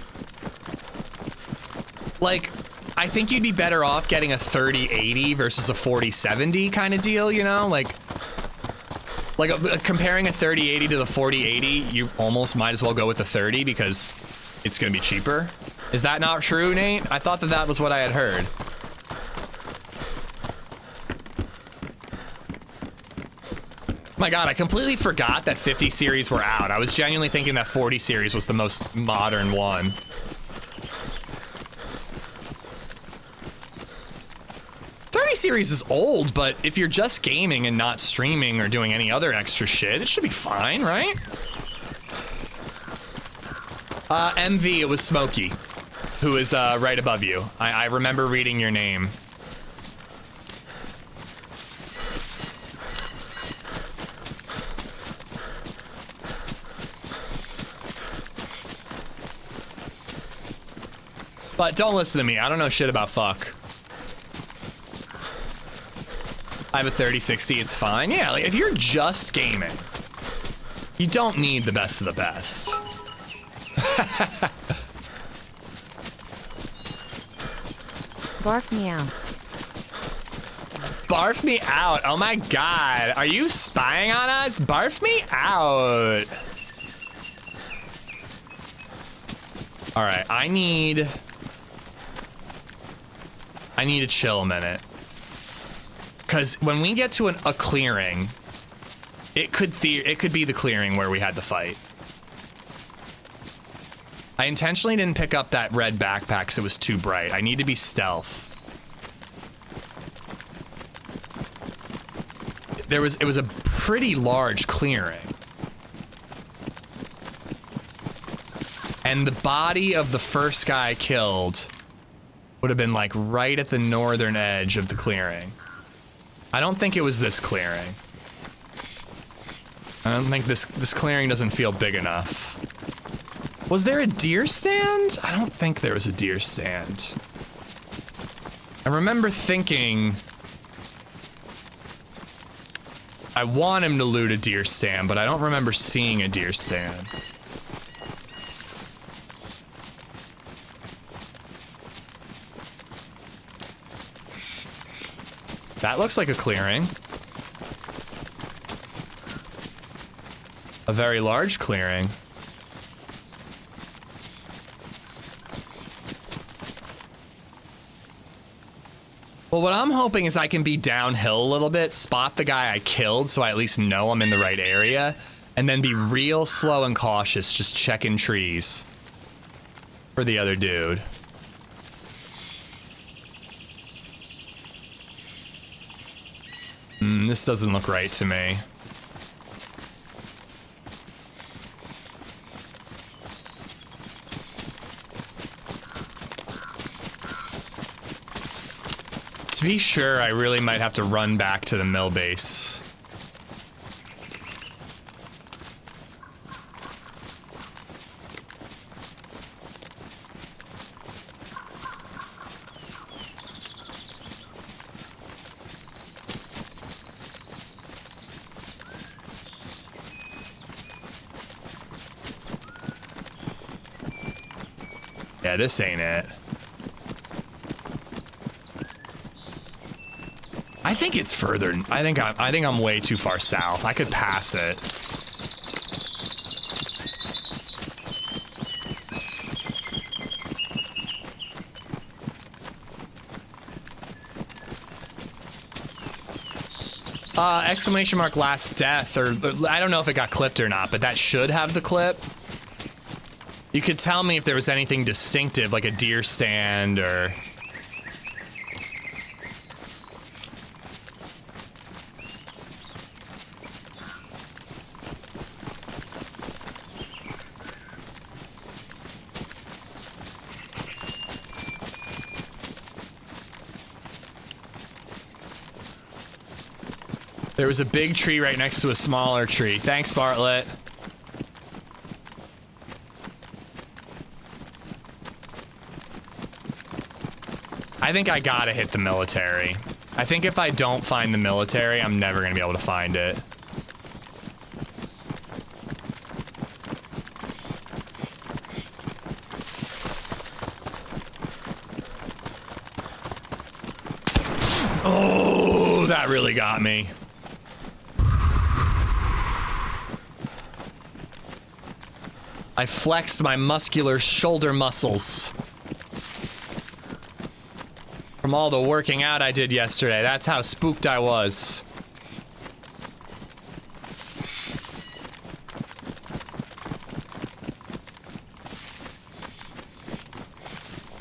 Like, I think you'd be better off getting a 3080 versus a 4070 kind of deal, you know? Like comparing a 3080 to the 4080, you almost might as well go with the 30 because it's gonna be cheaper. Is that not true, Nate? I thought that that was what I had heard. My god, I completely forgot that 50 series were out. I was genuinely thinking that 40 series was the most modern one. Series is old, but if you're just gaming and not streaming or doing any other extra shit, it should be fine, right? MV, it was Smokey, who is right above you. I remember reading your name. But don't listen to me. I don't know shit about fuck. I have a 3060, it's fine. Yeah, like if you're just gaming, you don't need the best of the best. Barf me out. Barf me out. Oh my god. Are you spying on us? Barf me out. All right, I need to chill a minute. Because when we get to a clearing, it could be the clearing where we had the fight. I intentionally didn't pick up that red backpack because it was too bright. I need to be stealth. It was a pretty large clearing. And the body of the first guy I killed would have been like right at the northern edge of the clearing. I don't think it was this clearing. I don't think this clearing doesn't feel big enough. Was there a deer stand? I don't think there was a deer stand. I remember thinking I want him to loot a deer stand, but I don't remember seeing a deer stand. That looks like a clearing. A very large clearing. Well, what I'm hoping is I can be downhill a little bit, spot the guy I killed so I at least know I'm in the right area, and then be real slow and cautious, just checking trees for the other dude. This doesn't look right to me. To be sure, I really might have to run back to the mill base. Yeah, this ain't it. I think it's further. I think I'm way too far south. I could pass it. Exclamation mark last death, or I don't know if it got clipped or not, but that should have the clip. You could tell me if there was anything distinctive, like a deer stand or... There was a big tree right next to a smaller tree. Thanks, Bartlett. I think I gotta hit the military. I think if I don't find the military, I'm never gonna be able to find it. Oh, that really got me. I flexed my muscular shoulder muscles. From all the working out I did yesterday. That's how spooked I was.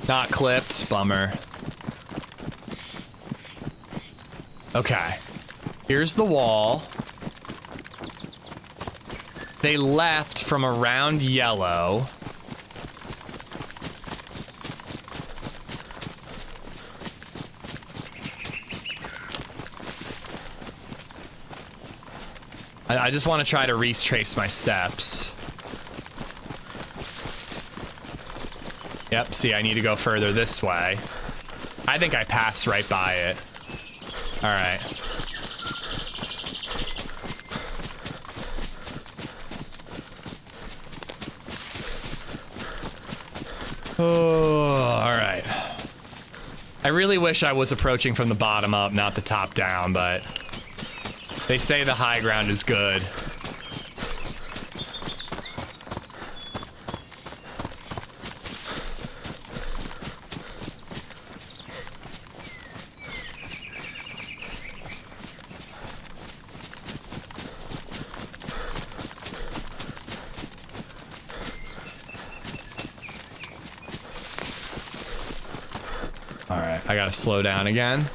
Not clipped. Bummer. Okay. Here's the wall. They left from around yellow. I just want to try to retrace my steps. Yep, see, I need to go further this way. I think I passed right by it. All right. Oh, all right. I really wish I was approaching from the bottom up, not the top down, but they say the high ground is good. All right, I gotta slow down again.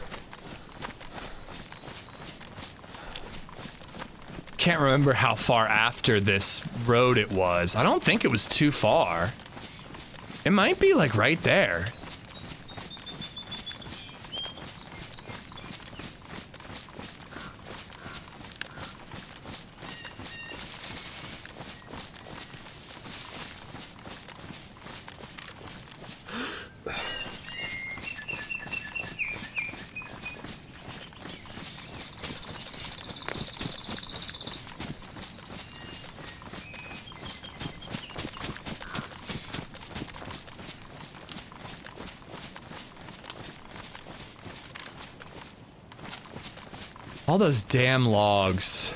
Can't remember how far after this road it was. I don't think it was too far. It might be like right there. All those damn logs.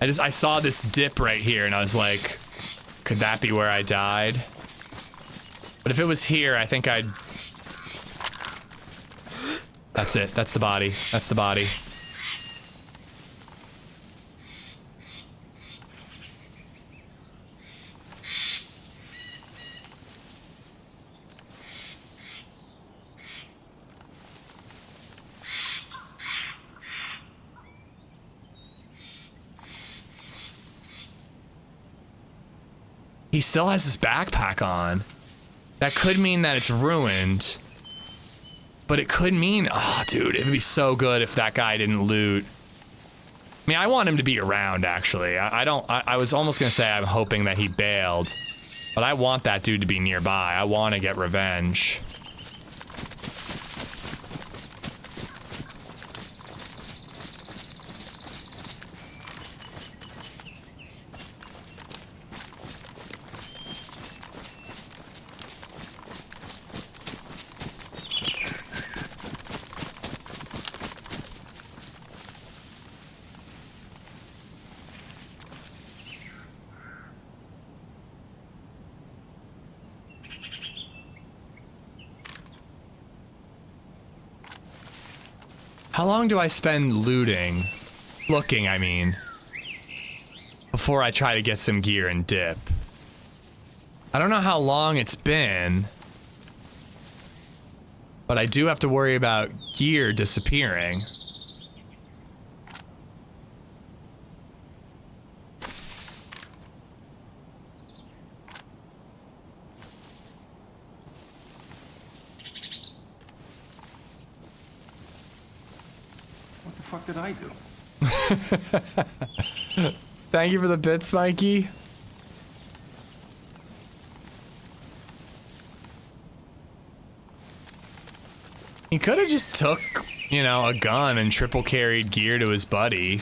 I saw this dip right here and I was like, could that be where I died? But if it was here, I think I'd... That's it. That's the body. That's the body. He still has his backpack on. That could mean that it's ruined. But it could mean, oh dude, it would be so good if that guy didn't loot. I mean, I want him to be around actually. I was almost gonna say I'm hoping that he bailed. But I want that dude to be nearby. I want to get revenge. How long do I spend looting? Looking, I mean. Before I try to get some gear and dip. I don't know how long it's been. But I do have to worry about gear disappearing. What did I do? Thank you for the bits, Mikey. He could have just took, you know, a gun and triple carried gear to his buddy.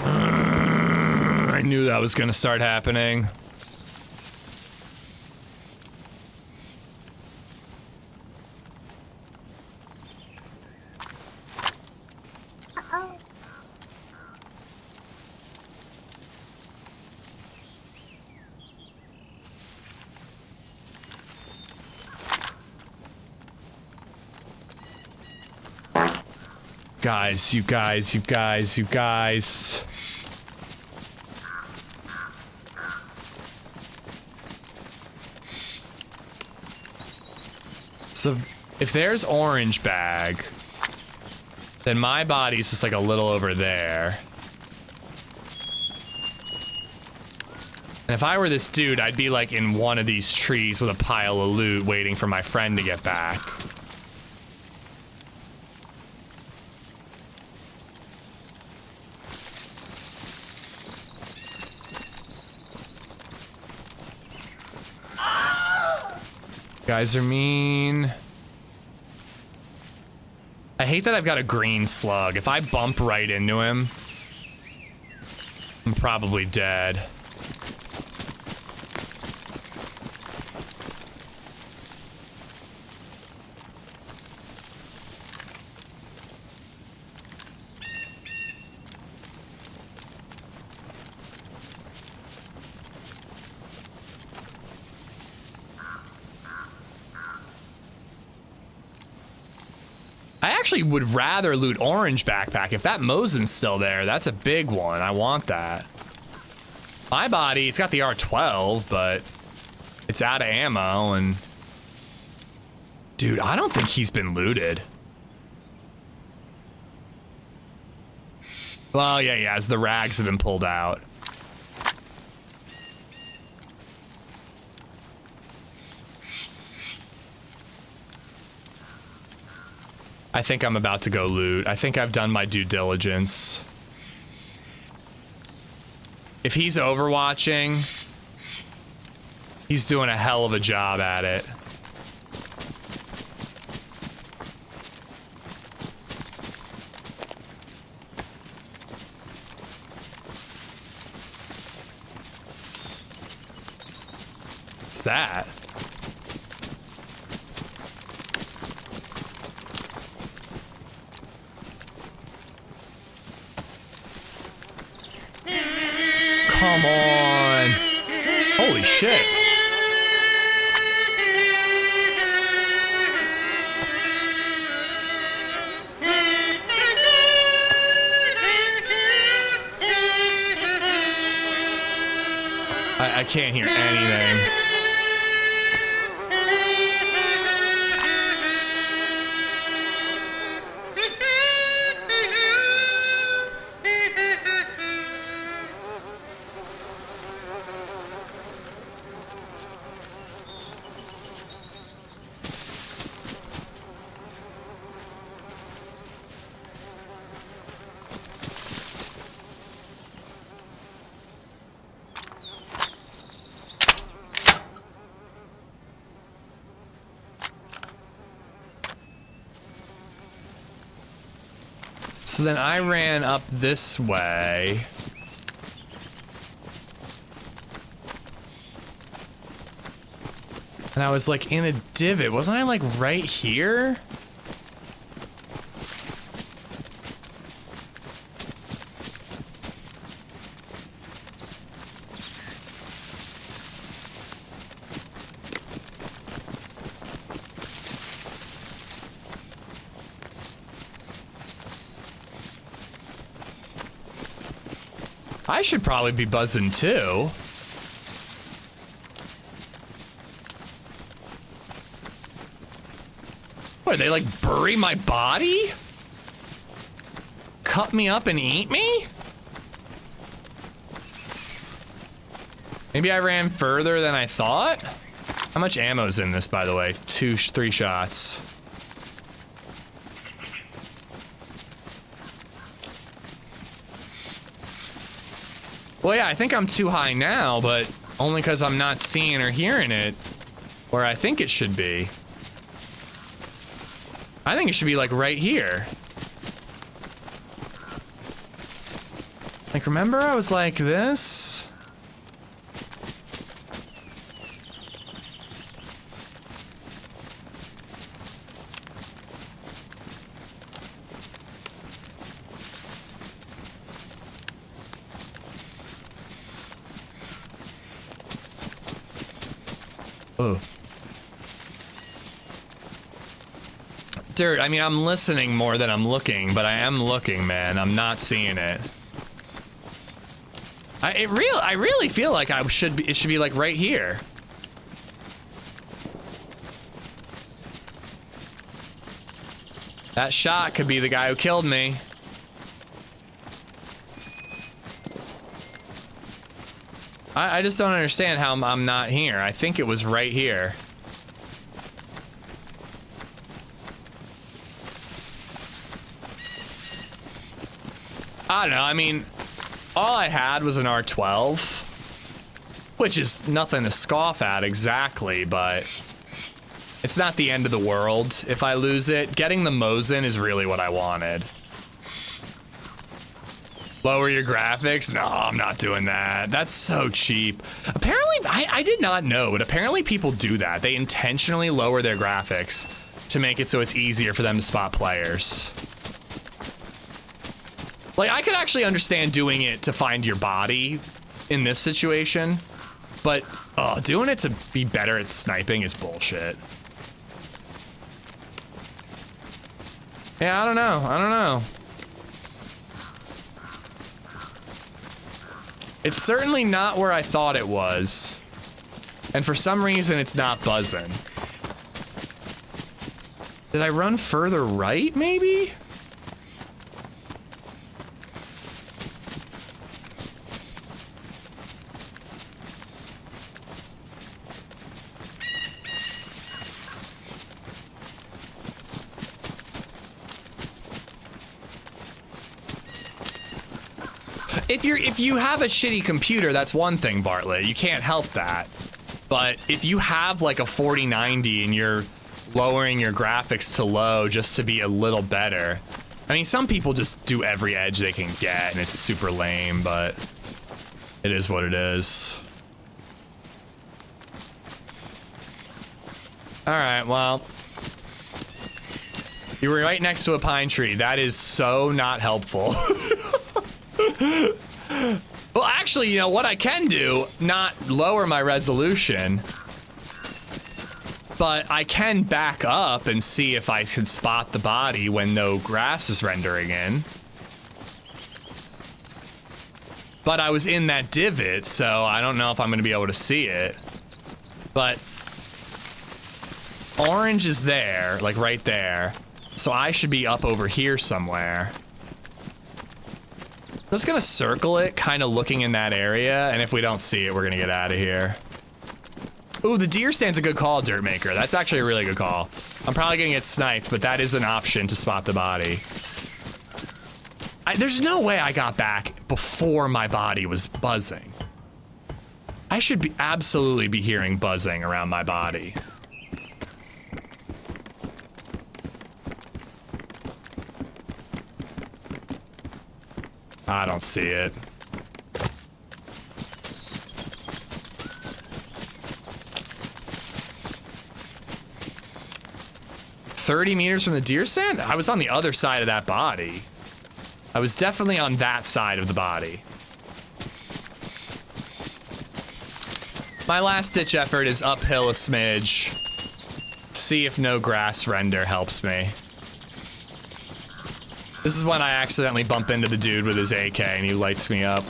I knew that was gonna start happening. Guys, you guys. So, if there's orange bag, then my body's just like a little over there. And if I were this dude, I'd be like in one of these trees with a pile of loot waiting for my friend to get back. Guys are mean. I hate that I've got a green slug. If I bump right into him, I'm probably dead. I actually would rather loot orange backpack. If that Mosin's still there, that's a big one. I want that. My body, it's got the R12, but it's out of ammo and... Dude, I don't think he's been looted. Well, yeah, as the rags have been pulled out. I think I'm about to go loot. I think I've done my due diligence. If he's overwatching, he's doing a hell of a job at it. that? Come on. Holy shit. I can't hear anything. So then I ran up this way. And I was like in a divot. Wasn't I like right here? I should probably be buzzing too. What, they like bury my body? Cut me up and eat me? Maybe I ran further than I thought? How much ammo's in this, by the way? 3 shots. Well, yeah, I think I'm too high now, but only because I'm not seeing or hearing it where I think it should be. I think it should be like right here. Like, remember I was like this? Oh. Dirt, I mean, I'm listening more than I'm looking, but I am looking, man. I'm not seeing it. I really feel like it should be like right here. That shot could be the guy who killed me. I just don't understand how I'm not here. I think it was right here. I don't know, I mean, all I had was an R12, which is nothing to scoff at exactly, but it's not the end of the world if I lose it. Getting the Mosin is really what I wanted. Lower your graphics? No, I'm not doing that. That's so cheap. Apparently, I did not know, but apparently people do that. They intentionally lower their graphics to make it so it's easier for them to spot players. Like, I could actually understand doing it to find your body in this situation, but doing it to be better at sniping is bullshit. Yeah, I don't know. It's certainly not where I thought it was. And for some reason, it's not buzzing. Did I run further right, maybe? If you have a shitty computer, that's one thing, Bartlett. You can't help that. But if you have like a 4090 and you're lowering your graphics to low just to be a little better, I mean, some people just do every edge they can get and it's super lame, but it is what it is. All right, well. You were right next to a pine tree. That is so not helpful. Well, actually, you know what I can do? Not lower my resolution, but I can back up and see if I can spot the body when no grass is rendering in. But I was in that divot, so I don't know if I'm going to be able to see it. But orange is there, like right there. So I should be up over here somewhere. I'm just gonna circle it, kind of looking in that area, and if we don't see it, we're gonna get out of here. Ooh, the deer stand's a good call, Dirtmaker. That's actually a really good call. I'm probably gonna get sniped, but that is an option to spot the body. There's no way I got back before my body was buzzing. I should absolutely be hearing buzzing around my body. I don't see it. "30 meters from the deer stand?" I was on the other side of that body. I was definitely on that side of the body. My last ditch effort is uphill a smidge. See if no grass render helps me. This is when I accidentally bump into the dude with his AK and he lights me up.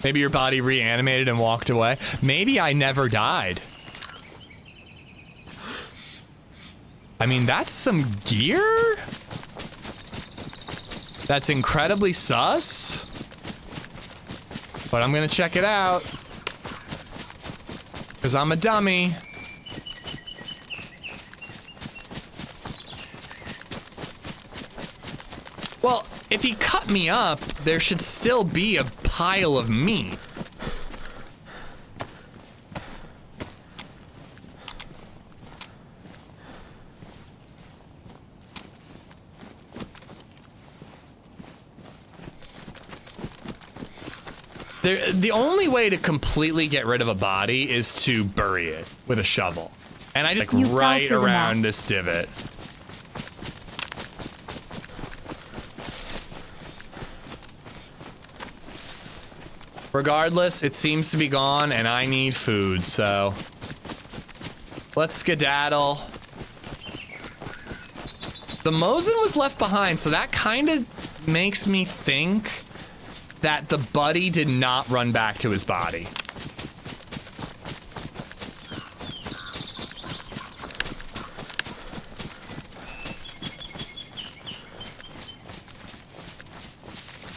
Maybe your body reanimated and walked away. Maybe I never died. I mean, that's some gear? That's incredibly sus. But I'm gonna check it out. Because I'm a dummy. Well, if he cut me up, there should still be a pile of meat. The only way to completely get rid of a body is to bury it with a shovel. And I just like right around this divot. Regardless, it seems to be gone and I need food, so let's skedaddle. The Mosin was left behind, so that kind of makes me think that the buddy did not run back to his body.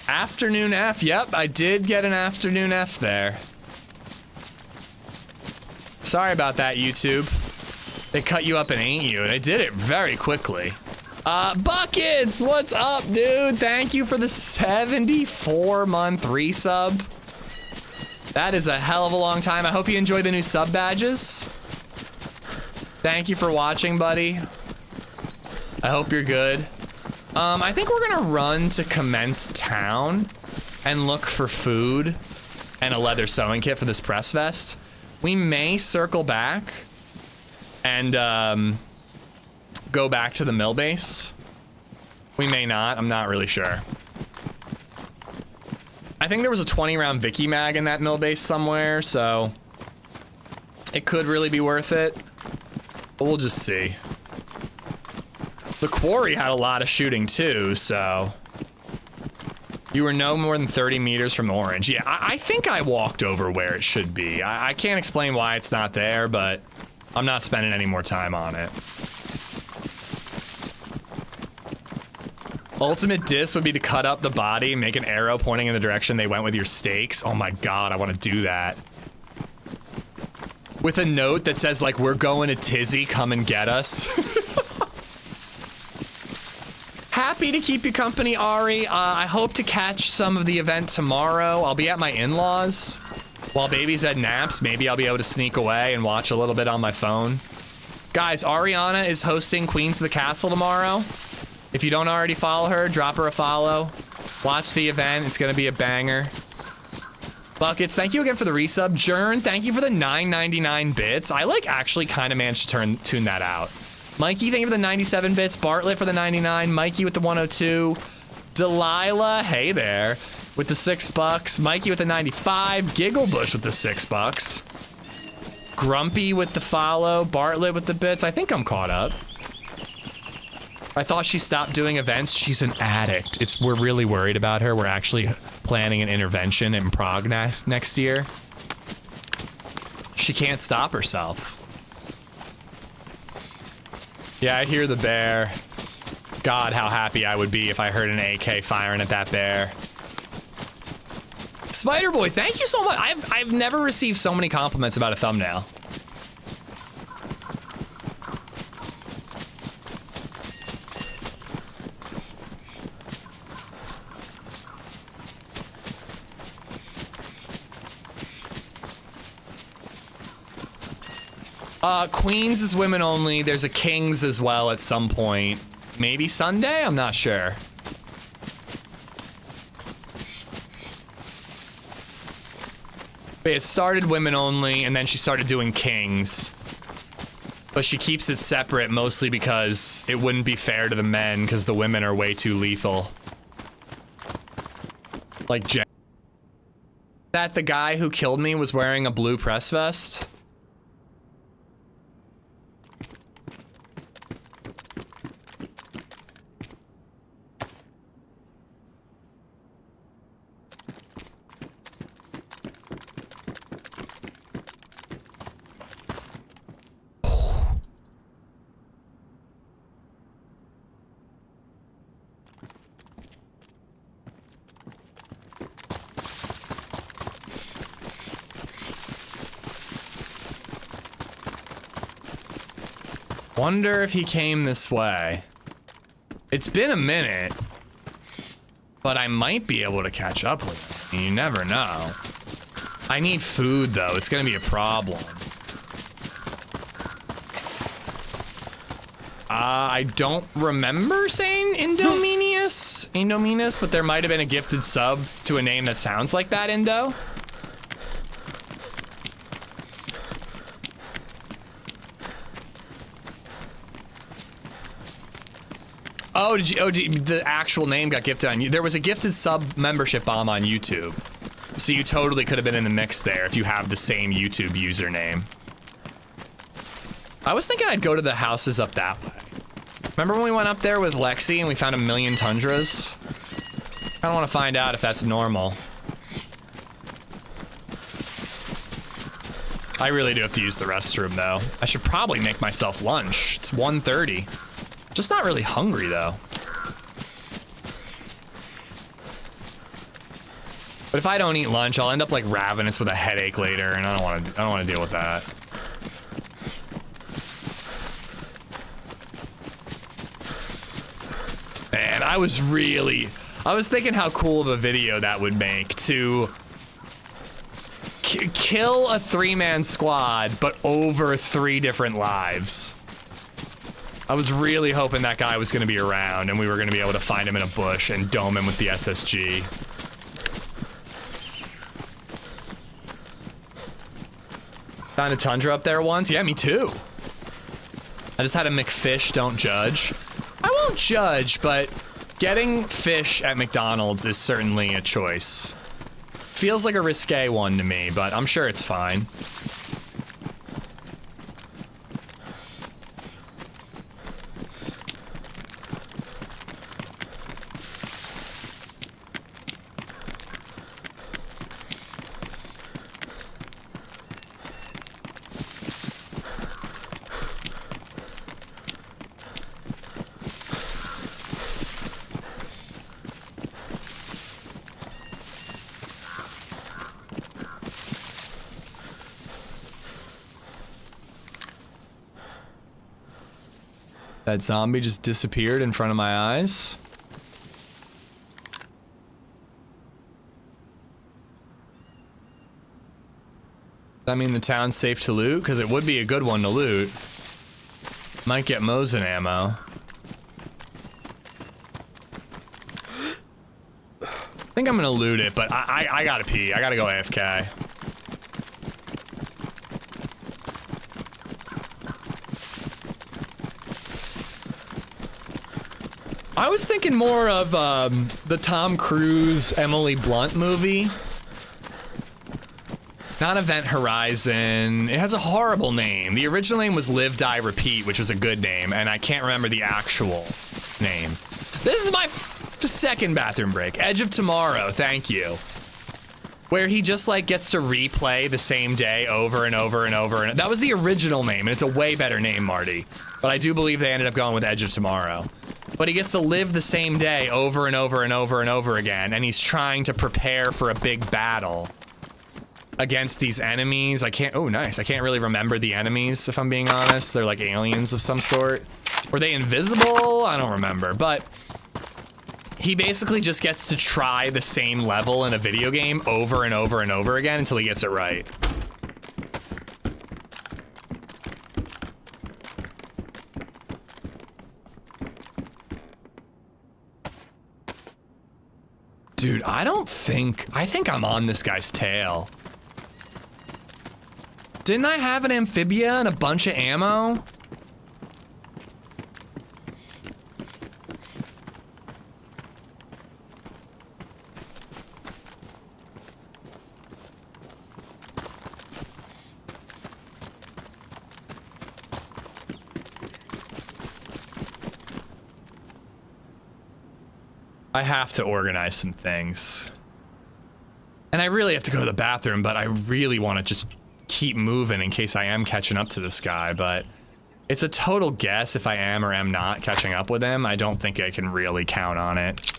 Afternoon F, yep, I did get an afternoon F there. Sorry about that, YouTube. They cut you up and ate you, and they did it very quickly. Buckets, what's up, dude? Thank you for the 74-month resub. That is a hell of a long time. I hope you enjoy the new sub badges. Thank you for watching, buddy. I hope you're good. I think we're gonna run to Commence Town and look for food and a leather sewing kit for this press vest. We may circle back and go back to the mill base. We may not, I'm not really sure. I think there was a 20-round Vicky mag in that mill base somewhere, so it could really be worth it, but we'll just see. The quarry had a lot of shooting too, so you were no more than 30 meters from orange. Yeah, I think I walked over where it should be. I can't explain why it's not there, but I'm not spending any more time on it. Ultimate diss would be to cut up the body, make an arrow pointing in the direction they went with your stakes. Oh my god, I want to do that. With a note that says, like, we're going to Tizzy, come and get us. Happy to keep you company, Ari. I hope to catch some of the event tomorrow. I'll be at my in-laws while BabyZed naps. Maybe I'll be able to sneak away and watch a little bit on my phone. Guys, Ariana is hosting Queens of the Castle tomorrow. If you don't already follow her, drop her a follow. Watch the event. It's going to be a banger. Buckets, thank you again for the resub. Jern, thank you for the 9.99 bits. I like actually kind of managed to tune that out. Mikey, thank you for the 97 bits. Bartlett for the 99. Mikey with the 102. Delilah, hey there, with the $6. Mikey with the 95. Gigglebush with the $6. Grumpy with the follow. Bartlett with the bits. I think I'm caught up. I thought she stopped doing events. She's an addict. We're really worried about her. We're actually planning an intervention in Prague next year. She can't stop herself. Yeah, I hear the bear. God, how happy I would be if I heard an AK firing at that bear. Spider Boy, thank you so much. I've never received so many compliments about a thumbnail. Queens is women only. There's a Kings as well at some point. Maybe Sunday? I'm not sure. But it started women only, and then she started doing Kings. But she keeps it separate mostly because it wouldn't be fair to the men because the women are way too lethal. Like that the guy who killed me was wearing a blue press vest? Wonder if he came this way. It's been a minute, but I might be able to catch up with him. You never know. I need food though. It's gonna be a problem. I don't remember saying Indominus, but there might have been a gifted sub to a name that sounds like that, Indo. Oh, the actual name got gifted on you. There was a gifted sub membership bomb on YouTube. So you totally could have been in the mix there if you have the same YouTube username. I was thinking I'd go to the houses up that way. Remember when we went up there with Lexi and we found 1,000,000 tundras? I don't want to find out if that's normal. I really do have to use the restroom though. I should probably make myself lunch. It's 1:30. Just not really hungry though. But if I don't eat lunch, I'll end up like ravenous with a headache later, and I don't want to deal with that. Man, I was thinking how cool of a video that would make to kill a 3-man squad, but over 3 different lives. I was really hoping that guy was going to be around and we were going to be able to find him in a bush and dome him with the SSG. Found a tundra up there once? Yeah, me too. I just had a McFish, don't judge. I won't judge, but getting fish at McDonald's is certainly a choice. Feels like a risque one to me, but I'm sure it's fine. That zombie just disappeared in front of my eyes. Does that mean the town's safe to loot? Because it would be a good one to loot. Might get Mosin ammo. think I'm gonna loot it, but I gotta pee. I gotta go AFK. I was thinking more of the Tom Cruise, Emily Blunt movie. Not Event Horizon. It has a horrible name. The original name was Live, Die, Repeat, which was a good name, and I can't remember the actual name. This is my second bathroom break. Edge of Tomorrow, thank you. Where he just like gets to replay the same day over and over and over. And that was the original name, and it's a way better name, Marty. But I do believe they ended up going with Edge of Tomorrow. But he gets to live the same day over and over and over and over again, and he's trying to prepare for a big battle against these enemies. Oh, nice. I can't really remember the enemies, if I'm being honest. They're like aliens of some sort. Were they invisible? I don't remember, but he basically just gets to try the same level in a video game over and over and over again until he gets it right. Dude, I think I'm on this guy's tail. Didn't I have an amphibia and a bunch of ammo? I have to organize some things. And I really have to go to the bathroom, but I really want to just keep moving in case I am catching up to this guy, but it's a total guess if I am or am not catching up with him. I don't think I can really count on it.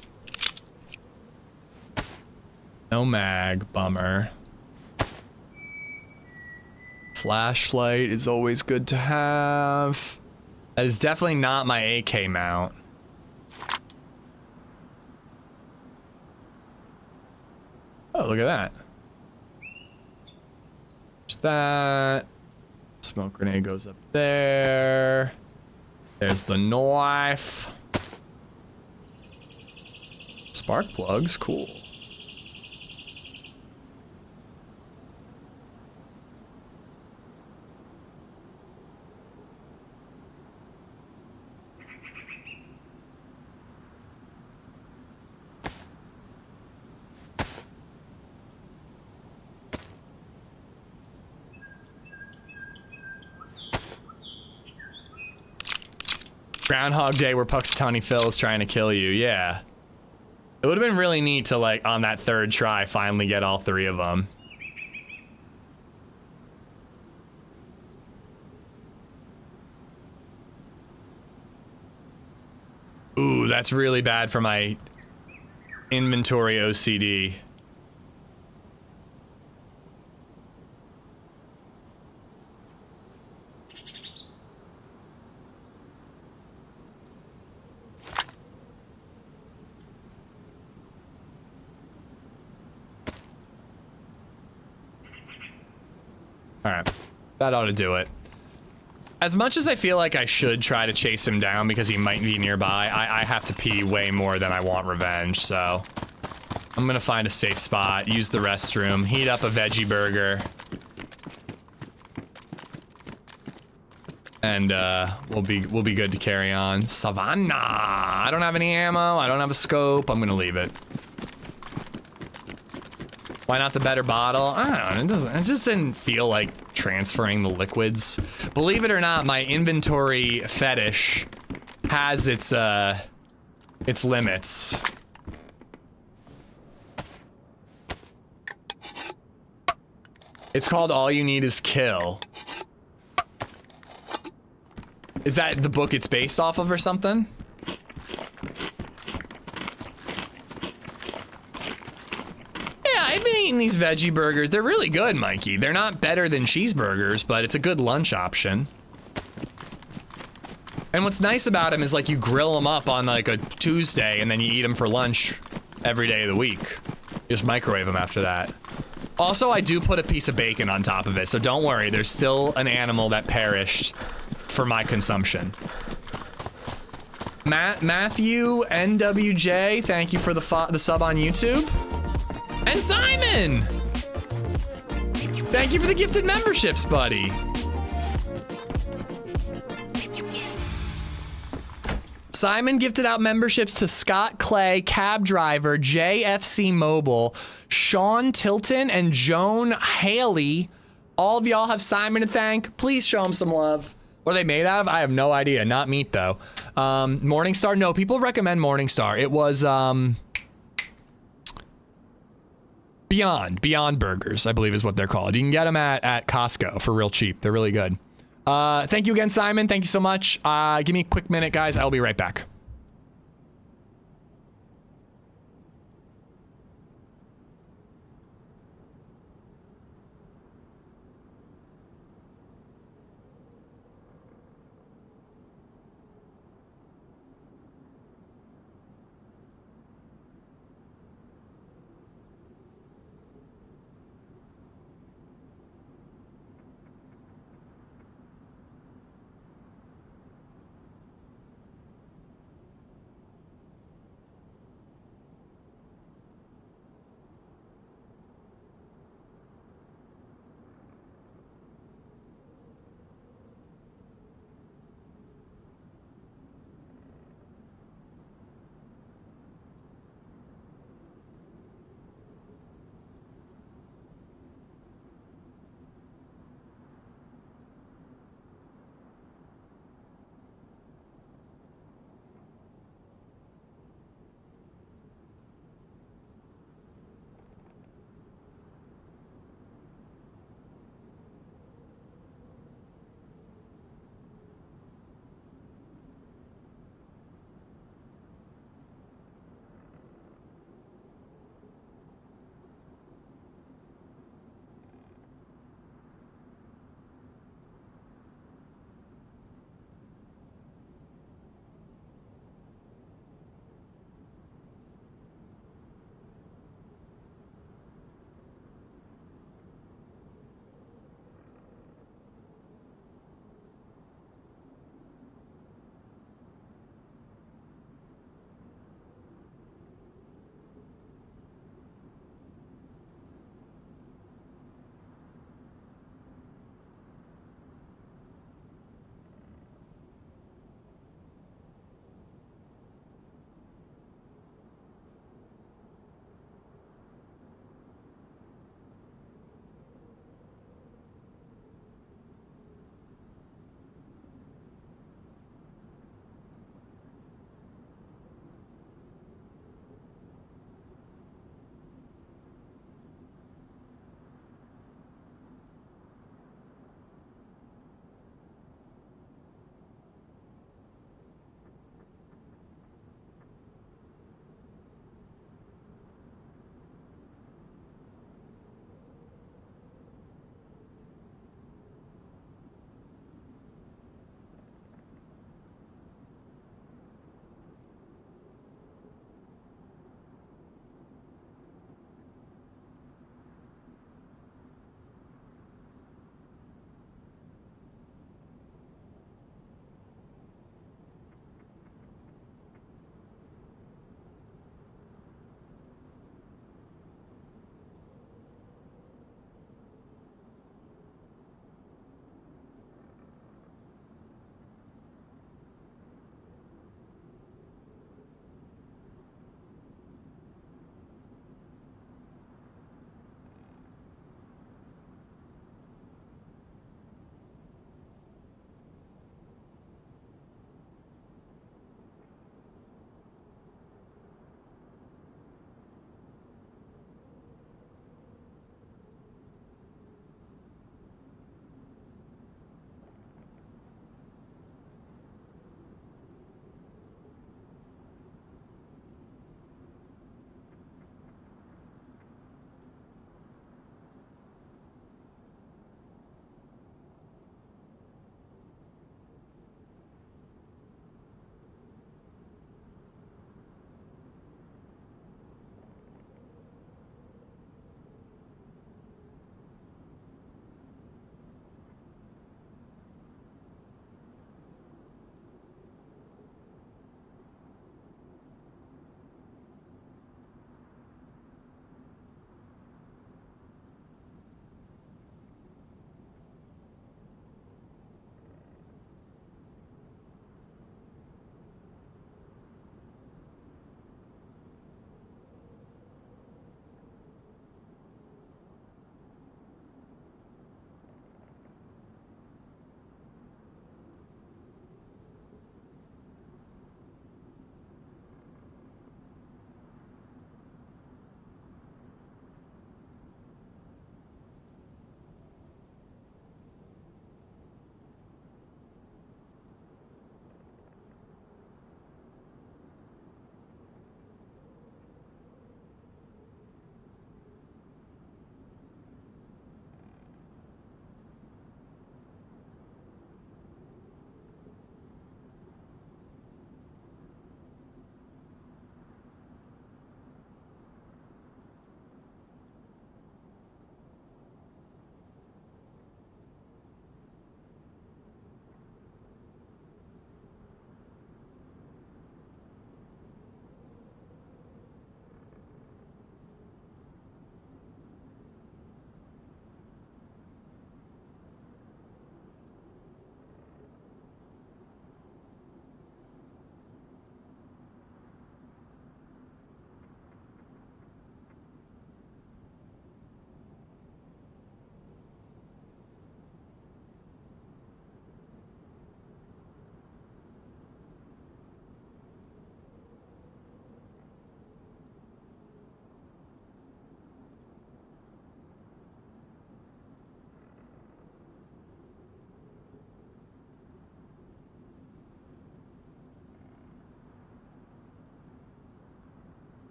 No mag, bummer. Flashlight is always good to have. That is definitely not my AK mount. Oh, look at that. Just that. Smoke grenade goes up there. There's the knife. Spark plugs, cool. Groundhog Day where Puxatawny Phil is trying to kill you, yeah. It would have been really neat to, like, on that third try, finally get all three of them. Ooh, that's really bad for my inventory OCD. All right, that ought to do it. As much as I feel like I should try to chase him down because he might be nearby, I have to pee way more than I want revenge, so I'm gonna find a safe spot, use the restroom, heat up a veggie burger, and we'll be good to carry on. Savannah! I don't have any ammo, I don't have a scope, I'm gonna leave it. Why not the better bottle? I don't know, it just didn't feel like transferring the liquids. Believe it or not, my inventory fetish has its limits. It's called All You Need Is Kill. Is that the book it's based off of or something? I've been eating these veggie burgers. They're really good, Mikey. They're not better than cheeseburgers, but it's a good lunch option. And what's nice about them is like you grill them up on like a Tuesday and then you eat them for lunch every day of the week. You just microwave them after that. Also, I do put a piece of bacon on top of it, so don't worry. There's still an animal that perished for my consumption. Matthew NWJ, thank you for the sub on YouTube. And Simon! Thank you for the gifted memberships, buddy. Simon gifted out memberships to Scott Clay, Cab Driver, JFC Mobile, Sean Tilton, and Joan Haley. All of y'all have Simon to thank. Please show him some love. What are they made out of? I have no idea. Not meat, though. Morningstar? No, people recommend Morningstar. It was Beyond Burgers, I believe is what they're called. You can get them at Costco for real cheap. They're really good. Thank you again, Simon. Thank you so much. Give me a quick minute, guys. I'll be right back.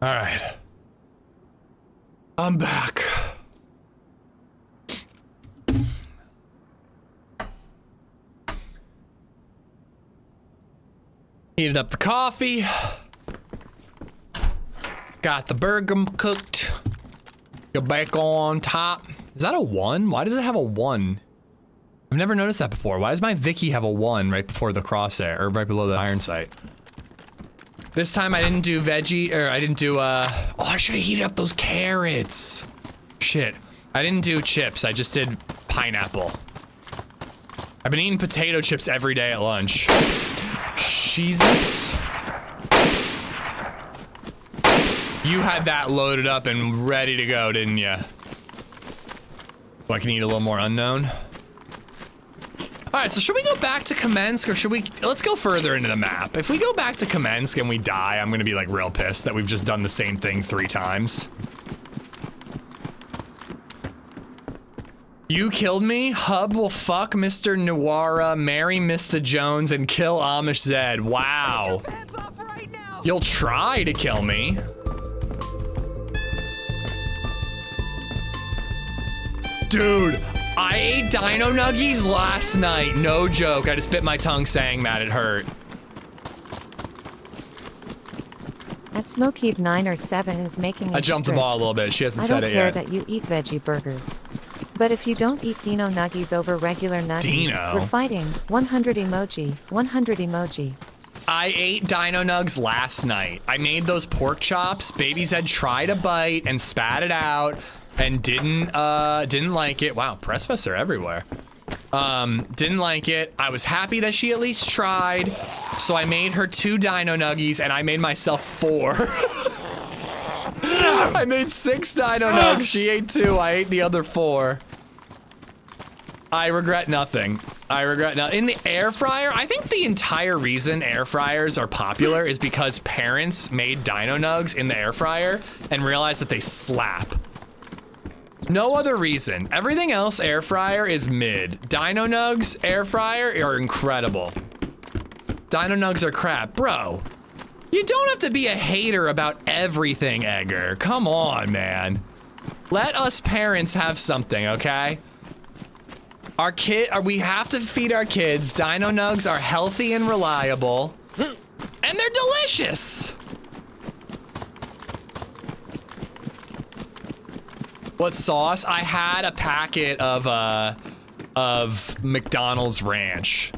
All right. I'm back. Heated up the coffee. Got the burger cooked. Go back on top. Is that a 1? Why does it have a 1? I've never noticed that before. Why does my Vicky have a 1 right before the crosshair, or right below the iron sight? This time I didn't do veggie, or I didn't do, oh, I should have heated up those carrots. Shit. I didn't do chips, I just did pineapple. I've been eating potato chips every day at lunch. Jesus. You had that loaded up and ready to go, didn't you? Oh, I can eat a little more unknown. All right, so should we go back to Kamensk, or should we, let's go further into the map. If we go back to Kamensk and we die, I'm gonna be like real pissed that we've just done the same thing 3 times. You killed me? Hub will fuck Mr. Nuara, marry Mr. Jones, and kill AmishZed. Wow. You'll try to kill me. Dude, I ate dino nuggies last night. No joke. I just bit my tongue saying that. It hurt. At Smokeheap 9 or 7 is making a I jumped the ball a little bit. She hasn't said it yet. I don't care that you eat veggie burgers. But if you don't eat dino nuggies over regular nuggies, Dino? we're fighting. 100 emoji. 100 emoji. I ate dino nugs last night. I made those pork chops. BabyZed tried a bite and spat it out and didn't like it. Wow, press vests are everywhere. Didn't like it. I was happy that she at least tried. So I made her 2 dino nuggies and I made myself 4. I made 6 dino nugs. She ate 2. I ate the other 4. I regret nothing. I regret nothing. In the air fryer, I think the entire reason air fryers are popular is because parents made dino nugs in the air fryer and realized that they slap. No other reason. Everything else air fryer is mid. Dino nugs, air fryer are incredible. Dino nugs are crap. Bro, you don't have to be a hater about everything, Edgar. Come on, man. Let us parents have something, okay? We have to feed our kids. Dino nugs are healthy and reliable. And they're delicious. What sauce? I had a packet of McDonald's ranch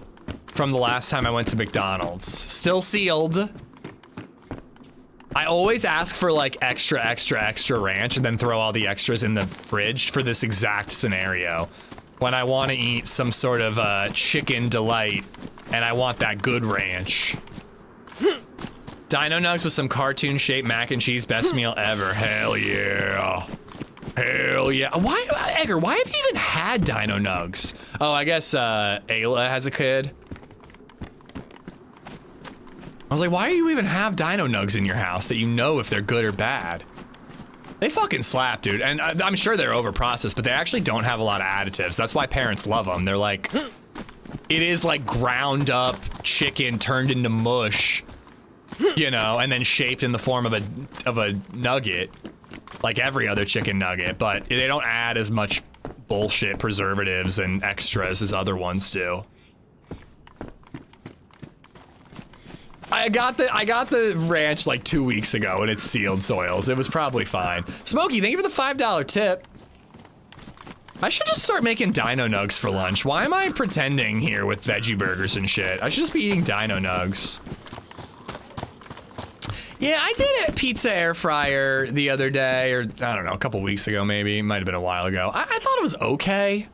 from the last time I went to McDonald's. Still sealed. I always ask for like extra ranch and then throw all the extras in the fridge for this exact scenario. When I want to eat some sort of chicken delight and I want that good ranch. Dino nugs with some cartoon shaped mac and cheese, best meal ever. Hell yeah. Hell yeah. Why, Edgar, why have you even had dino nugs? Oh, I guess Ayla has a kid. I was like, why do you even have dino nugs in your house that you know if they're good or bad? They fucking slap, dude. And I'm sure they're overprocessed, but they actually don't have a lot of additives. That's why parents love them. They're like, it is like ground up chicken turned into mush, you know, and then shaped in the form of a nugget, like every other chicken nugget, but they don't add as much bullshit preservatives and extras as other ones do. I got the ranch like 2 weeks ago and it's sealed soils. It was probably fine. Smokey, thank you for the $5 tip. I should just start making dino nugs for lunch. Why am I pretending here with veggie burgers and shit? I should just be eating dino nugs. Yeah, I did a pizza air fryer the other day, or I don't know, a couple weeks ago maybe. Might have been a while ago. I thought it was okay.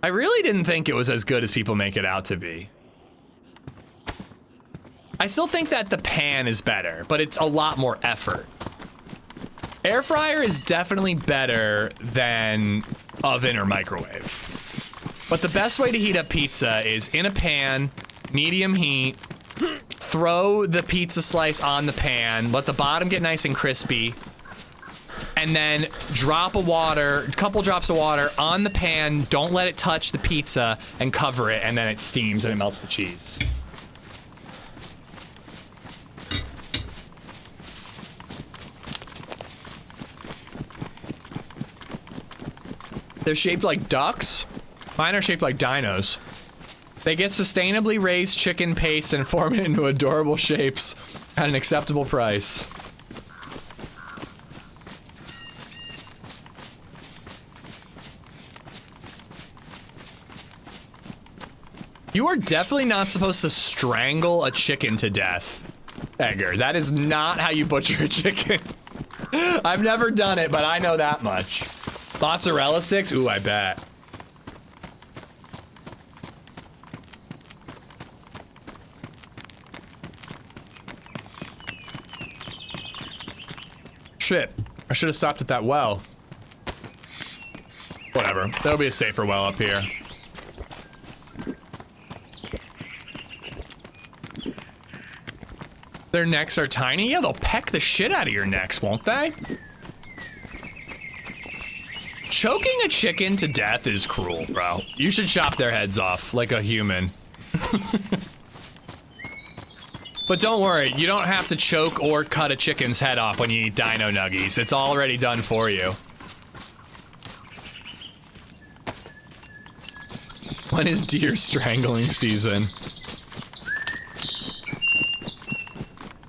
I really didn't think it was as good as people make it out to be. I still think that the pan is better, but it's a lot more effort. Air fryer is definitely better than oven or microwave. But the best way to heat up pizza is in a pan, medium heat, throw the pizza slice on the pan, let the bottom get nice and crispy, and then drop a couple drops of water on the pan, don't let it touch the pizza, and cover it, and then it steams and it melts the cheese. They're shaped like ducks. Mine are shaped like dinos. They get sustainably raised chicken paste and form it into adorable shapes at an acceptable price. You are definitely not supposed to strangle a chicken to death, Edgar. That is not how you butcher a chicken. I've never done it, but I know that much. Mozzarella sticks? Ooh, I bet. Shit, I should have stopped at that well. Whatever, there'll be a safer well up here. Their necks are tiny? Yeah, they'll peck the shit out of your necks, won't they? Choking a chicken to death is cruel, bro. You should chop their heads off like a human. But don't worry, you don't have to choke or cut a chicken's head off when you eat dino nuggies. It's already done for you. When is deer strangling season?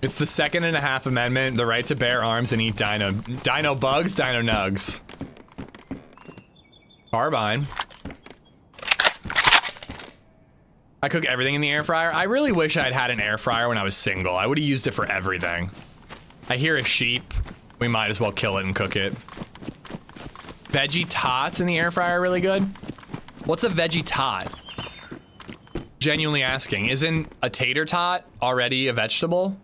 It's the 2nd and a half amendment, the right to bear arms and eat dino bugs, dino nugs. Carbine. I cook everything in the air fryer. I really wish I'd had an air fryer when I was single. I would have used it for everything. I hear a sheep. We might as well kill it and cook it. Veggie tots in the air fryer are really good. What's a veggie tot? Genuinely asking. Isn't a tater tot already a vegetable?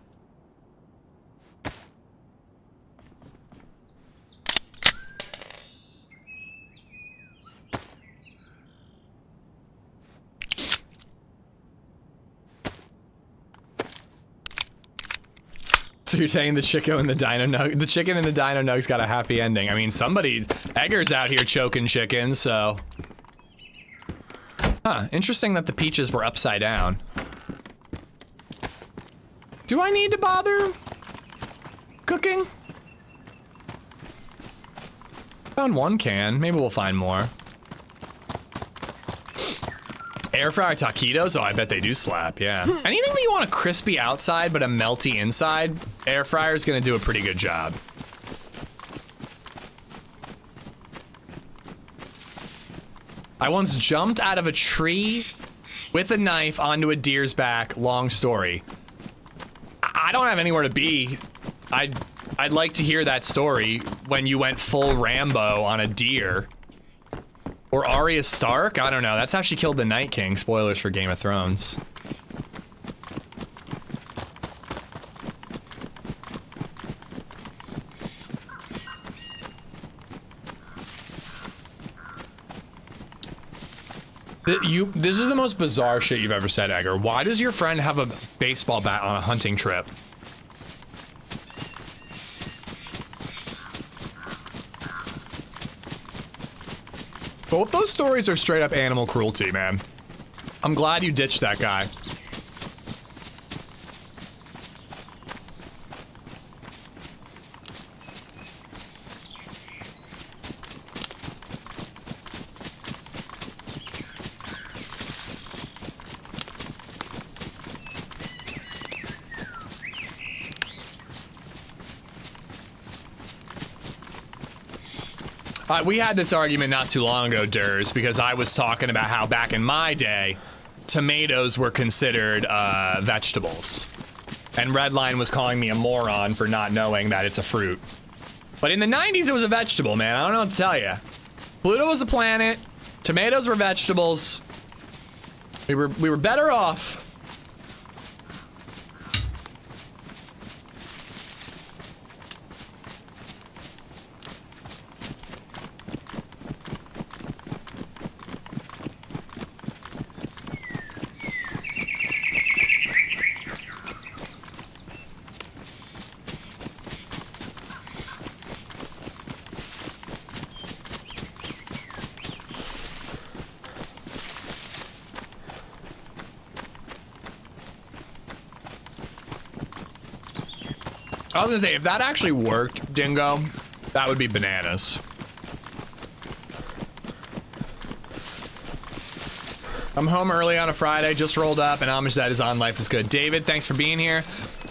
So you're saying the chicken and the dino nugs got a happy ending. I mean, Edgar's out here choking chickens, so. Huh, interesting that the peaches were upside down. Do I need to bother cooking? Found one can, maybe we'll find more. Air fryer taquitos? Oh, I bet they do slap, yeah. Anything that you want a crispy outside but a melty inside, air fryer is gonna do a pretty good job. I once jumped out of a tree with a knife onto a deer's back, long story. I don't have anywhere to be. I'd like to hear that story when you went full Rambo on a deer. Or Arya Stark? I don't know. That's how she killed the Night King. Spoilers for Game of Thrones. This is the most bizarre shit you've ever said, Edgar. Why does your friend have a baseball bat on a hunting trip? Both those stories are straight up animal cruelty, man. I'm glad you ditched that guy. We had this argument not too long ago, Durs, because I was talking about how back in my day, tomatoes were considered vegetables. And Redline was calling me a moron for not knowing that it's a fruit. But in the 90s, it was a vegetable, man. I don't know what to tell you. Pluto was a planet. Tomatoes were vegetables. We were better off. I was gonna say, if that actually worked, Dingo, that would be bananas. I'm home early on a Friday, just rolled up, and AmishZed is on. Life is good. David, thanks for being here.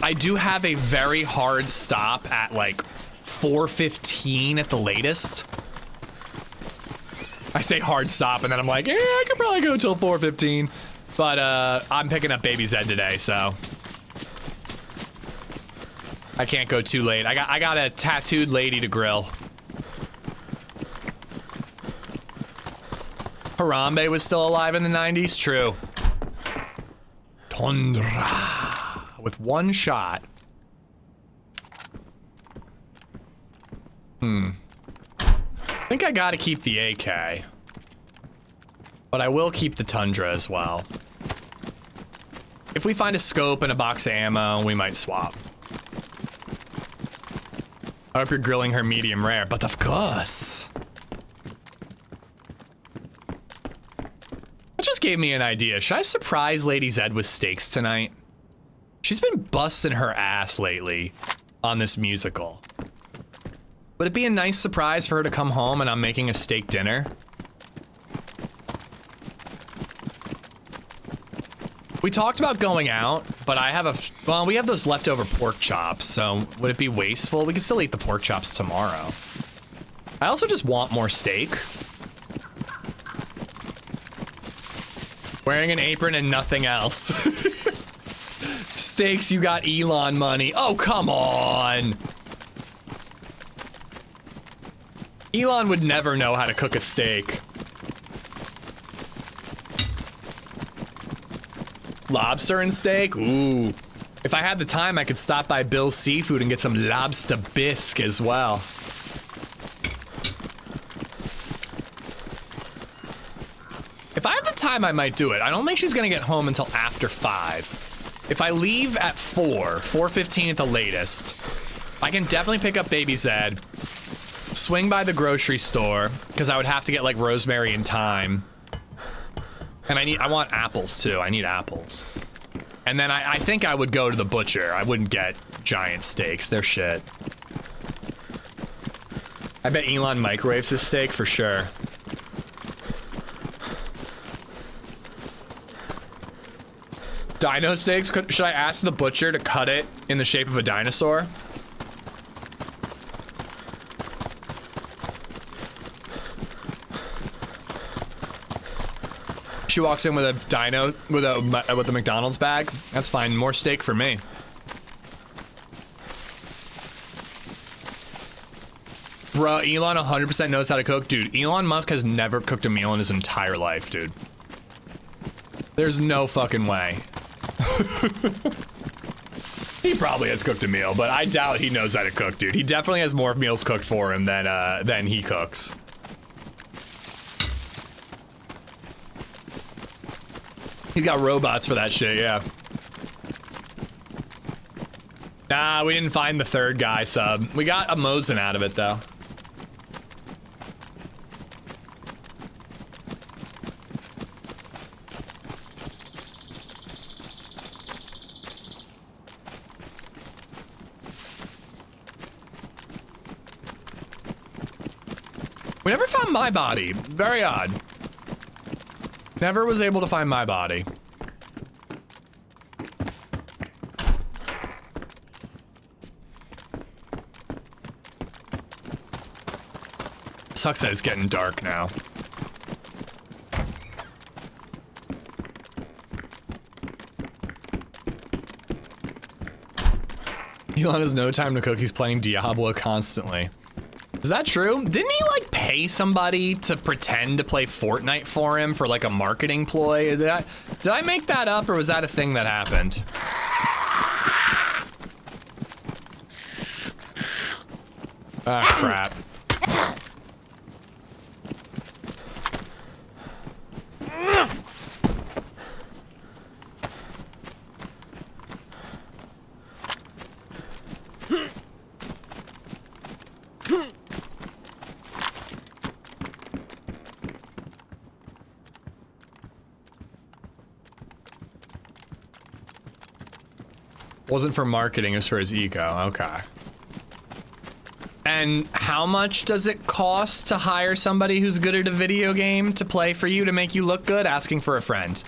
I do have a very hard stop at like 4:15 at the latest. I say hard stop, and then I'm like, yeah, I could probably go till 4:15. But I'm picking up BabyZed today, so I can't go too late. I got a tattooed lady to grill. Harambe was still alive in the 90s? True. Tundra. With one shot. I think I gotta keep the AK. But I will keep the Tundra as well. If we find a scope and a box of ammo, we might swap. I hope you're grilling her medium rare, but of course. That just gave me an idea. Should I surprise LadyZed with steaks tonight? She's been busting her ass lately on this musical. Would it be a nice surprise for her to come home and I'm making a steak dinner? We talked about going out, but I have well, we have those leftover pork chops, so would it be wasteful? We can still eat the pork chops tomorrow. I also just want more steak. Wearing an apron and nothing else. Steaks, you got Elon money. Oh, come on. Elon would never know how to cook a steak. Lobster and steak? Ooh. If I had the time, I could stop by Bill's Seafood and get some lobster bisque as well. If I have the time, I might do it. I don't think she's gonna get home until after 5. If I leave at 4:15 at the latest, I can definitely pick up BabyZed, swing by the grocery store, because I would have to get like rosemary and thyme. And I want apples too. I need apples. And then I think I would go to the butcher. I wouldn't get giant steaks. They're shit. I bet Elon microwaves his steak for sure. Dino steaks? Should I ask the butcher to cut it in the shape of a dinosaur? She walks in with a dino, with a McDonald's bag. That's fine. More steak for me. Bruh, Elon 100% knows how to cook. Dude, Elon Musk has never cooked a meal in his entire life, dude. There's no fucking way. He probably has cooked a meal, but I doubt he knows how to cook, dude. He definitely has more meals cooked for him than he cooks. He's got robots for that shit, yeah. Nah, we didn't find the third guy sub. We got a Mosin out of it, though. We never found my body. Very odd. Never was able to find my body. Sucks that it's getting dark now. Elon has no time to cook. He's playing Diablo constantly. Is that true? Didn't he like pay somebody to pretend to play Fortnite for him for like a marketing ploy? Did I make that up, or was that a thing that happened? Ah, crap. Wasn't for marketing, it was for his ego. Okay. And how much does it cost to hire somebody who's good at a video game to play for you to make you look good? Asking for a friend.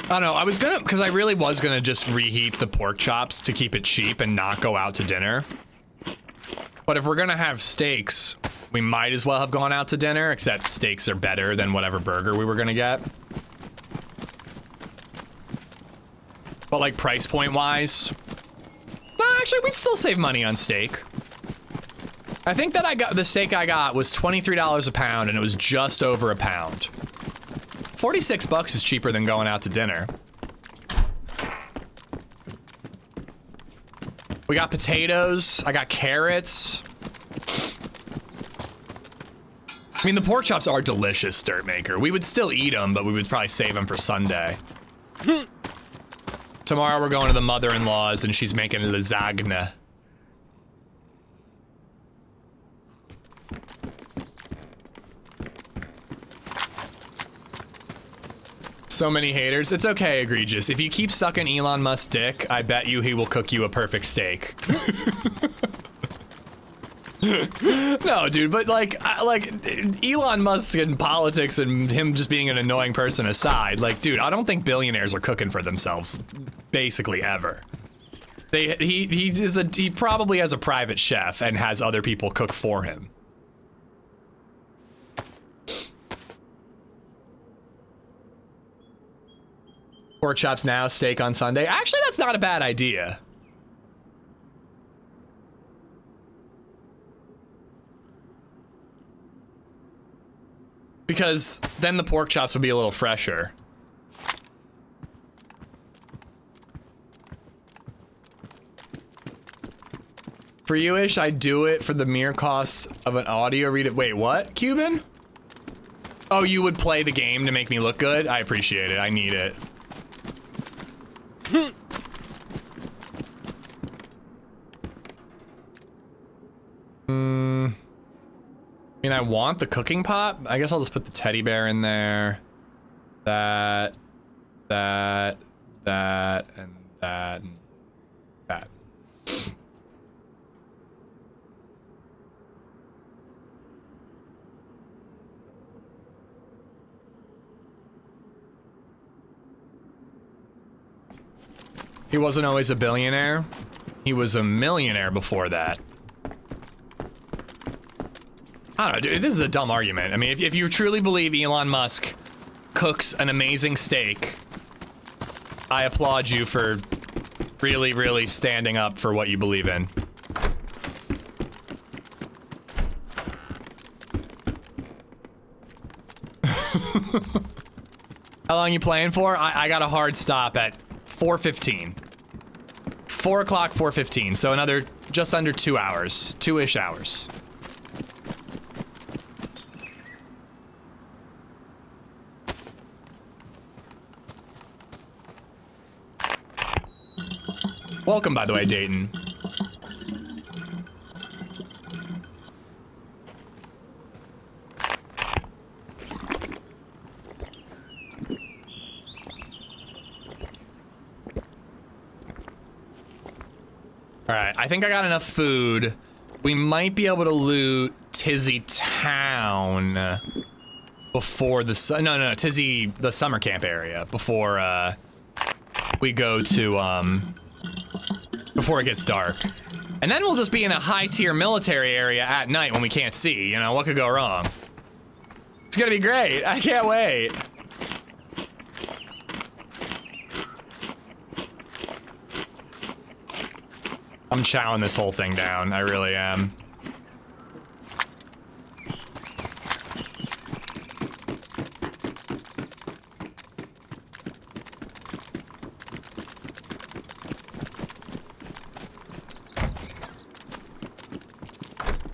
I don't know, I was gonna, because I really was gonna just reheat the pork chops to keep it cheap and not go out to dinner. But if we're gonna have steaks, we might as well have gone out to dinner, except steaks are better than whatever burger we were gonna get. But like price point wise, no, actually we'd still save money on steak. I think that the steak I got was $23 a pound and it was just over a pound. 46 bucks is cheaper than going out to dinner. We got potatoes, I got carrots. I mean, the pork chops are delicious, Dirt Maker. We would still eat them, but we would probably save them for Sunday. Tomorrow we're going to the mother-in-law's and she's making lasagna. So many haters. It's okay, Egregious. If you keep sucking Elon Musk's dick, I bet you he will cook you a perfect steak. No, dude, but like Elon Musk and politics and him just being an annoying person aside, like, dude, I don't think billionaires are cooking for themselves, basically ever. He probably has a private chef and has other people cook for him. Pork chops now, steak on Sunday. Actually, that's not a bad idea. Because then the pork chops would be a little fresher. For you-ish, I do it for the mere cost of an audio read it. Wait, what? Cuban? Oh, you would play the game to make me look good? I appreciate it. I need it. I mean, I want the cooking pot. I guess I'll just put the teddy bear in there. That, and that, and that. He wasn't always a billionaire. He was a millionaire before that. I don't know, dude, this is a dumb argument. I mean, if you truly believe Elon Musk cooks an amazing steak, I applaud you for really, really standing up for what you believe in. How long you playing for? I got a hard stop at 4:15. 4 o'clock, 4:15. So another, just under 2 hours. 2-ish hours. Welcome, by the way, Dayton. All right, I think I got enough food. We might be able to loot Tizzy Town before the Tizzy, the summer camp area, before we go to before it gets dark. And then we'll just be in a high-tier military area at night when we can't see. You know, what could go wrong? It's gonna be great. I can't wait. I'm chowing this whole thing down. I really am.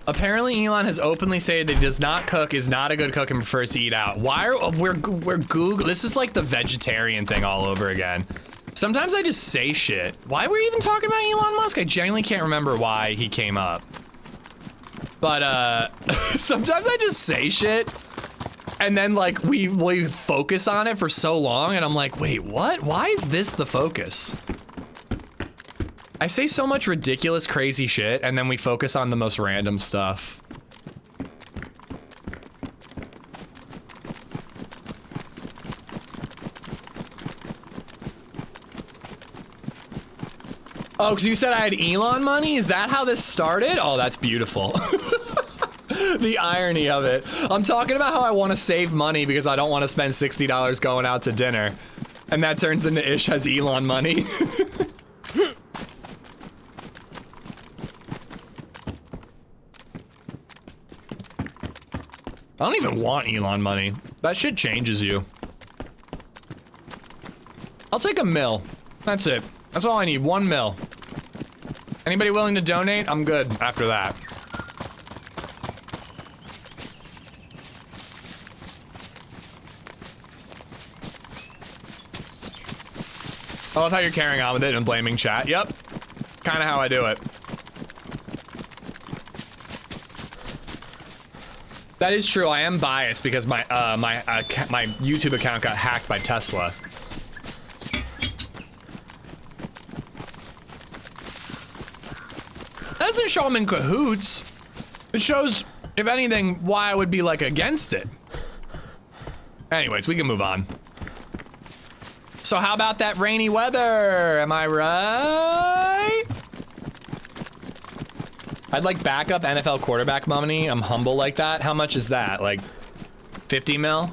Apparently Elon has openly stated that he does not cook, is not a good cook, and prefers to eat out. Why are we're Google? This is like the vegetarian thing all over again. Sometimes I just say shit. Why were we even talking about Elon Musk? I genuinely can't remember why he came up. But sometimes I just say shit, and then like we focus on it for so long, and I'm like, wait, what? Why is this the focus? I say so much ridiculous, crazy shit, and then we focus on the most random stuff. Oh, because you said I had Elon money? Is that how this started? Oh, that's beautiful. The irony of it. I'm talking about how I want to save money because I don't want to spend $60 going out to dinner. And that turns into Ish has Elon money. I don't even want Elon money. That shit changes you. I'll take $1 mil. That's it. That's all I need, $1 mil. Anybody willing to donate? I'm good after that. I love how you're carrying on with it and blaming chat. Yep. Kind of how I do it. That is true. I am biased because my my YouTube account got hacked by Tesla. That doesn't show I'm in cahoots. It shows, if anything, why I would be like against it. Anyways, we can move on. So how about that rainy weather? Am I right? I'd like backup NFL quarterback money. I'm humble like that. How much is that? Like 50 mil?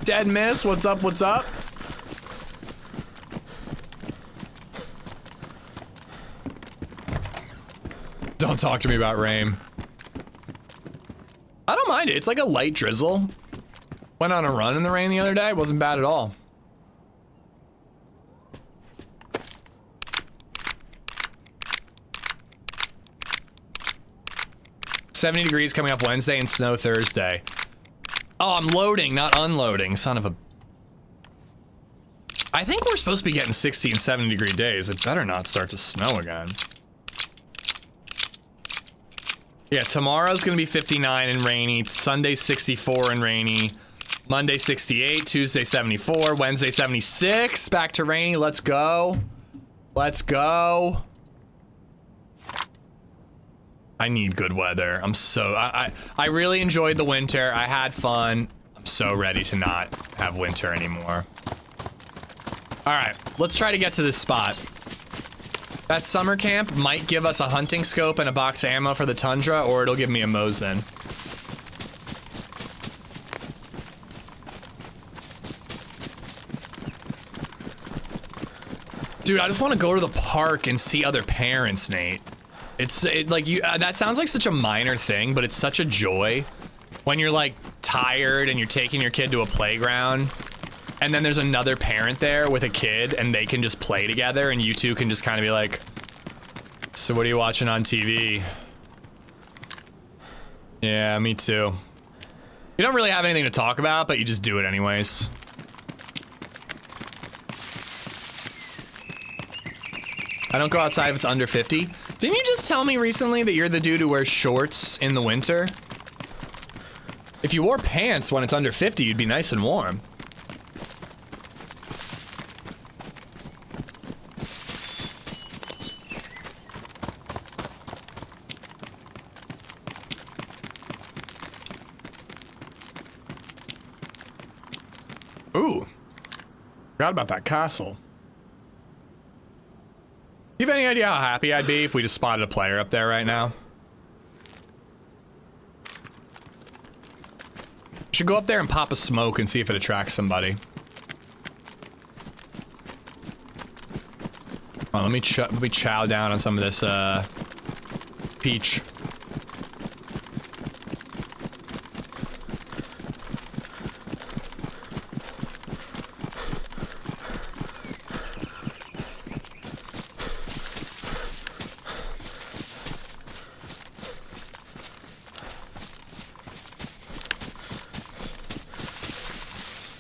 Dead miss, what's up, what's up? Don't talk to me about rain. I don't mind it. It's like a light drizzle. Went on a run in the rain the other day. It wasn't bad at all. $70 degrees coming up Wednesday and snow Thursday. Oh, I'm loading, not unloading. Son of a... I think we're supposed to be getting 60 and 70 degree days. It better not start to snow again. Yeah, tomorrow's gonna be 59 and rainy. Sunday 64 and rainy. Monday 68, Tuesday 74, Wednesday 76. Back to rainy. Let's go. Let's go. I need good weather. I'm so I really enjoyed the winter. I had fun. I'm so ready to not have winter anymore. All right, let's try to get to this spot. That summer camp might give us a hunting scope and a box of ammo for the tundra, or it'll give me a Mosin. Dude, I just want to go to the park and see other parents, Nate. It's like you. That sounds like such a minor thing, but it's such a joy when you're like tired and you're taking your kid to a playground, and then there's another parent there with a kid, and they can just play together, and you two can just kind of be like, "So what are you watching on TV?" Yeah, me too. You don't really have anything to talk about, but you just do it anyways. I don't go outside if it's under 50. Didn't you just tell me recently that you're the dude who wears shorts in the winter? If you wore pants when it's under 50, you'd be nice and warm. Ooh. Forgot about that castle. You have any idea how happy I'd be if we just spotted a player up there right now? Should go up there and pop a smoke and see if it attracts somebody. Oh, let me chow down on some of this peach.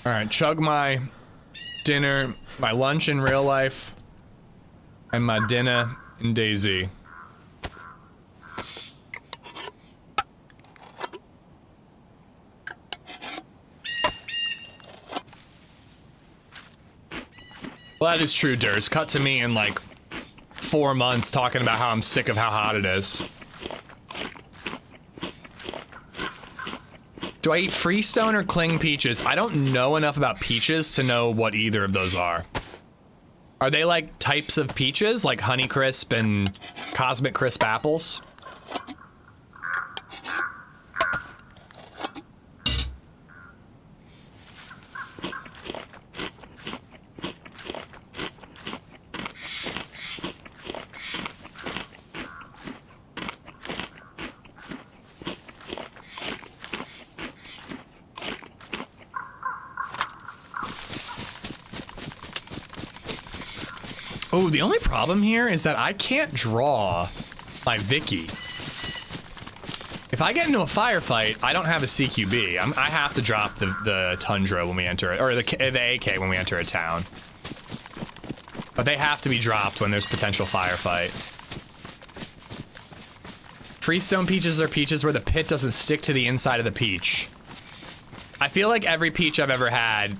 All right, chug my dinner, my lunch in real life, and my dinner in DayZ. Well, that is true, Durs. Cut to me in like 4 months talking about how I'm sick of how hot it is. Do I eat freestone or cling peaches? I don't know enough about peaches to know what either of those are. Are they like types of peaches, like Honey Crisp and Cosmic Crisp apples? Oh, the only problem here is that I can't draw my Vicky. If I get into a firefight, I don't have a CQB. I have to drop the Tundra when we enter it, or the AK when we enter a town. But they have to be dropped when there's potential firefight. Freestone peaches are peaches where the pit doesn't stick to the inside of the peach. I feel like every peach I've ever had,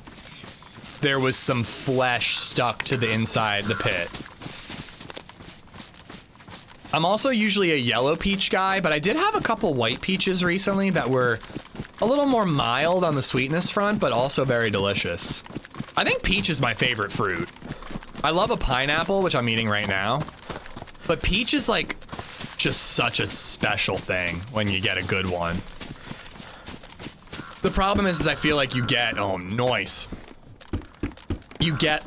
there was some flesh stuck to the inside the pit. I'm also usually a yellow peach guy, but I did have a couple white peaches recently that were a little more mild on the sweetness front, but also very delicious. I think peach is my favorite fruit. I love a pineapple, which I'm eating right now, but peach is like just such a special thing when you get a good one. The problem is I feel like you get, oh, nice. You get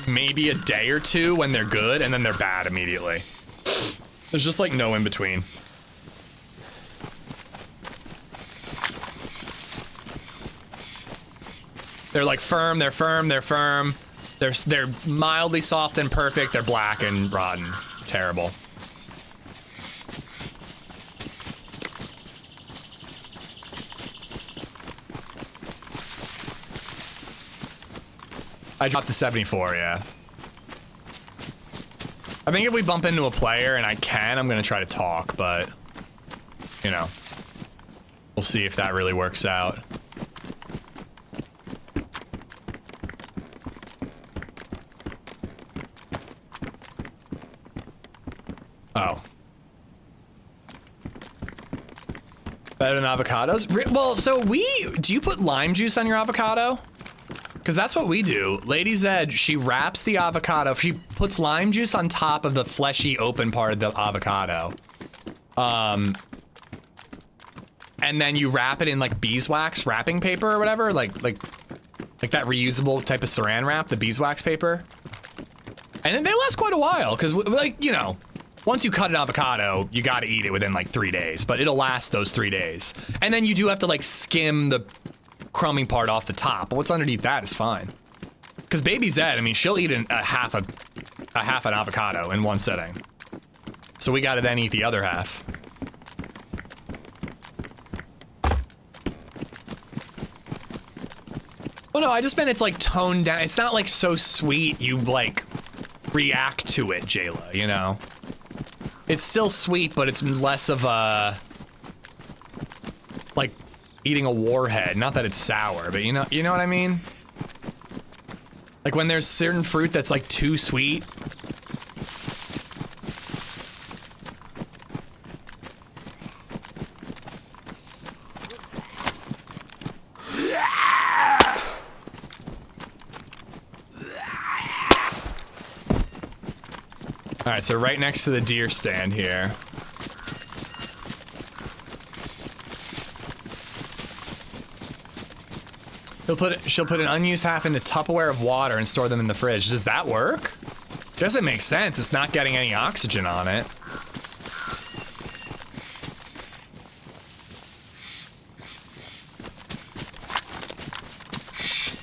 maybe a day or two when they're good, and then they're bad immediately. There's just like no in between. They're like firm, they're firm, they're firm. They're mildly soft and perfect. They're black and rotten. Terrible. I dropped the 74, yeah. I think if we bump into a player and I can, I'm gonna try to talk, but, you know, we'll see if that really works out. Oh. Better than avocados? Well, so do you put lime juice on your avocado? Because that's what we do. LadyZed, she wraps the avocado. She puts lime juice on top of the fleshy open part of the avocado. And then you wrap it in like beeswax wrapping paper or whatever, like that reusable type of saran wrap, the beeswax paper. And then they last quite a while because, like, you know, once you cut an avocado, you got to eat it within like 3 days, but it'll last those 3 days. And then you do have to like skim the crumbing part off the top, but what's underneath that is fine. Because BabyZed, I mean, she'll eat a half an avocado in one sitting. So we gotta then eat the other half. Oh no, I just meant it's like toned down. It's not like so sweet you like react to it, Jayla, you know? It's still sweet, but it's less of a like eating a warhead. Not that it's sour, but you know what I mean? Like when there's certain fruit that's like too sweet. All right, so right next to the deer stand here. She'll put an unused half into Tupperware of water and store them in the fridge. Does that work? Doesn't make sense. It's not getting any oxygen on it.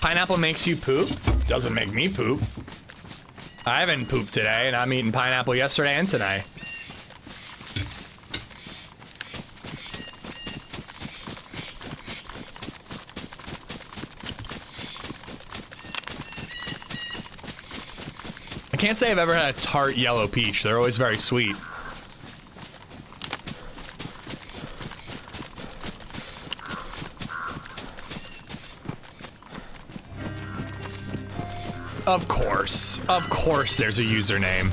Pineapple makes you poop? Doesn't make me poop. I haven't pooped today, and I'm eating pineapple yesterday and today. I can't say I've ever had a tart yellow peach. They're always very sweet. Of course there's a username.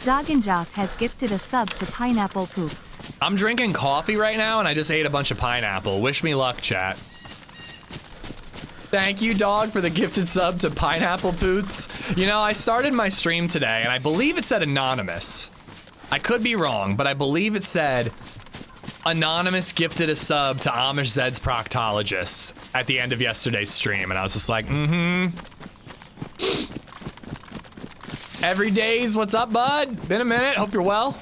Dog and Jock has gifted a sub to Pineapple Poops. I'm drinking coffee right now and I just ate a bunch of pineapple. Wish me luck, chat. Thank you, dog, for the gifted sub to Pineapple Poots. You know, I started my stream today and I believe it said anonymous. I could be wrong, but I believe it said anonymous gifted a sub to AmishZed's proctologist at the end of yesterday's stream, and I was just like, Every day's, what's up, bud? Been a minute, hope you're well.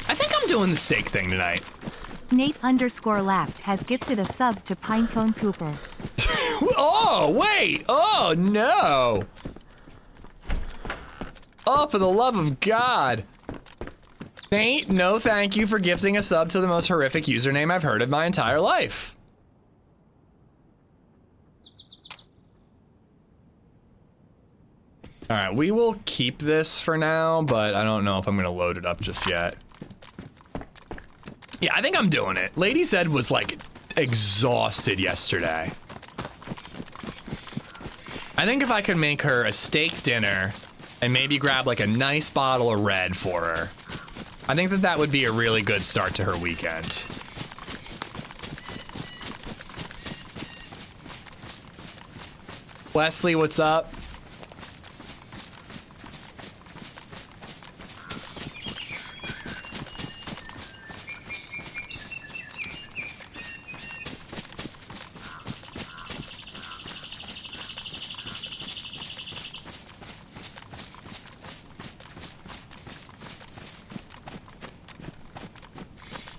I think I'm doing the steak thing tonight. Nate_lapped has gifted a sub to Pinecone Cooper. Oh, wait! Oh, no! Oh, for the love of God. Nate, no thank you for gifting a sub to the most horrific username I've heard of my entire life. Alright, we will keep this for now, but I don't know if I'm gonna load it up just yet. Yeah, I think I'm doing it. LadyZed was like exhausted yesterday. I think if I could make her a steak dinner and maybe grab like a nice bottle of red for her, I think that would be a really good start to her weekend. Wesley, what's up?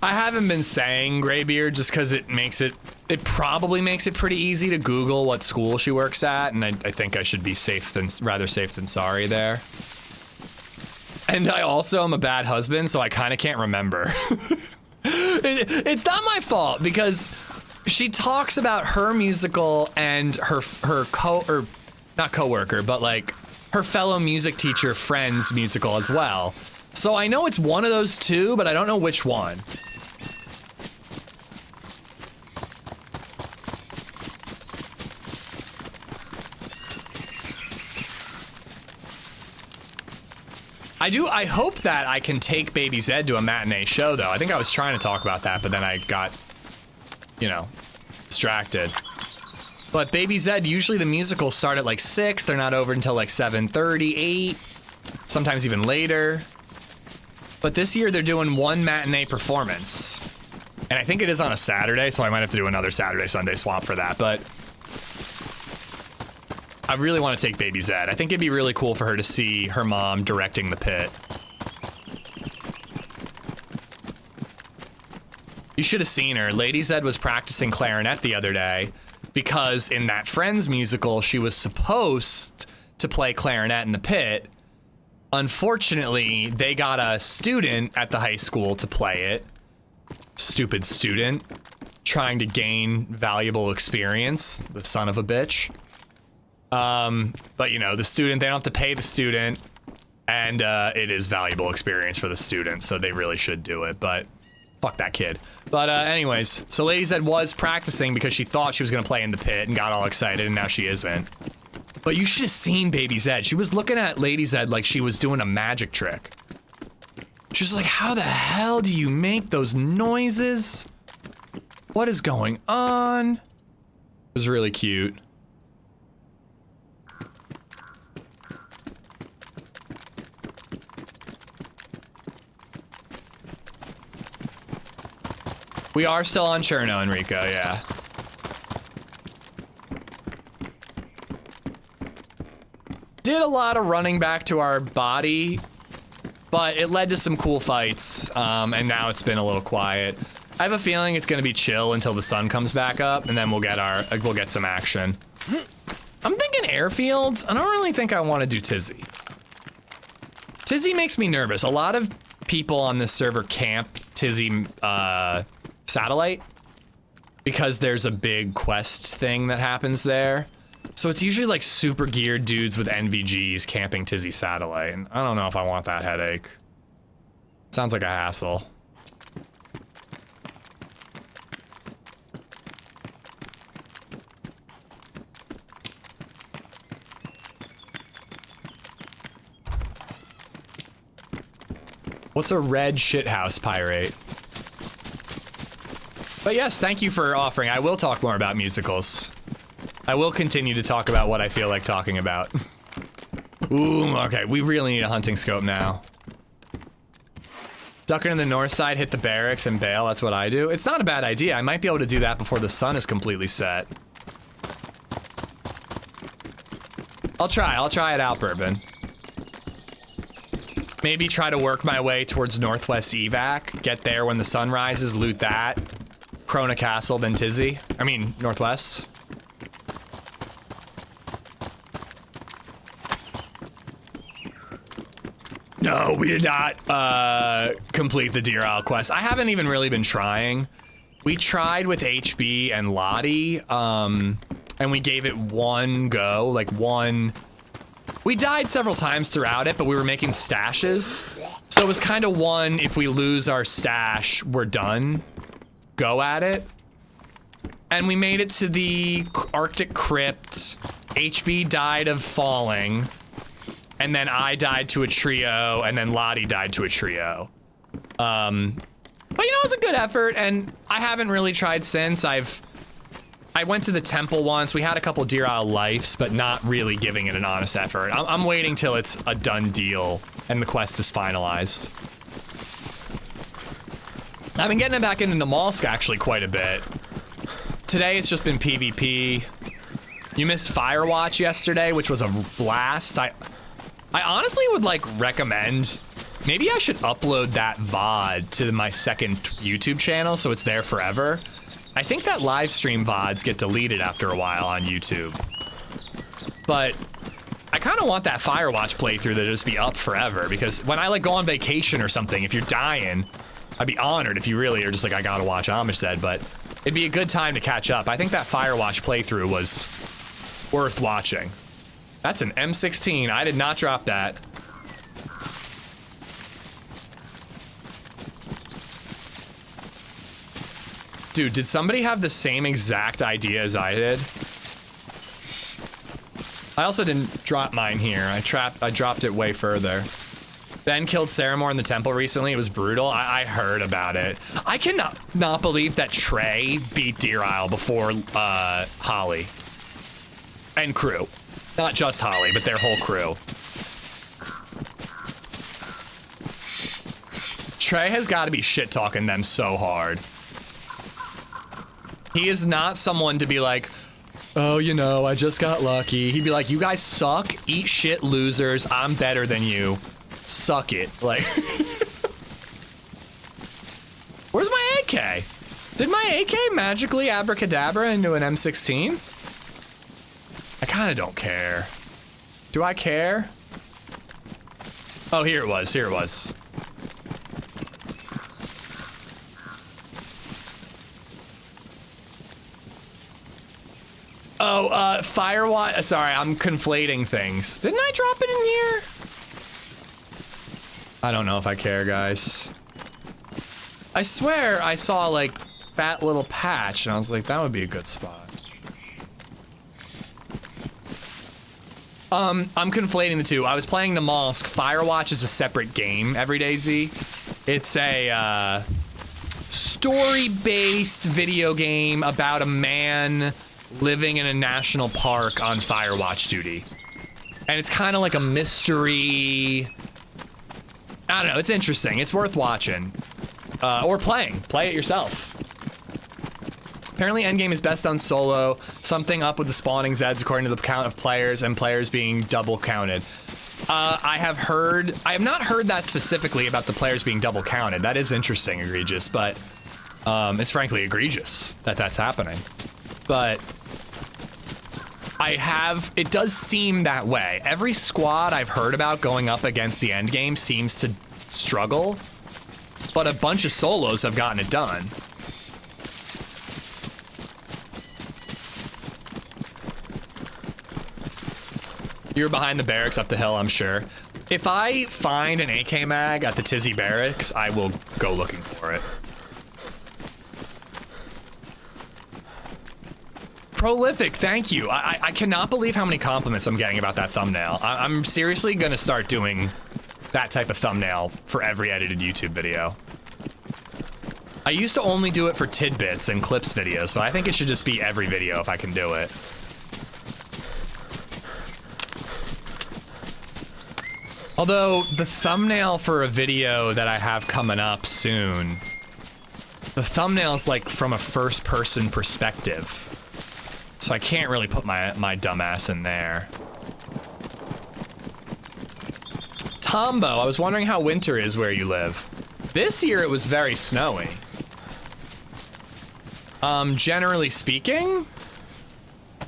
I haven't been saying Graybeard just because it probably makes it pretty easy to Google what school she works at, and I think I should be rather safe than sorry there. And I also am a bad husband, so I kind of can't remember. It's not my fault because she talks about her musical and her not coworker, but like her fellow music teacher friend's musical as well. So I know it's one of those two, but I don't know which one. I hope that I can take BabyZed to a matinee show, though. I think I was trying to talk about that, but then I got, you know, distracted. But BabyZed, usually the musicals start at like 6. They're not over until like 7:30, 8, sometimes even later. But this year they're doing one matinee performance. And I think it is on a Saturday, so I might have to do another Saturday-Sunday swap for that, but I really want to take BabyZed. I think it'd be really cool for her to see her mom directing the pit. You should have seen her. LadyZed was practicing clarinet the other day because in that Friends musical, she was supposed to play clarinet in the pit. Unfortunately, they got a student at the high school to play it. Stupid student. Trying to gain valuable experience. The son of a bitch. But you know, the student, they don't have to pay the student, and it is valuable experience for the student, so they really should do it, but fuck that kid. But anyways, so LadyZed was practicing because she thought she was gonna play in the pit and got all excited, and now she isn't. But you should have seen BabyZed. She was looking at LadyZed like she was doing a magic trick. She was like, how the hell do you make those noises? What is going on? It was really cute. We are still on Cherno, Enrico, yeah. Did a lot of running back to our body, but it led to some cool fights, and now it's been a little quiet. I have a feeling it's gonna be chill until the sun comes back up, and then we'll get some action. I'm thinking airfields. I don't really think I want to do Tizzy. Tizzy makes me nervous. A lot of people on this server camp Tizzy satellite because there's a big quest thing that happens there. So it's usually like super geared dudes with NVGs camping Tizzy satellite. And I don't know if I want that headache. Sounds like a hassle. What's a red shithouse pirate? But yes, thank you for offering. I will talk more about musicals. I will continue to talk about what I feel like talking about. Ooh, okay, we really need a hunting scope now. Duck into the north side, hit the barracks, and bail. That's what I do. It's not a bad idea. I might be able to do that before the sun is completely set. I'll try it out, Bourbon. Maybe try to work my way towards Northwest Evac, get there when the sun rises, loot that. Krona Castle, then Tizzy. I mean, Northwest. No, we did not complete the Deer Isle quest. I haven't even really been trying. We tried with HB and Lottie, and we gave it one go, like one... We died several times throughout it, but we were making stashes. So it was kind of one, if we lose our stash, we're done. Go at it. And we made it to the Arctic Crypt. HB died of falling. And then I died to a trio, and then Lottie died to a trio. But you know, it was a good effort, and I haven't really tried since. I went to the temple once. We had a couple Deer Isle lifes, but not really giving it an honest effort. I'm waiting till it's a done deal and the quest is finalized. I've been getting back into Namalsk actually quite a bit. Today it's just been PvP. You missed Firewatch yesterday, which was a blast. I honestly would like recommend, maybe I should upload that VOD to my second YouTube channel so it's there forever. I think that live stream VODs get deleted after a while on YouTube. But I kind of want that Firewatch playthrough to just be up forever, because when I like go on vacation or something, if you're dying, I'd be honored if you really are just like, I gotta watch AmishZed, but it'd be a good time to catch up. I think that Firewatch playthrough was worth watching. That's an M16. I did not drop that. Dude, did somebody have the same exact idea as I did? I also didn't drop mine here. I dropped it way further. Ben killed Saramore in the temple recently. It was brutal. I heard about it. I cannot not believe that Trey beat Deer Isle before Holly and crew. Not just Holly, but their whole crew. Trey has got to be shit-talking them so hard. He is not someone to be like, oh, you know, I just got lucky. He'd be like, you guys suck, eat shit, losers. I'm better than you. Suck it. Like, where's my AK? Did my AK magically abracadabra into an M16? I kind of don't care. Do I care? Oh, here it was. Here it was. Oh, Firewatch. Sorry, I'm conflating things. Didn't I drop it in here? I don't know if I care, guys. I swear I saw like that little patch and I was like, that would be a good spot. I'm conflating the two. I was playing Namalsk. Firewatch is a separate game every day, Z. It's a story-based video game about a man living in a national park on Firewatch duty. And it's kind of like a mystery. I don't know, it's interesting. It's worth watching. Or playing. Play it yourself. Apparently endgame is best done solo. Something up with the spawning Zeds according to the count of players and players being double counted. I have not heard that specifically about the players being double counted. That is interesting, egregious, but it's frankly egregious that that's happening. But it does seem that way. Every squad I've heard about going up against the end game seems to struggle, but a bunch of solos have gotten it done. You're behind the barracks up the hill, I'm sure. If I find an AK mag at the Tizzy barracks, I will go looking for it. Prolific, thank you. I cannot believe how many compliments I'm getting about that thumbnail. I'm seriously gonna start doing that type of thumbnail for every edited YouTube video. I used to only do it for tidbits and clips videos, but I think it should just be every video if I can do it. Although, the thumbnail for a video that I have coming up soon, the thumbnail's like from a first-person perspective. So I can't really put my dumb ass in there. Tombo, I was wondering how winter is where you live. This year it was very snowy. Generally speaking,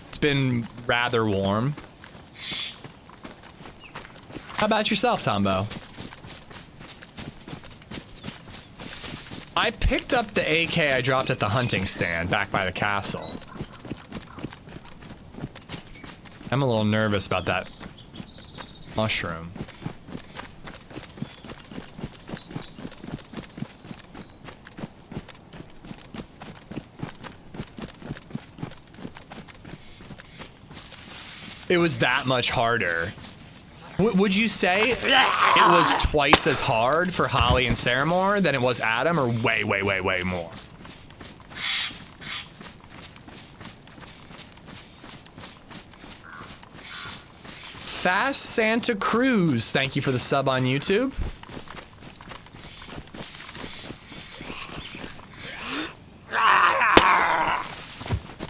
it's been rather warm. How about yourself, Tombo? I picked up the AK I dropped at the hunting stand back by the castle. I'm a little nervous about that mushroom. It was that much harder. Would you say it was twice as hard for Holly and Saramore than it was Adam, or way, way, way, way more? Fast Santa Cruz, thank you for the sub on YouTube. I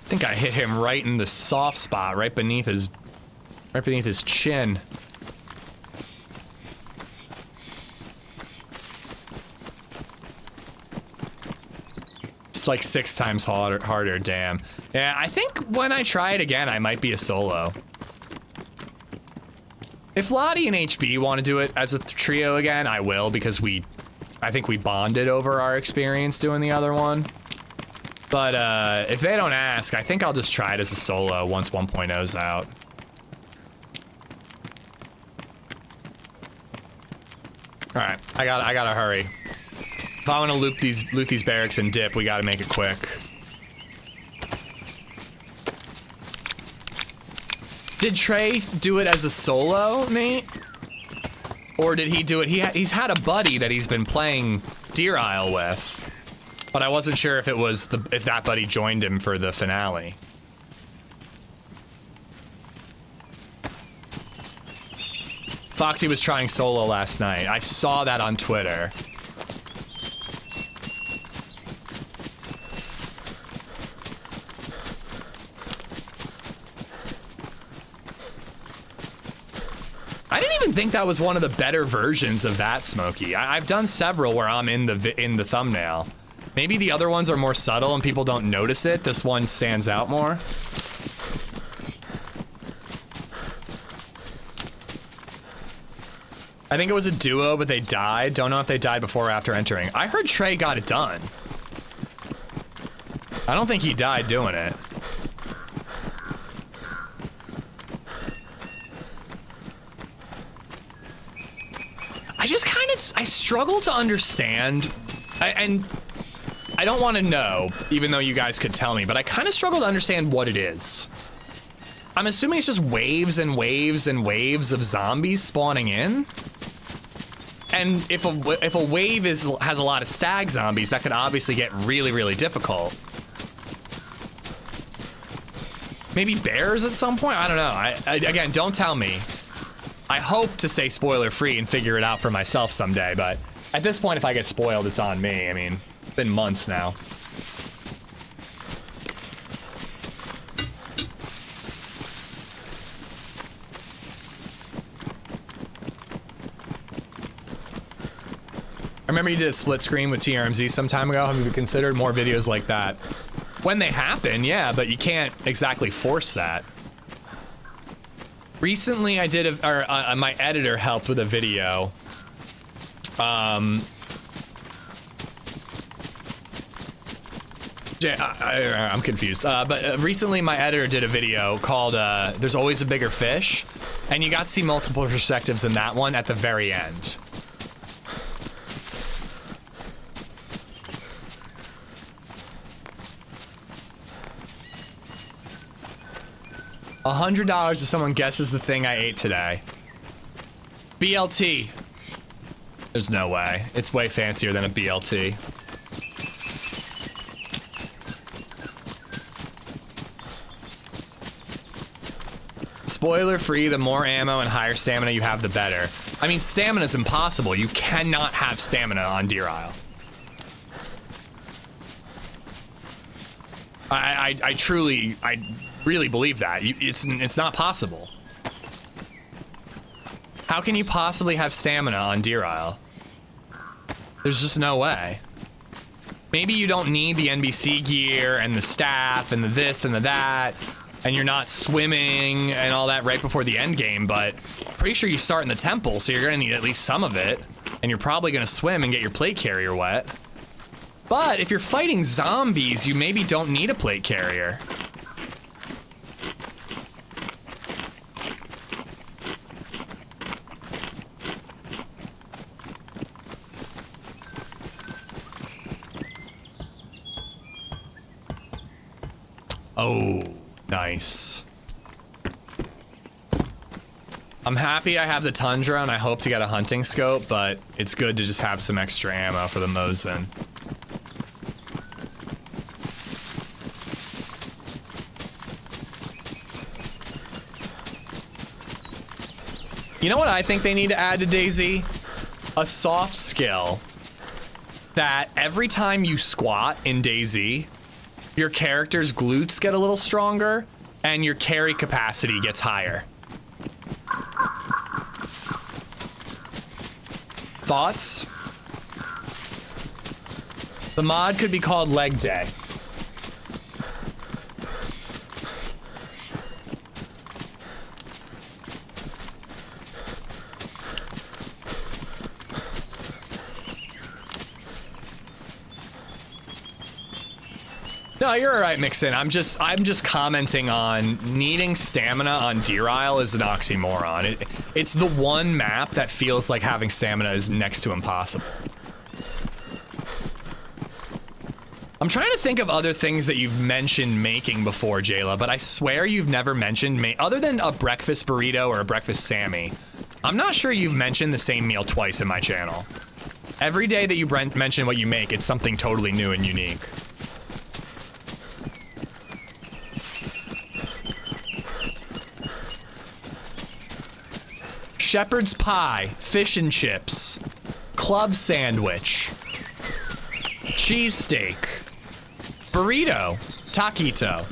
think I hit him right in the soft spot, right beneath his chin. It's like 6 times harder, damn. Yeah, I think when I try it again, I might be a solo. If Lottie and HB want to do it as a trio again, I will, because I think we bonded over our experience doing the other one. But if they don't ask, I think I'll just try it as a solo once 1.0's out. All right, I gotta hurry. If I want to loot these barracks and dip, we gotta make it quick. Did Trey do it as a solo, Nate? Or did he do it? He's had a buddy that he's been playing Deer Isle with, but I wasn't sure if it was if that buddy joined him for the finale. Foxy was trying solo last night. I saw that on Twitter. I didn't even think that was one of the better versions of that, Smokey. I've done several where I'm in the thumbnail. Maybe the other ones are more subtle and people don't notice it. This one stands out more. I think it was a duo, but they died. Don't know if they died before or after entering. I heard Trey got it done. I don't think he died doing it. I struggle to understand, and I don't want to know, even though you guys could tell me, but I kind of struggle to understand what it is. I'm assuming it's just waves and waves and waves of zombies spawning in. And if a wave has a lot of stag zombies, that could obviously get really, really difficult. Maybe bears at some point? I don't know. Again, don't tell me. I hope to stay spoiler free and figure it out for myself someday, but at this point, if I get spoiled, it's on me. I mean, it's been months now. I remember you did a split screen with TRMZ some time ago. Have you considered more videos like that? When they happen, yeah, but you can't exactly force that. Recently, I did my editor helped with a video. I'm confused. But recently, my editor did a video called "There's Always a Bigger Fish," and you got to see multiple perspectives in that one at the very end. $100 if someone guesses the thing I ate today. BLT. There's no way. It's way fancier than a BLT. Spoiler free, the more ammo and higher stamina you have, the better. I mean, stamina's impossible. You cannot have stamina on Deer Isle. I truly, I really believe that. It's not possible. How can you possibly have stamina on Deer Isle? There's just no way. Maybe you don't need the NBC gear and the staff and the this and the that, and you're not swimming and all that right before the end game, but pretty sure you start in the temple, so you're gonna need at least some of it, and you're probably gonna swim and get your plate carrier wet. But if you're fighting zombies, you maybe don't need a plate carrier. Oh, nice. I'm happy I have the Tundra and I hope to get a hunting scope, but it's good to just have some extra ammo for the Mosin. You know what I think they need to add to DayZ? A soft skill that every time you squat in DayZ, your character's glutes get a little stronger and your carry capacity gets higher. Thoughts? The mod could be called Leg Day. No, you're all right, Mixin. I'm just commenting on needing stamina on Deer Isle is an oxymoron. It's the one map that feels like having stamina is next to impossible. I'm trying to think of other things that you've mentioned making before, Jayla, but I swear you've never mentioned other than a breakfast burrito or a breakfast Sammy. I'm not sure you've mentioned the same meal twice in my channel. Every day that you mention what you make, it's something totally new and unique. Shepherd's pie, fish and chips, club sandwich, cheesesteak, burrito, taquito,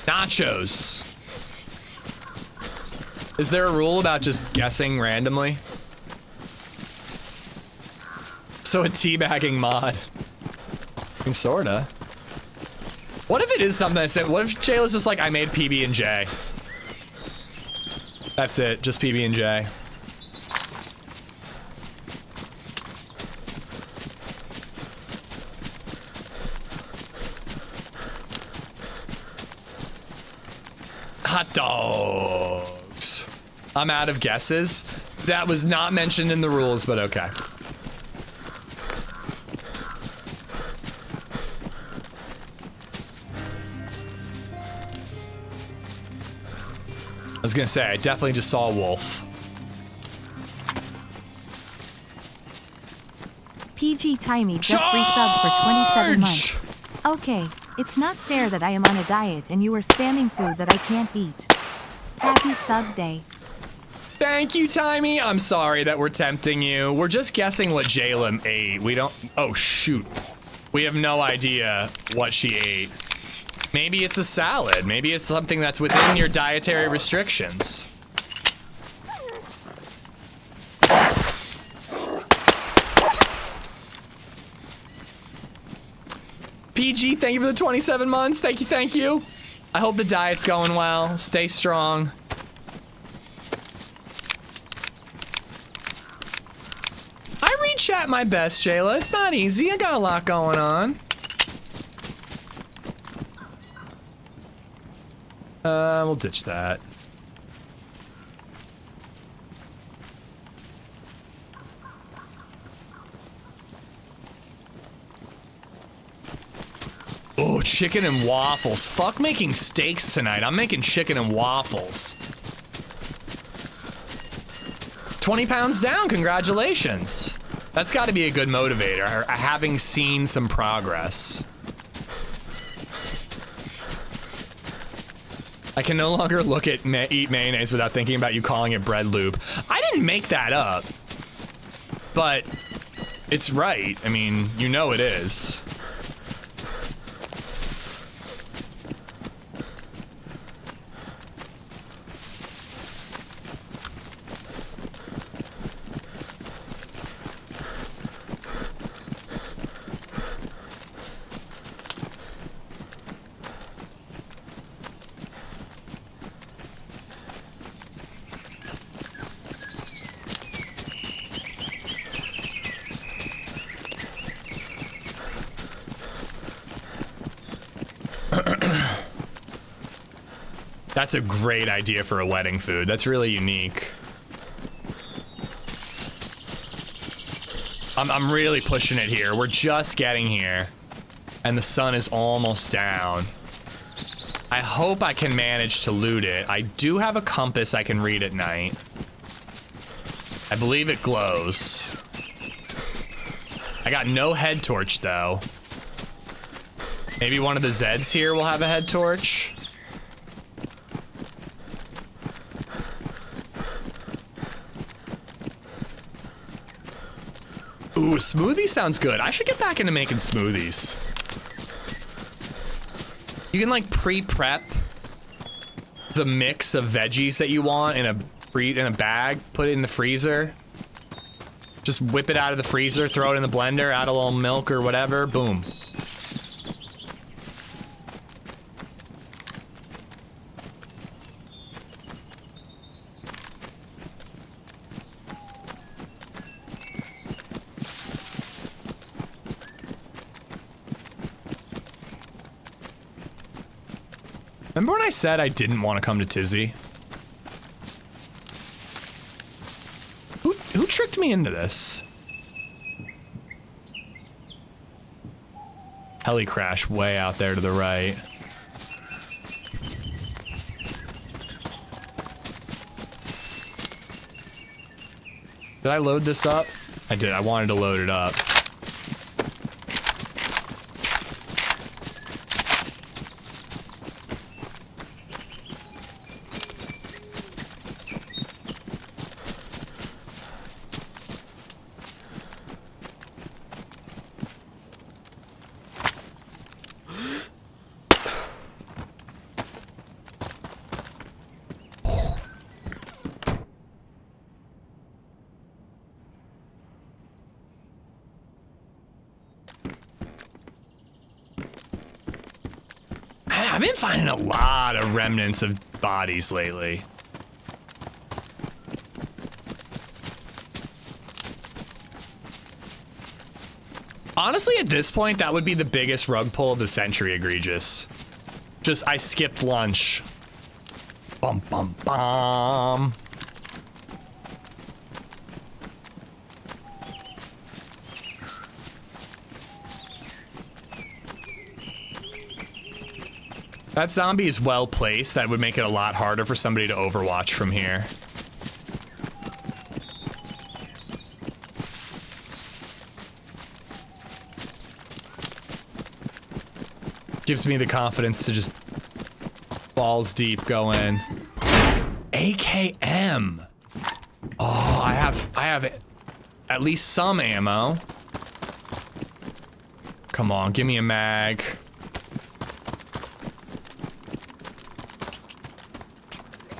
nachos. Is there a rule about just guessing randomly? So a teabagging mod. I mean, sorta. What if it is something I said? What if Jayla's just like, I made PB&J? That's it, just PB&J. Hot dogs. I'm out of guesses. That was not mentioned in the rules, but okay. I was gonna say, I definitely just saw a wolf. PG Timey just resub for 27 months. Okay, it's not fair that I am on a diet and you are spamming food that I can't eat. Happy sub day. Thank you, Timey. I'm sorry that we're tempting you. We're just guessing what Jayla ate. We don't... Oh, shoot. We have no idea what she ate. Maybe it's a salad. Maybe it's something that's within your dietary restrictions. PG, thank you for the 27 months. Thank you, thank you. I hope the diet's going well. Stay strong. chat my best, Jayla. It's not easy. I got a lot going on. We'll ditch that. Oh, chicken and waffles. Fuck making steaks tonight. I'm making chicken and waffles. 20 pounds down, congratulations. That's gotta be a good motivator, having seen some progress. I can no longer look at eat mayonnaise without thinking about you calling it bread loop. I didn't make that up, but it's right. I mean, you know it is. That's a great idea for a wedding food. That's really unique. I'm really pushing it here. We're just getting here, and the sun is almost down. I hope I can manage to loot it. I do have a compass I can read at night. I believe it glows. I got no head torch, though. Maybe one of the Zeds here will have a head torch. Ooh, a smoothie sounds good. I should get back into making smoothies. You can like pre-prep the mix of veggies that you want in a bag, put it in the freezer. Just whip it out of the freezer, throw it in the blender, add a little milk or whatever, boom. Remember when I said I didn't want to come to Tizzy? Who tricked me into this? Heli crash way out there to the right. Did I load this up? I did. I wanted to load it up. I've been finding a lot of remnants of bodies lately. Honestly, at this point, that would be the biggest rug pull of the century, egregious. Just, I skipped lunch. Bum, bum, bum. That zombie is well placed. That would make it a lot harder for somebody to overwatch from here. Gives me the confidence to just balls deep go in. AKM. Oh, I have at least some ammo. Come on, give me a mag.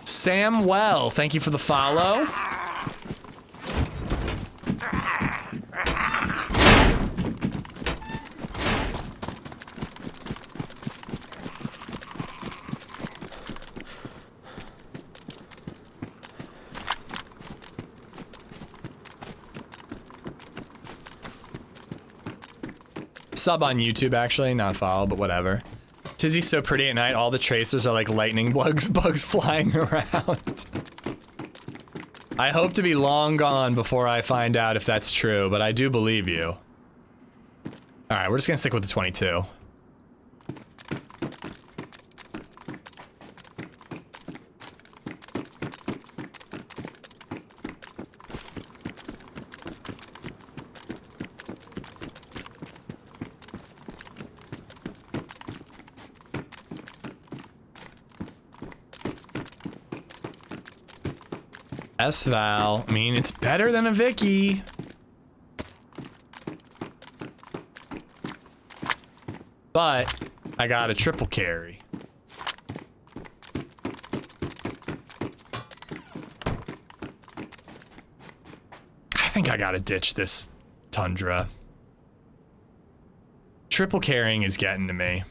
Samwell, thank you for the follow. Sub on YouTube, actually, not follow, but whatever. Tizzy's so pretty at night, all the tracers are like lightning bugs flying around. I hope to be long gone before I find out if that's true, but I do believe you. Alright, we're just gonna stick with the 22. S-Val. I mean, it's better than a Vicky. But I got a triple carry. I think I gotta ditch this Tundra. Triple carrying is getting to me.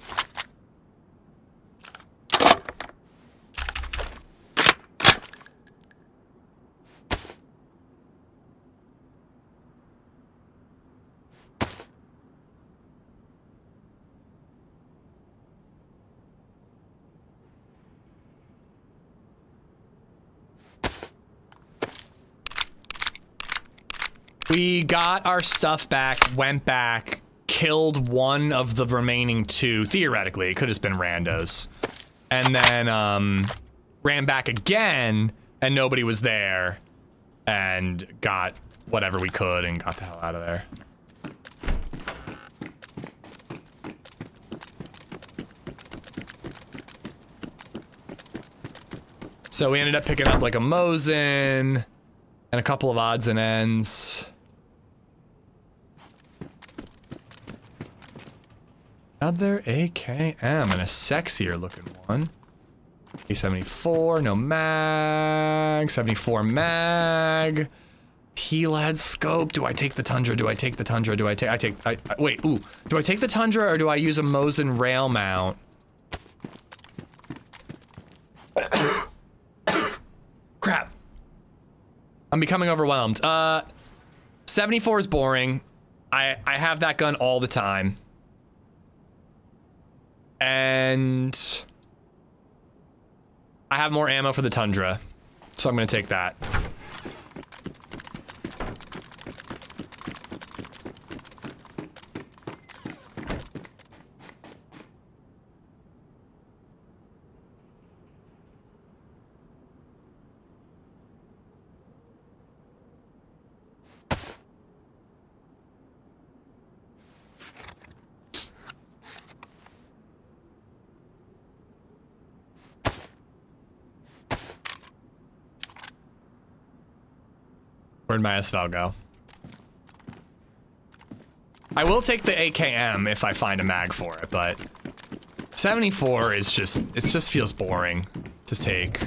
We got our stuff back, went back, killed one of the remaining two. Theoretically, it could have been randos. And then ran back again, and nobody was there. And got whatever we could and got the hell out of there. So we ended up picking up like a Mosin and a couple of odds and ends. Another AKM and a sexier looking one. A74, no mag, 74 mag. PLAD scope. Do I take the Tundra? Do I take the Tundra? Do I take, wait, ooh. Do I take the Tundra or do I use a Mosin rail mount? Crap. I'm becoming overwhelmed. 74 is boring. I have that gun all the time. And I have more ammo for the Tundra, so I'm gonna take that. Where'd my SVAL go? I will take the AKM if I find a mag for it, but 74 is just, it just feels boring to take.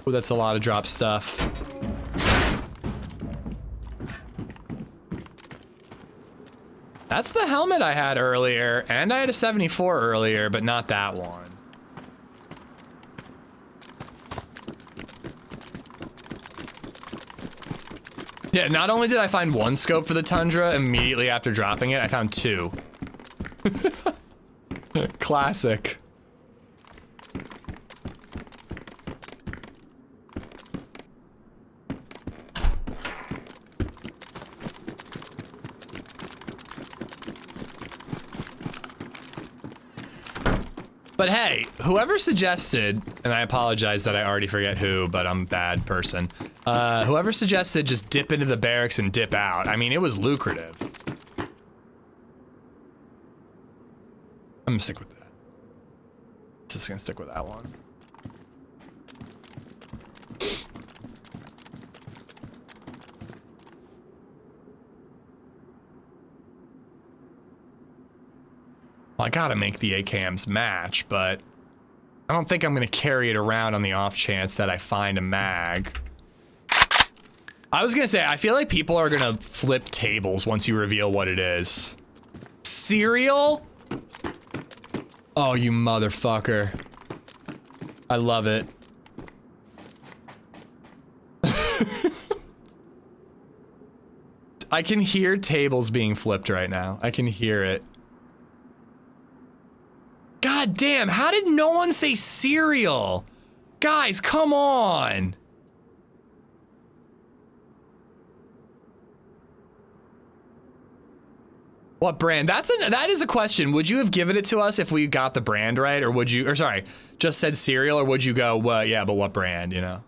Oh, that's a lot of drop stuff. That's the helmet I had earlier, and I had a 74 earlier, but not that one. Yeah, not only did I find one scope for the Tundra immediately after dropping it, I found two. Classic. But hey, whoever suggested, and I apologize that I already forget who, but I'm a bad person. Whoever suggested just dip into the barracks and dip out. I mean, it was lucrative. I'm gonna stick with that. Just gonna stick with that one. Well, I gotta make the AKMs match, but I don't think I'm gonna carry it around on the off chance that I find a mag. I was gonna say, I feel like people are gonna flip tables once you reveal what it is. Cereal? Oh, you motherfucker. I love it. I can hear tables being flipped right now. I can hear it. God damn, how did no one say cereal? Guys, come on. What brand? That is a question. Would you have given it to us if we got the brand right, or would you, or sorry, just said cereal, or would you go, well, yeah, but what brand, you know?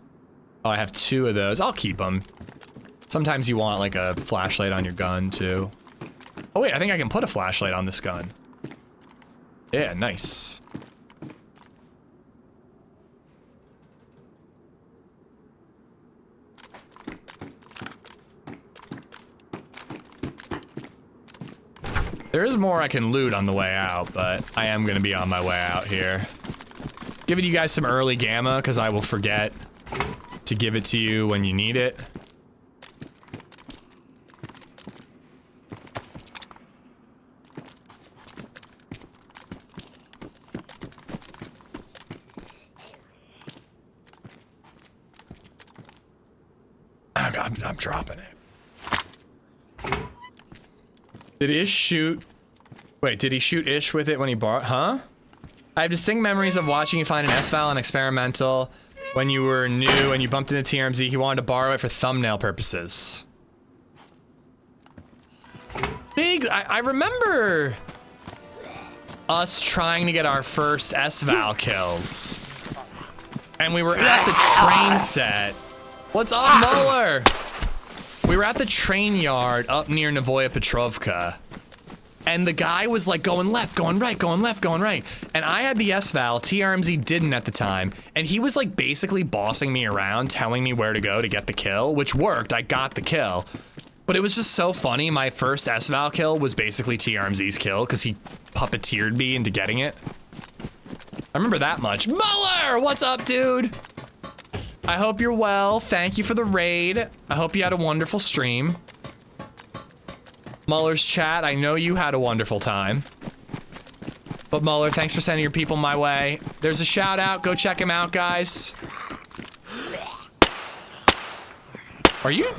Oh, I have 2 of those. I'll keep them. Sometimes you want like a flashlight on your gun too. Oh wait, I think I can put a flashlight on this gun. Yeah, nice. There is more I can loot on the way out, but I am gonna be on my way out here. Giving you guys some early gamma, because I will forget to give it to you when you need it. I'm dropping it. Did Ish shoot? Wait, did he shoot Ish with it when he bought? Huh? I have distinct memories of watching you find an S-Val on Experimental when you were new and you bumped into TRMZ. He wanted to borrow it for thumbnail purposes. I remember us trying to get our first S-Val kills. And we were at the train set. What's up, Muller? We were at the train yard up near Novoya Petrovka. And the guy was like going left, going right, going left, going right. And I had the S-Val, TRMZ didn't at the time. And he was like basically bossing me around, telling me where to go to get the kill, which worked, I got the kill. But it was just so funny, my first S-Val kill was basically TRMZ's kill, because he puppeteered me into getting it. I remember that much. Muller, what's up, dude? I hope you're well, thank you for the raid. I hope you had a wonderful stream. Muller's chat, I know you had a wonderful time. But Muller, thanks for sending your people my way. There's a shout out, go check him out, guys. Are you?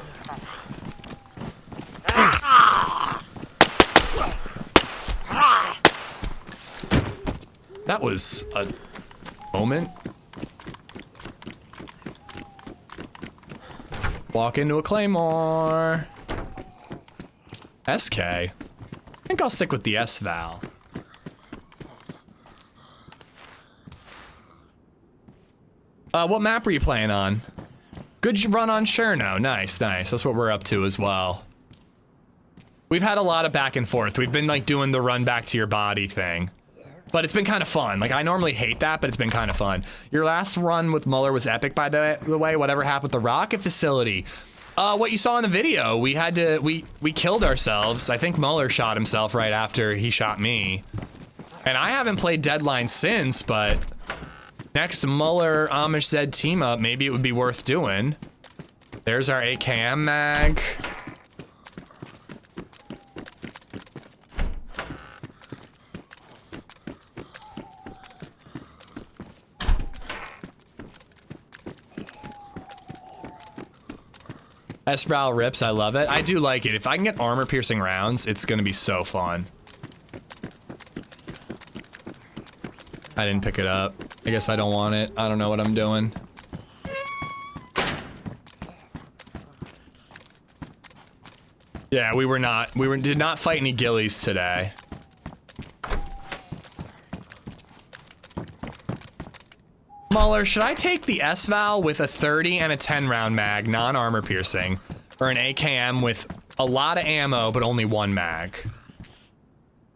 That was a moment. Walk into a claymore. SK. I think I'll stick with the S-Val. What map were you playing on? Good run on Cherno. Nice, nice. That's what we're up to as well. We've had a lot of back and forth. We've been like doing the run back to your body thing. But it's been kind of fun. Like, I normally hate that, but it's been kind of fun. Your last run with Muller was epic, by the way. Whatever happened with the rocket facility. What you saw in the video, we had to, we killed ourselves. I think Muller shot himself right after he shot me. And I haven't played Deadline since, but next Muller AmishZed team up, maybe it would be worth doing. There's our AKM mag. S-Val rips, I love it. I do like it. If I can get armor-piercing rounds, it's gonna be so fun. I didn't pick it up. I guess I don't want it. I don't know what I'm doing. Yeah, did not fight any ghillies today. Muller, should I take the S-Val with a 30 and a 10 round mag, non-armor piercing, or an AKM with a lot of ammo but only 1 mag?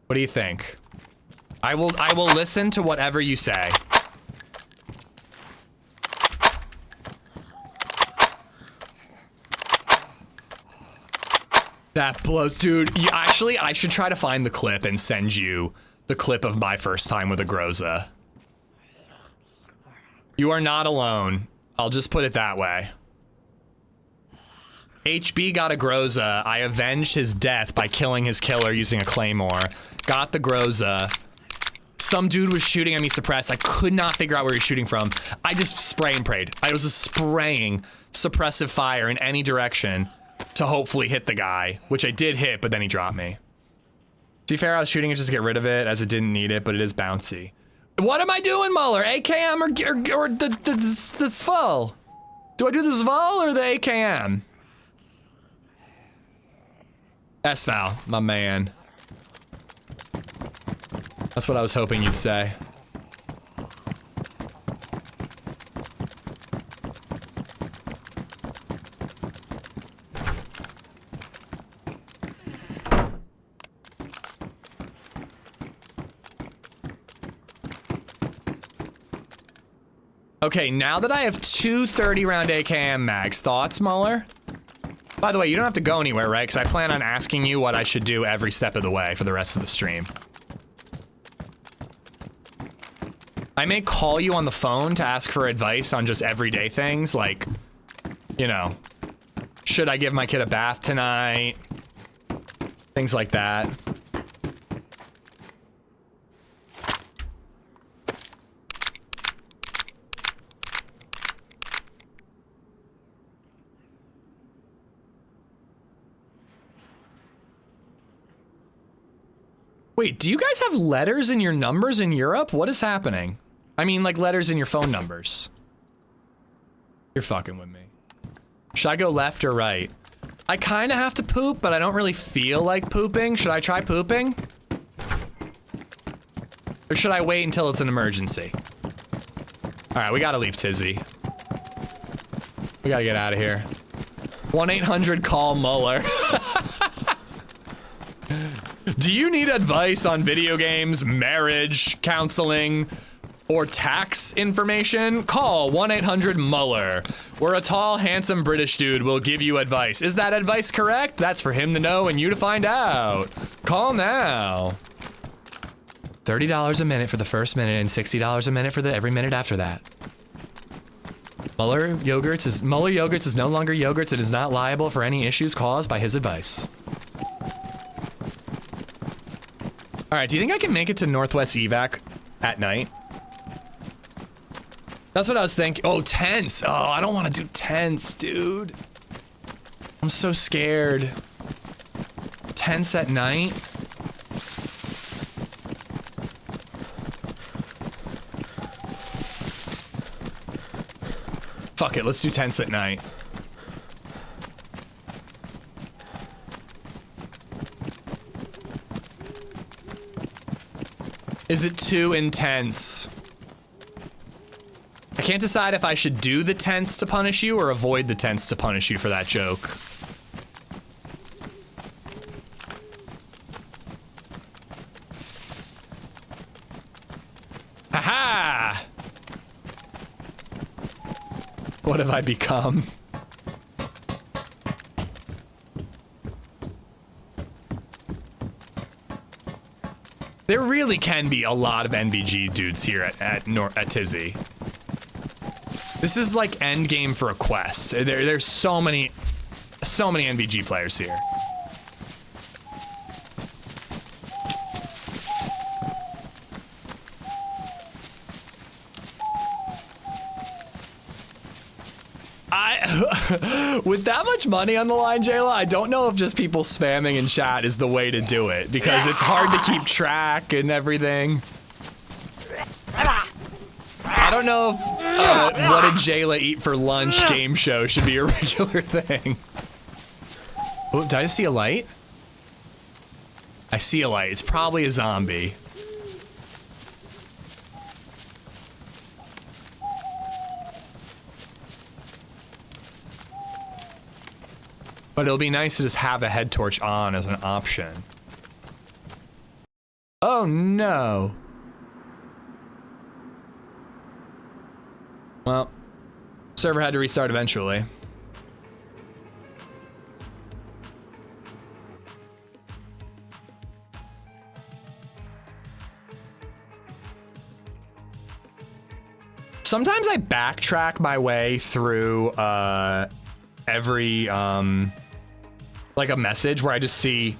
What do you think? I will listen to whatever you say. That blows, dude. Actually, I should try to find the clip and send you the clip of my first time with a Groza. You are not alone. I'll just put it that way. HB got a Groza. I avenged his death by killing his killer using a claymore. Got the Groza. Some dude was shooting at me suppressed. I could not figure out where he was shooting from. I just spray and prayed. I was just spraying suppressive fire in any direction to hopefully hit the guy, which I did hit, but then he dropped me. To be fair, I was shooting it just to get rid of it, as it didn't need it, but it is bouncy. What am I doing, Muller? AKM or the SVL? Do I do the SVL or the AKM? SVL, my man. That's what I was hoping you'd say. Okay, now that I have two 30-round AKM mags, thoughts, Muller? By the way, you don't have to go anywhere, right? Because I plan on asking you what I should do every step of the way for the rest of the stream. I may call you on the phone to ask for advice on just everyday things, like, you know, should I give my kid a bath tonight? Things like that. Wait, do you guys have letters in your numbers in Europe? What is happening? I mean, like letters in your phone numbers. You're fucking with me. Should I go left or right? I kind of have to poop, but I don't really feel like pooping. Should I try pooping? Or should I wait until it's an emergency? All right, we gotta leave Tizzy. We gotta get out of here. 1-800 Muller. Do you need advice on video games, marriage, counseling, or tax information? Call 1-800-MULLER, where a tall, handsome British dude will give you advice. Is that advice correct? That's for him to know and you to find out. Call now. $30 a minute for the first minute and $60 a minute for every minute after that. Muller Yogurts is no longer yogurts and is not liable for any issues caused by his advice. All right, do you think I can make it to Northwest Evac at night? That's what I was thinking. Oh, tents. Oh, I don't want to do tents, dude. I'm so scared. Tents at night? Fuck it, let's do tents at night. Is it too intense? I can't decide if I should do the tents to punish you or avoid the tents to punish you for that joke. Haha! What have I become? There really can be a lot of NBG dudes here at Tizzy. This is like end game for a quest. There's so many NBG players here. With that much money on the line, Jayla, I don't know if just people spamming in chat is the way to do it, because it's hard to keep track and everything. I don't know if what did Jayla eat for lunch game show should be a regular thing. Oh, did I see a light? I see a light. It's probably a zombie. But it'll be nice to just have a head torch on as an option. Oh no. Well, server had to restart eventually. Sometimes I backtrack my way through every like a message where I just see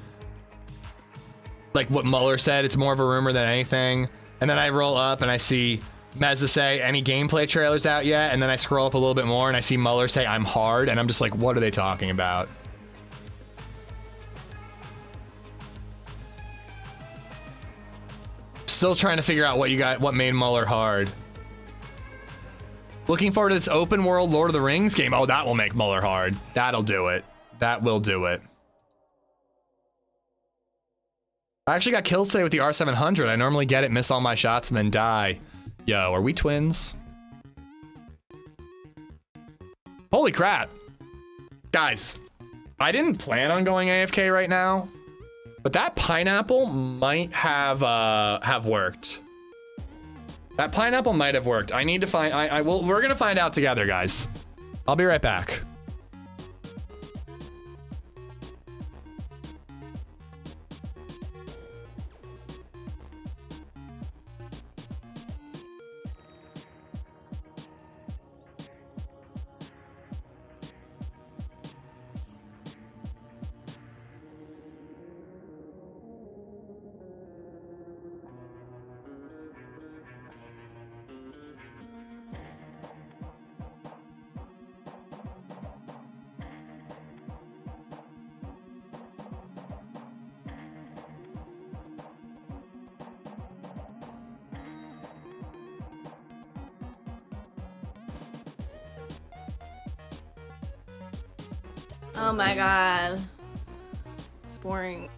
like what Muller said, it's more of a rumor than anything, and then I roll up and I see Mezza say, any gameplay trailers out yet? And then I scroll up a little bit more and I see Muller say, I'm hard, and I'm just like, what are they talking about? still trying to figure out what made Muller hard. Looking forward to this open world Lord of the Rings game. Oh, that will make Muller hard. That'll do it. That will do it. I actually got killed today with the R700. I normally get it, miss all my shots, and then die. Yo, are we twins? Holy crap. Guys, I didn't plan on going AFK right now, but that pineapple might have worked. That pineapple might have worked. I need to find, we're gonna find out together, guys. I'll be right back. Oh my god. It's boring.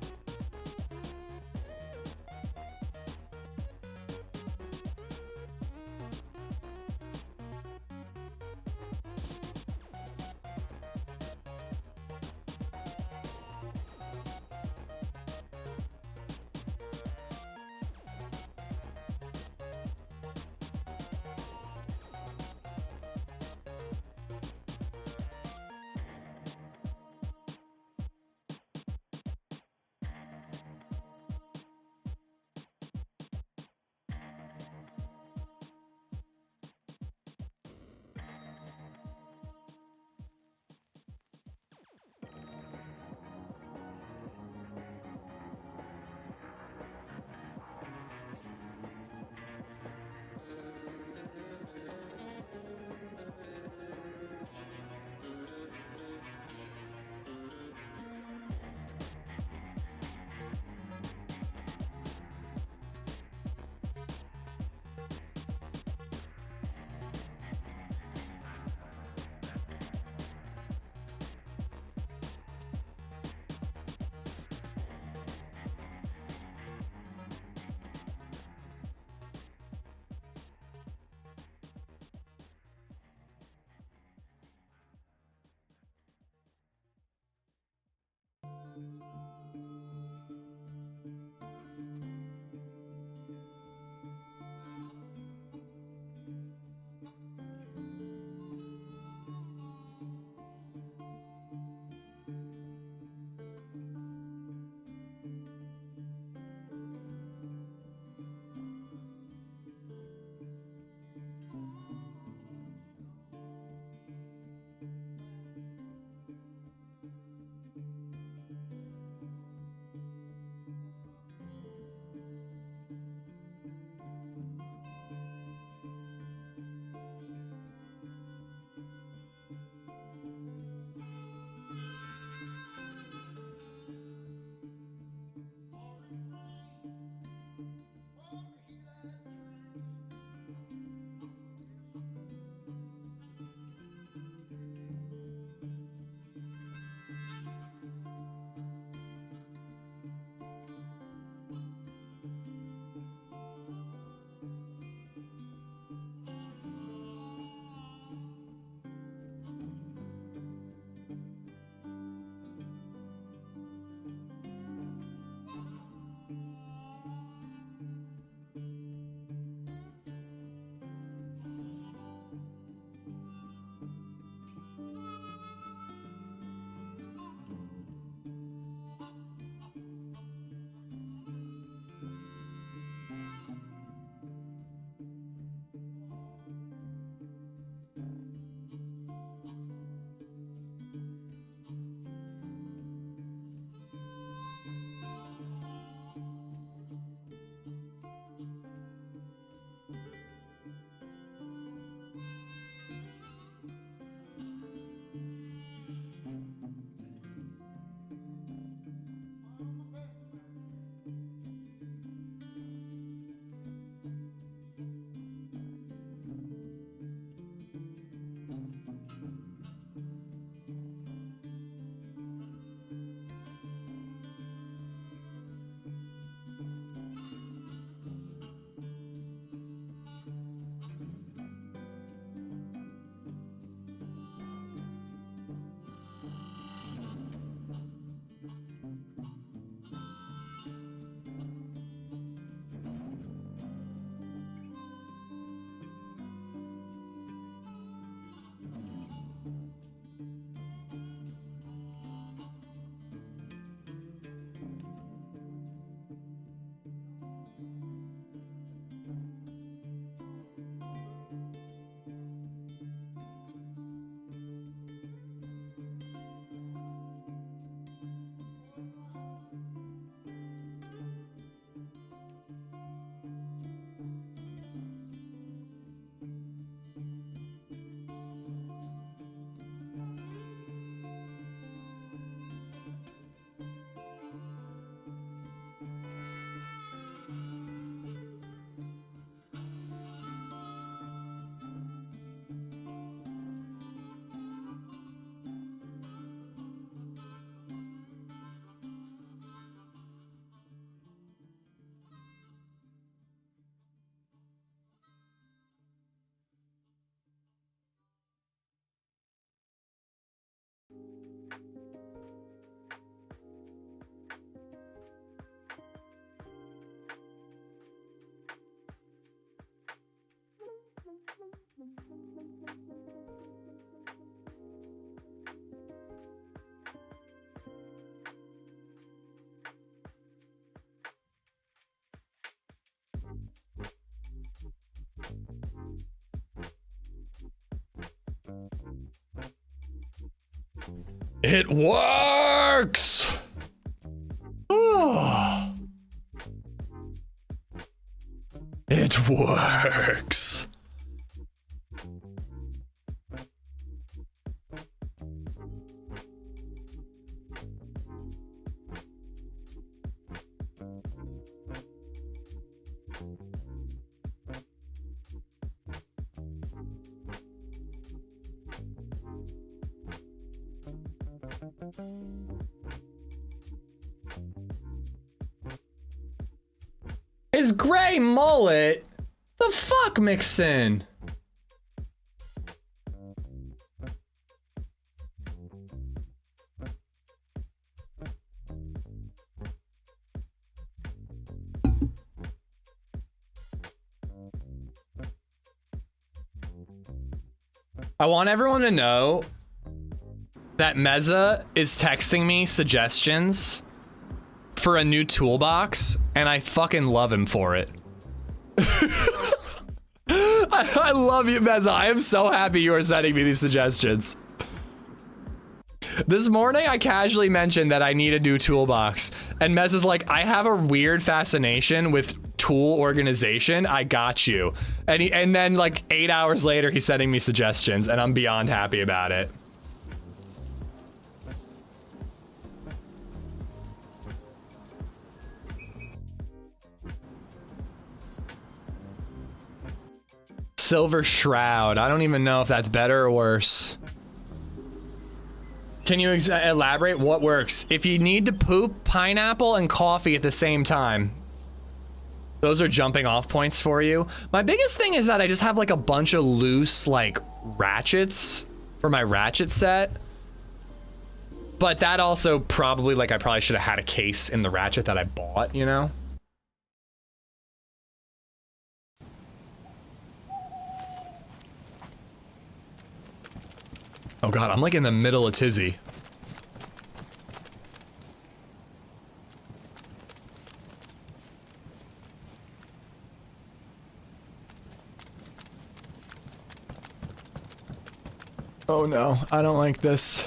It works! Oh. It works. His gray mullet? The fuck, Mixin? I want everyone to know that Meza is texting me suggestions for a new toolbox, and I fucking love him for it. I love you, Meza. I am so happy you are sending me these suggestions. This morning, I casually mentioned that I need a new toolbox, and Meza's like, I have a weird fascination with tool organization. I got you. And then like 8 hours later, he's sending me suggestions, and I'm beyond happy about it. Silver Shroud. I don't even know if that's better or worse. Can you elaborate what works? If you need to poop, pineapple and coffee at the same time. Those are jumping off points for you. My biggest thing is that I just have like a bunch of loose like ratchets for my ratchet set. But that also probably like I probably should have had a case in the ratchet that I bought, you know? Oh god, I'm like in the middle of Tizzy. Oh no, I don't like this.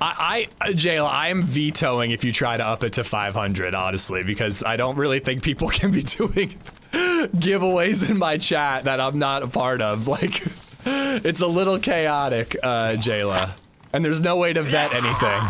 Jayla, I am vetoing if you try to up it to 500, honestly, because I don't really think people can be doing giveaways in my chat that I'm not a part of. Like, it's a little chaotic, Jayla. And there's no way to vet anything.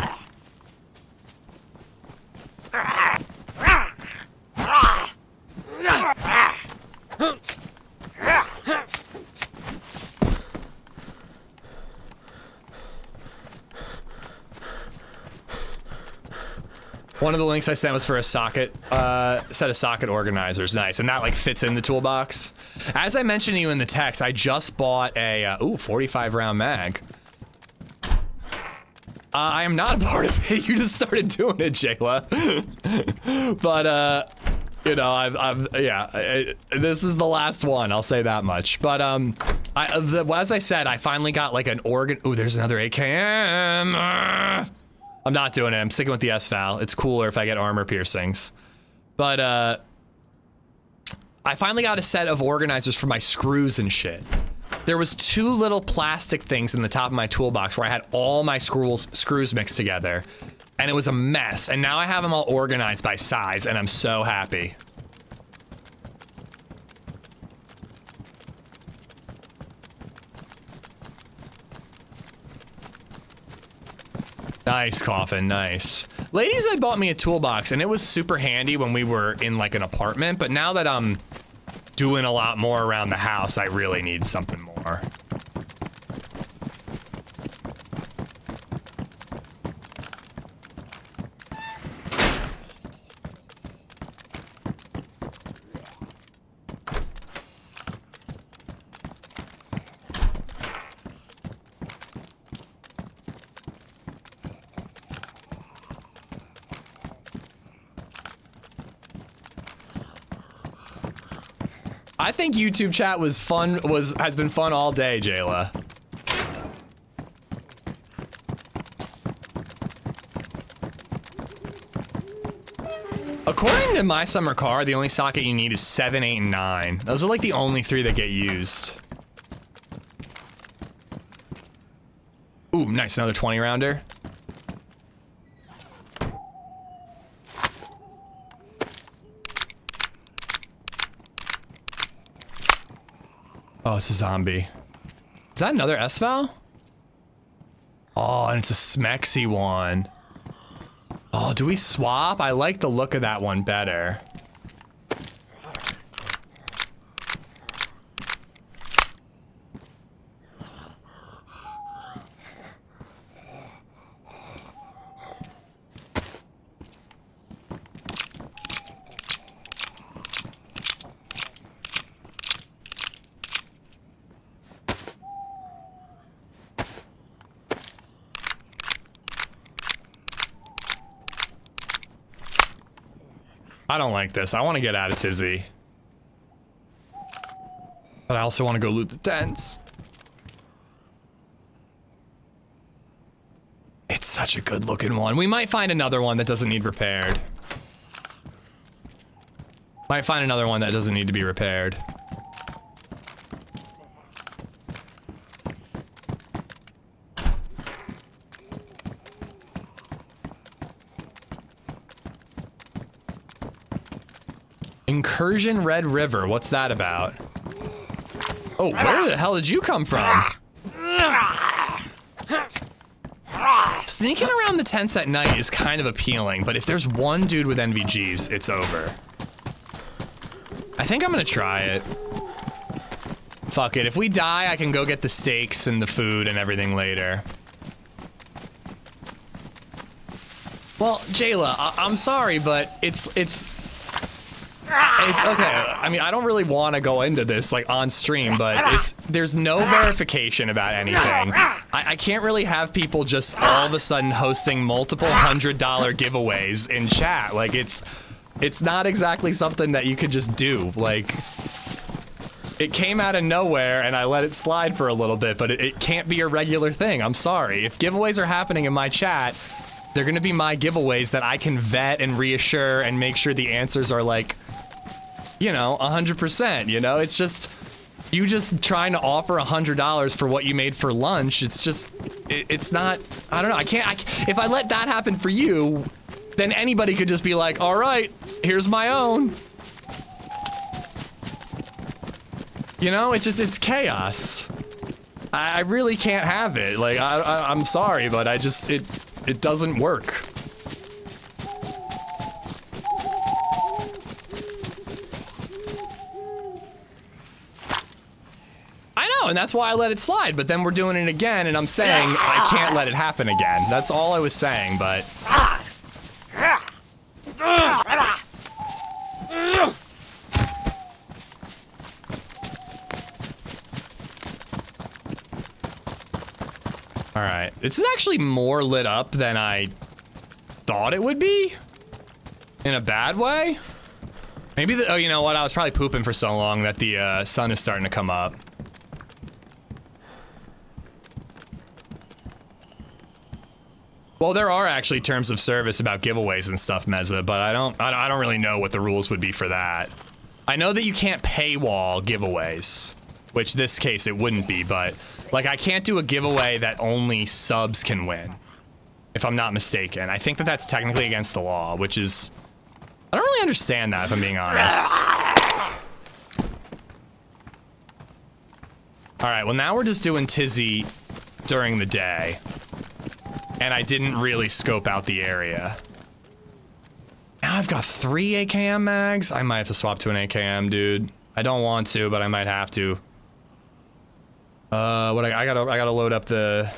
One of the links I sent was for a socket, set of socket organizers. Nice, and that like fits in the toolbox. As I mentioned to you in the text, I just bought a, 45 round mag. I am not a part of it. You just started doing it, Jayla. But, you know, this is the last one, I'll say that much. But, as I said, I finally got like an organ. Ooh, there's another AKM. I'm not doing it. I'm sticking with the S-Val. It's cooler if I get armor piercings. But, I finally got a set of organizers for my screws and shit. There was 2 little plastic things in the top of my toolbox where I had all my screws mixed together. And it was a mess. And now I have them all organized by size, and I'm so happy. Nice, Coffin, nice. LadyZed bought me a toolbox, and it was super handy when we were in like an apartment, but now that I'm doing a lot more around the house, I really need something more. I think YouTube chat was fun, has been fun all day, Jayla. According to my summer car, the only socket you need is 7, 8, and 9. Those are like the only 3 that get used. Ooh, nice, another 20 rounder. Oh, it's a zombie. Is that another SVAL? Oh, and it's a smexy one. Oh, do we swap? I like the look of that one better. I don't like this. I want to get out of Tizzy. But I also want to go loot the tents. It's such a good looking one. We might find another one that doesn't need repaired. Might find another one that doesn't need to be repaired. Incursion Red River, what's that about? Oh, where the hell did you come from? Sneaking around the tents at night is kind of appealing, but if there's one dude with NVGs, it's over. I think I'm gonna try it. Fuck it, if we die, I can go get the steaks and the food and everything later. Well, Jayla, I'm sorry, but it's okay. I mean, I don't really want to go into this like on stream, but there's no verification about anything. I can't really have people just all of a sudden hosting multiple $100 giveaways in chat. Like it's not exactly something that you could just do. Like it came out of nowhere and I let it slide for a little bit, but it can't be a regular thing. I'm sorry. If giveaways are happening in my chat, they're gonna be my giveaways that I can vet and reassure and make sure the answers are like, you know, 100%, you know? It's just, you just trying to offer $100 for what you made for lunch. It's just, it's not, I don't know, if I let that happen for you, then anybody could just be like, all right, here's my own. You know, it's chaos. I really can't have it. Like, I'm sorry, but it doesn't work. And that's why I let it slide, but then we're doing it again, and I'm saying I can't let it happen again. That's all I was saying, but... Alright, this is actually more lit up than I thought it would be? In a bad way? Maybe oh, you know what, I was probably pooping for so long that the sun is starting to come up. Well, there are actually terms of service about giveaways and stuff, Meza, but I don't really know what the rules would be for that. I know that you can't paywall giveaways, which this case it wouldn't be, but like I can't do a giveaway that only subs can win, if I'm not mistaken. I think that that's technically against the law, which is, I don't really understand that if I'm being honest. All right, well now we're just doing Tizzy during the day. And I didn't really scope out the area. Now I've got 3 AKM mags. I might have to swap to an AKM, dude. I don't want to, but I might have to. I gotta load up the...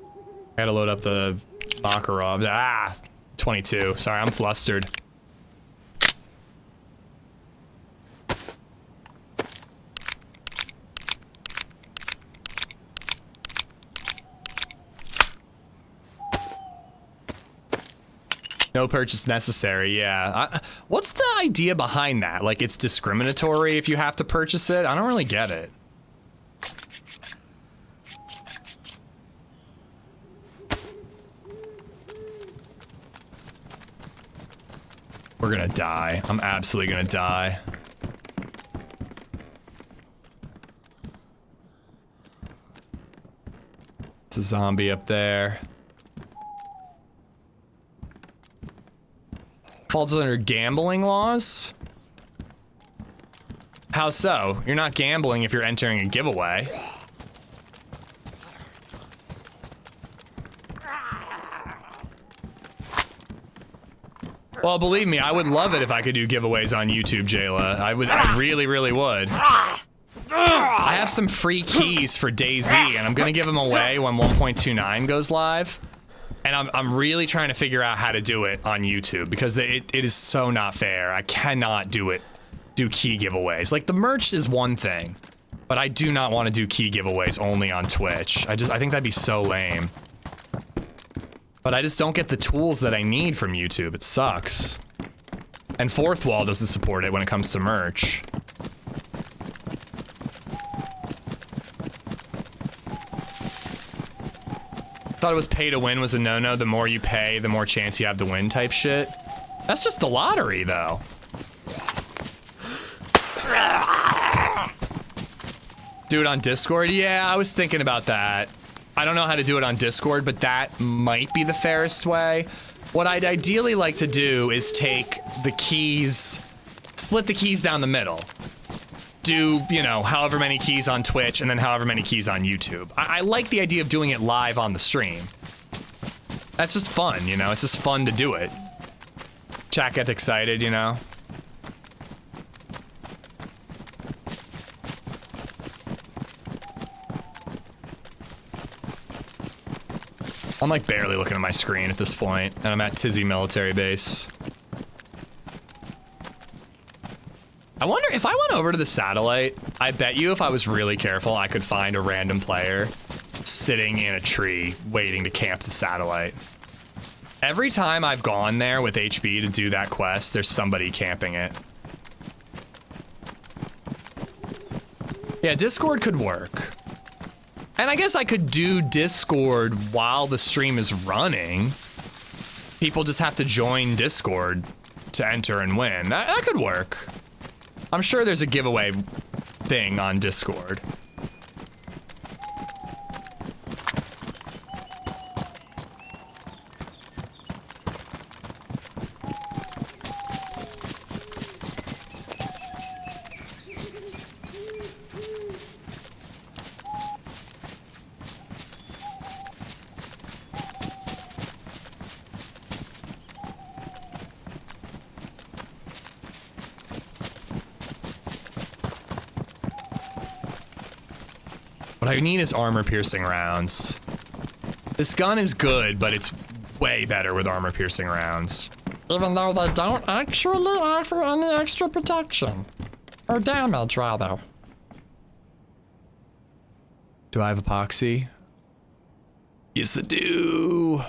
I gotta load up the Makarov. Ah! 22. Sorry, I'm flustered. No purchase necessary, yeah. What's the idea behind that? Like, it's discriminatory if you have to purchase it? I don't really get it. We're gonna die. I'm absolutely gonna die. It's a zombie up there. Falls under gambling laws? How so? You're not gambling if you're entering a giveaway. Well, believe me, I would love it if I could do giveaways on YouTube, Jayla. I really, really would. I have some free keys for DayZ, and I'm gonna give them away when 1.29 goes live. And I'm really trying to figure out how to do it on YouTube because it is so not fair. I cannot do key giveaways. Like, the merch is one thing, but I do not want to do key giveaways only on Twitch. I think that'd be so lame. But I just don't get the tools that I need from YouTube. It sucks. And Fourth Wall doesn't support it when it comes to merch. Thought it was pay to win was a no-no. The more you pay, the more chance you have to win type shit. That's just the lottery, though. Do it on Discord? Yeah, I was thinking about that. I don't know how to do it on Discord, but that might be the fairest way. What I'd ideally like to do is take the keys, split the keys down the middle. Do, you know, however many keys on Twitch and then however many keys on YouTube. I like the idea of doing it live on the stream. That's just fun, you know? It's just fun to do it. Chat gets excited, you know? I'm like barely looking at my screen at this point, and I'm at Tizzy military base. I wonder if I went over to the satellite, I bet you if I was really careful, I could find a random player sitting in a tree waiting to camp the satellite. Every time I've gone there with HB to do that quest, there's somebody camping it. Yeah, Discord could work. And I guess I could do Discord while the stream is running. People just have to join Discord to enter and win. That could work. I'm sure there's a giveaway thing on Discord. What I need is armor-piercing rounds. This gun is good, but it's way better with armor-piercing rounds. Even though they don't actually offer any extra protection. Or damage, rather. Do I have epoxy? Yes, I do.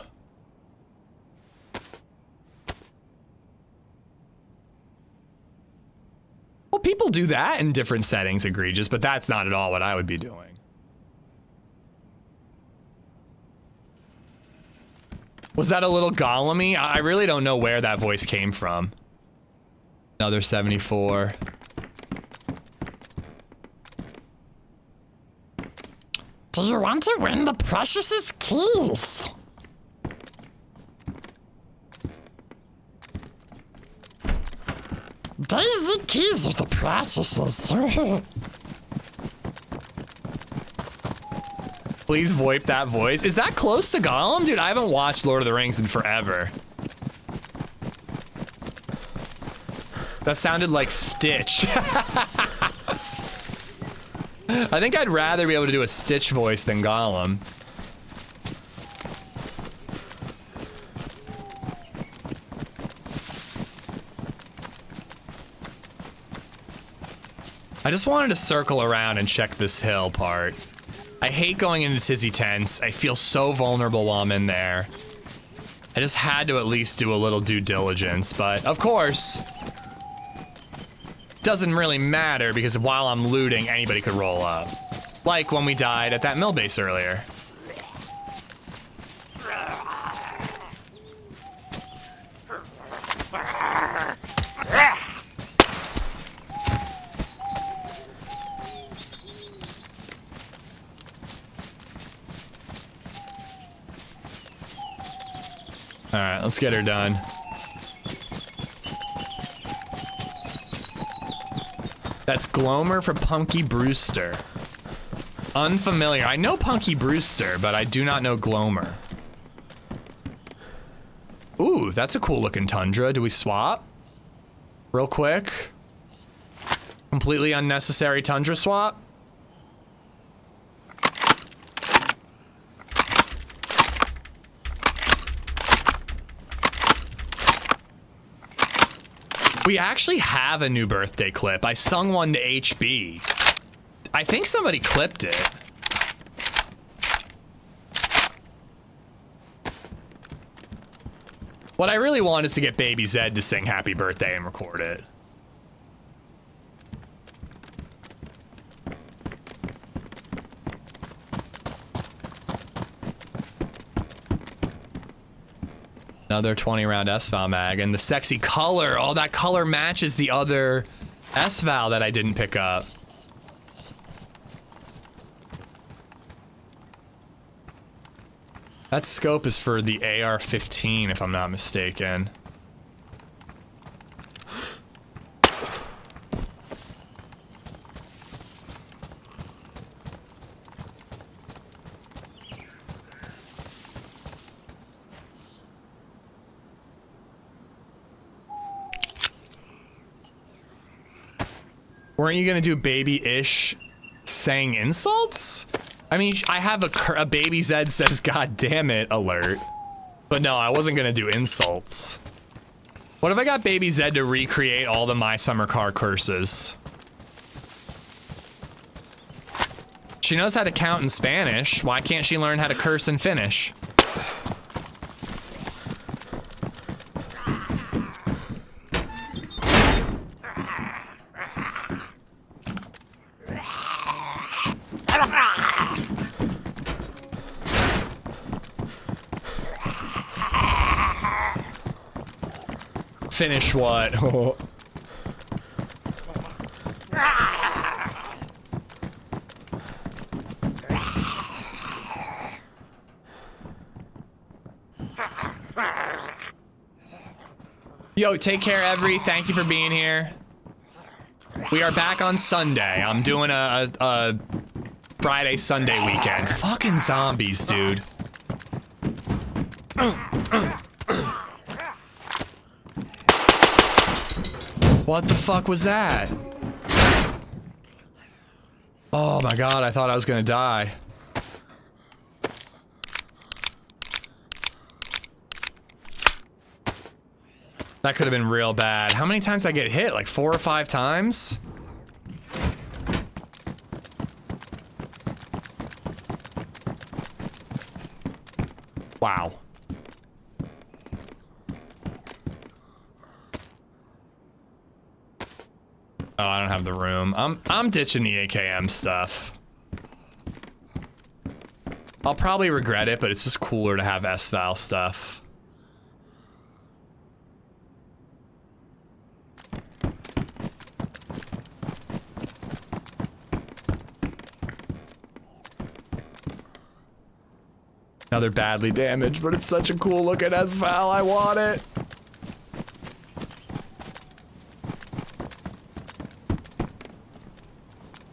Well, people do that in different settings, egregious, but that's not at all what I would be doing. Was that a little Gollum-y? I really don't know where that voice came from. Another 74. Do you want to win the precious keys? DayZ keys are the precious. Please VoIP that voice. Is that close to Gollum? Dude, I haven't watched Lord of the Rings in forever. That sounded like Stitch. I think I'd rather be able to do a Stitch voice than Gollum. I just wanted to circle around and check this hill part. I hate going into Tizzy tents. I feel so vulnerable while I'm in there. I just had to at least do a little due diligence, but of course, doesn't really matter because while I'm looting, anybody could roll up. Like when we died at that mill base earlier. All right, let's get her done. That's Glomer for Punky Brewster. Unfamiliar. I know Punky Brewster, but I do not know Glomer. Ooh, that's a cool looking Tundra. Do we swap? Real quick. Completely unnecessary Tundra swap. We actually have a new birthday clip. I sung one to HB. I think somebody clipped it. What I really want is to get BabyZed to sing happy birthday and record it. Another 20 round SVAL mag, and the sexy color. Oh, that color matches the other SVAL that I didn't pick up. That scope is for the AR-15, if I'm not mistaken. Weren't you gonna do baby-ish saying insults? I mean, I have a BabyZed says "God damn it" alert, but no, I wasn't gonna do insults. What if I got BabyZed to recreate all the My Summer Car curses? She knows how to count in Spanish. Why can't she learn how to curse in Finnish? Finish what? Yo, take care, Every. Thank you for being here. We are back on Sunday. I'm doing a Friday, Sunday weekend. Fucking zombies, dude. What the fuck was that? Oh my god, I thought I was gonna die. That could have been real bad. How many times did I get hit? Like 4 or 5 times? Wow. Oh, I don't have the room. I'm ditching the AKM stuff. I'll probably regret it, but it's just cooler to have SVAL stuff. Another badly damaged, but it's such a cool looking SVAL. I want it.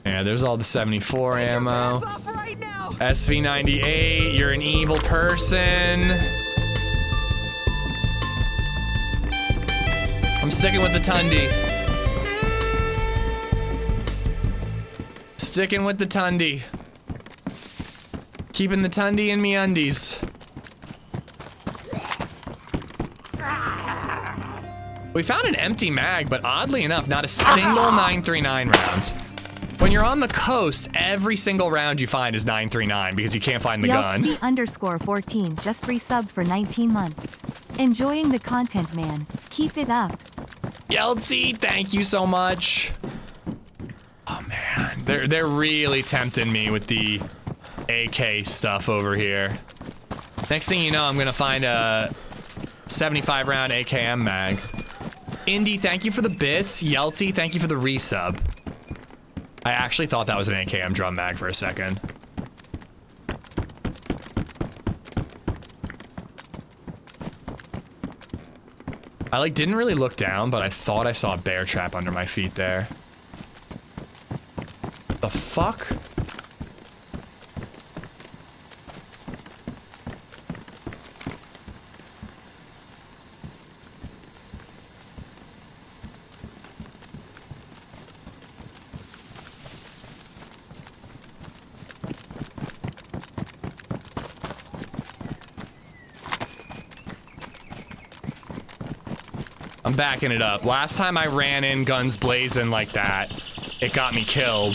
Yeah, there's all the 74 ammo. Right SV98, you're an evil person. I'm sticking with the Tundi. Sticking with the Tundi. Keeping the Tundi in me undies. We found an empty mag, but oddly enough, not a single 939 round. When you're on the coast, every single round you find is 939 because you can't find the gun. _14 just resubbed for 19 months. Enjoying the content, man. Keep it up. Yeltsin, thank you so much. Oh man, they're really tempting me with the AK stuff over here. Next thing you know, I'm gonna find a 75 round AKM mag. Indy, thank you for the bits. Yeltsin, thank you for the resub. I actually thought that was an AKM drum mag for a second. I like didn't really look down, but I thought I saw a bear trap under my feet there. The fuck? I'm backing it up. Last time I ran in guns blazing like that, it got me killed.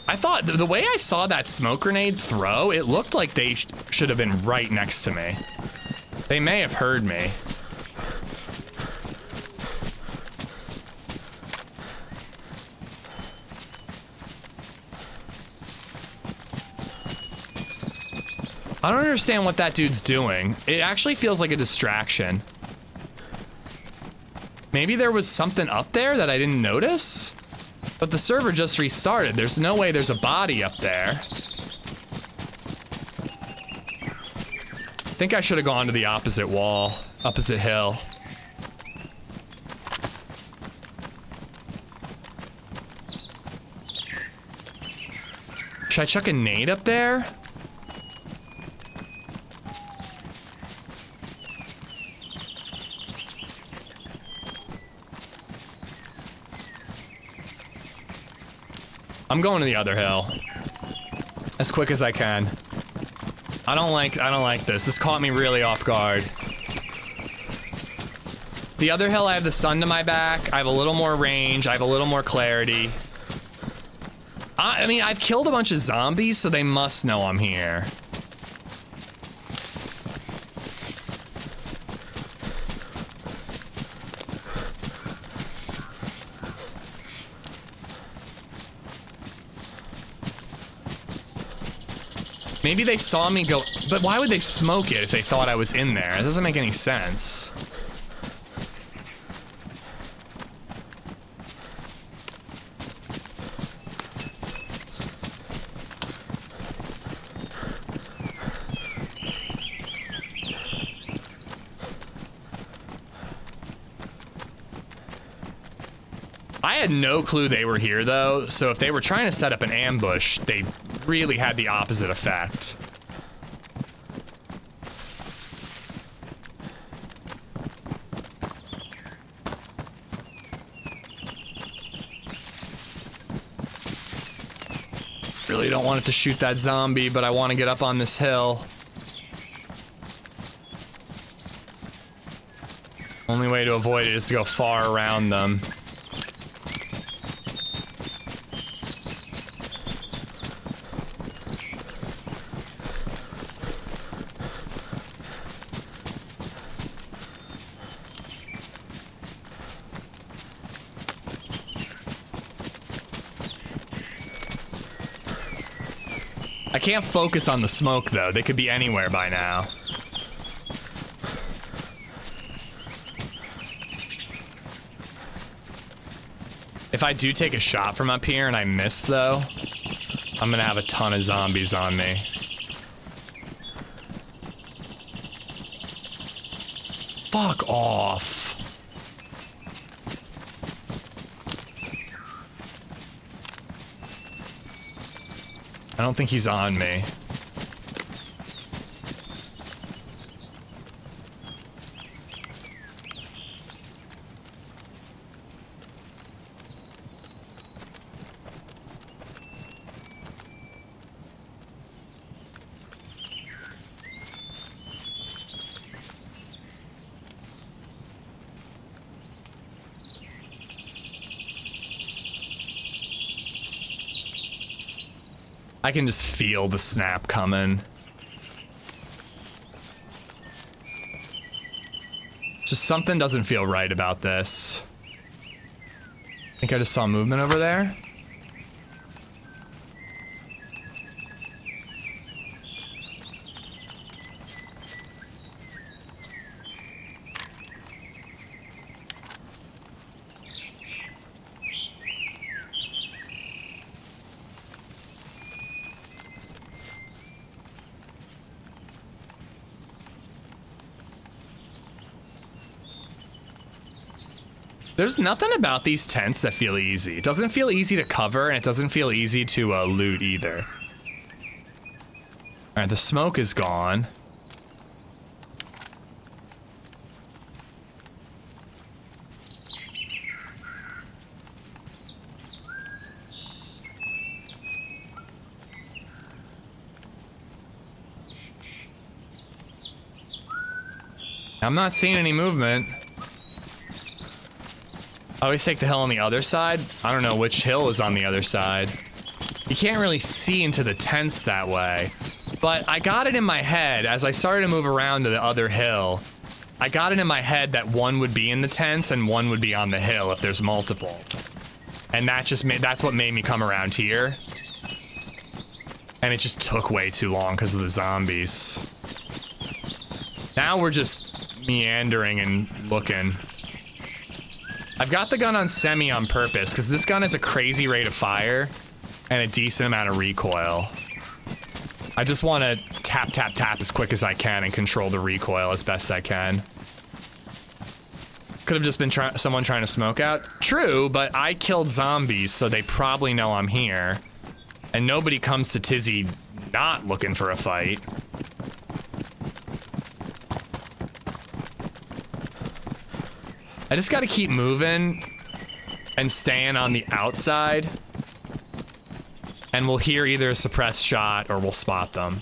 I thought, the way I saw that smoke grenade throw, it looked like they should have been right next to me. They may have heard me. I don't understand what that dude's doing. It actually feels like a distraction. Maybe there was something up there that I didn't notice? But the server just restarted. There's no way there's a body up there. I think I should have gone to the opposite wall, opposite hill. Should I chuck a nade up there? I'm going to the other hill as quick as I can. I don't like this. This caught me really off guard. The other hill, I have the sun to my back. I have a little more range. I have a little more clarity. I mean, I've killed a bunch of zombies, so they must know I'm here. Maybe they saw me go, but why would they smoke it if they thought I was in there? It doesn't make any sense. I had no clue they were here though, so if they were trying to set up an ambush, they really had the opposite effect. Really don't want it to shoot that zombie, but I want to get up on this hill. Only way to avoid it is to go far around them. I can't focus on the smoke though. They could be anywhere by now. If I do take a shot from up here and I miss though, I'm gonna have a ton of zombies on me. Fuck off. I don't think he's on me. I can just feel the snap coming. Just something doesn't feel right about this. I think I just saw movement over there. There's nothing about these tents that feel easy. It doesn't feel easy to cover, and it doesn't feel easy to loot either. Alright, the smoke is gone. I'm not seeing any movement. I always take the hill on the other side. I don't know which hill is on the other side. You can't really see into the tents that way. But I got it in my head as I started to move around to the other hill. I got it in my head that one would be in the tents and one would be on the hill if there's multiple. And that just that's what made me come around here. And it just took way too long because of the zombies. Now we're just meandering and looking. I've got the gun on semi on purpose because this gun has a crazy rate of fire and a decent amount of recoil. I just want to tap, tap, tap as quick as I can and control the recoil as best I can. Could have just been someone trying to smoke out. True, but I killed zombies, so they probably know I'm here. And nobody comes to Tizzy not looking for a fight. I just gotta keep moving and staying on the outside. And we'll hear either a suppressed shot or we'll spot them.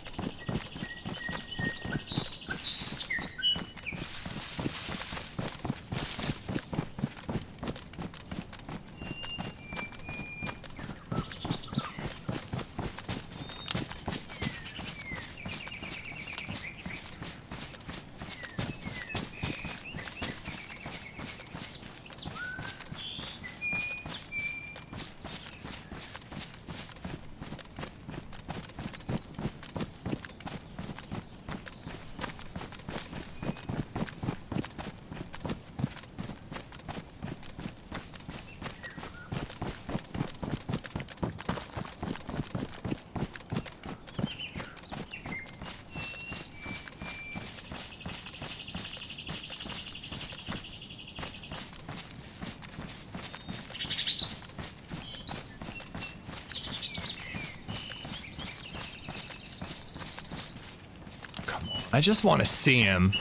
I just want to see him.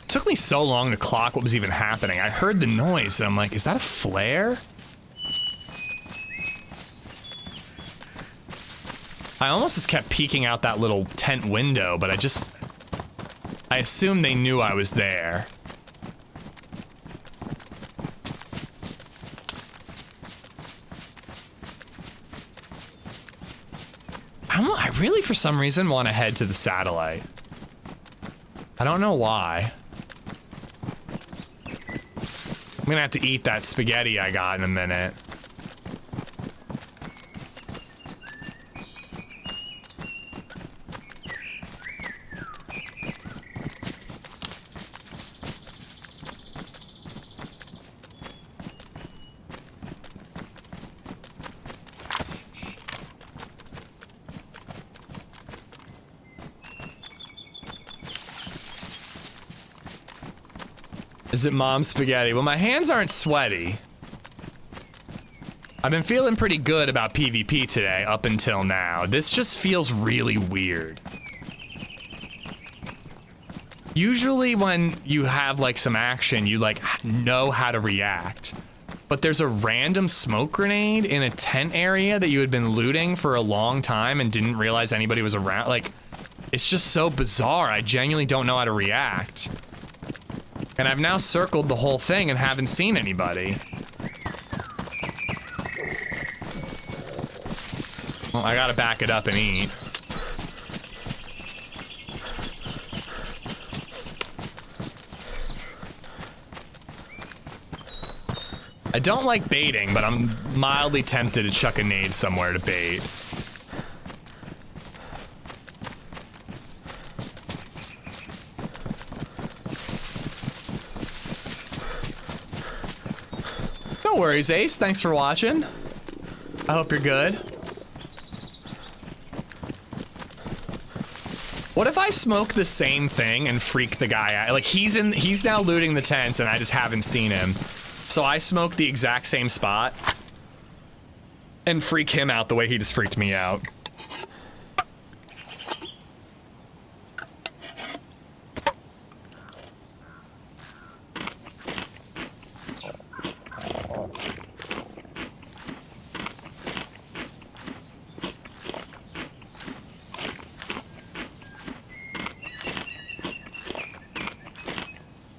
It took me so long to clock what was even happening. I heard the noise and I'm like, is that a flare? I almost just kept peeking out that little tent window, but I assumed they knew I was there. I really, for some reason, want to head to the satellite. I don't know why. I'm gonna have to eat that spaghetti I got in a minute. Is it mom's spaghetti? Well, my hands aren't sweaty. I've been feeling pretty good about PvP today up until now. This just feels really weird. Usually when you have like some action, you like know how to react. But there's a random smoke grenade in a tent area that you had been looting for a long time and didn't realize anybody was around. Like, it's just so bizarre. I genuinely don't know how to react. And I've now circled the whole thing and haven't seen anybody. Well, I gotta back it up and eat. I don't like baiting, but I'm mildly tempted to chuck a nade somewhere to bait. No worries, Ace. Thanks for watching. I hope you're good. What if I smoke the same thing and freak the guy out? Like he's now looting the tents and I just haven't seen him. So I smoke the exact same spot and freak him out the way he just freaked me out.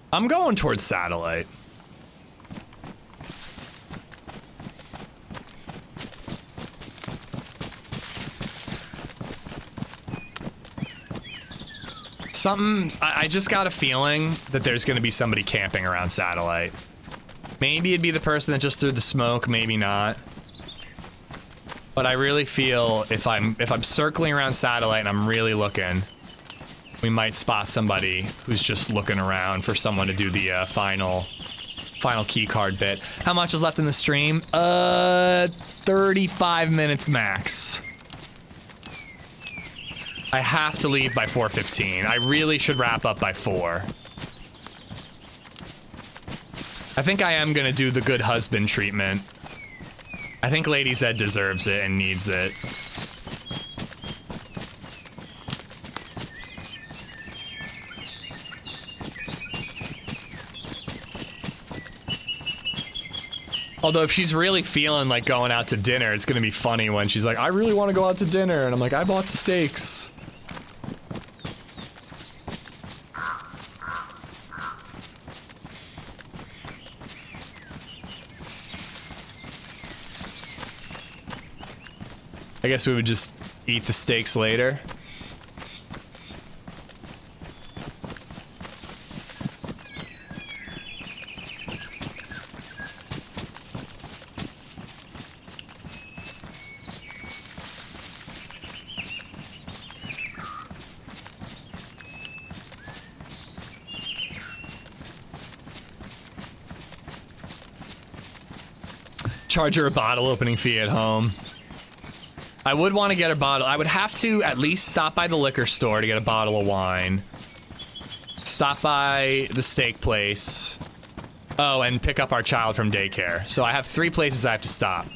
I'm going towards satellite. I just got a feeling that there's gonna be somebody camping around satellite. Maybe it'd be the person that just threw the smoke, maybe not. But I really feel if I'm circling around satellite and I'm really looking, we might spot somebody who's just looking around for someone to do the final key card bit. How much is left in the stream? 35 minutes max. I have to leave by 4:15. I really should wrap up by 4. I think I am gonna do the good husband treatment. I think LadyZed deserves it and needs it. Although if she's really feeling like going out to dinner, it's gonna be funny when she's like, I really want to go out to dinner, and I'm like, I bought steaks. I guess we would just eat the steaks later. Charge her a bottle opening fee at home. I would want to get a bottle. I would have to at least stop by the liquor store to get a bottle of wine. Stop by the steak place. Oh, and pick up our child from daycare. So I have 3 places I have to stop.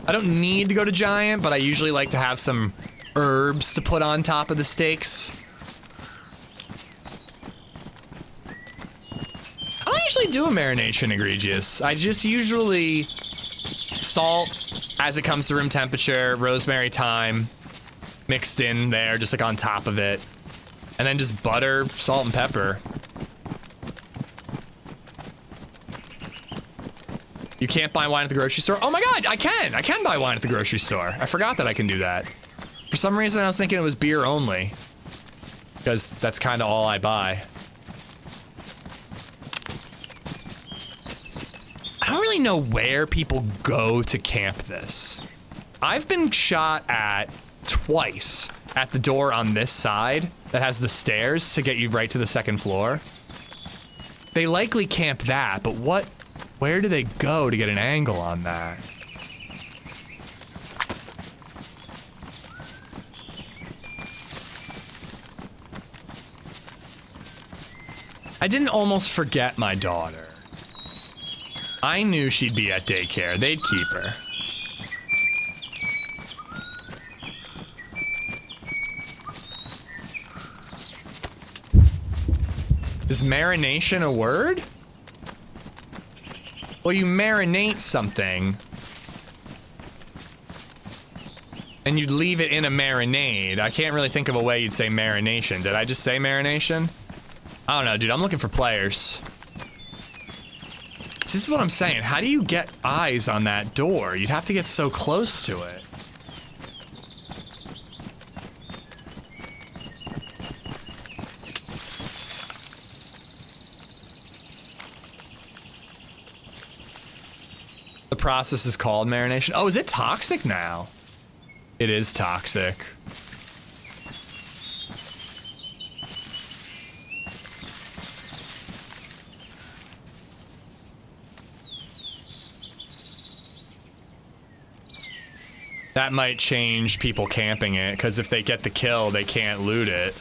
I don't need to go to Giant, but I usually like to have some herbs to put on top of the steaks. I don't usually do a marination egregious. I just usually salt as it comes to room temperature, rosemary, thyme mixed in there, just like on top of it, and then just butter, salt, and pepper. You can't buy wine at the grocery store? Oh my god, I can buy wine at the grocery store. I forgot that I can do that. For some reason I was thinking it was beer only, because that's kind of all I buy. I don't really know where people go to camp this. I've been shot at twice at the door on this side that has the stairs to get you right to the 2nd floor. They likely camp that, but where do they go to get an angle on that? I didn't almost forget my daughter. I knew she'd be at daycare. They'd keep her. Is marination a word? Well, you marinate something and you'd leave it in a marinade. I can't really think of a way you'd say marination. Did I just say marination? I don't know, dude. I'm looking for players. This is what I'm saying. How do you get eyes on that door? You'd have to get so close to it. The process is called marination. Oh, is it toxic now? It is toxic. That might change people camping it, because if they get the kill, they can't loot it.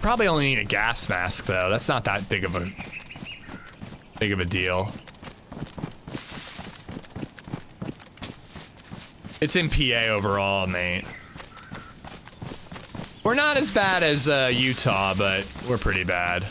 Probably only need a gas mask though. That's not that big of a deal. It's in PA overall, mate. We're not as bad as Utah, but we're pretty bad.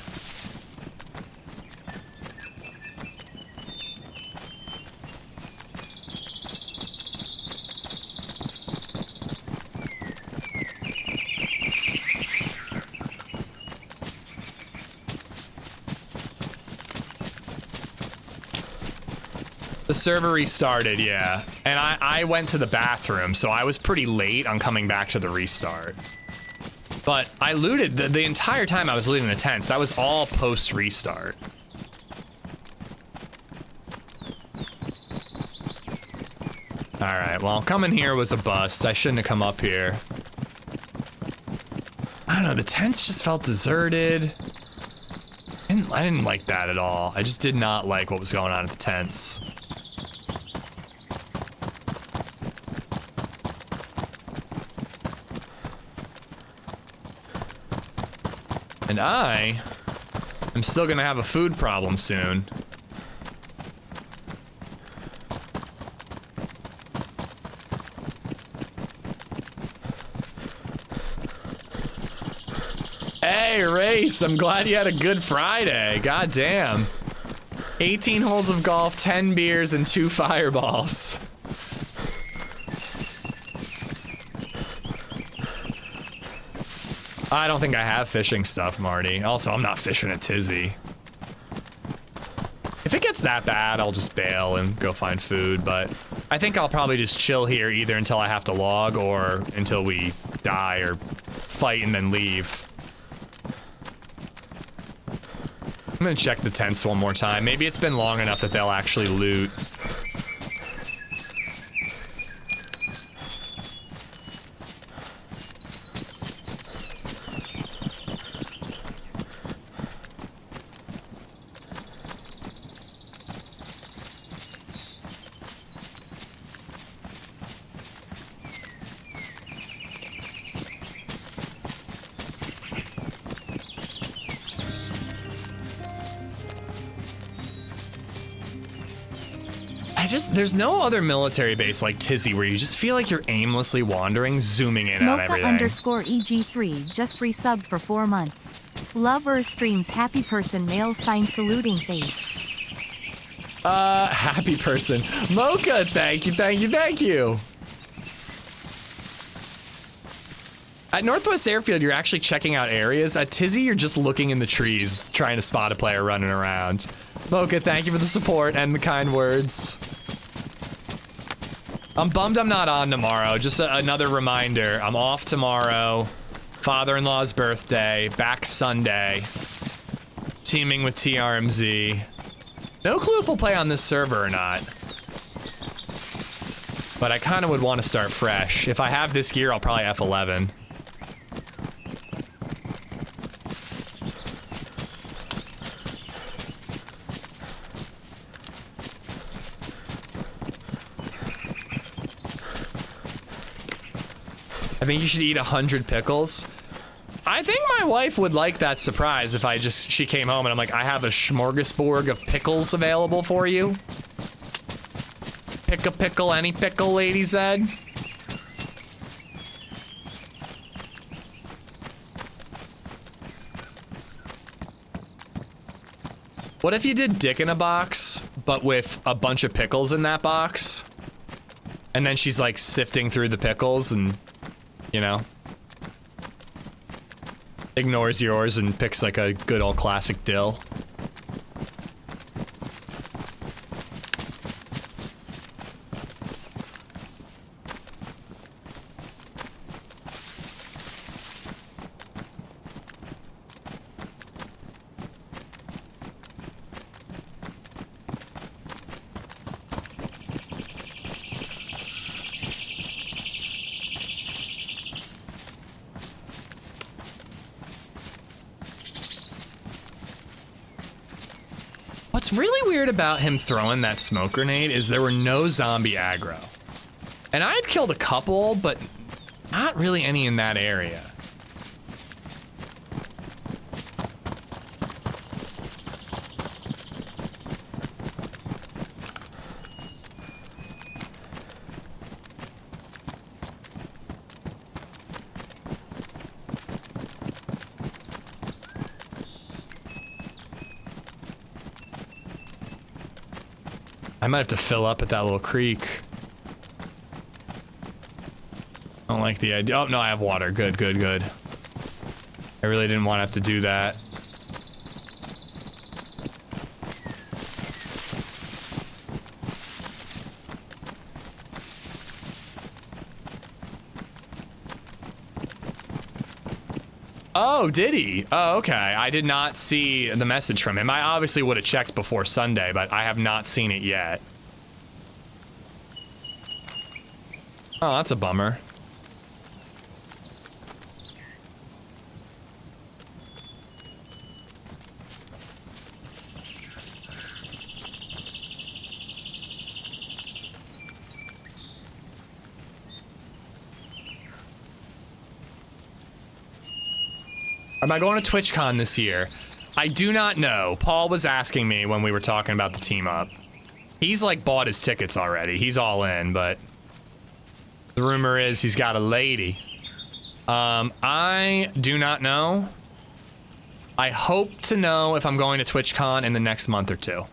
The server restarted, yeah. And I went to the bathroom, so I was pretty late on coming back to the restart. But I looted the entire time I was looting the tents. That was all post-restart. Alright, well, coming here was a bust. I shouldn't have come up here. I don't know, the tents just felt deserted. I didn't like that at all. I just did not like what was going on at the tents. And I am still gonna have a food problem soon. Hey, Race, I'm glad you had a good Friday. God damn. 18 holes of golf, 10 beers, and 2 fireballs. I don't think I have fishing stuff, Marty. Also, I'm not fishing at Tizzy. If it gets that bad, I'll just bail and go find food, but I think I'll probably just chill here either until I have to log or until we die or fight and then leave. I'm gonna check the tents one more time. Maybe it's been long enough that they'll actually loot. There's no other military base like Tizzy where you just feel like you're aimlessly wandering, zooming in on everything. _EG3 just resubbed for 4 months. Lover streams happy person male sign saluting face. Happy person. Mocha, thank you, thank you, thank you. At Northwest Airfield, you're actually checking out areas. At Tizzy, you're just looking in the trees, trying to spot a player running around. Mocha, thank you for the support and the kind words. I'm bummed I'm not on tomorrow. Just another reminder. I'm off tomorrow. Father-in-law's birthday. Back Sunday. Teaming with TRMZ. No clue if we'll play on this server or not. But I kind of would want to start fresh. If I have this gear, I'll probably F11. I think you should eat 100 pickles. I think my wife would like that surprise if she came home and I'm like, I have a smorgasbord of pickles available for you. Pick a pickle, any pickle, LadyZed. What if you did dick in a box, but with a bunch of pickles in that box? And then she's like sifting through the pickles and, you know, ignores yours and picks like a good old classic dill. What's really weird about him throwing that smoke grenade is there were no zombie aggro. And I had killed a couple, but not really any in that area. I might have to fill up at that little creek. I don't like the idea. Oh, no, I have water. Good, good, good. I really didn't want to have to do that. Oh, did he? Oh, okay. I did not see the message from him. I obviously would have checked before Sunday, but I have not seen it yet. Oh, that's a bummer. Am I going to TwitchCon this year? I do not know. Paul was asking me when we were talking about the team up. He's like bought his tickets already. He's all in, but the rumor is he's got a lady. I do not know. I hope to know if I'm going to TwitchCon in the next month or two.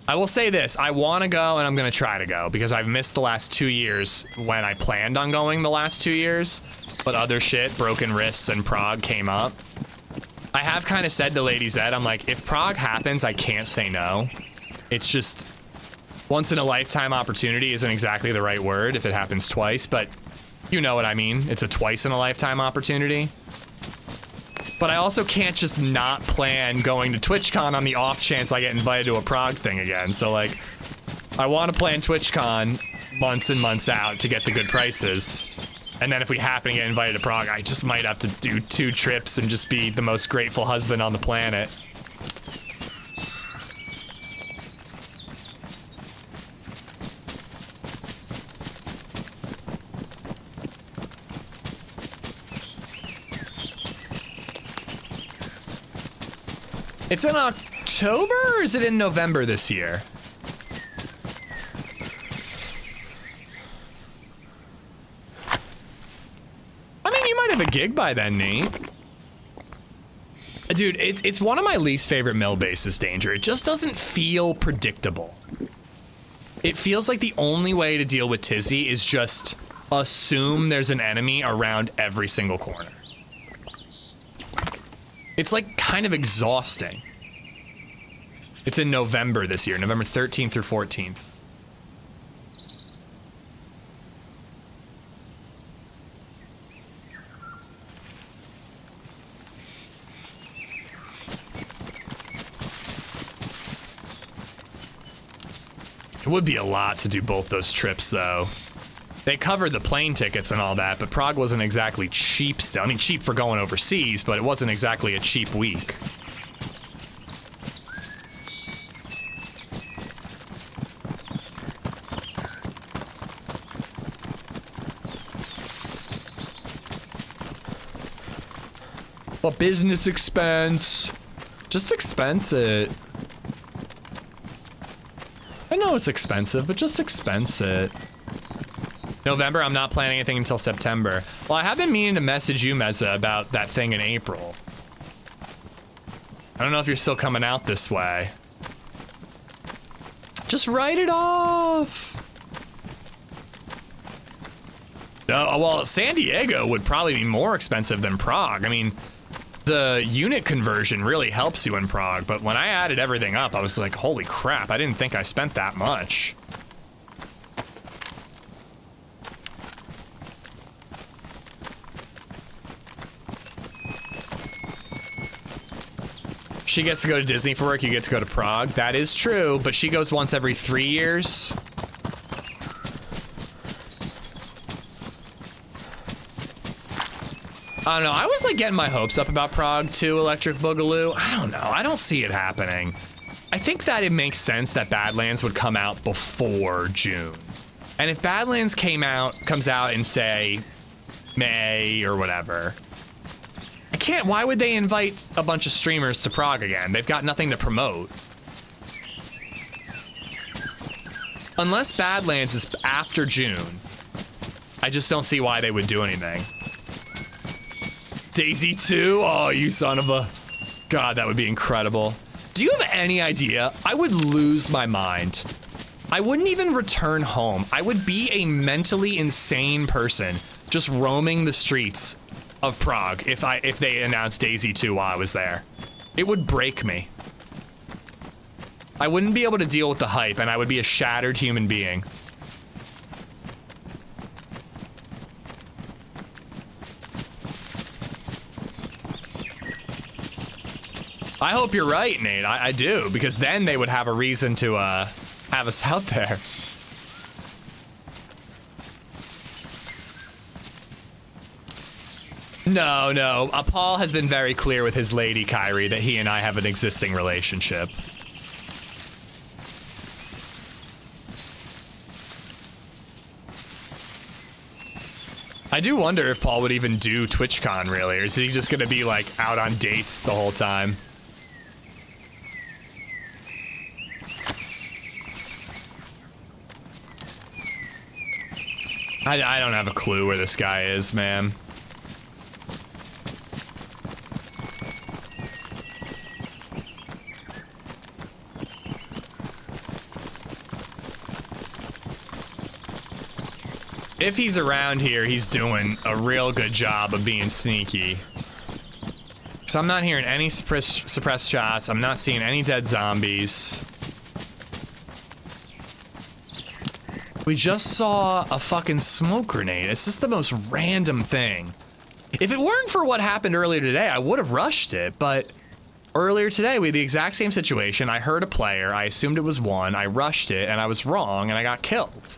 I will say this, I want to go and I'm going to try to go because I've missed the last 2 years when I planned on going the last 2 years, but other shit, broken wrists and Prague came up. I have kind of said to LadyZed, I'm like, if Prague happens, I can't say no. It's just once in a lifetime opportunity isn't exactly the right word if it happens twice, but you know what I mean. It's a twice in a lifetime opportunity. But I also can't just not plan going to TwitchCon on the off chance I get invited to a Prague thing again. So like, I want to plan TwitchCon months and months out to get the good prices. And then if we happen to get invited to Prague, I just might have to do 2 trips and just be the most grateful husband on the planet. It's in October or is it in November this year? I mean, you might have a gig by then, Nate. Dude, it's one of my least favorite mill bases, Danger. It just doesn't feel predictable. It feels like the only way to deal with Tizzy is just assume there's an enemy around every single corner. It's like kind of exhausting. It's in November this year, November 13th through 14th. It would be a lot to do both those trips, though. They covered the plane tickets and all that, but Prague wasn't exactly cheap still. I mean, cheap for going overseas, but it wasn't exactly a cheap week. But business expense. Just expense it. I know it's expensive, but just expense it. November, I'm not planning anything until September. Well, I have been meaning to message you, Meza, about that thing in April. I don't know if you're still coming out this way. Just write it off. Well, San Diego would probably be more expensive than Prague. I mean, the unit conversion really helps you in Prague, but when I added everything up, I was like, holy crap, I didn't think I spent that much. She gets to go to Disney for work, you get to go to Prague. That is true, but she goes once every 3 years. I don't know, I was like getting my hopes up about Prague too, Electric Boogaloo. I don't know, I don't see it happening. I think that it makes sense that Badlands would come out before June. And if Badlands comes out in, say, May or whatever, I can't, why would they invite a bunch of streamers to Prague again? They've got nothing to promote. Unless Badlands is after June, I just don't see why they would do anything. DayZ 2? Oh, you son of a... God, that would be incredible. Do you have any idea? I would lose my mind. I wouldn't even return home. I would be a mentally insane person just roaming the streets of Prague if they announced DayZ 2 while I was there. It would break me. I wouldn't be able to deal with the hype, and I would be a shattered human being. I hope you're right, Nate. I do, because then they would have a reason to have us out there. No. Paul has been very clear with his lady, Kyrie, that he and I have an existing relationship. I do wonder if Paul would even do TwitchCon, really, or is he just gonna be, like, out on dates the whole time? I don't have a clue where this guy is, man. If he's around here, he's doing a real good job of being sneaky. So I'm not hearing any suppressed shots. I'm not seeing any dead zombies. We just saw a fucking smoke grenade. It's just the most random thing. If it weren't for what happened earlier today, I would have rushed it, but earlier today we had the exact same situation. I heard a player, I assumed it was one, I rushed it, and I was wrong, and I got killed.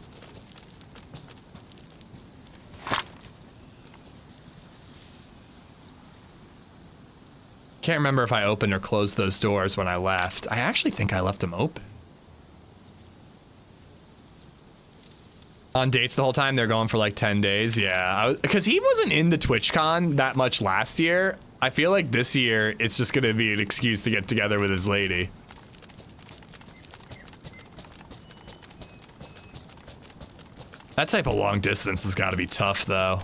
Can't remember if I opened or closed those doors when I left. I actually think I left them open. On dates the whole time, they're going for like 10 days. Yeah, because he wasn't into TwitchCon that much last year. I feel like this year, it's just gonna be an excuse to get together with his lady. That type of long distance has gotta be tough though.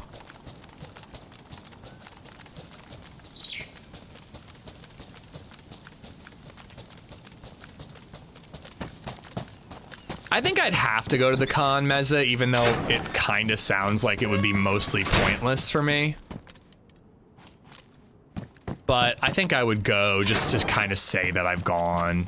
I think I'd have to go to the con, Meza, even though it kind of sounds like it would be mostly pointless for me. But I think I would go just to kind of say that I've gone.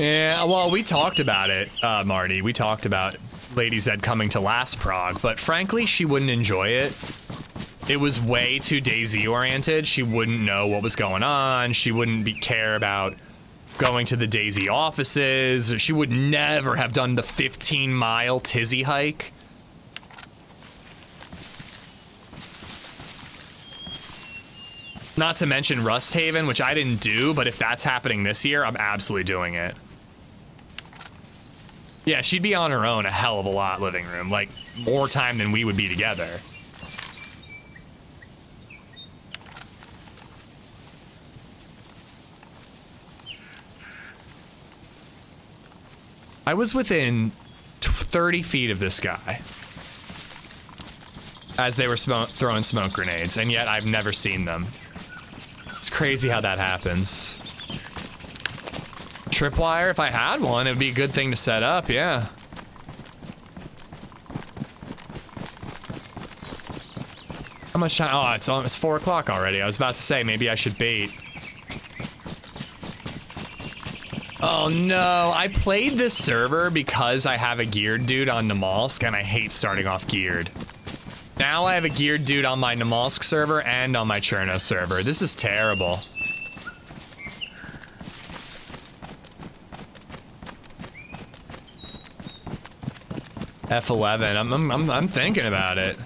Yeah, well, we talked about it, Marty. We talked about LadyZed coming to last Prague, but frankly, she wouldn't enjoy it. It was way too DayZ oriented. She wouldn't know what was going on. She wouldn't care about going to the DayZ offices. She would never have done the 15-mile Tizzy hike. Not to mention Rust Haven, which I didn't do, but if that's happening this year, I'm absolutely doing it. Yeah, she'd be on her own a hell of a lot, living room. Like, more time than we would be together. I was within 30 feet of this guy as they were throwing smoke grenades, and yet I've never seen them. It's crazy how that happens. Tripwire, if I had one, it would be a good thing to set up, yeah. How much time? Oh, it's 4 o'clock already. I was about to say maybe I should bait. Oh no, I played this server because I have a geared dude on Namalsk and I hate starting off geared. Now I have a geared dude on my Namalsk server and on my Chernarus server. This is terrible. F11, I'm thinking about it.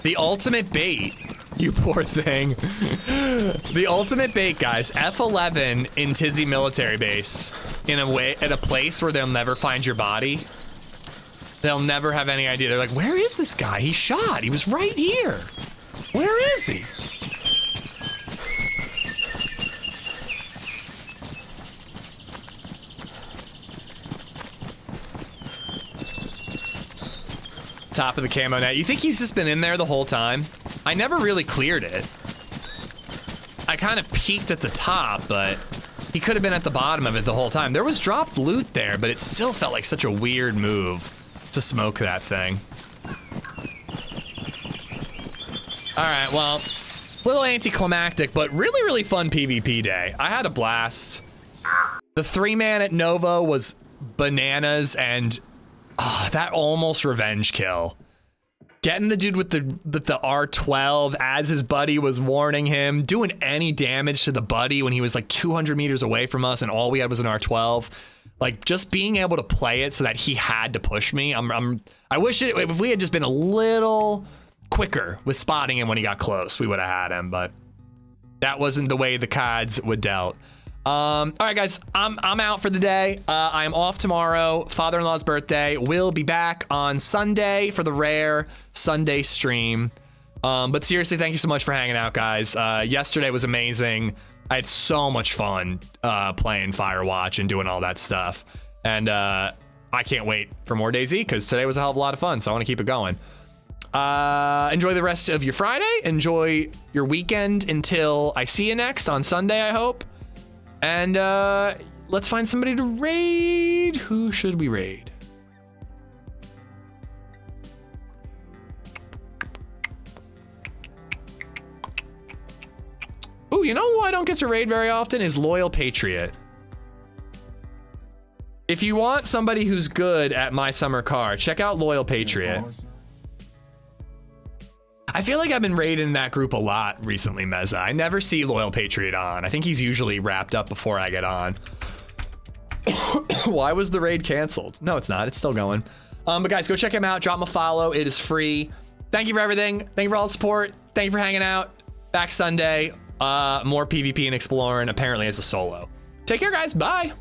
The ultimate bait, you poor thing. The ultimate bait, guys. F11 in Tizzy military base, in a place where they'll never find your body. They'll never have any idea. They're like, where is this guy? He shot. He was right here. Where is he? Top of the camo net. You think he's just been in there the whole time? I never really cleared it. I kind of peeked at the top, but he could have been at the bottom of it the whole time. There was dropped loot there, but it still felt like such a weird move to smoke that thing. All right, well, a little anticlimactic, but really, really fun PvP day. I had a blast. The 3-man at Novo was bananas, and that almost revenge kill. Getting the dude with the R12 as his buddy was warning him, doing any damage to the buddy when he was like 200 meters away from us and all we had was an R12. Like, just being able to play it so that he had to push me. I wish if we had just been a little quicker with spotting him when he got close, we would have had him, but that wasn't the way the cards were dealt. All right, guys, I'm out for the day. I am off tomorrow. Father-in-law's birthday. We'll be back on Sunday for the rare Sunday stream. But seriously, thank you so much for hanging out, guys. Yesterday was amazing. I had so much fun playing Firewatch and doing all that stuff. And I can't wait for more DayZ because today was a hell of a lot of fun, so I want to keep it going. Enjoy the rest of your Friday. Enjoy your weekend until I see you next on Sunday, I hope. And let's find somebody to raid. Who should we raid? Oh, you know who I don't get to raid very often is Loyal Patriot. If you want somebody who's good at My Summer Car, check out Loyal Patriot. I feel like I've been raiding that group a lot recently, Meza. I never see Loyal Patriot on. I think he's usually wrapped up before I get on. Why was the raid canceled? No, it's not. It's still going. But guys, go check him out. Drop him a follow. It is free. Thank you for everything. Thank you for all the support. Thank you for hanging out. Back Sunday. More PvP and exploring, apparently as a solo. Take care, guys. Bye.